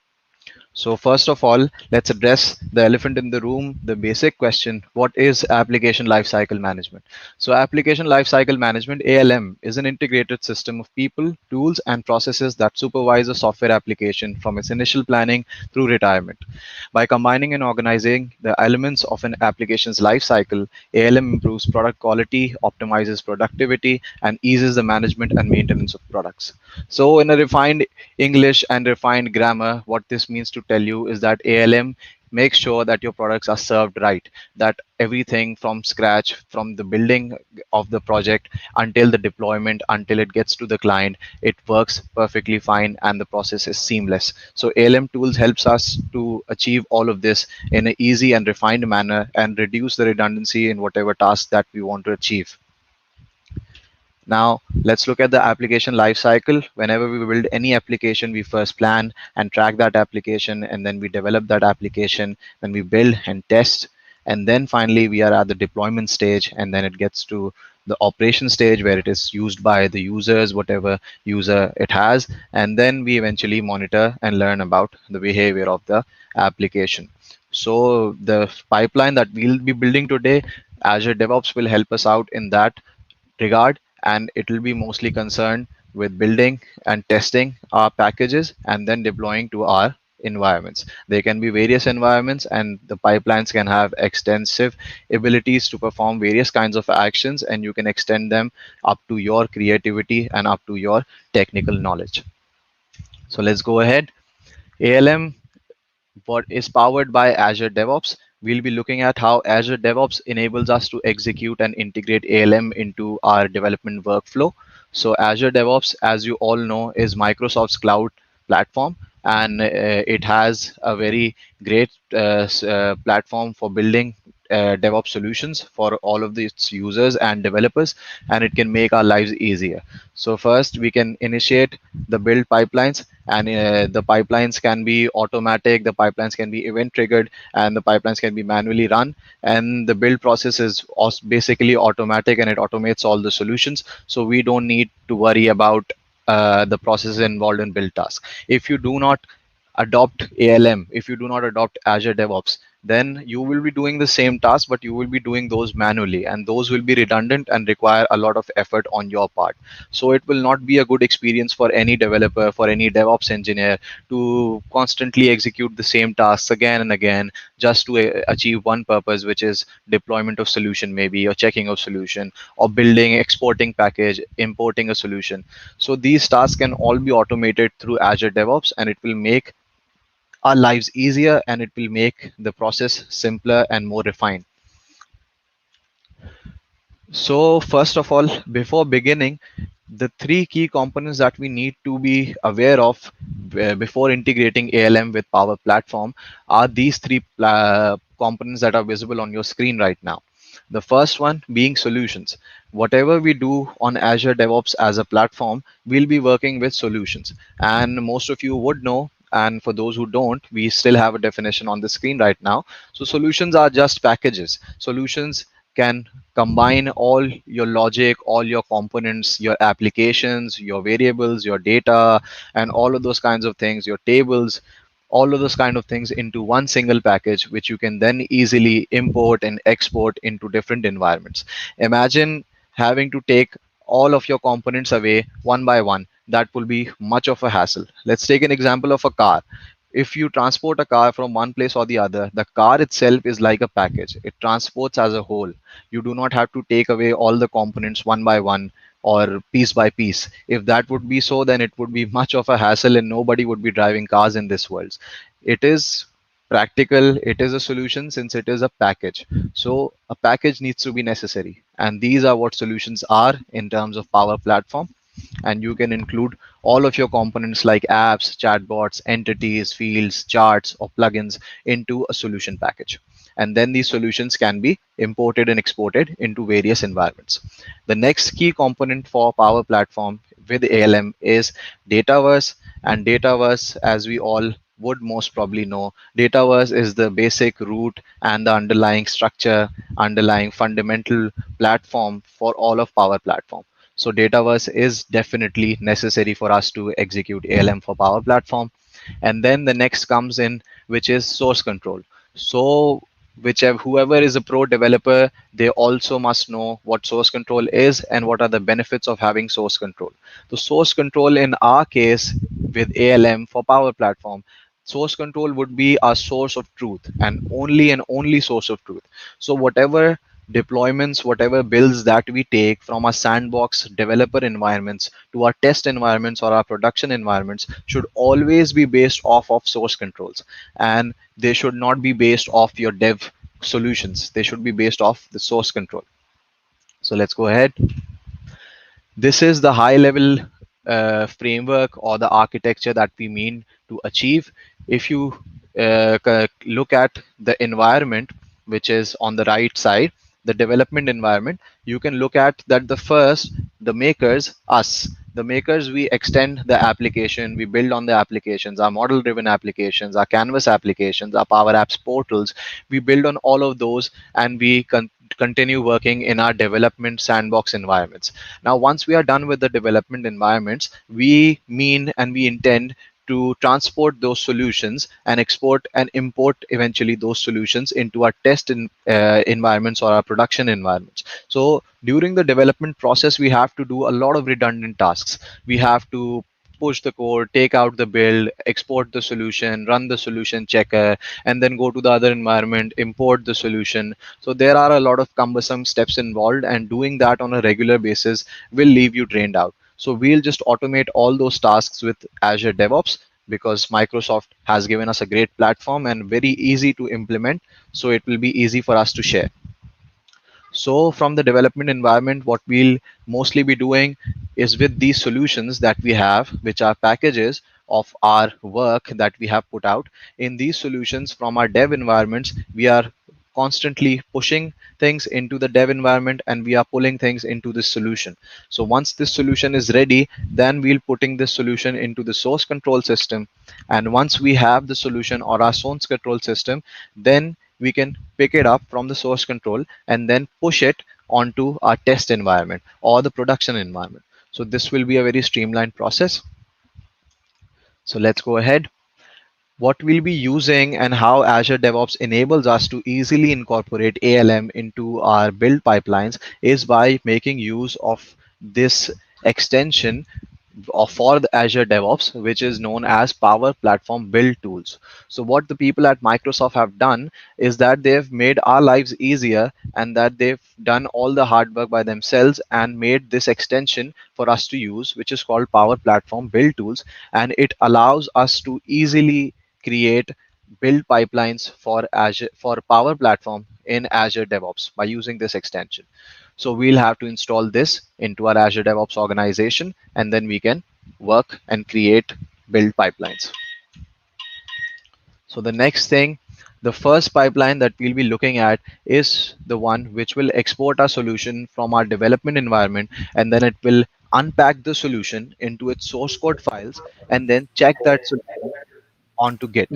So first of all, let's address the elephant in the room, the basic question: what is application lifecycle management? So application lifecycle management, ALM, is an integrated system of people, tools, and processes that supervise a software application from its initial planning through retirement. By combining and organizing the elements of an application's lifecycle, ALM improves product quality, optimizes productivity, and eases the management and maintenance of products. So in a refined English and refined grammar, what this means to tell you is that ALM makes sure that your products are served right, that everything from scratch, from the building of the project until the deployment, until it gets to the client, it works perfectly fine and the process is seamless. So ALM tools helps us to achieve all of this in an easy and refined manner and reduce the redundancy in whatever task that we want to achieve. Now, let's look at the application lifecycle. Whenever we build any application, we first plan and track that application, and then we develop that application, then we build and test, and then finally we are at the deployment stage, and then it gets to the operation stage where it is used by the users, whatever user it has, and then we eventually monitor and learn about the behavior of the application. So the pipeline that we'll be building today, Azure DevOps will help us out in that regard, and it will be mostly concerned with building and testing our packages and then deploying to our environments. There can be various environments, and the pipelines can have extensive abilities to perform various kinds of actions, and you can extend them up to your creativity and up to your technical knowledge. So let's go ahead. ALM, what is powered by Azure DevOps. We'll be looking at how Azure DevOps enables us to execute and integrate ALM into our development workflow. So Azure DevOps, as you all know, is Microsoft's cloud platform, and it has a very great platform for building DevOps solutions for all of its users and developers, and it can make our lives easier. So first, we can initiate the build pipelines, and the pipelines can be automatic, the pipelines can be event triggered, and the pipelines can be manually run. And the build process is basically automatic, and it automates all the solutions. So we don't need to worry about the processes involved in build task. If you do not adopt ALM, if you do not adopt Azure DevOps, then you will be doing the same task, but you will be doing those manually, and those will be redundant and require a lot of effort on your part. So it will not be a good experience for any developer, for any DevOps engineer, to constantly execute the same tasks again and again just to achieve one purpose, which is deployment of solution, maybe, or checking of solution, or building, exporting package, importing a solution. So these tasks can all be automated through Azure DevOps, and it will make our lives easier, and it will make the process simpler and more refined. So first of all, before beginning, the three key components that we need to be aware of before integrating ALM with Power Platform are these three components that are visible on your screen right now. The first one being solutions. Whatever we do on Azure DevOps as a platform, we'll be working with solutions. And most of you would know, and for those who don't, we still have a definition on the screen right now. So solutions are just packages. Solutions can combine all your logic, all your components, your applications, your variables, your data, and all of those kinds of things, your tables, all of those kind of things into one single package, which you can then easily import and export into different environments. Imagine having to take all of your components away one by one. That will be much of a hassle. Let's take an example of a car. If you transport a car from one place or the other, the car itself is like a package. It transports as a whole. You do not have to take away all the components one by one or piece by piece. If that would be so, then it would be much of a hassle and nobody would be driving cars in this world. It is practical, it is a solution since it is a package. So a package needs to be necessary. And these are what solutions are in terms of Power Platform. And you can include all of your components like apps, chatbots, entities, fields, charts, or plugins into a solution package. and then these solutions can be imported and exported into various environments. The next key component for Power Platform with ALM is Dataverse. And Dataverse, as we all would most probably know, Dataverse is the basic root and the underlying structure, underlying fundamental platform for all of Power Platform. So Dataverse is definitely necessary for us to execute ALM for Power Platform. And then the next comes in, which is source control. So whichever whoever is a pro developer, they also must know what source control is and what are the benefits of having source control. The source control in our case with ALM for Power Platform, source control would be our source of truth and only source of truth. So whatever deployments, whatever builds that we take from our sandbox developer environments to our test environments or our production environments should always be based off of source controls, and they should not be based off your dev solutions. They should be based off the source control. So let's go ahead. This is the high level framework or the architecture that we mean to achieve. If you look at the environment, which is on the right side, the development environment, you can look at that the makers, us. The makers, we extend the application, we build on the applications, our model driven applications, our canvas applications, our Power Apps portals. We build on all of those, and we continue working in our development sandbox environments. Now, once we are done with the development environments, we mean and we intend to transport those solutions and export and import eventually those solutions into our environments or our production environments. So during the development process, we have to do a lot of redundant tasks. We have to push the code, take out the build, export the solution, run the solution checker, and then go to the other environment, import the solution. So there are a lot of cumbersome steps involved, and doing that on a regular basis will leave you drained out. So we'll just automate all those tasks with Azure DevOps, because Microsoft has given us a great platform and very easy to implement. So it will be easy for us to share. So from the development environment, what we'll mostly be doing is with these solutions that we have, which are packages of our work that we have put out. In these solutions from our dev environments, we are constantly pushing things into the dev environment, and we are pulling things into this solution. So once this solution is ready, then we'll putting this solution into the source control system. And once we have the solution or our source control system, then we can pick it up from the source control and then push it onto our test environment or the production environment. So this will be a very streamlined process. So let's go ahead. What we'll be using and how Azure DevOps enables us to easily incorporate ALM into our build pipelines is by making use of this extension for the Azure DevOps, which is known as Power Platform Build Tools. So what the people at Microsoft have done is that they've made our lives easier, and that they've done all the hard work by themselves and made this extension for us to use, which is called Power Platform Build Tools. And it allows us to easily create build pipelines for Azure, for Power Platform in Azure DevOps by using this extension. So we'll have to install this into our Azure DevOps organization, and then we can work and create build pipelines. So the next thing, the first pipeline that we'll be looking at is the one which will export our solution from our development environment, and then it will unpack the solution into its source code files and then check that solution onto Git.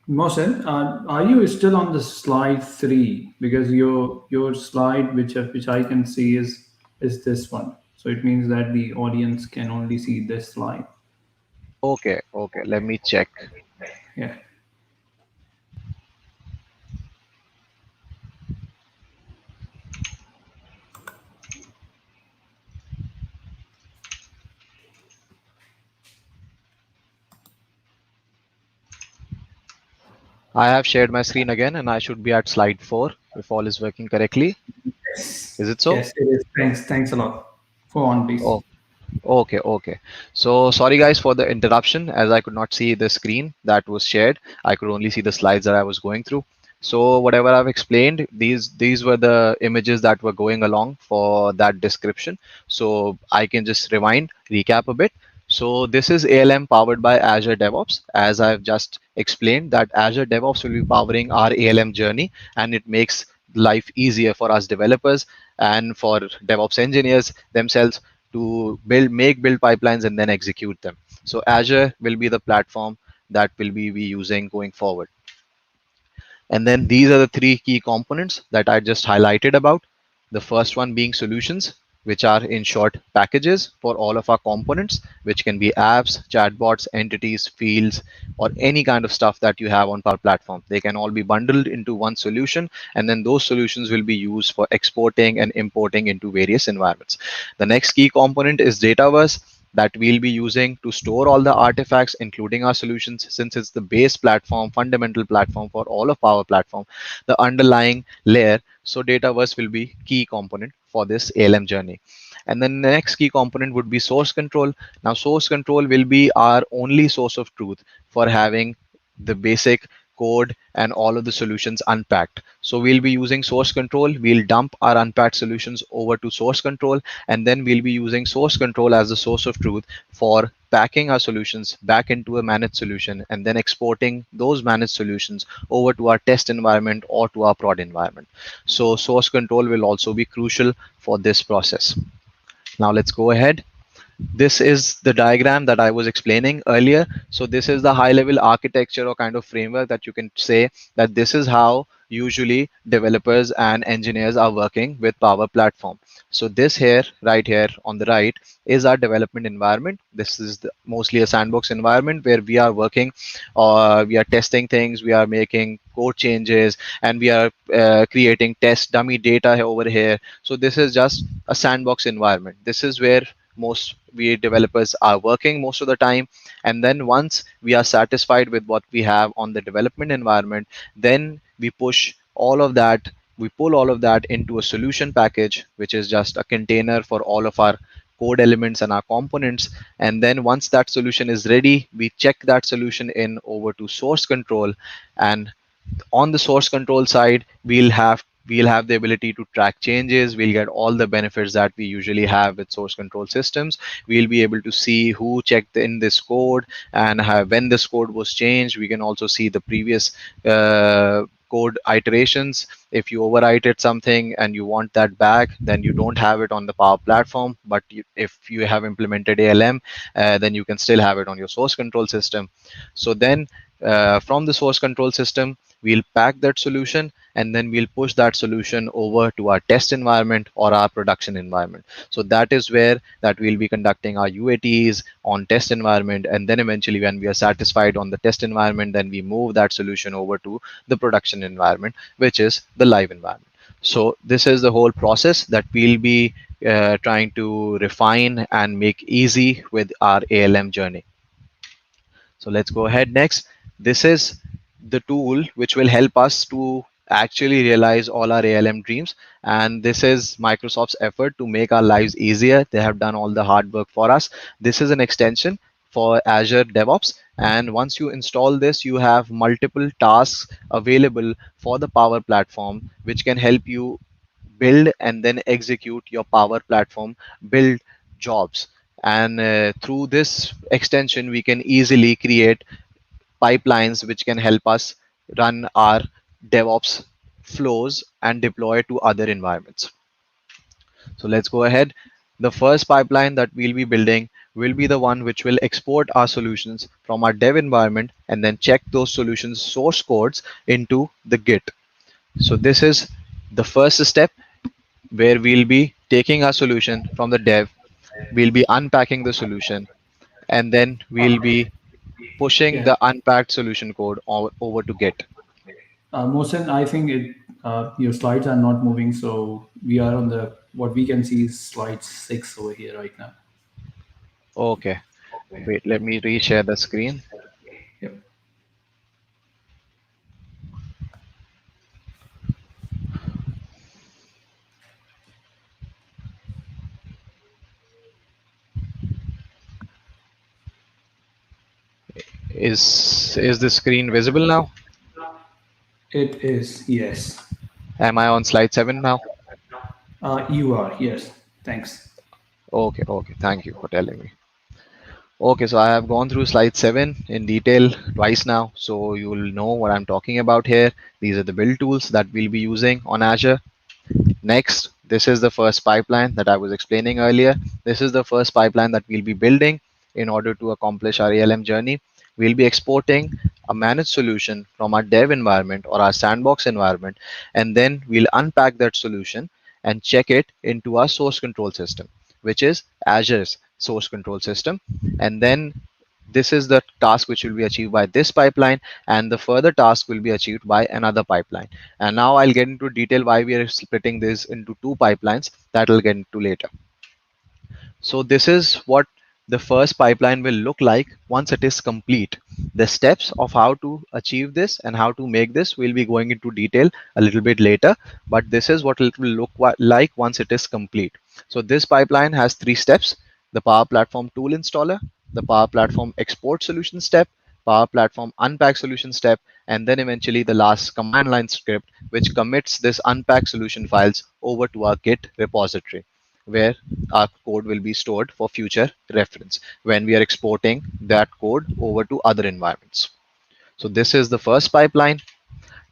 Mohsen, are you still on the slide 3? Because your slide, which I can see, is this one. So it means that the audience can only see this slide. Okay, let me check. Yeah. I have shared my screen again, and I should be at slide 4 if all is working correctly. Yes. Is it so? Yes, it is. Thanks a lot. Go on, please. Oh, okay. So sorry guys for the interruption, as I could not see the screen that was shared. I could only see the slides that I was going through. So whatever I've explained, these were the images that were going along for that description. So I can just rewind, recap a bit. So this is ALM powered by Azure DevOps. As I've just explained, that Azure DevOps will be powering our ALM journey, and it makes life easier for us developers and for DevOps engineers themselves to make build pipelines and then execute them. So Azure will be the platform that will be using going forward. And then these are the three key components that I just highlighted about. The first one being solutions, which are in short packages for all of our components, which can be apps, chatbots, entities, fields, or any kind of stuff that you have on Power Platform. They can all be bundled into one solution, and then those solutions will be used for exporting and importing into various environments. The next key component is Dataverse, that we'll be using to store all the artifacts, including our solutions, since it's the base platform, fundamental platform for all of Power Platform, the underlying layer. So Dataverse will be key component for this ALM journey. And then the next key component would be source control. Now, source control will be our only source of truth for having the basic code and all of the solutions unpacked. So we'll be using source control. We'll dump our unpacked solutions over to source control, and then we'll be using source control as the source of truth for packing our solutions back into a managed solution and then exporting those managed solutions over to our test environment or to our prod environment. So source control will also be crucial for this process. Now let's go ahead. This is the diagram that I was explaining earlier. So this is the high level architecture or kind of framework that you can say that this is how usually developers and engineers are working with Power Platform. So this here, right here on the right, is our development environment. This is mostly a sandbox environment where we are working, we are testing things, we are making code changes, and we are creating test dummy data over here. So this is just a sandbox environment. This is where most we developers are working most of the time. And then once we are satisfied with what we have on the development environment, then we push all of that, we pull all of that into a solution package, which is just a container for all of our code elements and our components. And then once that solution is ready, we check that solution in over to source control. And on the source control side, we'll have the ability to track changes. We'll get all the benefits that we usually have with source control systems. We'll be able to see who checked in this code and when this code was changed. We can also see the previous code iterations. If you overwrite something and you want that back, then you don't have it on the Power Platform. But if you have implemented ALM, then you can still have it on your source control system. So then from the source control system, we'll pack that solution, and then we'll push that solution over to our test environment or our production environment. So that is where that we'll be conducting our UATs on test environment, and then eventually when we are satisfied on the test environment, then we move that solution over to the production environment, which is the live environment. So this is the whole process that we'll be trying to refine and make easy with our ALM journey. So let's go ahead next. This is the tool which will help us to actually realize all our ALM dreams. And this is Microsoft's effort to make our lives easier. They have done all the hard work for us. This is an extension for Azure DevOps. And once you install this, you have multiple tasks available for the Power Platform, which can help you build and then execute your Power Platform build jobs. And through this extension, we can easily create pipelines which can help us run our DevOps flows and deploy to other environments. So let's go ahead. The first pipeline that we'll be building will be the one which will export our solutions from our dev environment and then check those solutions source codes into the Git. So this is the first step where we'll be taking our solution from the dev, we'll be unpacking the solution, and then we'll be pushing the unpacked solution code over to Git. Mohsen, I think your slides are not moving, so we are on what we can see is slide 6 over here right now. Okay. Wait, let me reshare the screen. Yep. Is the screen visible now? It is, yes. Am I on slide 7 now? You are, yes. Thanks. Okay, thank you for telling me. Okay, so I have gone through slide 7 in detail twice now, so you will know what I'm talking about here. These are the build tools that we'll be using on Azure. Next, this is the first pipeline that I was explaining earlier. This is the first pipeline that we'll be building in order to accomplish our ALM journey. We'll be exporting a managed solution from our dev environment or our sandbox environment, and then we'll unpack that solution and check it into our source control system, which is Azure's source control system. And then this is the task which will be achieved by this pipeline, and the further task will be achieved by another pipeline. And now I'll get into detail why we are splitting this into two pipelines that I'll get into later. So this is what the first pipeline will look like once it is complete. The steps of how to achieve this and how to make this will be going into detail a little bit later, but this is what it will look like once it is complete. So this pipeline has 3 steps: the Power Platform tool installer, the Power Platform export solution step, Power Platform unpack solution step, and then eventually the last command line script, which commits this unpack solution files over to our Git repository, where our code will be stored for future reference when we are exporting that code over to other environments. So this is the first pipeline.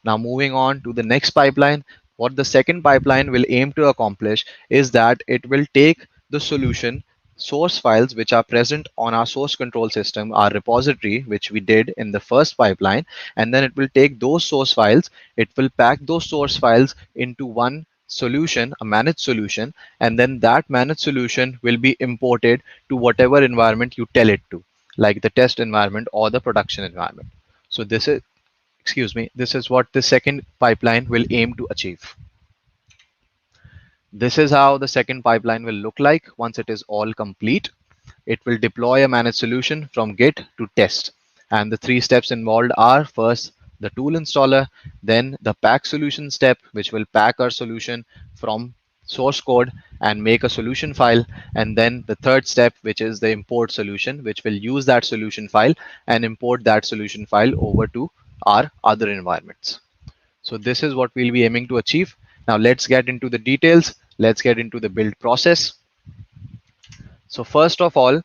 Now moving on to the next pipeline, what the second pipeline will aim to accomplish is that it will take the solution source files which are present on our source control system, our repository, which we did in the first pipeline, and then it will take those source files, it will pack those source files into one solution, a managed solution, and then that managed solution will be imported to whatever environment you tell it to, like the test environment or the production environment. So this is what the second pipeline will aim to achieve. This is how the second pipeline will look like once it is all complete. It will deploy a managed solution from Git to test. And the 3 steps involved are: first, the tool installer, then the pack solution step, which will pack our solution from source code and make a solution file, and then the third step, which is the import solution, which will use that solution file and import that solution file over to our other environments. So this is what we'll be aiming to achieve. Now let's get into the details. Let's get into the build process. So first of all,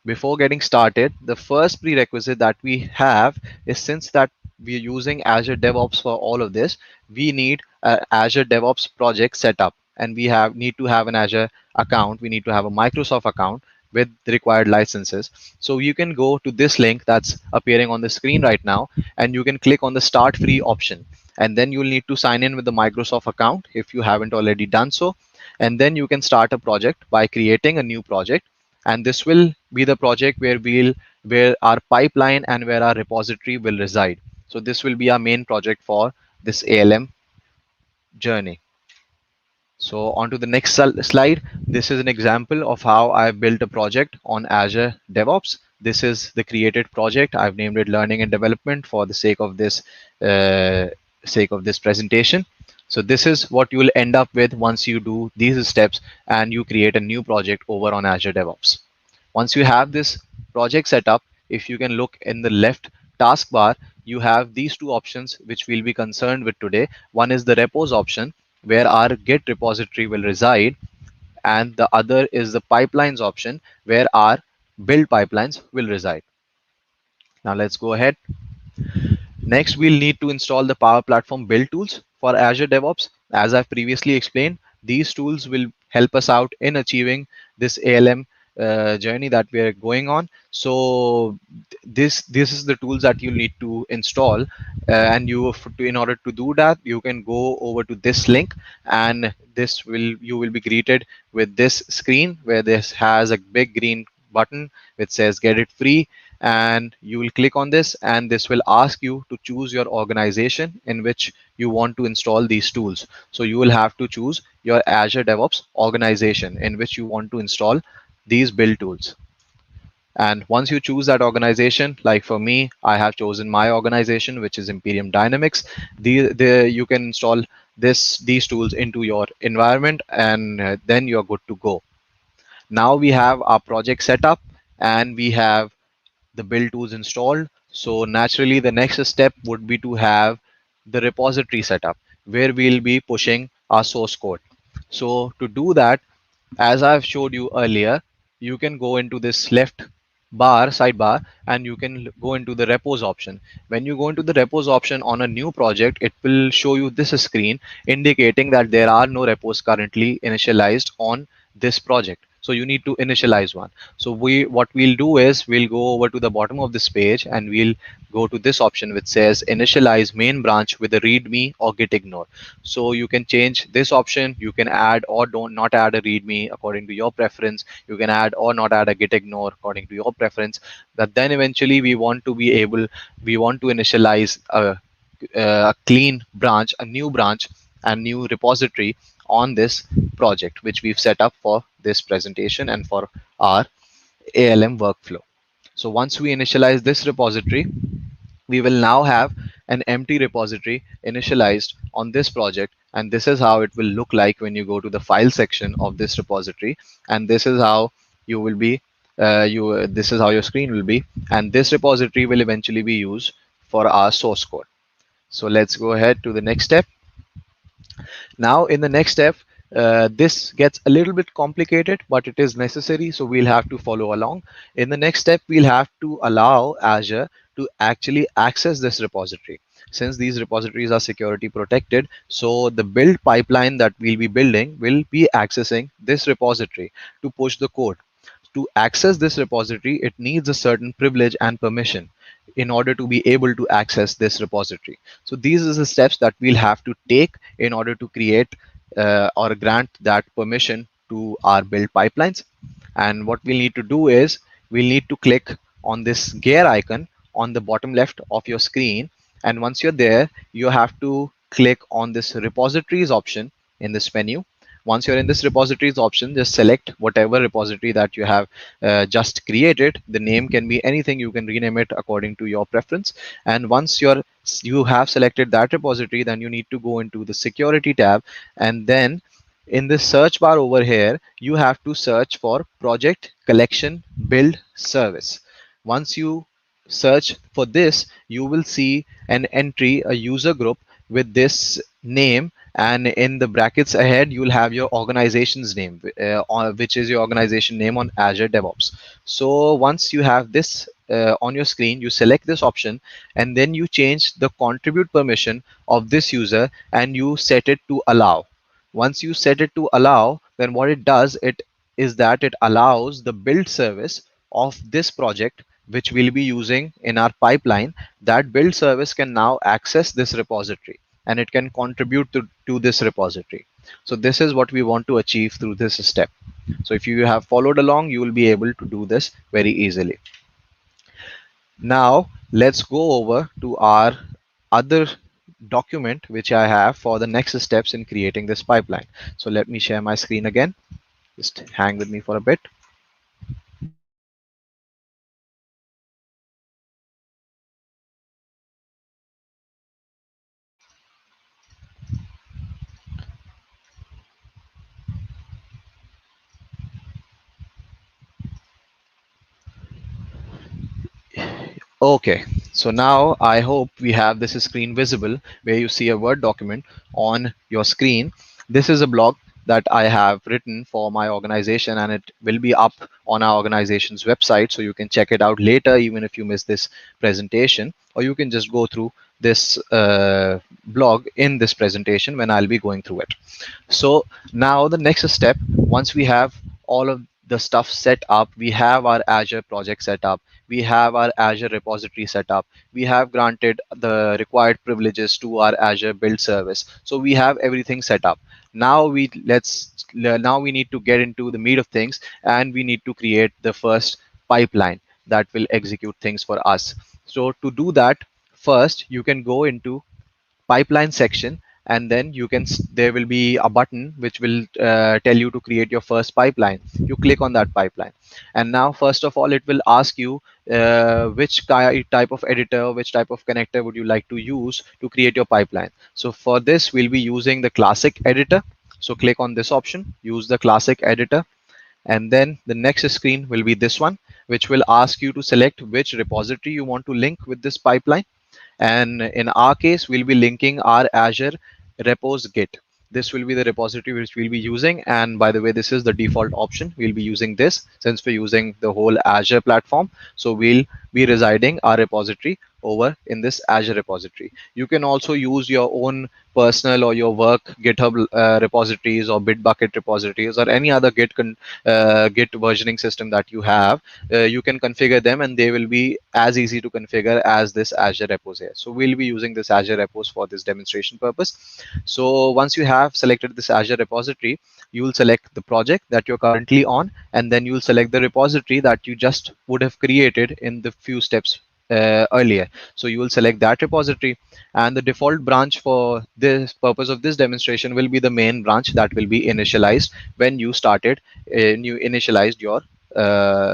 before getting started, the first prerequisite that we have is, since that we are using Azure DevOps for all of this, we need an Azure DevOps project set up, and we need to have an Azure account. We need to have a Microsoft account with the required licenses. So you can go to this link that's appearing on the screen right now, and you can click on the start free option, and then you'll need to sign in with the Microsoft account if you haven't already done so. And then you can start a project by creating a new project, and this will be the project where our pipeline and where our repository will reside. So this will be our main project for this ALM journey. So on to the next slide. This is an example of how I built a project on Azure DevOps. This is the created project. I've named it Learning and Development for the sake of this presentation. So this is what you will end up with once you do these steps and you create a new project over on Azure DevOps. Once you have this project set up, if you can look in the left taskbar, you have these 2 options which we'll be concerned with today. One is the repos option, where our Git repository will reside, and the other is the pipelines option, where our build pipelines will reside. Now let's go ahead. Next, we'll need to install the Power Platform build tools for Azure DevOps. As I've previously explained, these tools will help us out in achieving this ALM journey that we are going on. So this is the tools that you need to install, and in order to do that, you can go over to this link, and you will be greeted with this screen where this has a big green button which says get it free, and you will click on this, and this will ask you to choose your organization in which you want to install these tools. So you will have to choose your Azure DevOps organization in which you want to install these build tools. And once you choose that organization, like for me, I have chosen my organization, which is Imperium Dynamics. You can install these tools into your environment, and then you're good to go. Now we have our project set up, and we have the build tools installed. So naturally, the next step would be to have the repository set up, where we'll be pushing our source code. So to do that, as I've showed you earlier, you can go into this left bar sidebar, and you can go into the repos option. When you go into the repos option on a new project, it will show you this screen indicating that there are no repos currently initialized on this project, so you need to initialize one. So what we'll do is we'll go over to the bottom of this page and we'll go to this option which says initialize main branch with a readme or git ignore. So you can change this option. You can add or don't not add a readme according to your preference. You can add or not add a git ignore according to your preference. But then eventually we want to initialize a clean branch, a new branch and new repository on this project which we've set up for this presentation and for our ALM workflow. So once we initialize this repository, we will now have an empty repository initialized on this project, and this is how it will look like when you go to the file section of this repository, and this is how you will be this is how your screen will be, and this repository will eventually be used for our source code. So let's go ahead to the next step. Now in the next step, this gets a little bit complicated, but it is necessary, so we'll have to follow along. In the next step, we'll have to allow Azure to actually access this repository. Since these repositories are security protected, so the build pipeline that we'll be building will be accessing this repository to push the code. To access this repository, it needs a certain privilege and permission in order to be able to access this repository. So these are the steps that we'll have to take in order to create or grant that permission to our build pipelines. And what we'll need to do is we'll need to click on this gear icon on the bottom left of your screen. And once you're there, you have to click on this repositories option in this menu. Once you're in this repositories option, just select whatever repository that you have just created. The name can be anything. You can rename it according to your preference. And once you have selected that repository, then you need to go into the security tab, and then in the search bar over here, you have to search for project collection build service. Once you search for this, you will see an entry, a user group with this name, and in the brackets ahead you will have your organization's name, which is your organization name on Azure DevOps. So once you have this on your screen, you select this option, and then you change the contribute permission of this user and you set it to allow. Once you set it to allow, then what it does is that it allows the build service of this project which we'll be using in our pipeline. That build service can now access this repository and it can contribute to this repository. So this is what we want to achieve through this step. So if you have followed along, you will be able to do this very easily. Now let's go over to our other document which I have for the next steps in creating this pipeline. So let me share my screen again. Just hang with me for a bit. Okay, so now I hope we have this screen visible where you see a Word document on your screen. This is a blog that I have written for my organization, and it will be up on our organization's website, so you can check it out later even if you miss this presentation, or you can just go through this blog in this presentation when I'll be going through it. So now the next step, once we have all of the stuff set up, we have our Azure project set up, we have our Azure repository set up, we have granted the required privileges to our Azure build service. So we have everything set up. Now we need to get into the meat of things, and we need to create the first pipeline that will execute things for us. So to do that, first you can go into pipeline section, and then there will be a button which will tell you to create your first pipeline. You click on that pipeline, and now first of all it will ask you which type of editor, which type of connector would you like to use to create your pipeline. So for this we'll be using the classic editor. So click on this option, use the classic editor, and then the next screen will be this one, which will ask you to select which repository you want to link with this pipeline. And in our case, we'll be linking our Azure repos Git. This will be the repository which we'll be using. And by the way, this is the default option. We'll be using this since we're using the whole Azure platform. So we'll be residing our repository over in this Azure repository. You can also use your own personal or your work GitHub repositories or Bitbucket repositories or any other Git versioning system that you have. You can configure them and they will be as easy to configure as this Azure repos here. So we'll be using this Azure repos for this demonstration purpose. So once you have selected this Azure repository, you will select the project that you're currently on, and then you'll select the repository that you just would have created in the few steps earlier. So you will select that repository, and the default branch for this purpose of this demonstration will be the main branch that will be initialized when you started, you initialized your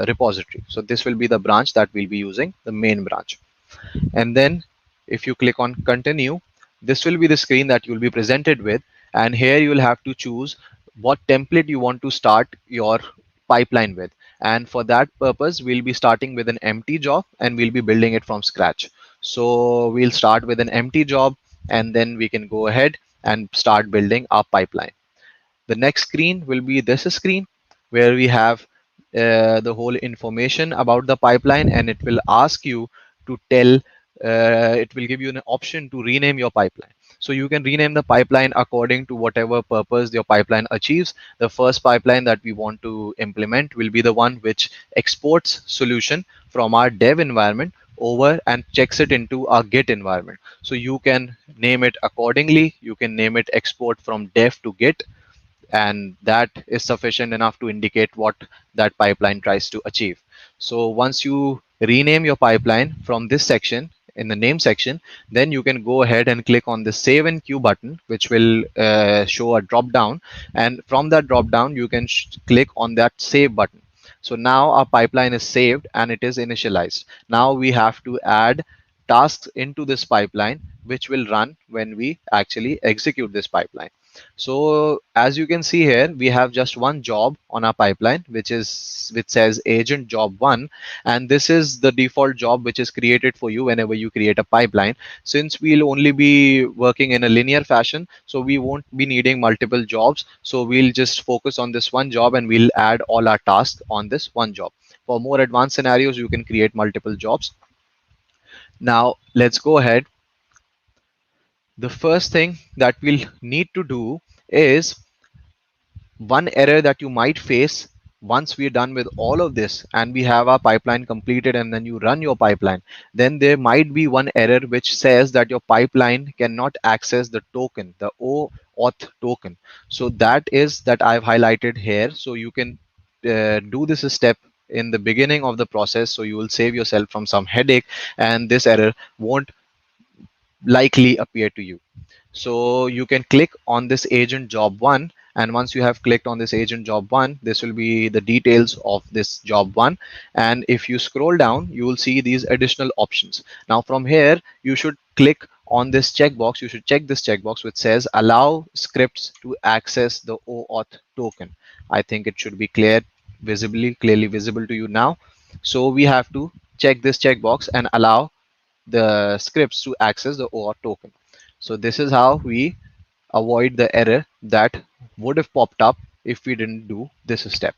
repository. So this will be the branch that we'll be using, the main branch. And then if you click on continue, this will be the screen that you'll be presented with. And here you will have to choose what template you want to start your pipeline with. And for that purpose, we'll be starting with an empty job and we'll be building it from scratch. So we'll start with an empty job and then we can go ahead and start building our pipeline. The next screen will be this screen where we have the whole information about the pipeline, and it will ask you to tell, it will give you an option to rename your pipeline. So you can rename the pipeline according to whatever purpose your pipeline achieves. The first pipeline that we want to implement will be the one which exports solution from our dev environment over and checks it into our Git environment. So you can name it accordingly. You can name it export from dev to Git, and that is sufficient enough to indicate what that pipeline tries to achieve. So once you rename your pipeline from this section in the name section, then you can go ahead and click on the save and queue button, which will show a drop down, and from that drop down you can click on that save button. So now our pipeline is saved and it is initialized. Now we have to add tasks into this pipeline which will run when we actually execute this pipeline. So as you can see here, we have just one job on our pipeline, which says agent job 1, and this is the default job which is created for you whenever you create a pipeline. Since we'll only be working in a linear fashion, so we won't be needing multiple jobs. So we'll just focus on this one job and we'll add all our tasks on this one job. For more advanced scenarios, you can create multiple jobs. Now let's go ahead. The first thing that we'll need to do is one error that you might face once we're done with all of this and we have our pipeline completed and then you run your pipeline, then there might be one error which says that your pipeline cannot access the token, the OAuth token. So that I've highlighted here. So you can do this step in the beginning of the process, so you will save yourself from some headache and this error won't likely appear to you. So you can click on this agent job 1, and once you have clicked on this agent job 1, this will be the details of this job 1. And if you scroll down, you will see these additional options. Now from here, you should click on this checkbox. You should check this checkbox which says allow scripts to access the OAuth token. I think it should be clearly visible to you now. So we have to check this checkbox and allow the scripts to access the OAuth token. So this is how we avoid the error that would have popped up if we didn't do this step.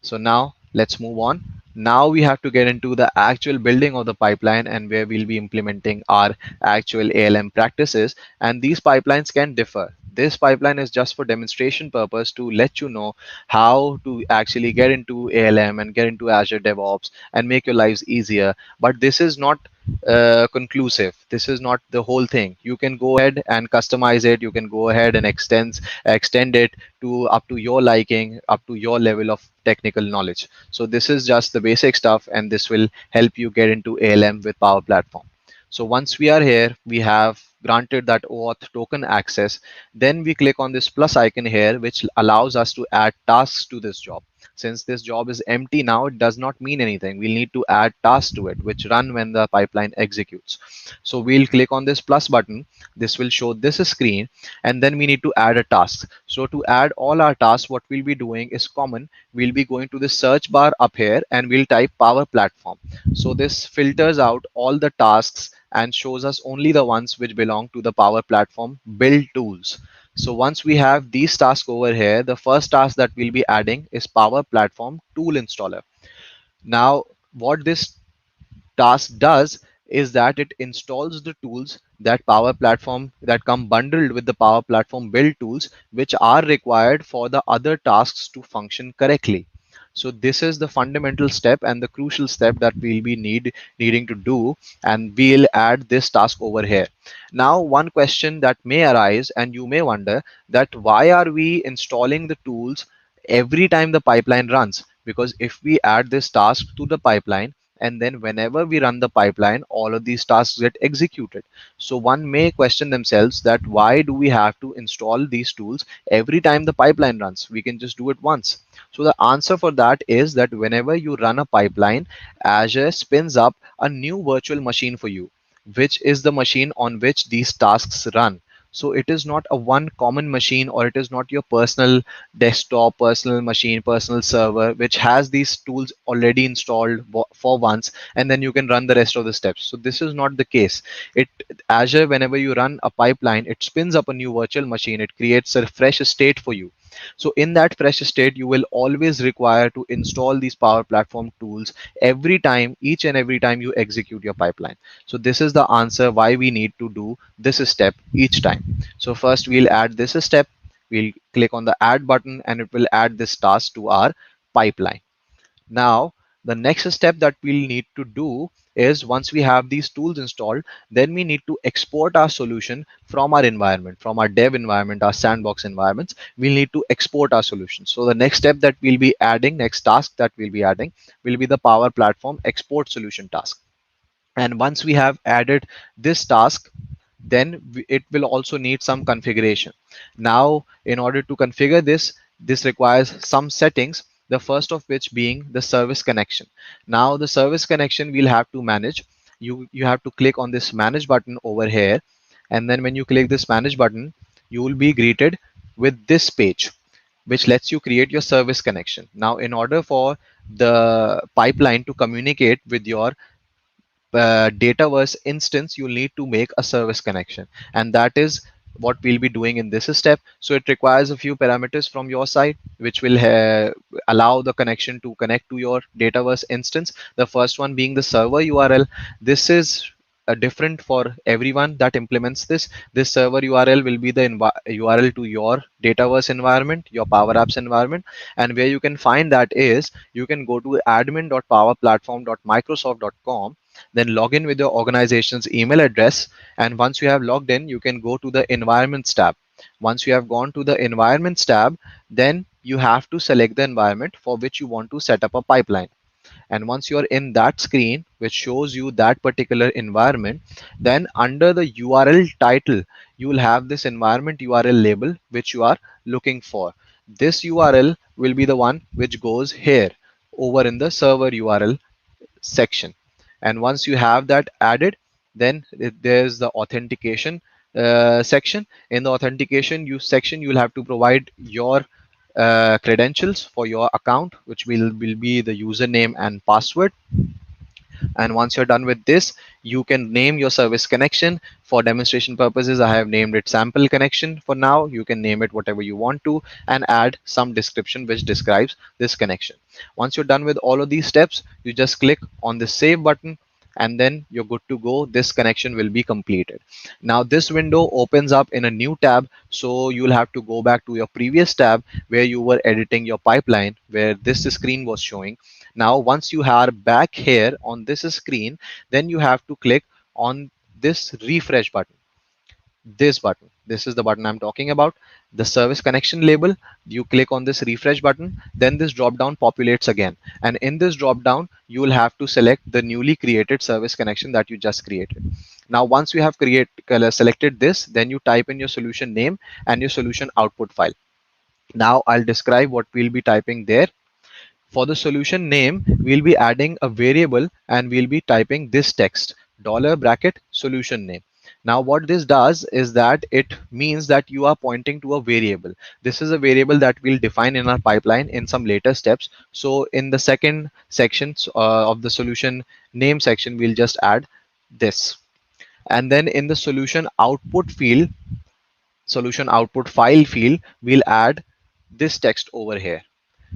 So now let's move on. Now we have to get into the actual building of the pipeline and where we'll be implementing our actual ALM practices. And these pipelines can differ. This pipeline is just for demonstration purpose to let you know how to actually get into ALM and get into Azure DevOps and make your lives easier. But this is not conclusive. This is not the whole thing. You can go ahead and customize it. You can go ahead and extend it to up to your liking, up to your level of technical knowledge. So this is just the basic stuff, and this will help you get into ALM with Power Platform. So once we are here, we have granted that OAuth token access. Then we click on this plus icon here, which allows us to add tasks to this job. Since this job is empty now, it does not mean anything. We'll need to add tasks to it, which run when the pipeline executes. So we'll click on this plus button. This will show this screen, and then we need to add a task. So to add all our tasks, what we'll be doing is common. We'll be going to the search bar up here and we'll type Power Platform. So this filters out all the tasks and shows us only the ones which belong to the Power Platform build tools. So once we have these tasks over here, the first task that we'll be adding is Power Platform Tool Installer. Now, what this task does is that it installs the tools that Power Platform that come bundled with the Power Platform build tools, which are required for the other tasks to function correctly. So this is the fundamental step and the crucial step that we'll be needing to do, and we'll add this task over here. Now, one question that may arise, and you may wonder, that why are we installing the tools every time the pipeline runs? Because if we add this task to the pipeline, and then whenever we run the pipeline, all of these tasks get executed. So one may question themselves that why do we have to install these tools every time the pipeline runs? We can just do it once. So the answer for that is that whenever you run a pipeline, Azure spins up a new virtual machine for you, which is the machine on which these tasks run. So it is not a one common machine, or it is not your personal desktop, personal machine, personal server, which has these tools already installed for once, and then you can run the rest of the steps. So this is not the case. It Azure, whenever you run a pipeline, it spins up a new virtual machine. It creates a fresh state for you. So in that fresh state, you will always require to install these Power Platform tools every time, each and every time you execute your pipeline. So this is the answer why we need to do this step each time. So first we'll add this step. We'll click on the add button, and it will add this task to our pipeline. Now, the next step that we'll need to do is, once we have these tools installed, then we need to export our solution from our environment, from our dev environment, our sandbox environments. We'll need to export our solution. So the next step that we'll be adding, next task that we'll be adding, will be the Power Platform export solution task. And once we have added this task, then it will also need some configuration. Now, in order to configure this requires some settings, the first of which being the service connection. Now, the service connection we'll have to manage. You have to click on this manage button over here, and then when you click this manage button, you will be greeted with this page, which lets you create your service connection. Now, in order for the pipeline to communicate with your Dataverse instance, you'll need to make a service connection, and that is what we'll be doing in this step. So it requires a few parameters from your side, which will allow the connection to connect to your Dataverse instance. The first one being the server URL. This is different for everyone that implements this. This server URL will be the URL to your Dataverse environment, your Power Apps environment, and where you can find that is, you can go to admin.powerplatform.microsoft.com, then log in with your organization's email address, and once you have logged in, you can go to the environments tab. Once you have gone to the environments tab, then you have to select the environment for which you want to set up a pipeline. And once you're in that screen, which shows you that particular environment, then under the URL title, you will have this environment URL label which you are looking for. This URL will be the one which goes here over in the server URL section. And once you have that added, then there's the authentication section. In the authentication section, you'll have to provide your credentials for your account, which will be the username and password. And once you're done with this, you can name your service connection. For demonstration purposes, I have named it sample connection for now. You can name it whatever you want to, and add some description which describes this connection. Once you're done with all of these steps, you just click on the save button, and then you're good to go. This connection will be completed. Now this window opens up in a new tab, so you'll have to go back to your previous tab where you were editing your pipeline, where this screen was showing. Now once you are back here on this screen, then you have to click on this refresh button. This is the button I'm talking about, the service connection label. You click on this refresh button, then this drop down populates again, and in this drop down you will have to select the newly created service connection that you just created. Now once you have selected this, then you type in your solution name and your solution output file. Now I'll describe what we'll be typing there. For the solution name, we'll be adding a variable, and we'll be typing this text, $bracket solution name. Now what this does is that it means that you are pointing to a variable. This is a variable that we'll define in our pipeline in some later steps. So in the second section of the solution name section, we'll just add this. And then in the solution output field, solution output file field, we'll add this text over here.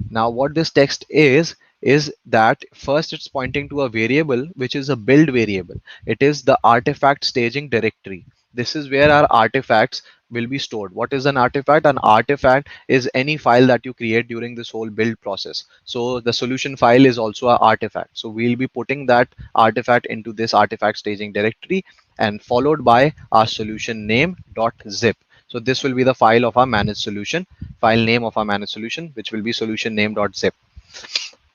Now what this text is that first it's pointing to a variable which is a build variable. It is the artifact staging directory. This is where our artifacts will be stored. What is an artifact? An artifact is any file that you create during this whole build process. So the solution file is also an artifact. So we'll be putting that artifact into this artifact staging directory and followed by our solution name dot zip. So this will be the file of our managed solution, file name of our managed solution, which will be solution name.zip.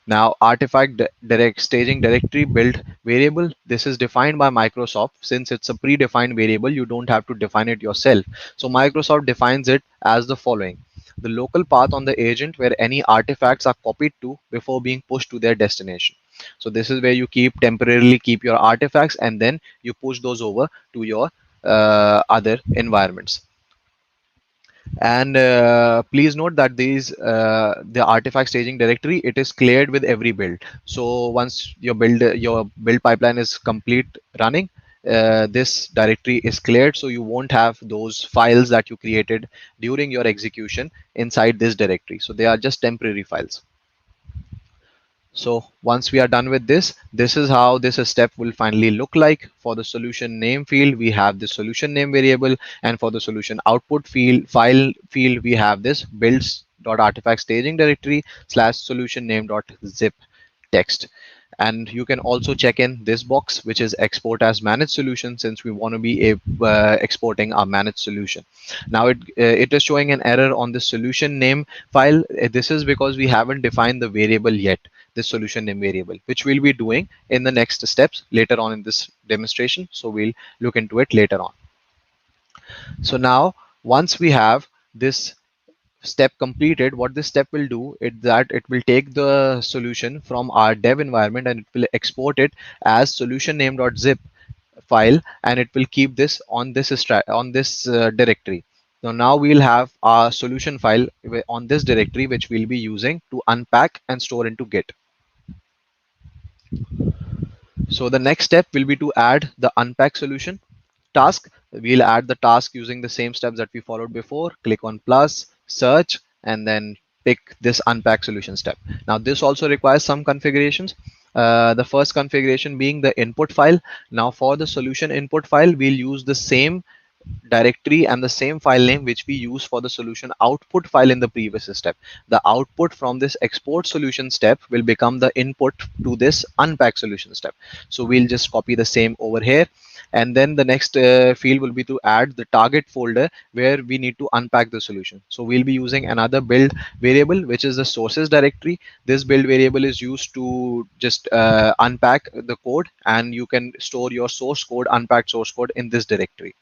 Now, artifact direct staging directory build variable. This is defined by Microsoft. Since it's a predefined variable, you don't have to define it yourself. So Microsoft defines it as the following: the local path on the agent where any artifacts are copied to before being pushed to their destination. So this is where you temporarily keep your artifacts and then you push those over to your other environments. And please note that the artifact staging directory, it is cleared with every build. So once your build pipeline is complete running, this directory is cleared, so you won't have those files that you created during your execution inside this directory. So they are just temporary files. So once we are done with this, this is how this step will finally look like. For the solution name field, we have the solution name variable, and for the solution output file field, we have this builds.artifact staging directory / solution name.zip text. And you can also check in this box, which is export as managed solution, since we want to be exporting our managed solution. Now it is showing an error on the solution name file. This is because we haven't defined the variable yet, the solution name variable, which we'll be doing in the next steps later on in this demonstration. So we'll look into it later on. So now once we have this step completed, what this step will do is that it will take the solution from our dev environment and it will export it as solution name.zip file, and it will keep this on this directory. So now we'll have our solution file on this directory, which we'll be using to unpack and store into Git. So the next step will be to add the unpack solution task. We'll add the task using the same steps that we followed before. Click on plus, search, and then pick this unpack solution step. Now this also requires some configurations. The first configuration being the input file. Now for the solution input file, we'll use the same directory and the same file name which we use for the solution output file in the previous step. The output from this export solution step will become the input to this unpack solution step. So we'll just copy the same over here, and then the next field will be to add the target folder where we need to unpack the solution. So we'll be using another build variable, which is the sources directory. This build variable is used to just unpack the code, and you can store your source code, unpacked source code, in this directory.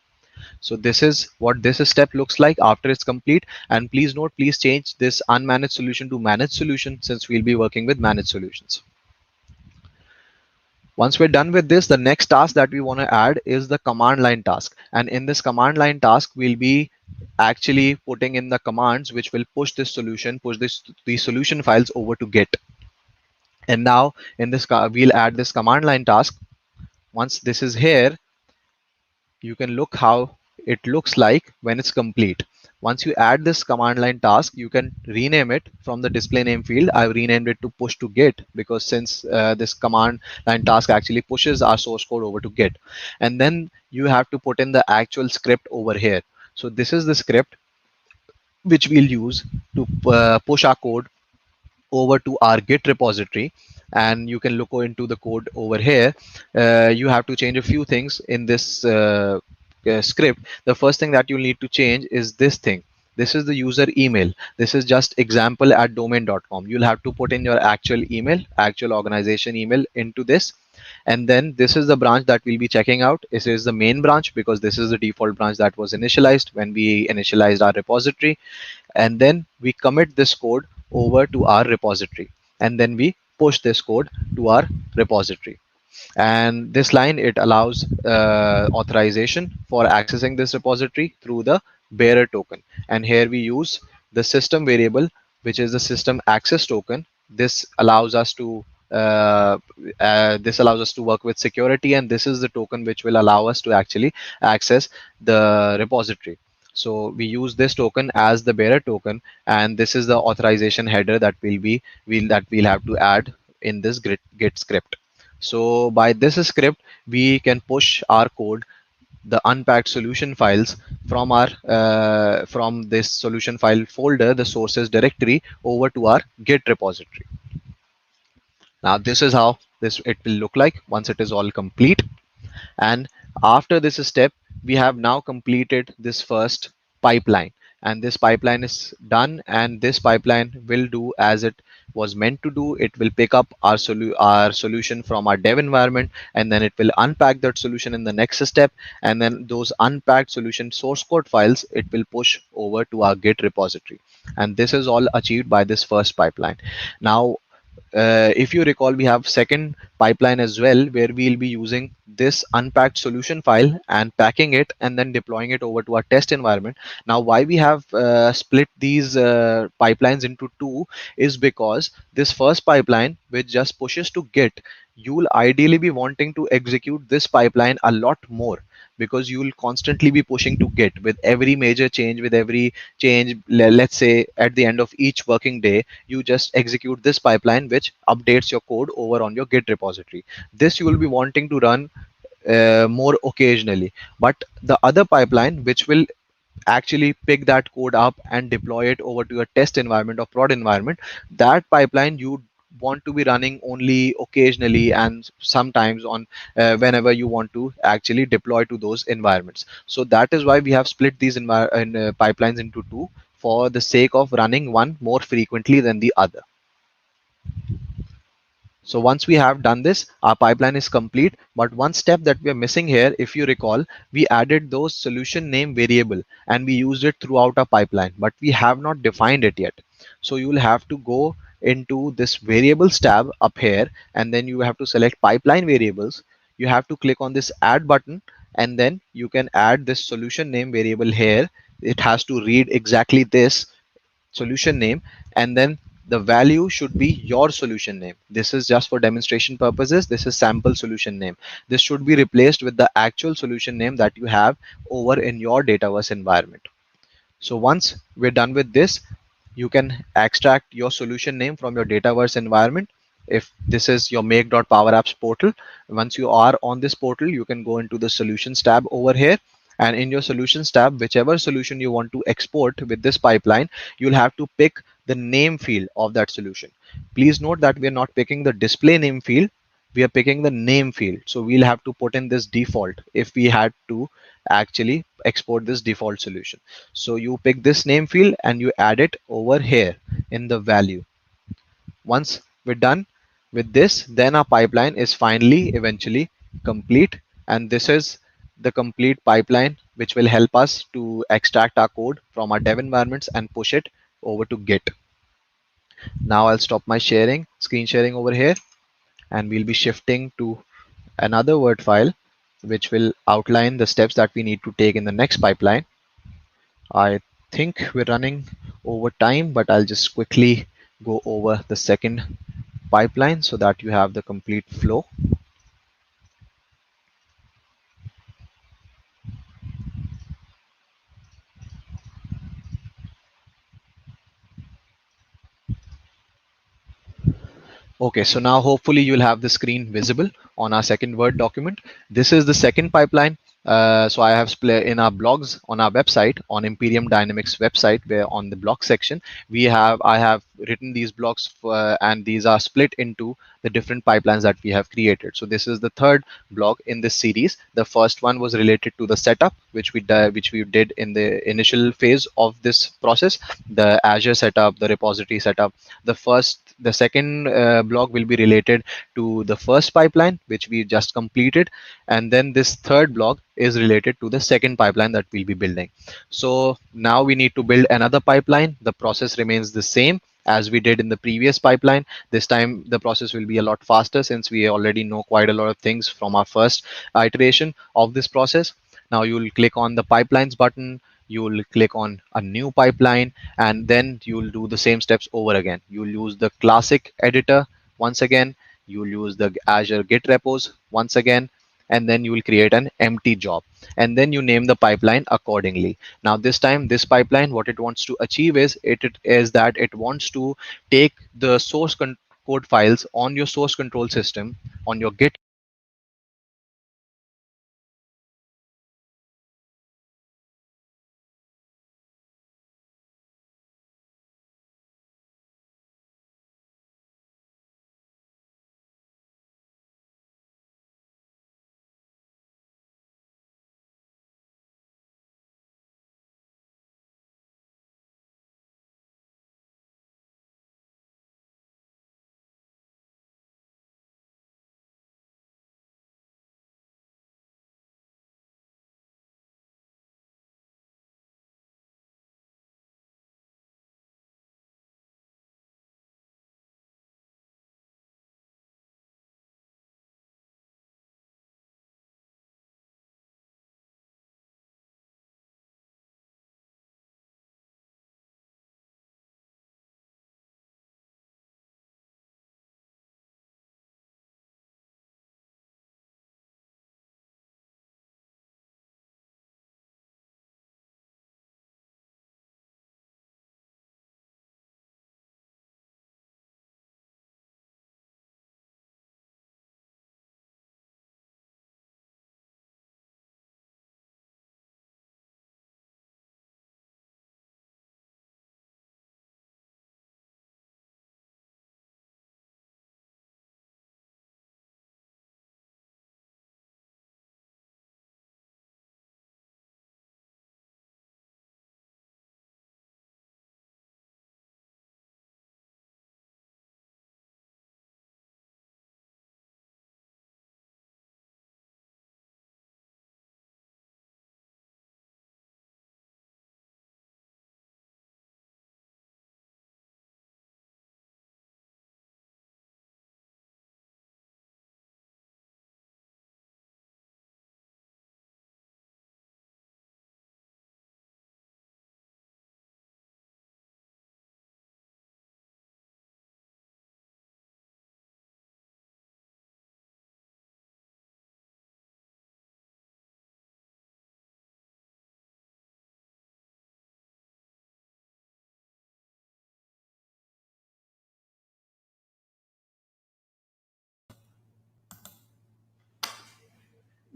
So this is what this step looks like after it's complete. And please note, please change this unmanaged solution to managed solution, since we'll be working with managed solutions. Once we're done with this, the next task that we want to add is the command line task. And in this command line task, we'll be actually putting in the commands which will push this solution, these solution files over to Git. And now in this, we'll add this command line task. Once this is here, you can look how it looks like when it's complete. Once you add this command line task, you can rename it from the display name field. I've renamed it to push to Git, because since this command line task actually pushes our source code over to Git. And then you have to put in the actual script over here. So this is the script which we'll use to push our code over to our Git repository. And you can look into the code over here. You have to change a few things in this script. The first thing that you need to change is this thing. This is the user email. This is just example@domain.com. You'll have to put in your actual email, actual organization email into this. And then this is the branch that we'll be checking out. This is the main branch, because this is the default branch that was initialized when we initialized our repository. And then we commit this code over to our repository, and then we push this code to our repository. And this line, it allows authorization for accessing this repository through the bearer token. And here we use the system variable, which is the system access token. This allows us to work with security, and this is the token which will allow us to actually access the repository. So we use this token as the bearer token, and this is the authorization header that we'll have to add in this git script. So by this script, we can push our code, the unpacked solution files from our from this solution file folder, the sources directory, over to our git repository. Now this is how this it will look like once it is all complete. And after this step, we have now completed this first pipeline, and this pipeline is done, and this pipeline will do as it was meant to do. It will pick up our solution from our dev environment, and then it will unpack that solution in the next step, and then those unpacked solution source code files it will push over to our git repository. And this is all achieved by this first pipeline. Now if you recall, we have second pipeline as well, where we'll be using this unpacked solution file and packing it and then deploying it over to our test environment. Now why we have split these pipelines into two is because this first pipeline, which just pushes to git, you'll ideally be wanting to execute this pipeline a lot more, because you will constantly be pushing to git with every major change. With every change, let's say at the end of each working day, you just execute this pipeline which updates your code over on your git repository. This you will be wanting to run more occasionally. But the other pipeline, which will actually pick that code up and deploy it over to your test environment or prod environment, that pipeline you want to be running only occasionally and sometimes on whenever you want to actually deploy to those environments. So that is why we have split these pipelines into two, for the sake of running one more frequently than the other. So once we have done this, our pipeline is complete. But one step that we are missing here, if you recall, we added those solution name variable and we used it throughout our pipeline, but we have not defined it yet. So you will have to go into this variables tab up here, and then you have to select pipeline variables. You have to click on this add button, and then you can add this solution name variable here. It has to read exactly this solution name, and then the value should be your solution name. This is just for demonstration purposes. This is sample solution name. This should be replaced with the actual solution name that you have over in your Dataverse environment. So once we're done with this, you can extract your solution name from your Dataverse environment. If this is your make.powerapps portal, once you are on this portal, you can go into the solutions tab over here, and in your solutions tab, whichever solution you want to export with this pipeline, you'll have to pick the name field of that solution. Please note that we are not picking the display name field, we are picking the name field. So we'll have to put in this default if we had to actually export this default solution. So you pick this name field and you add it over here in the value. Once we're done with this, then our pipeline is finally eventually complete. And this is the complete pipeline which will help us to extract our code from our dev environments and push it over to Git. Now I'll stop my screen sharing over here, and we'll be shifting to another Word file which will outline the steps that we need to take in the next pipeline. I think we're running over time, but I'll just quickly go over the second pipeline so that you have the complete flow. Okay, so now hopefully you'll have the screen visible on our second Word document. This is the second pipeline. So I have split in our blogs on our website, on Imperium Dynamics website, where on the blog section I have written these blogs and these are split into the different pipelines that we have created. So this is the third blog in this series. The first one was related to the setup, which we did in the initial phase of this process, the Azure setup, the repository setup. The second blog will be related to the first pipeline, which we just completed, and then this third blog is related to the second pipeline that we'll be building. So now we need to build another pipeline. The process remains the same as we did in the previous pipeline. This time the process will be a lot faster, since we already know quite a lot of things from our first iteration of this process. Now you'll click on the pipelines button, you'll click on a new pipeline, and then you'll do the same steps over again. You'll use the classic editor once again, you'll use the Azure Git repos once again, and then you will create an empty job, and then you name the pipeline accordingly. Now this time, this pipeline, what it wants to achieve it is that it wants to take the code files on your source control system on your Git.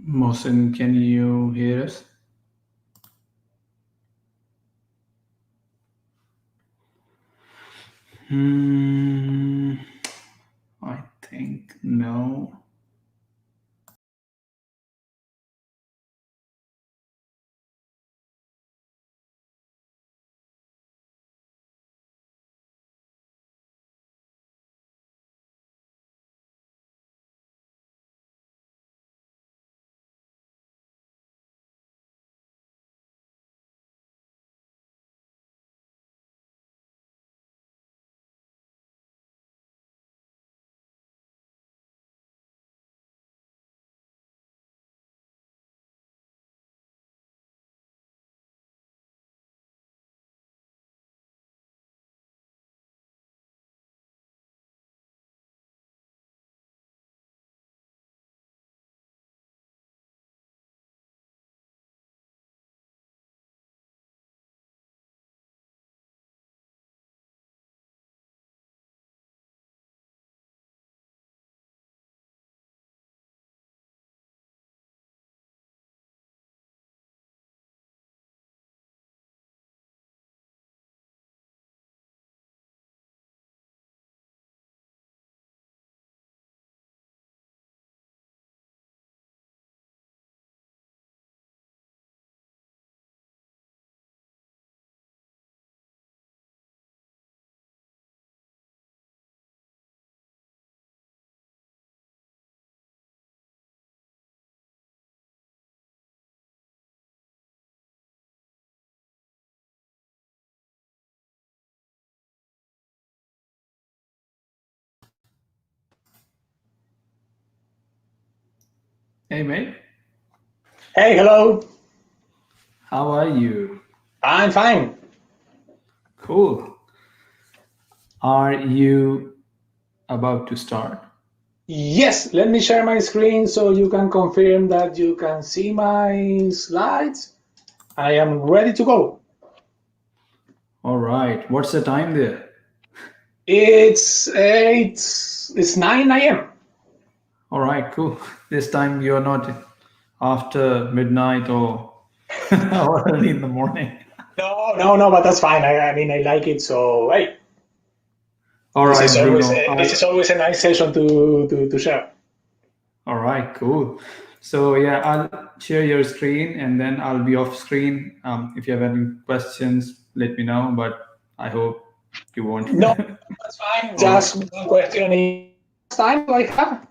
Mohsen, can you hear us? I think no. Hey, mate. Hey, hello. How are you? I'm fine. Cool. Are you about to start? Yes, let me share my screen so you can confirm that you can see my slides. I am ready to go. All right. What's the time there? It's 9 a.m. All right, cool. This time you're not after midnight or or early in the morning. No, but that's fine. I mean, I like it, so hey. All This right, is always Bruno. this is always a nice session to share. All right, cool. So yeah, I'll share your screen and then I'll be off screen. If you have any questions, let me know. But I hope you won't. No, that's fine. Just one question. Time do I have?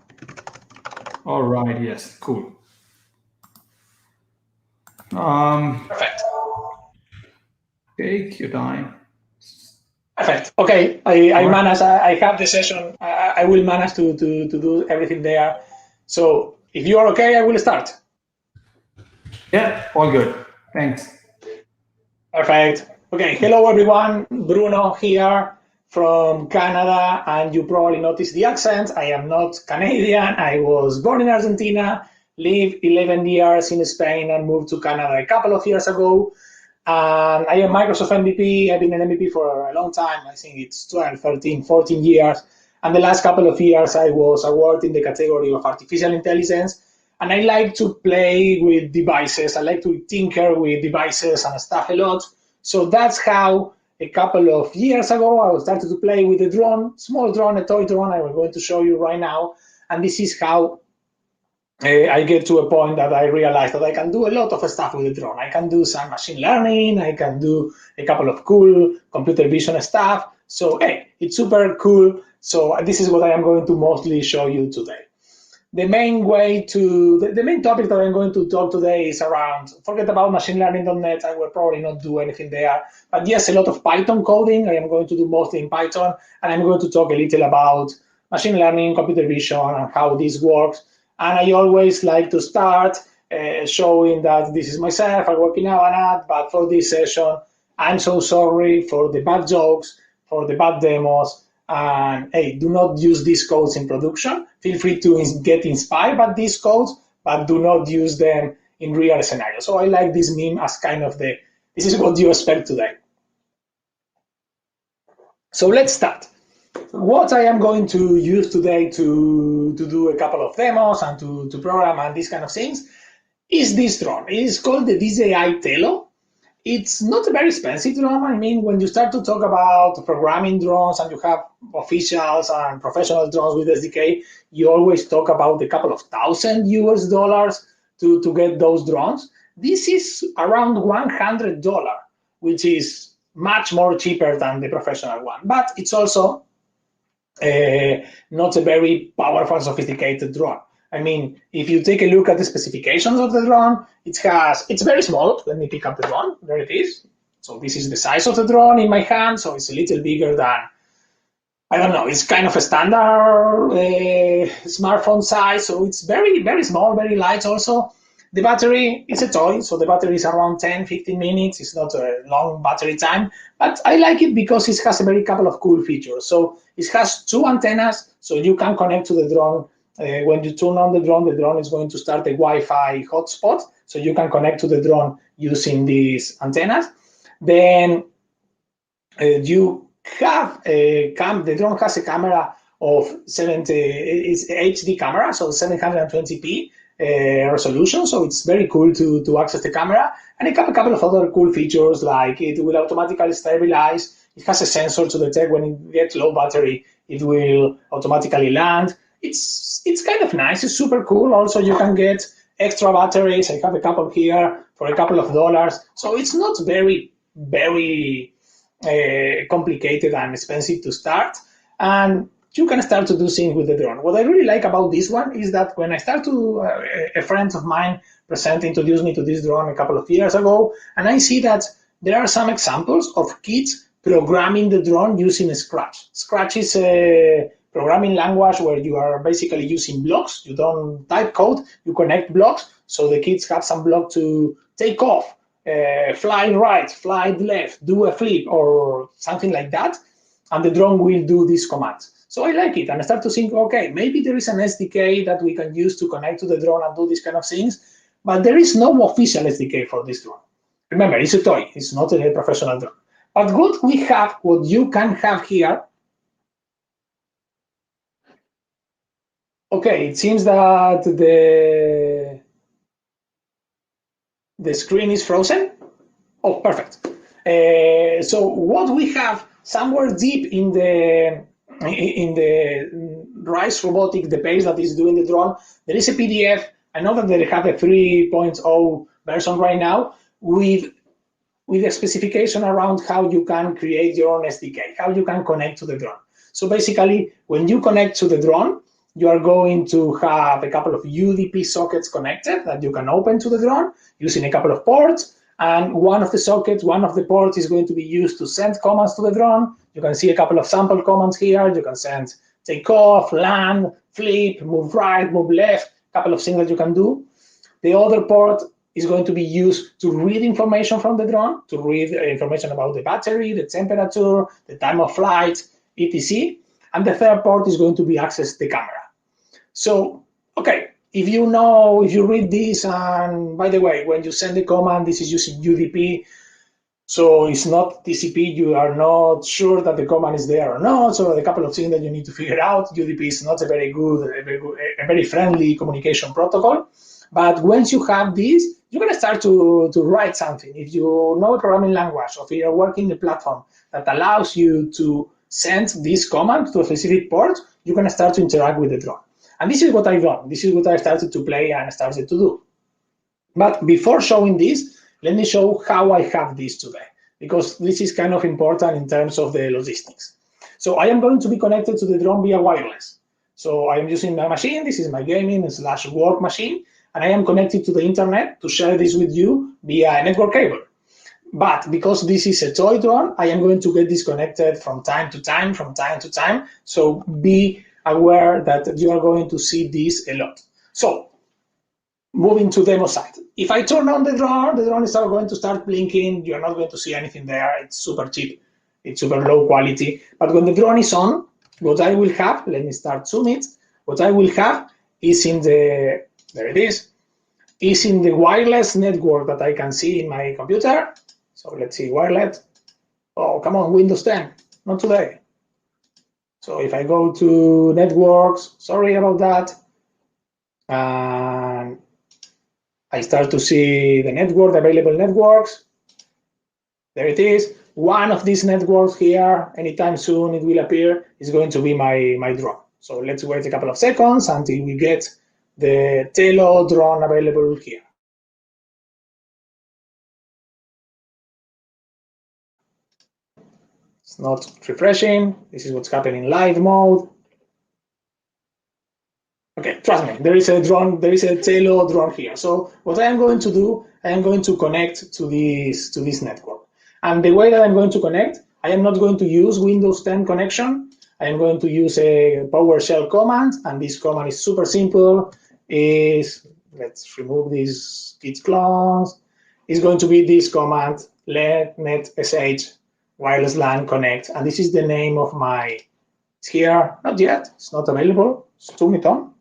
All right. Yes. Cool. Perfect. Take your time. Perfect. Okay, I manage. I have the session. I will manage to do everything there. So if you are okay, I will start. Yeah, all good. Thanks. Perfect. Okay, hello everyone. Bruno here from Canada, and you probably noticed the accent. I am not Canadian. I was born in Argentina, lived 11 years in Spain, and moved to Canada a couple of years ago. And I am Microsoft MVP. I've been an MVP for a long time. I think it's 12, 13, 14 years. And the last couple of years, I was awarded in the category of artificial intelligence. And I like to play with devices. I like to tinker with devices and stuff a lot. So that's how a couple of years ago, I started to play with a drone, small drone, a toy drone. I'm going to show you right now. And this is how I get to a point that I realize that I can do a lot of stuff with the drone. I can do some machine learning. I can do a couple of cool computer vision stuff. So, hey, it's super cool. So this is what I am going to mostly show you today. The main topic that I'm going to talk today is around, forget about machine learning.net. I will probably not do anything there. But yes, a lot of Python coding. I am going to do mostly in Python. And I'm going to talk a little about machine learning, computer vision, and how this works. And I always like to start showing that this is myself. I work in Avanade, but for this session, I'm so sorry for the bad jokes, for the bad demos. And hey, do not use these codes in production. Feel free to get inspired by these codes, but do not use them in real scenarios. So I like this meme as kind of this is what you expect today. So let's start. What I am going to use today to do a couple of demos and to program and these kind of things is this drone. It is called the DJI Tello. It's not a very expensive drone. I mean, when you start to talk about programming drones and you have officials and professional drones with SDK, you always talk about a couple of $1,000 to get those drones. This is around $100, which is much more cheaper than the professional one. But it's also not a very powerful, sophisticated drone. I mean, if you take a look at the specifications of the drone, it's very small. Let me pick up the drone. There it is. So this is the size of the drone in my hand. So it's a little bigger than, I don't know, it's kind of a standard smartphone size. So it's very, very small, very light also. The battery is a toy, so the battery is around 10, 15 minutes. It's not a long battery time, but I like it because it has a very couple of cool features. So it has 2 antennas, so you can connect to the drone. When you turn on the drone is going to start a Wi-Fi hotspot, so you can connect to the drone using these antennas. Then you have the drone has a camera of it's HD camera, so 720p resolution, so it's very cool to access the camera. And it has a couple of other cool features, like it will automatically stabilize. It has a sensor to detect when it gets low battery, it will automatically land. It's kind of nice. It's super cool. Also, you can get extra batteries. I have a couple here for a couple of dollars. So it's not very, very complicated and expensive to start. And you can start to do things with the drone. What I really like about this one is that when I start to, a friend of mine introduced me to this drone a couple of years ago, and I see that there are some examples of kids programming the drone using Scratch. Scratch is a programming language where you are basically using blocks. You don't type code, you connect blocks. So the kids have some block to take off, fly right, fly left, do a flip, or something like that. And the drone will do these commands. So I like it, and I start to think, okay, maybe there is an SDK that we can use to connect to the drone and do these kind of things, but there is no official SDK for this drone. Remember, it's a toy, it's not a professional drone. But what we have, what you can have here, okay, it seems that the screen is frozen. Oh, perfect. So what we have somewhere deep in the Rise Robotic, the page that is doing the drone, there is a PDF. I know that they have a 3.0 version right now with a specification around how you can create your own SDK, how you can connect to the drone. So basically, when you connect to the drone, you are going to have a couple of UDP sockets connected that you can open to the drone using a couple of ports. And one of the sockets, one of the ports is going to be used to send commands to the drone. You can see a couple of sample commands here. You can send take off, land, flip, move right, move left, a couple of things that you can do. The other port is going to be used to read information from the drone, to read information about the battery, the temperature, the time of flight, etc. And the third port is going to be access the camera. So, okay, if you read this, and by the way, when you send the command, this is using UDP, so it's not TCP, you are not sure that the command is there or not, so a couple of things that you need to figure out. UDP is not a very friendly communication protocol, but once you have this, you're going to start to write something. If you know a programming language, or if you're working a platform that allows you to send this command to a specific port, you're going to start to interact with the drone. And this is what I've done. This is what I started to play and started to do. But before showing this, let me show how I have this today, because this is kind of important in terms of the logistics. So I am going to be connected to the drone via wireless. So I am using my machine. This is my gaming/work machine, and I am connected to the internet to share this with you via a network cable. But because this is a toy drone, I am going to get disconnected from time to time, So be aware that you are going to see this a lot. So moving to demo site. If I turn on the drone is going to start blinking. You're not going to see anything there. It's super cheap. It's super low quality. But when the drone is on, what I will have, let me start zoom it. What I will have is there it is in the wireless network that I can see in my computer. So let's see, wireless. Oh, come on, Windows 10, not today. So if I go to networks, sorry about that. And I start to see the network, available networks. There it is. One of these networks here, anytime soon it will appear, is going to be my drone. So let's wait a couple of seconds until we get the Telo drone available here. It's not refreshing. This is what's happening in live mode. Okay, trust me, there is a drone, there is a Telo drone here. So what I am going to do, I am going to connect to this network. And the way that I'm going to connect, I am not going to use Windows 10 connection. I am going to use a PowerShell command, and this command is super simple. Let's remove these git clones. It's going to be this command, let net sh wireless LAN connect, and this is the name of my. It's here, not yet. It's not available. It's turn it on.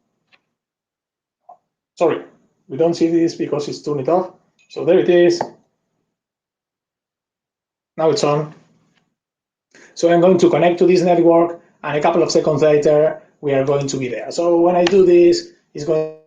Sorry, we don't see this because it's turned it off. So there it is. Now it's on. So I'm going to connect to this network, and a couple of seconds later, we are going to be there. So when I do this, it's going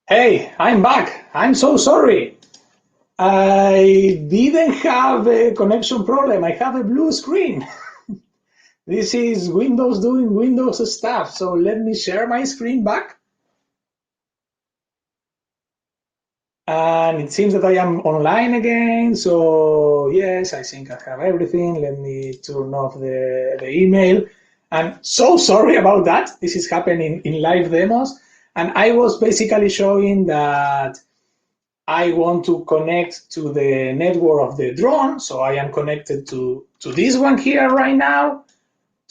Hey, I'm back. I'm so sorry. I didn't have a connection problem. I have a blue screen. This is Windows doing Windows stuff. So let me share my screen back. And it seems that I am online again. So yes, I think I have everything. Let me turn off the email. I'm so sorry about that. This is happening in live demos. And I was basically showing that I want to connect to the network of the drone. So I am connected to this one here right now,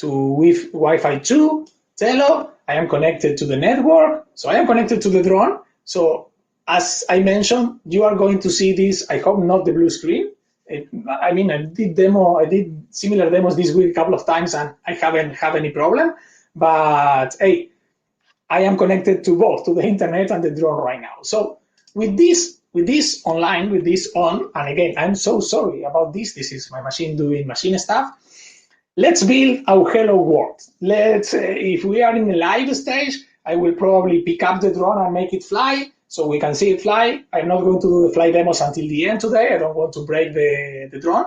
with Wi-Fi 2, Telo. I am connected to the network. So I am connected to the drone. So as I mentioned, you are going to see this, I hope not the blue screen. I did similar demos this week a couple of times and I haven't had any problem. But hey, I am connected to both, to the internet and the drone right now. So with this online, with this on, and again, I'm so sorry about this. This is my machine doing machine stuff. Let's build our hello world. If we are in a live stage, I will probably pick up the drone and make it fly so we can see it fly. I'm not going to do the flight demos until the end today. I don't want to break the drone.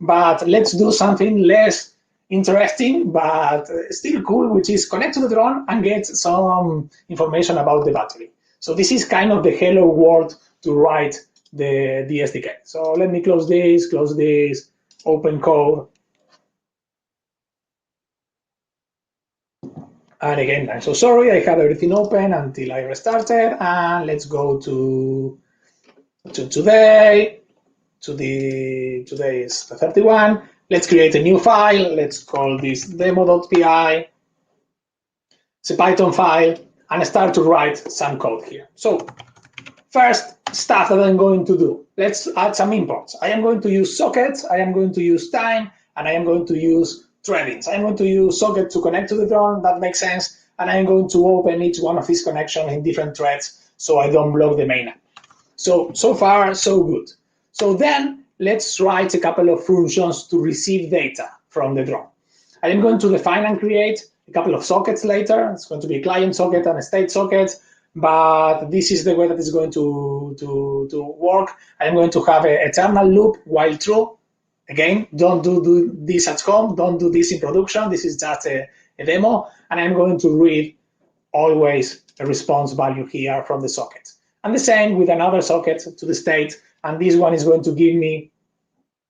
But let's do something less interesting, but still cool, which is connect to the drone and get some information about the battery. So this is kind of the hello world to write the SDK. So let me close this, open code. And again, I'm so sorry, I had everything open until I restarted. And let's go to today. Today is the 31. Let's create a new file. Let's call this demo.py. It's a Python file, and start to write some code here. So first stuff that I'm going to do. Let's add some imports. I am going to use sockets, I am going to use time, and I am going to use threadings. I'm going to use socket to connect to the drone, that makes sense, and I'm going to open each one of these connections in different threads so I don't block the main app. So far, so good. So then let's write a couple of functions to receive data from the drone. I am going to define and create a couple of sockets later. It's going to be a client socket and a state socket, but this is the way that it's going to work. I am going to have an eternal loop while true. Again, don't do this at home. Don't do this in production. This is just a demo. And I'm going to read always a response value here from the socket. And the same with another socket to the state. And this one is going to give me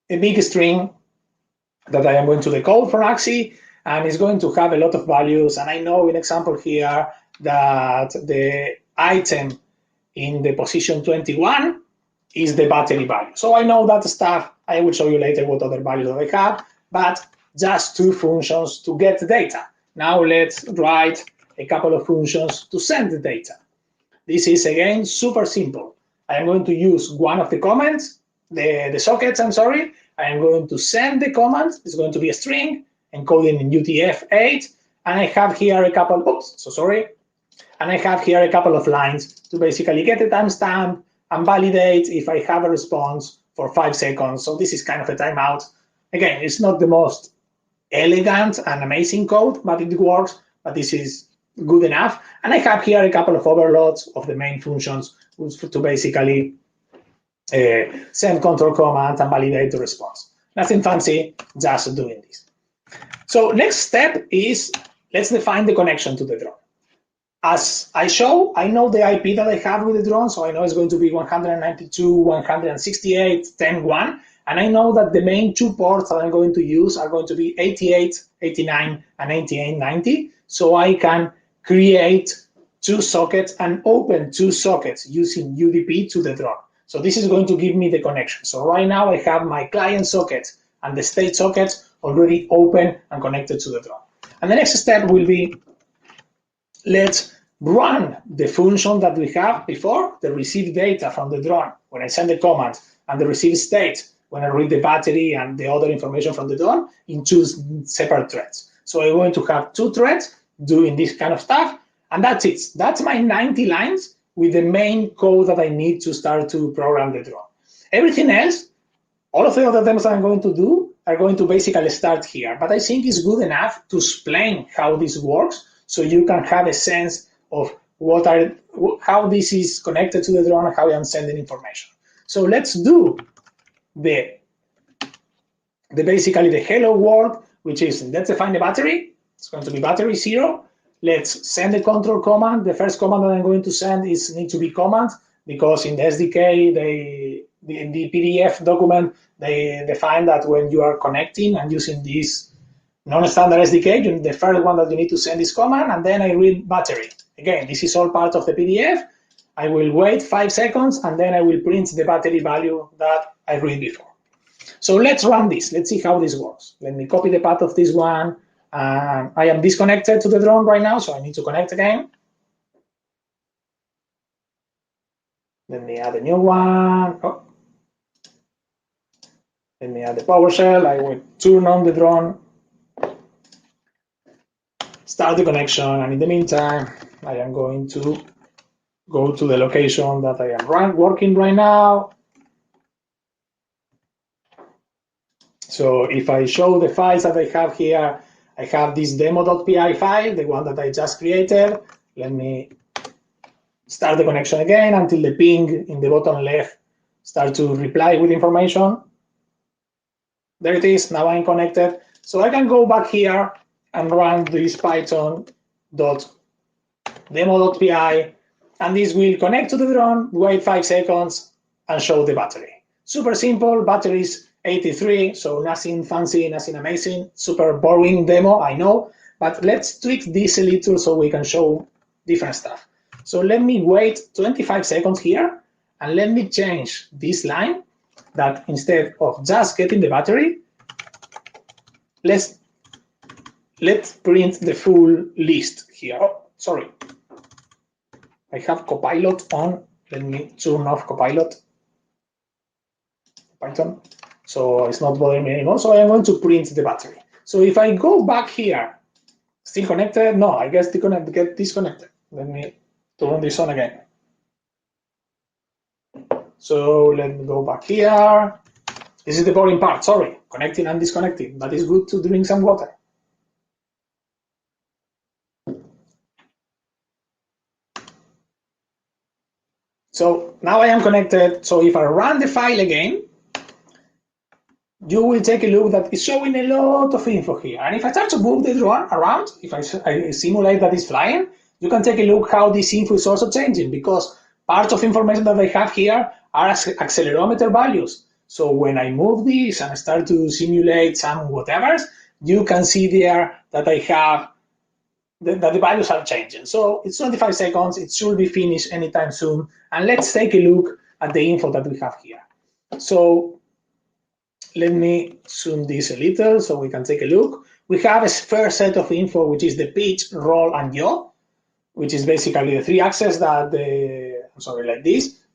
a big string that I am going to decode from Axie, and it's going to have a lot of values. And I know in example here that the item in the position 21 is the battery value. So I know that stuff. I will show you later what other values that I have, but just two functions to get the data. Now let's write a couple of functions to send the data. This is, again, super simple. I am going to use one of the comments, the sockets, I'm sorry. I am going to send the command. It's going to be a string encoded in UTF-8. And I have here a couple, And I have here a couple of lines to basically get the timestamp and validate if I have a response for 5 seconds. So this is kind of a timeout. Again, it's not the most elegant and amazing code, but it works. But this is good enough. And I have here a couple of overloads of the main functions to basically send control commands and validate the response. Nothing fancy, just doing this. So next step is let's define the connection to the drone. As I show, I know the IP that I have with the drone, so I know it's going to be 192.168.10.1, and I know that the main 2 ports that I'm going to use are going to be 88, 89, and 8890, so I can create 2 sockets and open 2 sockets using UDP to the drone. So this is going to give me the connection. So right now I have my client socket and the state socket already open and connected to the drone. And the next step will be, let's run the function that we have before, the receive data from the drone when I send the command, and the receive state when I read the battery and the other information from the drone in 2 separate threads. So I'm going to have 2 threads doing this kind of stuff, and that's it. That's my 90 lines with the main code that I need to start to program the drone. Everything else, all of the other demos that I'm going to do are going to basically start here, but I think it's good enough to explain how this works so you can have a sense of what are how this is connected to the drone and how I'm sending information. So let's do the basically the hello world, which is let's define the battery. It's going to be battery 0. Let's send the control command. The first command that I'm going to send is need to be command, because in the SDK, in the PDF document, they define that when you are connecting and using this non-standard SDK, the first one that you need to send is command, and then I read battery. Again, this is all part of the PDF. I will wait 5 seconds, and then I will print the battery value that I read before. So let's run this. Let's see how this works. Let me copy the path of this one. I am disconnected to the drone right now, so I need to connect again. Let me add a new one. Oh. Let me add the PowerShell. I will turn on the drone, start the connection, and in the meantime, I am going to go to the location that I am working right now. So if I show the files that I have here, I have this demo.py file, the one that I just created. Let me start the connection again until the ping in the bottom left start to reply with information. There it is, now I'm connected. So I can go back here and run this python.demo.py, and this will connect to the drone, wait 5 seconds, and show the battery. Super simple, battery is 83, so nothing fancy, nothing amazing, super boring demo, I know, but let's tweak this a little so we can show different stuff. So let me wait 25 seconds here, and let me change this line that instead of just getting the battery, let's print the full list here. Oh, sorry. I have Copilot on. Let me turn off Copilot. Python. So it's not bothering me anymore. So I'm going to print the battery. So if I go back here, still connected? No, I guess get disconnected. Let me turn this on again. So let me go back here. This is the boring part, sorry, connecting and disconnecting, but it's good to drink some water. So now I am connected. So if I run the file again, you will take a look that it's showing a lot of info here. And if I start to move the drone around, if I simulate that it's flying, you can take a look how this info is also changing, because part of information that I have here are accelerometer values. So when I move this and start to simulate some whatevers, you can see there that I have that the values are changing. So it's 25 seconds. It should be finished anytime soon. And let's take a look at the info that we have here. So let me zoom this a little so we can take a look. We have a first set of info, which is the pitch, roll, and yaw, which is basically the 3 axes that the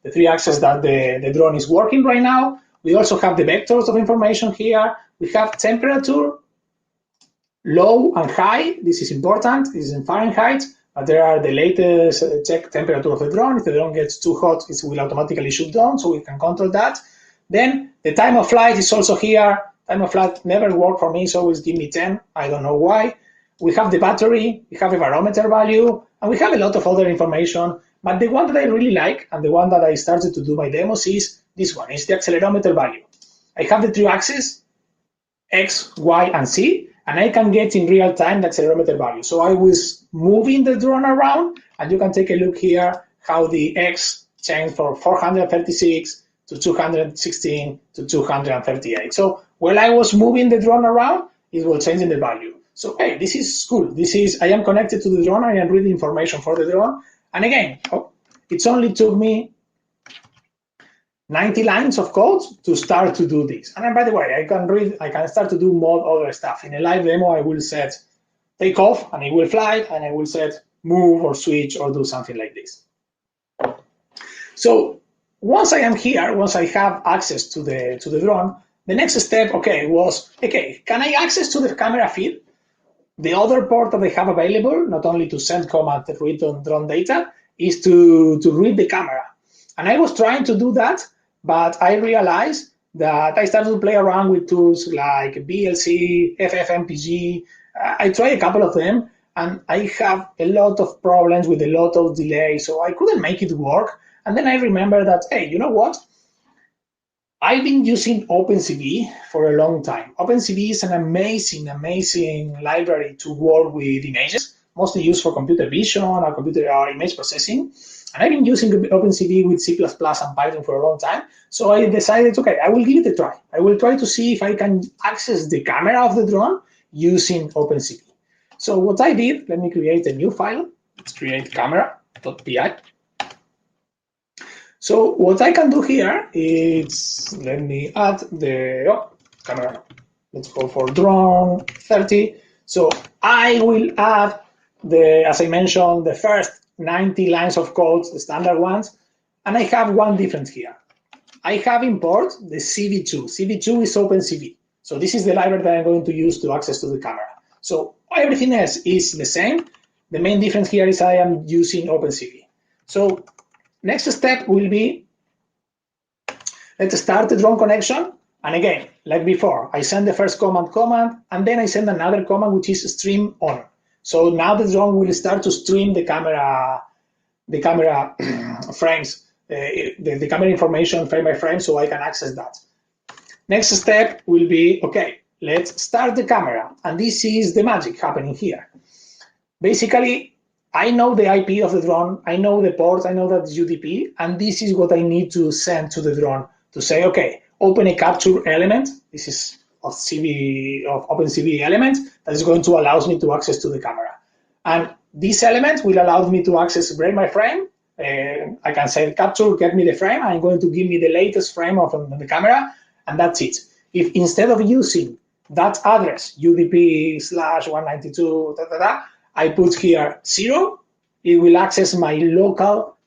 the 3 axes that the drone is working right now. We also have the vectors of information here. We have temperature, low and high. This is important. This is in Fahrenheit, but there are the latest check temperature of the drone. If the drone gets too hot, it will automatically shut down, so we can control that. Then the time of flight is also here. Time of flight never worked for me, so always give me 10. I don't know why. We have the battery, we have a barometer value, and we have a lot of other information. But the one that I really like, and the one that I started to do my demos, is this one. It's the accelerometer value. I have the 3 axes, X, Y, and Z, and I can get in real time the accelerometer value. So I was moving the drone around, and you can take a look here how the X changed from 436 to 216 to 238. So while I was moving the drone around, it was changing the value. So hey, this is cool. I am connected to the drone. I am reading information for the drone. And again, it's only took me 90 lines of code to start to do this. And by the way, I can start to do more other stuff. In a live demo, I will set take off and it will fly, and I will set move or switch or do something like this. So once I am here, once I have access to the drone, the next step, was can I access to the camera feed? The other port that I have available, not only to send command to read on drone data, is to read the camera. And I was trying to do that, but I realized that I started to play around with tools like BLC, FFmpeg. I tried a couple of them, and I have a lot of problems with a lot of delay, so I couldn't make it work. And then I remember that, hey, you know what? I've been using OpenCV for a long time. OpenCV is an amazing, amazing library to work with images, mostly used for computer vision or computer image processing. And I've been using OpenCV with C++ and Python for a long time. So I decided, okay, I will give it a try. I will try to see if I can access the camera of the drone using OpenCV. So what I did, let me create a new file. Let's create camera.py. So what I can do here is, let me add the camera. Let's go for drone 30. So I will add as I mentioned, the first 90 lines of code, the standard ones, and I have one difference here. I have import the CV2. CV2 is OpenCV. So this is the library that I'm going to use to access to the camera. So everything else is the same. The main difference here is I am using OpenCV. So next step will be, let's start the drone connection. And again, like before, I send the first command, and then I send another command, which is stream on. So now the drone will start to stream the camera frames, the camera information frame by frame, so I can access that. Next step will be, okay, let's start the camera. And this is the magic happening here. Basically, I know the IP of the drone, I know the port, I know that UDP, and this is what I need to send to the drone to say, okay, open a capture element. This is of OpenCV element that is going to allow me to access to the camera. And this element will allow me to access frame by frame. I can say capture, get me the frame, I'm going to give me the latest frame of the camera, and that's it. If instead of using that address, UDP/192, I put here 0, it will access my local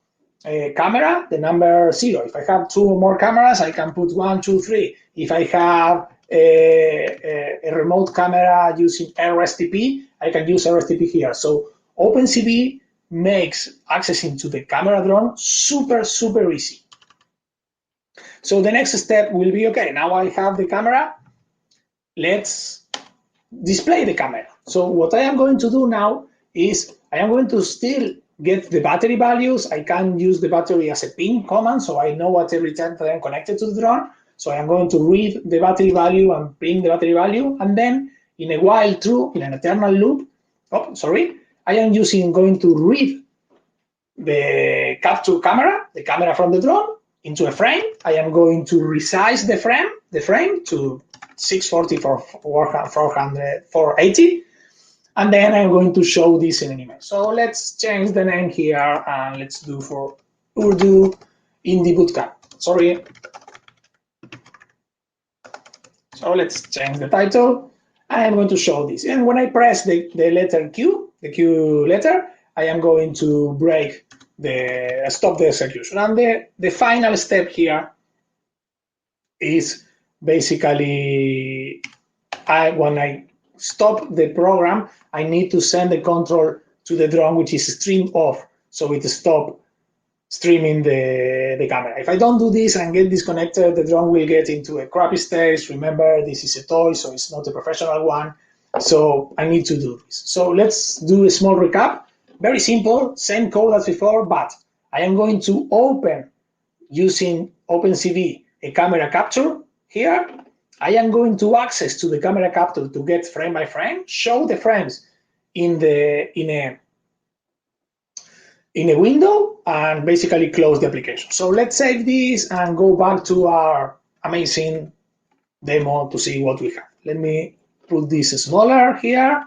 camera, the number 0. If I have 2 or more cameras, I can put 1, 2, 3. If I have a remote camera using RSTP, I can use RSTP here. So OpenCV makes accessing to the camera drone super, super easy. So the next step will be, okay, now I have the camera, let's display the camera. So what I am going to do now is I am going to still get the battery values. I can use the battery as a ping command, so I know at every time that I'm connected to the drone. So I am going to read the battery value and ping the battery value, and then in a while true, in an eternal loop, I am going to read the capture camera, the camera from the drone, into a frame. I am going to resize the frame to 640 for 480, and then I'm going to show this in an image. So let's change the name here, and let's do for Urdu in the bootcamp. Sorry. So let's change the title. I'm going to show this. And when I press the letter Q, the Q letter, I am going to stop the execution. And the final step here is basically, when I stop the program, I need to send the control to the drone, which is stream off, so it stops streaming the camera. If I don't do this and get disconnected, the drone will get into a crappy state. Remember, this is a toy, so it's not a professional one. So I need to do this. So let's do a small recap. Very simple, same code as before, but I am going to open, using OpenCV, a camera capture here. I am going to access to the camera capture to get frame by frame, show the frames in a window, and basically close the application. So let's save this and go back to our amazing demo to see what we have. Let me put this smaller here.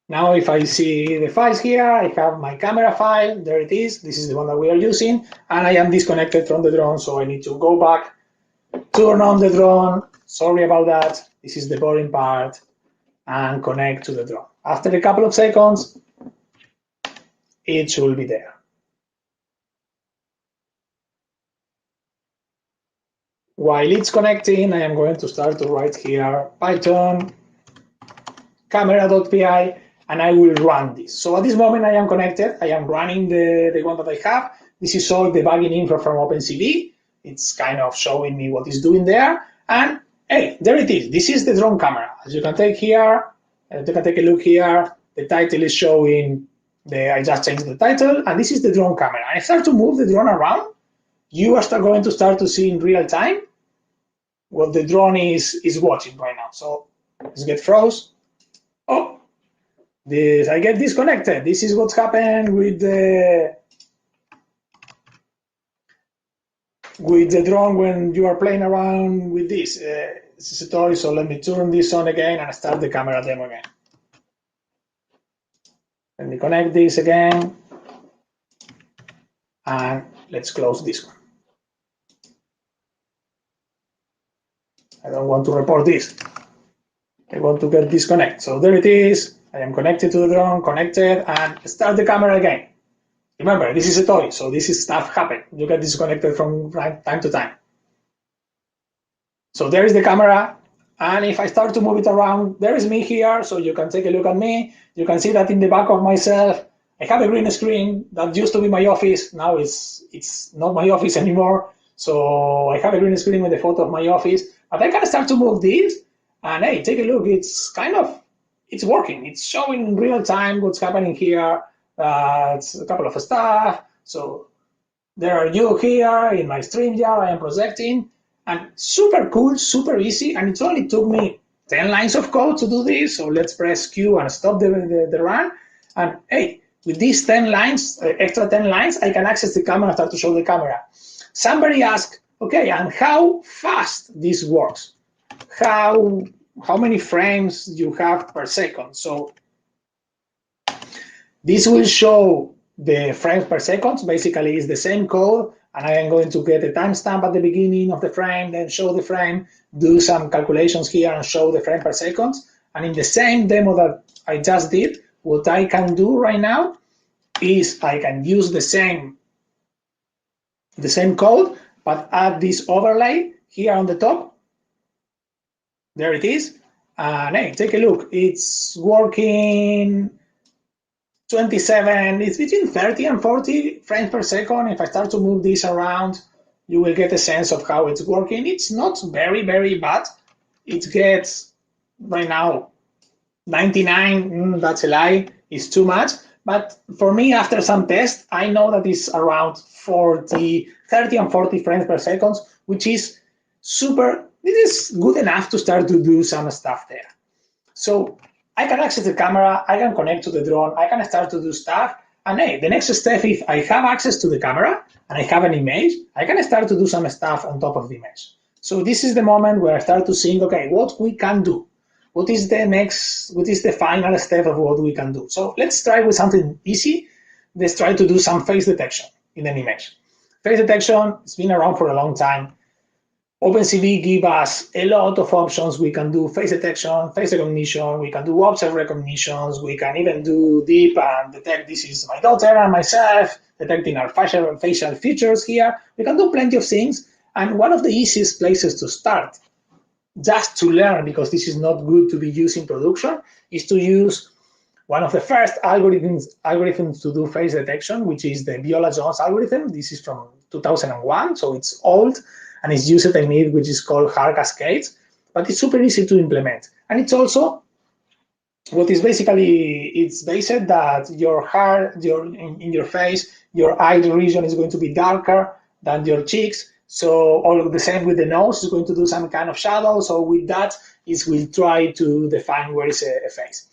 Now if I see the files here, I have my camera file, there it is. This is the one that we are using, and I am disconnected from the drone, so I need to go back, turn on the drone. Sorry about that. This is the boring part, and connect to the drone. After a couple of seconds, it should be there. While it's connecting, I am going to start to write here Python camera.py, and I will run this. So at this moment I am connected. I am running the one that I have. This is all debugging info from OpenCV. It's kind of showing me what it's doing there. And hey, there it is. This is the drone camera. As you can take here, You can take a look here. The title is showing, I just changed the title, and this is the drone camera. I start to move the drone around. You are going to start to see in real time what the drone is watching right now. So let's get froze. Oh, I get disconnected. This is what's happened with the drone when you are playing around with this. This is a toy, so let me turn this on again and start the camera demo again. Let me connect this again, and let's close this one. I don't want to report this. I want to get disconnected. So there it is. I am connected to the drone, connected, and start the camera again. Remember, this is a toy, so this is stuff happen. You get disconnected from time to time. So there is the camera, and if I start to move it around, there is me here, so you can take a look at me. You can see that in the back of myself, I have a green screen that used to be my office. Now it's not my office anymore. So I have a green screen with a photo of my office, but I can start to move this, and hey, take a look. It's working. It's showing in real time what's happening here. It's a couple of stuff. So there are you here in my StreamYard. I am projecting, and super cool, super easy. And it only took me 10 lines of code to do this. So let's press Q and stop the run. And hey, with these 10 lines, extra 10 lines, I can access the camera and start to show the camera. Somebody asked, okay, and how fast this works? How many frames you have per second? So this will show the frames per second. Basically, it's the same code, and I am going to get a timestamp at the beginning of the frame, then show the frame, do some calculations here, and show the frame per second. And in the same demo that I just did, what I can do right now is I can use the same code, but add this overlay here on the top. There it is. And hey, take a look. It's working 27, it's between 30 and 40 frames per second. If I start to move this around, you will get a sense of how it's working. It's not very, very bad. It gets, right now, 99, that's a lie, it's too much. But for me, after some tests, I know that it's around 30 and 40 frames per second, which is super, it is good enough to start to do some stuff there. So I can access the camera, I can connect to the drone, I can start to do stuff. And hey, the next step, if I have access to the camera and I have an image, I can start to do some stuff on top of the image. So this is the moment where I start to think, okay, what we can do? What is the final step of what we can do? So let's try with something easy. Let's try to do some face detection in an image. Face detection has been around for a long time. OpenCV gives us a lot of options. We can do face detection, face recognition, we can do object recognitions, we can even do deep and detect this is my daughter and myself, detecting our facial features here. We can do plenty of things. And one of the easiest places to start, just to learn, because this is not good to be used in production, is to use one of the first algorithms to do face detection, which is the Viola-Jones algorithm. This is from 2001, so it's old, and it's used a technique which is called hard cascades, but it's super easy to implement. And it's also, what is basically, it's based that in your face, your eye region is going to be darker than your cheeks. So all of the same with the nose, is going to do some kind of shadow. So with that, we'll try to define where is a face.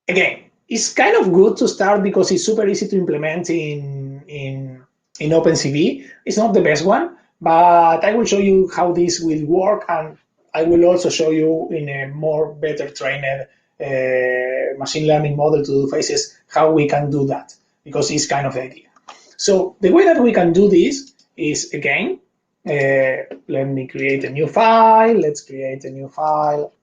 Again, it's kind of good to start because it's super easy to implement in OpenCV. It's not the best one, but I will show you how this will work, and I will also show you in a more better trained machine learning model to do faces, how we can do that, because it's kind of the idea. So the way that we can do this is, again, let me create a new file. Let's create a new file.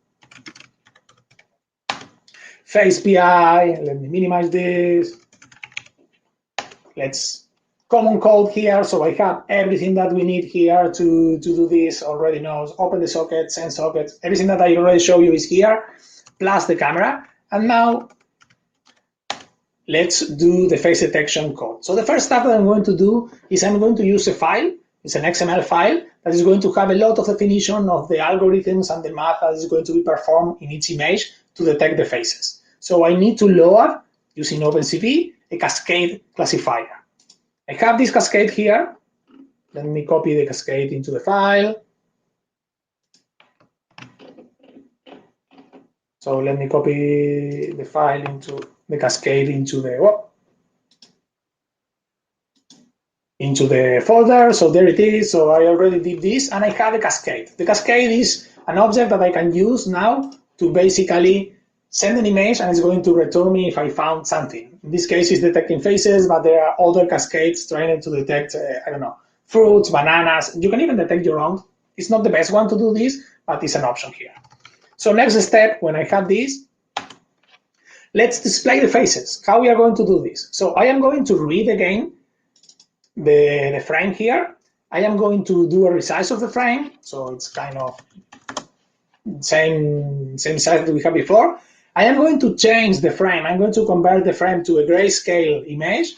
Face PI, let me minimize this. Let's common code here, so I have everything that we need here to do this. Already knows, open the socket, send socket, everything that I already showed you is here, plus the camera. And now let's do the face detection code. So the first stuff that I'm going to do is I'm going to use a file. It's an XML file that is going to have a lot of definition of the algorithms and the math that is going to be performed in each image. to detect the faces. So I need to load, using OpenCV, a cascade classifier. I have this cascade here. Let me copy the cascade into the file. So let me copy the file into the cascade into the folder. So there it is. So I already did this, and I have a cascade. The cascade is an object that I can use now to basically send an image, and it's going to return me if I found something. In this case, it's detecting faces, but there are other cascades trying to detect, I don't know, fruits, bananas. You can even detect your own. It's not the best one to do this, but it's an option here. So next step, when I have this, let's display the faces. How we are going to do this? So I am going to read again the frame here. I am going to do a resize of the frame, so it's kind of same size that we had before. I am going to change the frame. I'm going to convert the frame to a grayscale image.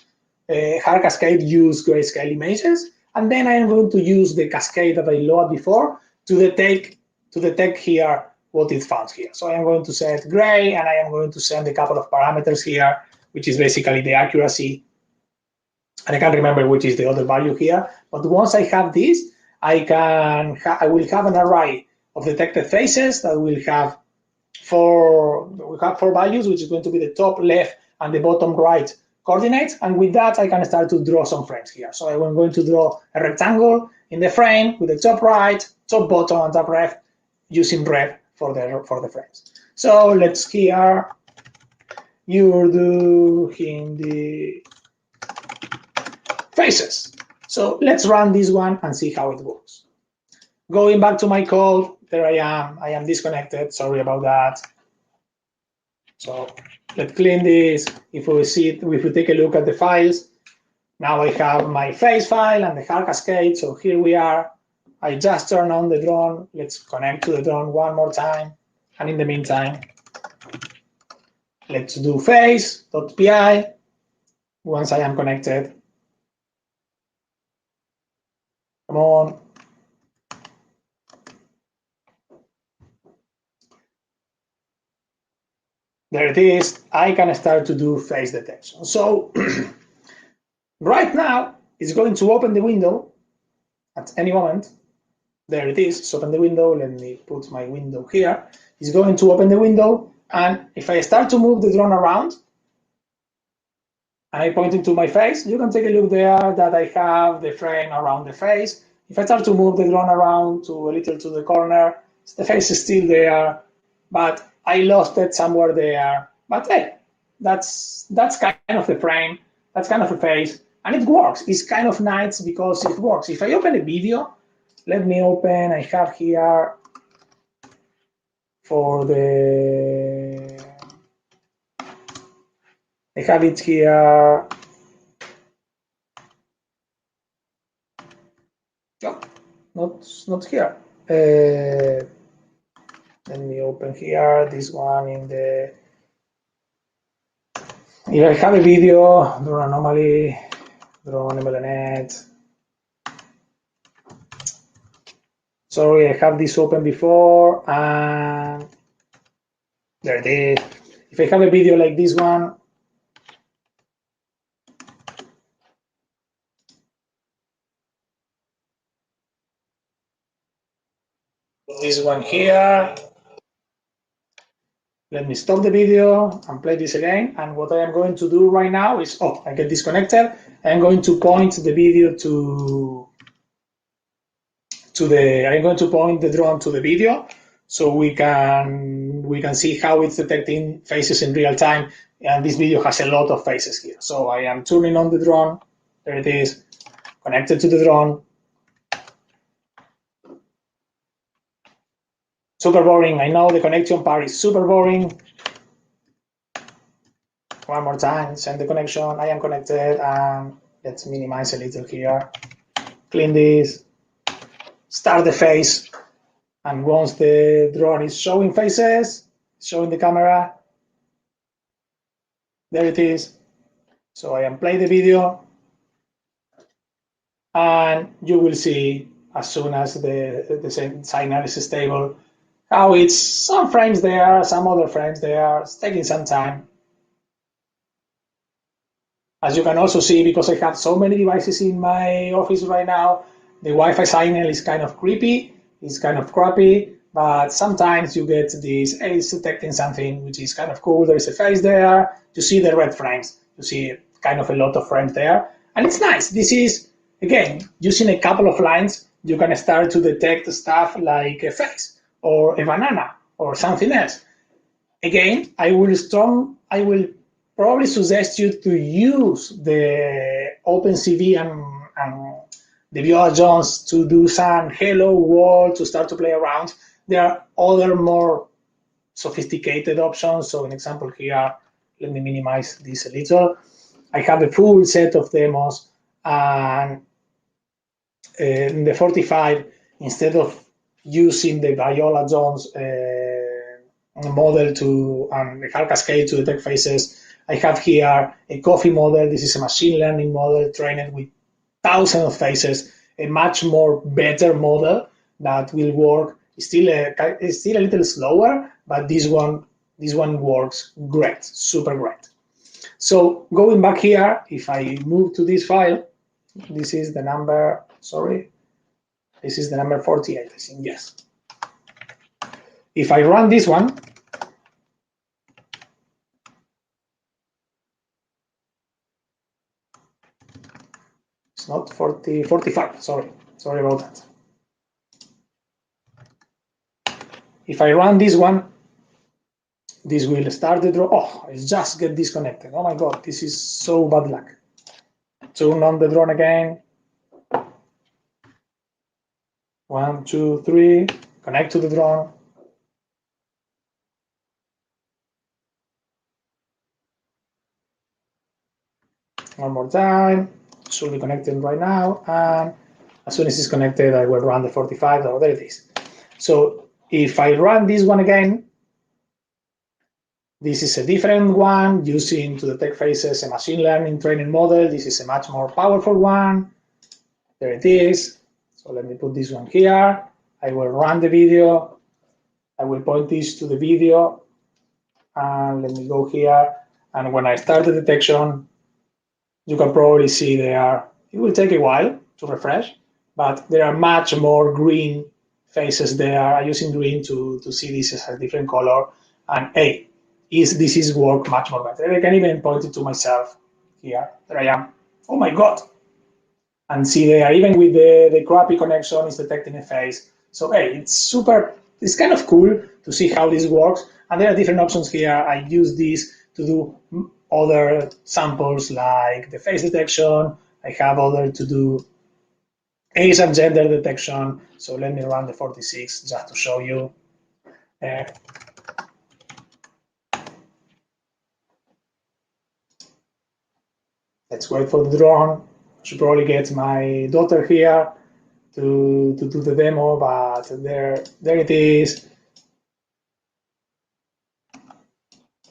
Hard Cascade use grayscale images, and then I am going to use the cascade that I loaded before to detect here what it found here. So I am going to set gray, and I am going to send a couple of parameters here, which is basically the accuracy. And I can't remember which is the other value here. But once I have this, I will have an array of detected faces that will have four values, which is going to be the top left and the bottom right coordinates. And with that, I can start to draw some frames here. So I'm going to draw a rectangle in the frame with the top right, top bottom, and top left using red for the frames. So let's here Urdu Hindi faces. So let's run this one and see how it works. Going back to my code, there I am. I am disconnected. Sorry about that. So let's clean this. If we take a look at the files, now I have my face file and the hard cascade. So here we are. I just turn on the drone. Let's connect to the drone one more time. And in the meantime, let's do face.py once I am connected. Come on. There it is. I can start to do face detection. So right now, it's going to open the window at any moment. There it is. It's open the window. Let me put my window here. It's going to open the window. And if I start to move the drone around, and I point it to my face, you can take a look there that I have the frame around the face. If I start to move the drone around to a little to the corner, the face is still there, but I lost it somewhere there. But hey, that's kind of the frame, that's kind of the face, and it works. It's kind of nice because it works. If I open a video, let me open, I have here I have it here. No, not here. Let me open here, this one in the... If I have a video, drone anomaly, drone MLNet. Sorry, I have this open before, and there it is. If I have a video like this one, here. Let me stop the video and play this again. And what I am going to do right now is, I get disconnected. I'm going to point the video I'm going to point the drone to the video so we can see how it's detecting faces in real time. And this video has a lot of faces here. So I am turning on the drone. There it is, connected to the drone. Super boring. I know the connection part is super boring. One more time, send the connection. I am connected, and let's minimize a little here. Clean this. Start the face. And once the drone is showing faces, showing the camera, there it is. So I am playing the video, and you will see as soon as the signal is stable how it's some frames there, some other frames there. It's taking some time. As you can also see, because I have so many devices in my office right now, the Wi-Fi signal is kind of creepy, it's kind of crappy, but sometimes you get this, hey, it's detecting something which is kind of cool. There's a face there, you see the red frames, you see kind of a lot of frames there, and it's nice. This is, again, using a couple of lines, you can start to detect stuff like a face or a banana or something else. Again, I will probably suggest you to use the OpenCV and the Viola Jones to do some hello world to start to play around. There are other more sophisticated options. So an example here, let me minimize this a little. I have a full set of demos, and in the 45, instead of using the Viola Jones model to and the hard cascade to detect faces, I have here a coffee model. This is a machine learning model trained with thousands of faces, a much more better model that will work. It's still a little slower, but this one works great, super great. So going back here, if I move to this file, this is the number, sorry, this is the number 48, I think, yes. If I run this one, it's not 40, 45, sorry about that. If I run this one, this will start the draw. Oh, it just get disconnected. Oh my God, this is so bad luck. Turn on the drone again. 1, 2, 3, connect to the drone. One more time. It should be connected right now. And as soon as it's connected, I will run the 45. Oh, there it is. So if I run this one again, this is a different one using to detect faces a machine learning training model. This is a much more powerful one. There it is. So let me put this one here. I will run the video. I will point this to the video. And let me go here. And when I start the detection, you can probably see there. It will take a while to refresh, but there are much more green faces there. I'm using green to see this as a different color. And hey, this is work much more better. I can even point it to myself here. There I am. Oh my God. And see there, even with the crappy connection, it's detecting a face. So hey, it's kind of cool to see how this works. And there are different options here. I use this to do other samples like the face detection. I have other to do age and gender detection. So let me run the 46 just to show you. Let's wait for the drone. I should probably get my daughter here to do the demo, but there it is.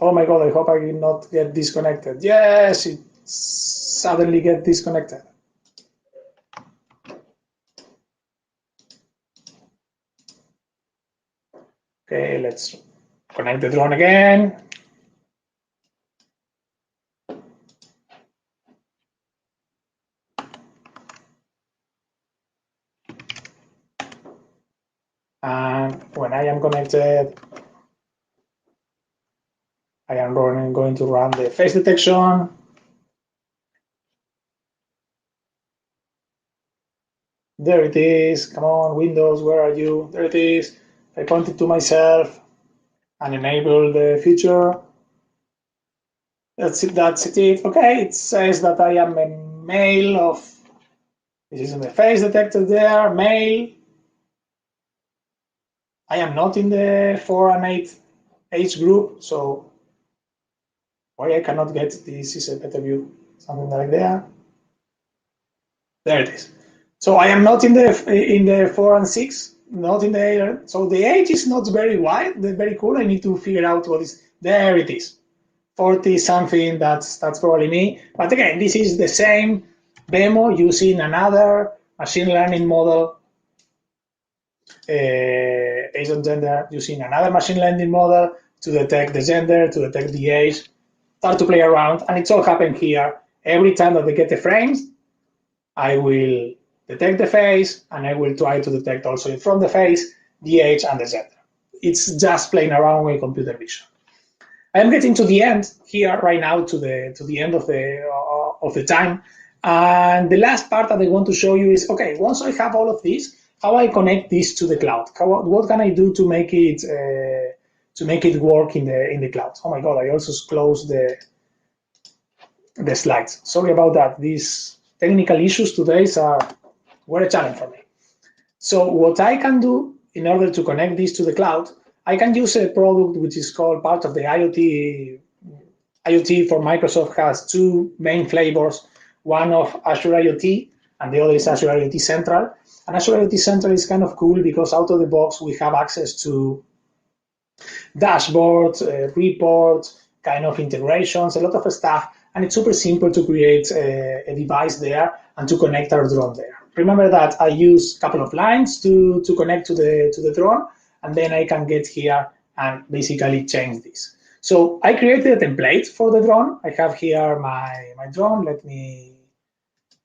Oh my God, I hope I will not get disconnected. Yes, it suddenly get disconnected. Okay, let's connect the drone again. And when I am connected, I am going to run the face detection. There it is. Come on, Windows, where are you? There it is. I point it to myself and enable the feature. That's it. Okay, it says that I am a male of, this is the face detector there, male. I am not in the 4 and 8 age group, so why I cannot get this is a better view, something like that. There it is. So I am not in the 4 and 6, not in the 8. So the age is not very wide, very cool. I need to figure out what is. There it is. 40 something, that's probably me. But again, this is the same demo using another machine learning model based on gender, using another machine learning model to detect the gender, to detect the age, start to play around, and it's all happened here. Every time that they get the frames, I will detect the face, and I will try to detect also from the face the age and the gender. It's just playing around with computer vision. I'm getting to the end here right now, to the end of the time, and the last part that I want to show you is, okay, once I have all of this, how I connect this to the cloud? What can I do to make it work in the cloud? Oh my God! I also closed the slides. Sorry about that. These technical issues today were a challenge for me. So what I can do in order to connect this to the cloud, I can use a product which is called part of the IoT. IoT for Microsoft has two main flavors, one of Azure IoT and the other is Azure IoT Central. And Azure IoT Central is kind of cool because out of the box we have access to dashboards, reports, kind of integrations, a lot of stuff, and it's super simple to create a device there and to connect our drone there. Remember that I use a couple of lines to connect to the drone, and then I can get here and basically change this. So I created a template for the drone. I have here my drone. Let me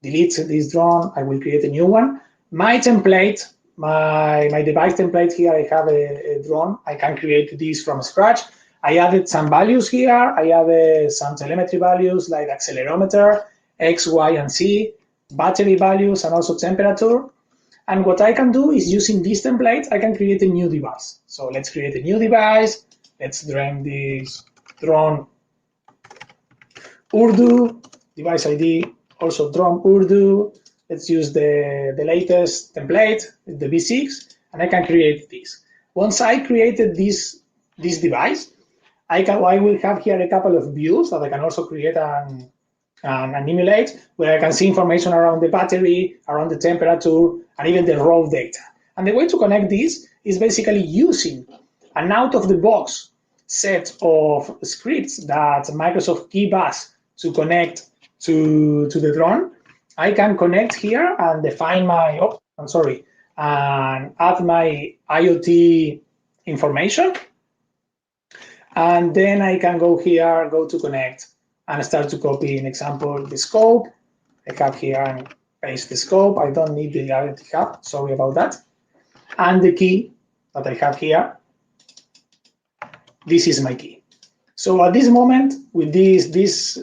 delete this drone. I will create a new one. My template, my device template here, I have a drone. I can create this from scratch. I added some values here. I added some telemetry values like accelerometer, X, Y, and Z, battery values, and also temperature. And what I can do is using this template, I can create a new device. So let's create a new device. Let's name this drone Urdu, device ID, also drone Urdu. Let's use the latest template, the V6, and I can create this. Once I created this device, I will have here a couple of views that I can also create and emulate, where I can see information around the battery, around the temperature, and even the raw data. And the way to connect this is basically using an out-of-the-box set of scripts that Microsoft gives us to connect to the drone. I can connect here and define my, and add my IoT information. And then I can go here, go to connect, and start to copy, in example, the scope. I have here and paste the scope. I don't need the IoT hub, sorry about that. And the key that I have here, this is my key. So at this moment, with this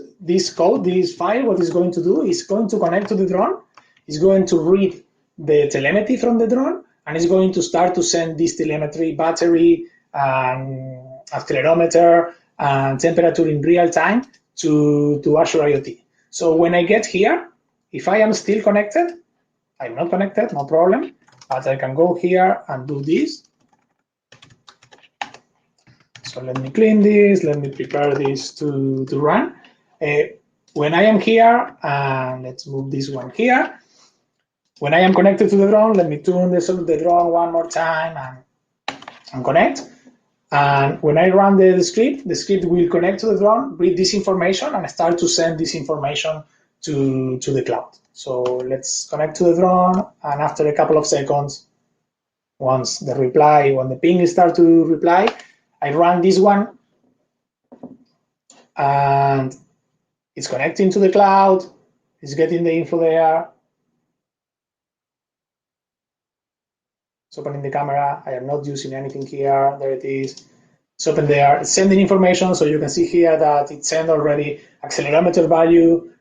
code, this file, what it's going to do is going to connect to the drone. It's going to read the telemetry from the drone, and it's going to start to send this telemetry, battery, accelerometer, and temperature in real time to Azure IoT. So when I get here, if I am still connected, I'm not connected, no problem, but I can go here and do this. So let me clean this, let me prepare this to run. When I am here, and let's move this one here. When I am connected to the drone, let me tune the drone one more time and connect. And when I run the script will connect to the drone, read this information, and start to send this information to the cloud. So let's connect to the drone, and after a couple of seconds, once when the ping starts to reply, I run this one, and it's connecting to the cloud. It's getting the info there. It's opening the camera. I am not using anything here. There it is. It's open there. It's sending information, so you can see here that it sent already accelerometer value.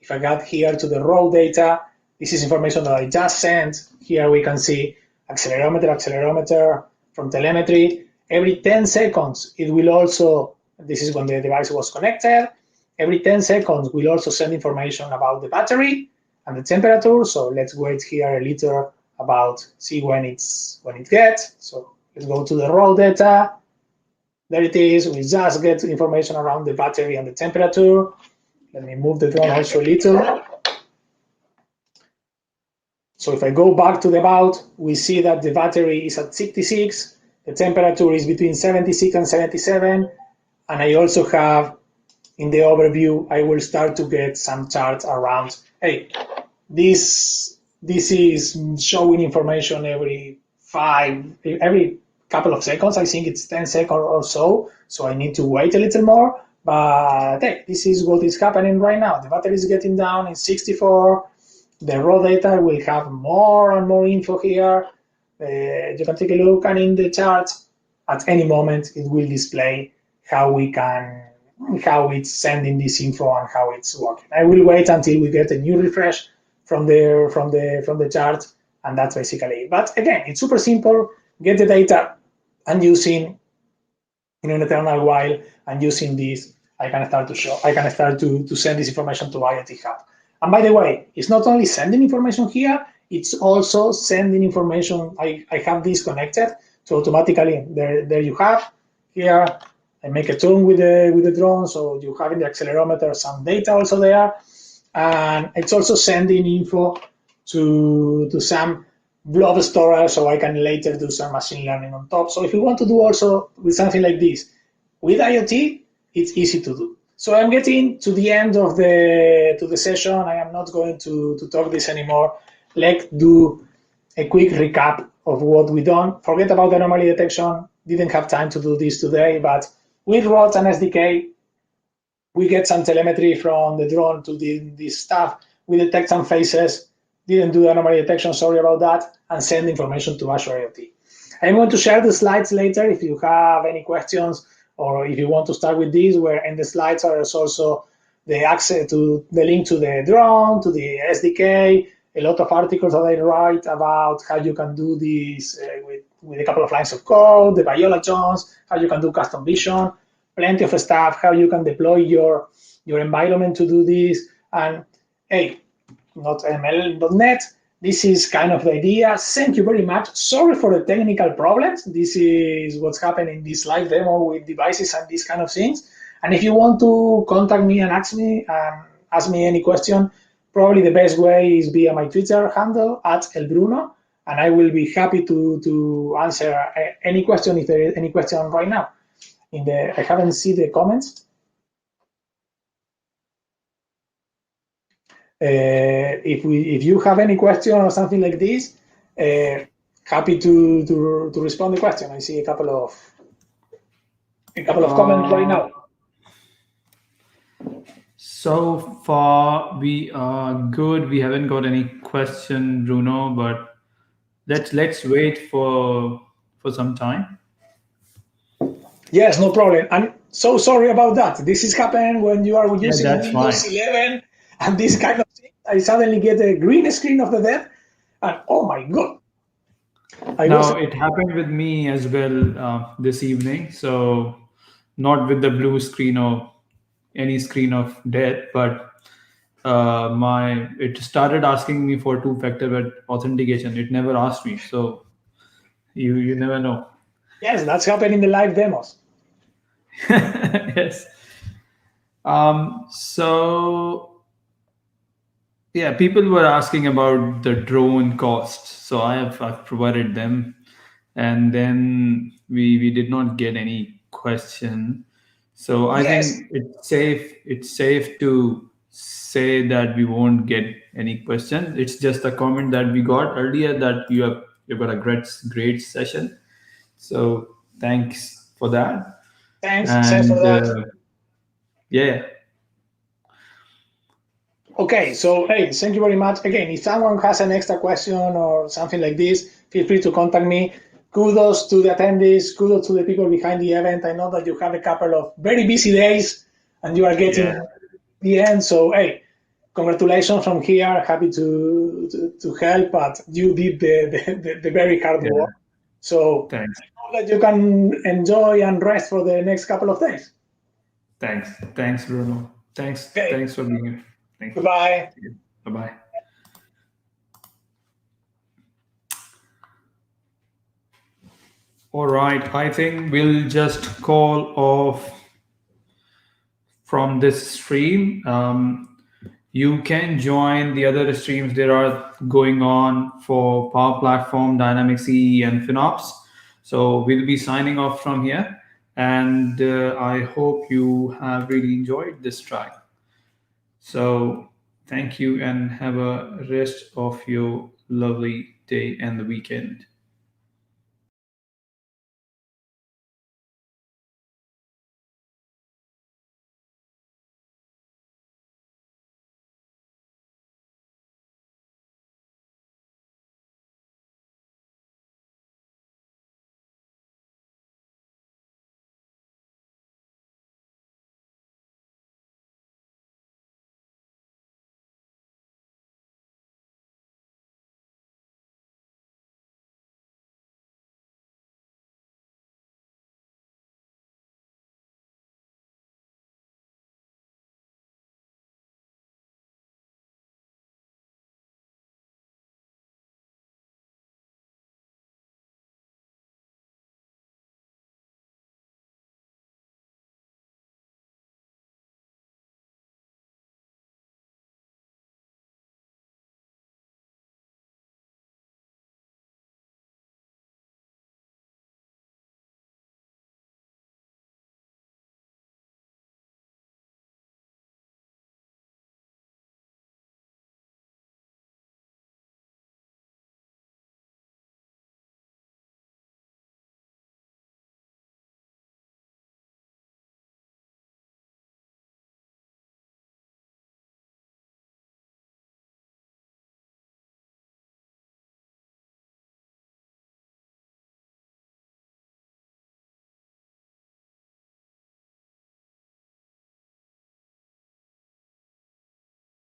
If I got here to the raw data, this is information that I just sent. Here we can see accelerometer from telemetry. Every 10 seconds, it will also, this is when the device was connected, every 10 seconds will also send information about the battery and the temperature. So let's wait here a little about see when it gets. So let's go to the raw data. There it is. We just get information around the battery and the temperature. Let me move the drone also a little. So if I go back to the about, we see that the battery is at 66. The temperature is between 76 and 77. And I also have, in the overview, I will start to get some charts around, hey, this This is showing information every couple of seconds. I think it's 10 seconds or so. So I need to wait a little more. But hey, this is what is happening right now. The battery is getting down in 64. The raw data will have more and more info here. You can take a look, and in the chart, at any moment, it will display how it's sending this info and how it's working. I will wait until we get a new refresh from the chart, and that's basically it. But again, it's super simple. Get the data, and using in an eternal while, and using this, I can start to send this information to IoT Hub. And by the way, it's not only sending information here, it's also sending information. I have this connected, so automatically there you have here. I make a turn with the drone, so you have in the accelerometer some data also there, and it's also sending info to some blob storage, so I can later do some machine learning on top. So if you want to do also with something like this with IoT, it's easy to do. So I'm getting to the end of the session. I am not going to talk this anymore. Let's do a quick recap of what we done. Forget about anomaly detection. Didn't have time to do this today, but we wrote an SDK. We get some telemetry from the drone to this stuff. We detect some faces. Didn't do anomaly detection, sorry about that, and send information to Azure IoT. I'm going to share the slides later if you have any questions, or if you want to start with this, where in the slides there's also the access to the link to the drone, to the SDK, a lot of articles that I write about how you can do this with a couple of lines of code, the violations, how you can do custom vision, plenty of stuff, how you can deploy your environment to do this, and hey, not ML.NET. This is kind of the idea. Thank you very much. Sorry for the technical problems. This is what's happening in this live demo with devices and these kind of things. And if you want to contact me and ask me any question, probably the best way is via my Twitter handle @elbruno, and I will be happy to answer any question if there is any question right now. I haven't seen the comments. If you have any question or something like this, happy to respond the question. I see a couple of comments right now. So far, we are good. We haven't got any question, Bruno, but let's wait for some time. Yes, no problem. I'm so sorry about that. This is happening when you are using Windows 11 and this kind of thing. I suddenly get a green screen of the dev, and oh my god! It happened with me as well this evening. So not with the blue screen or any screen of death, but it started asking me for two-factor authentication. It never asked me, so you never know. Yes, that's happening in the live demos. Yes. So yeah, people were asking about the drone cost, so I've provided them, and then we did not get any question. So I think it's safe to say that we won't get any question. It's just a comment that we got earlier that you've got a great session. So thanks for that. Thanks for that. Yeah. Okay, so hey, thank you very much. Again, if someone has an extra question or something like this, feel free to contact me. Kudos to the attendees, kudos to the people behind the event. I know that you have a couple of very busy days and you are getting the end. So hey, congratulations from here. Happy to help, but you did the very hard work. So thanks. I hope that you can enjoy and rest for the next couple of days. Thanks, Bruno. Thanks for being here. Thank you. Goodbye. Bye-bye. All right, I think we'll just call off from this stream. You can join the other streams that are going on for Power Platform, Dynamics CE, and FinOps. So we'll be signing off from here. And I hope you have really enjoyed this track. So Thank you and have a rest of your lovely day and the weekend.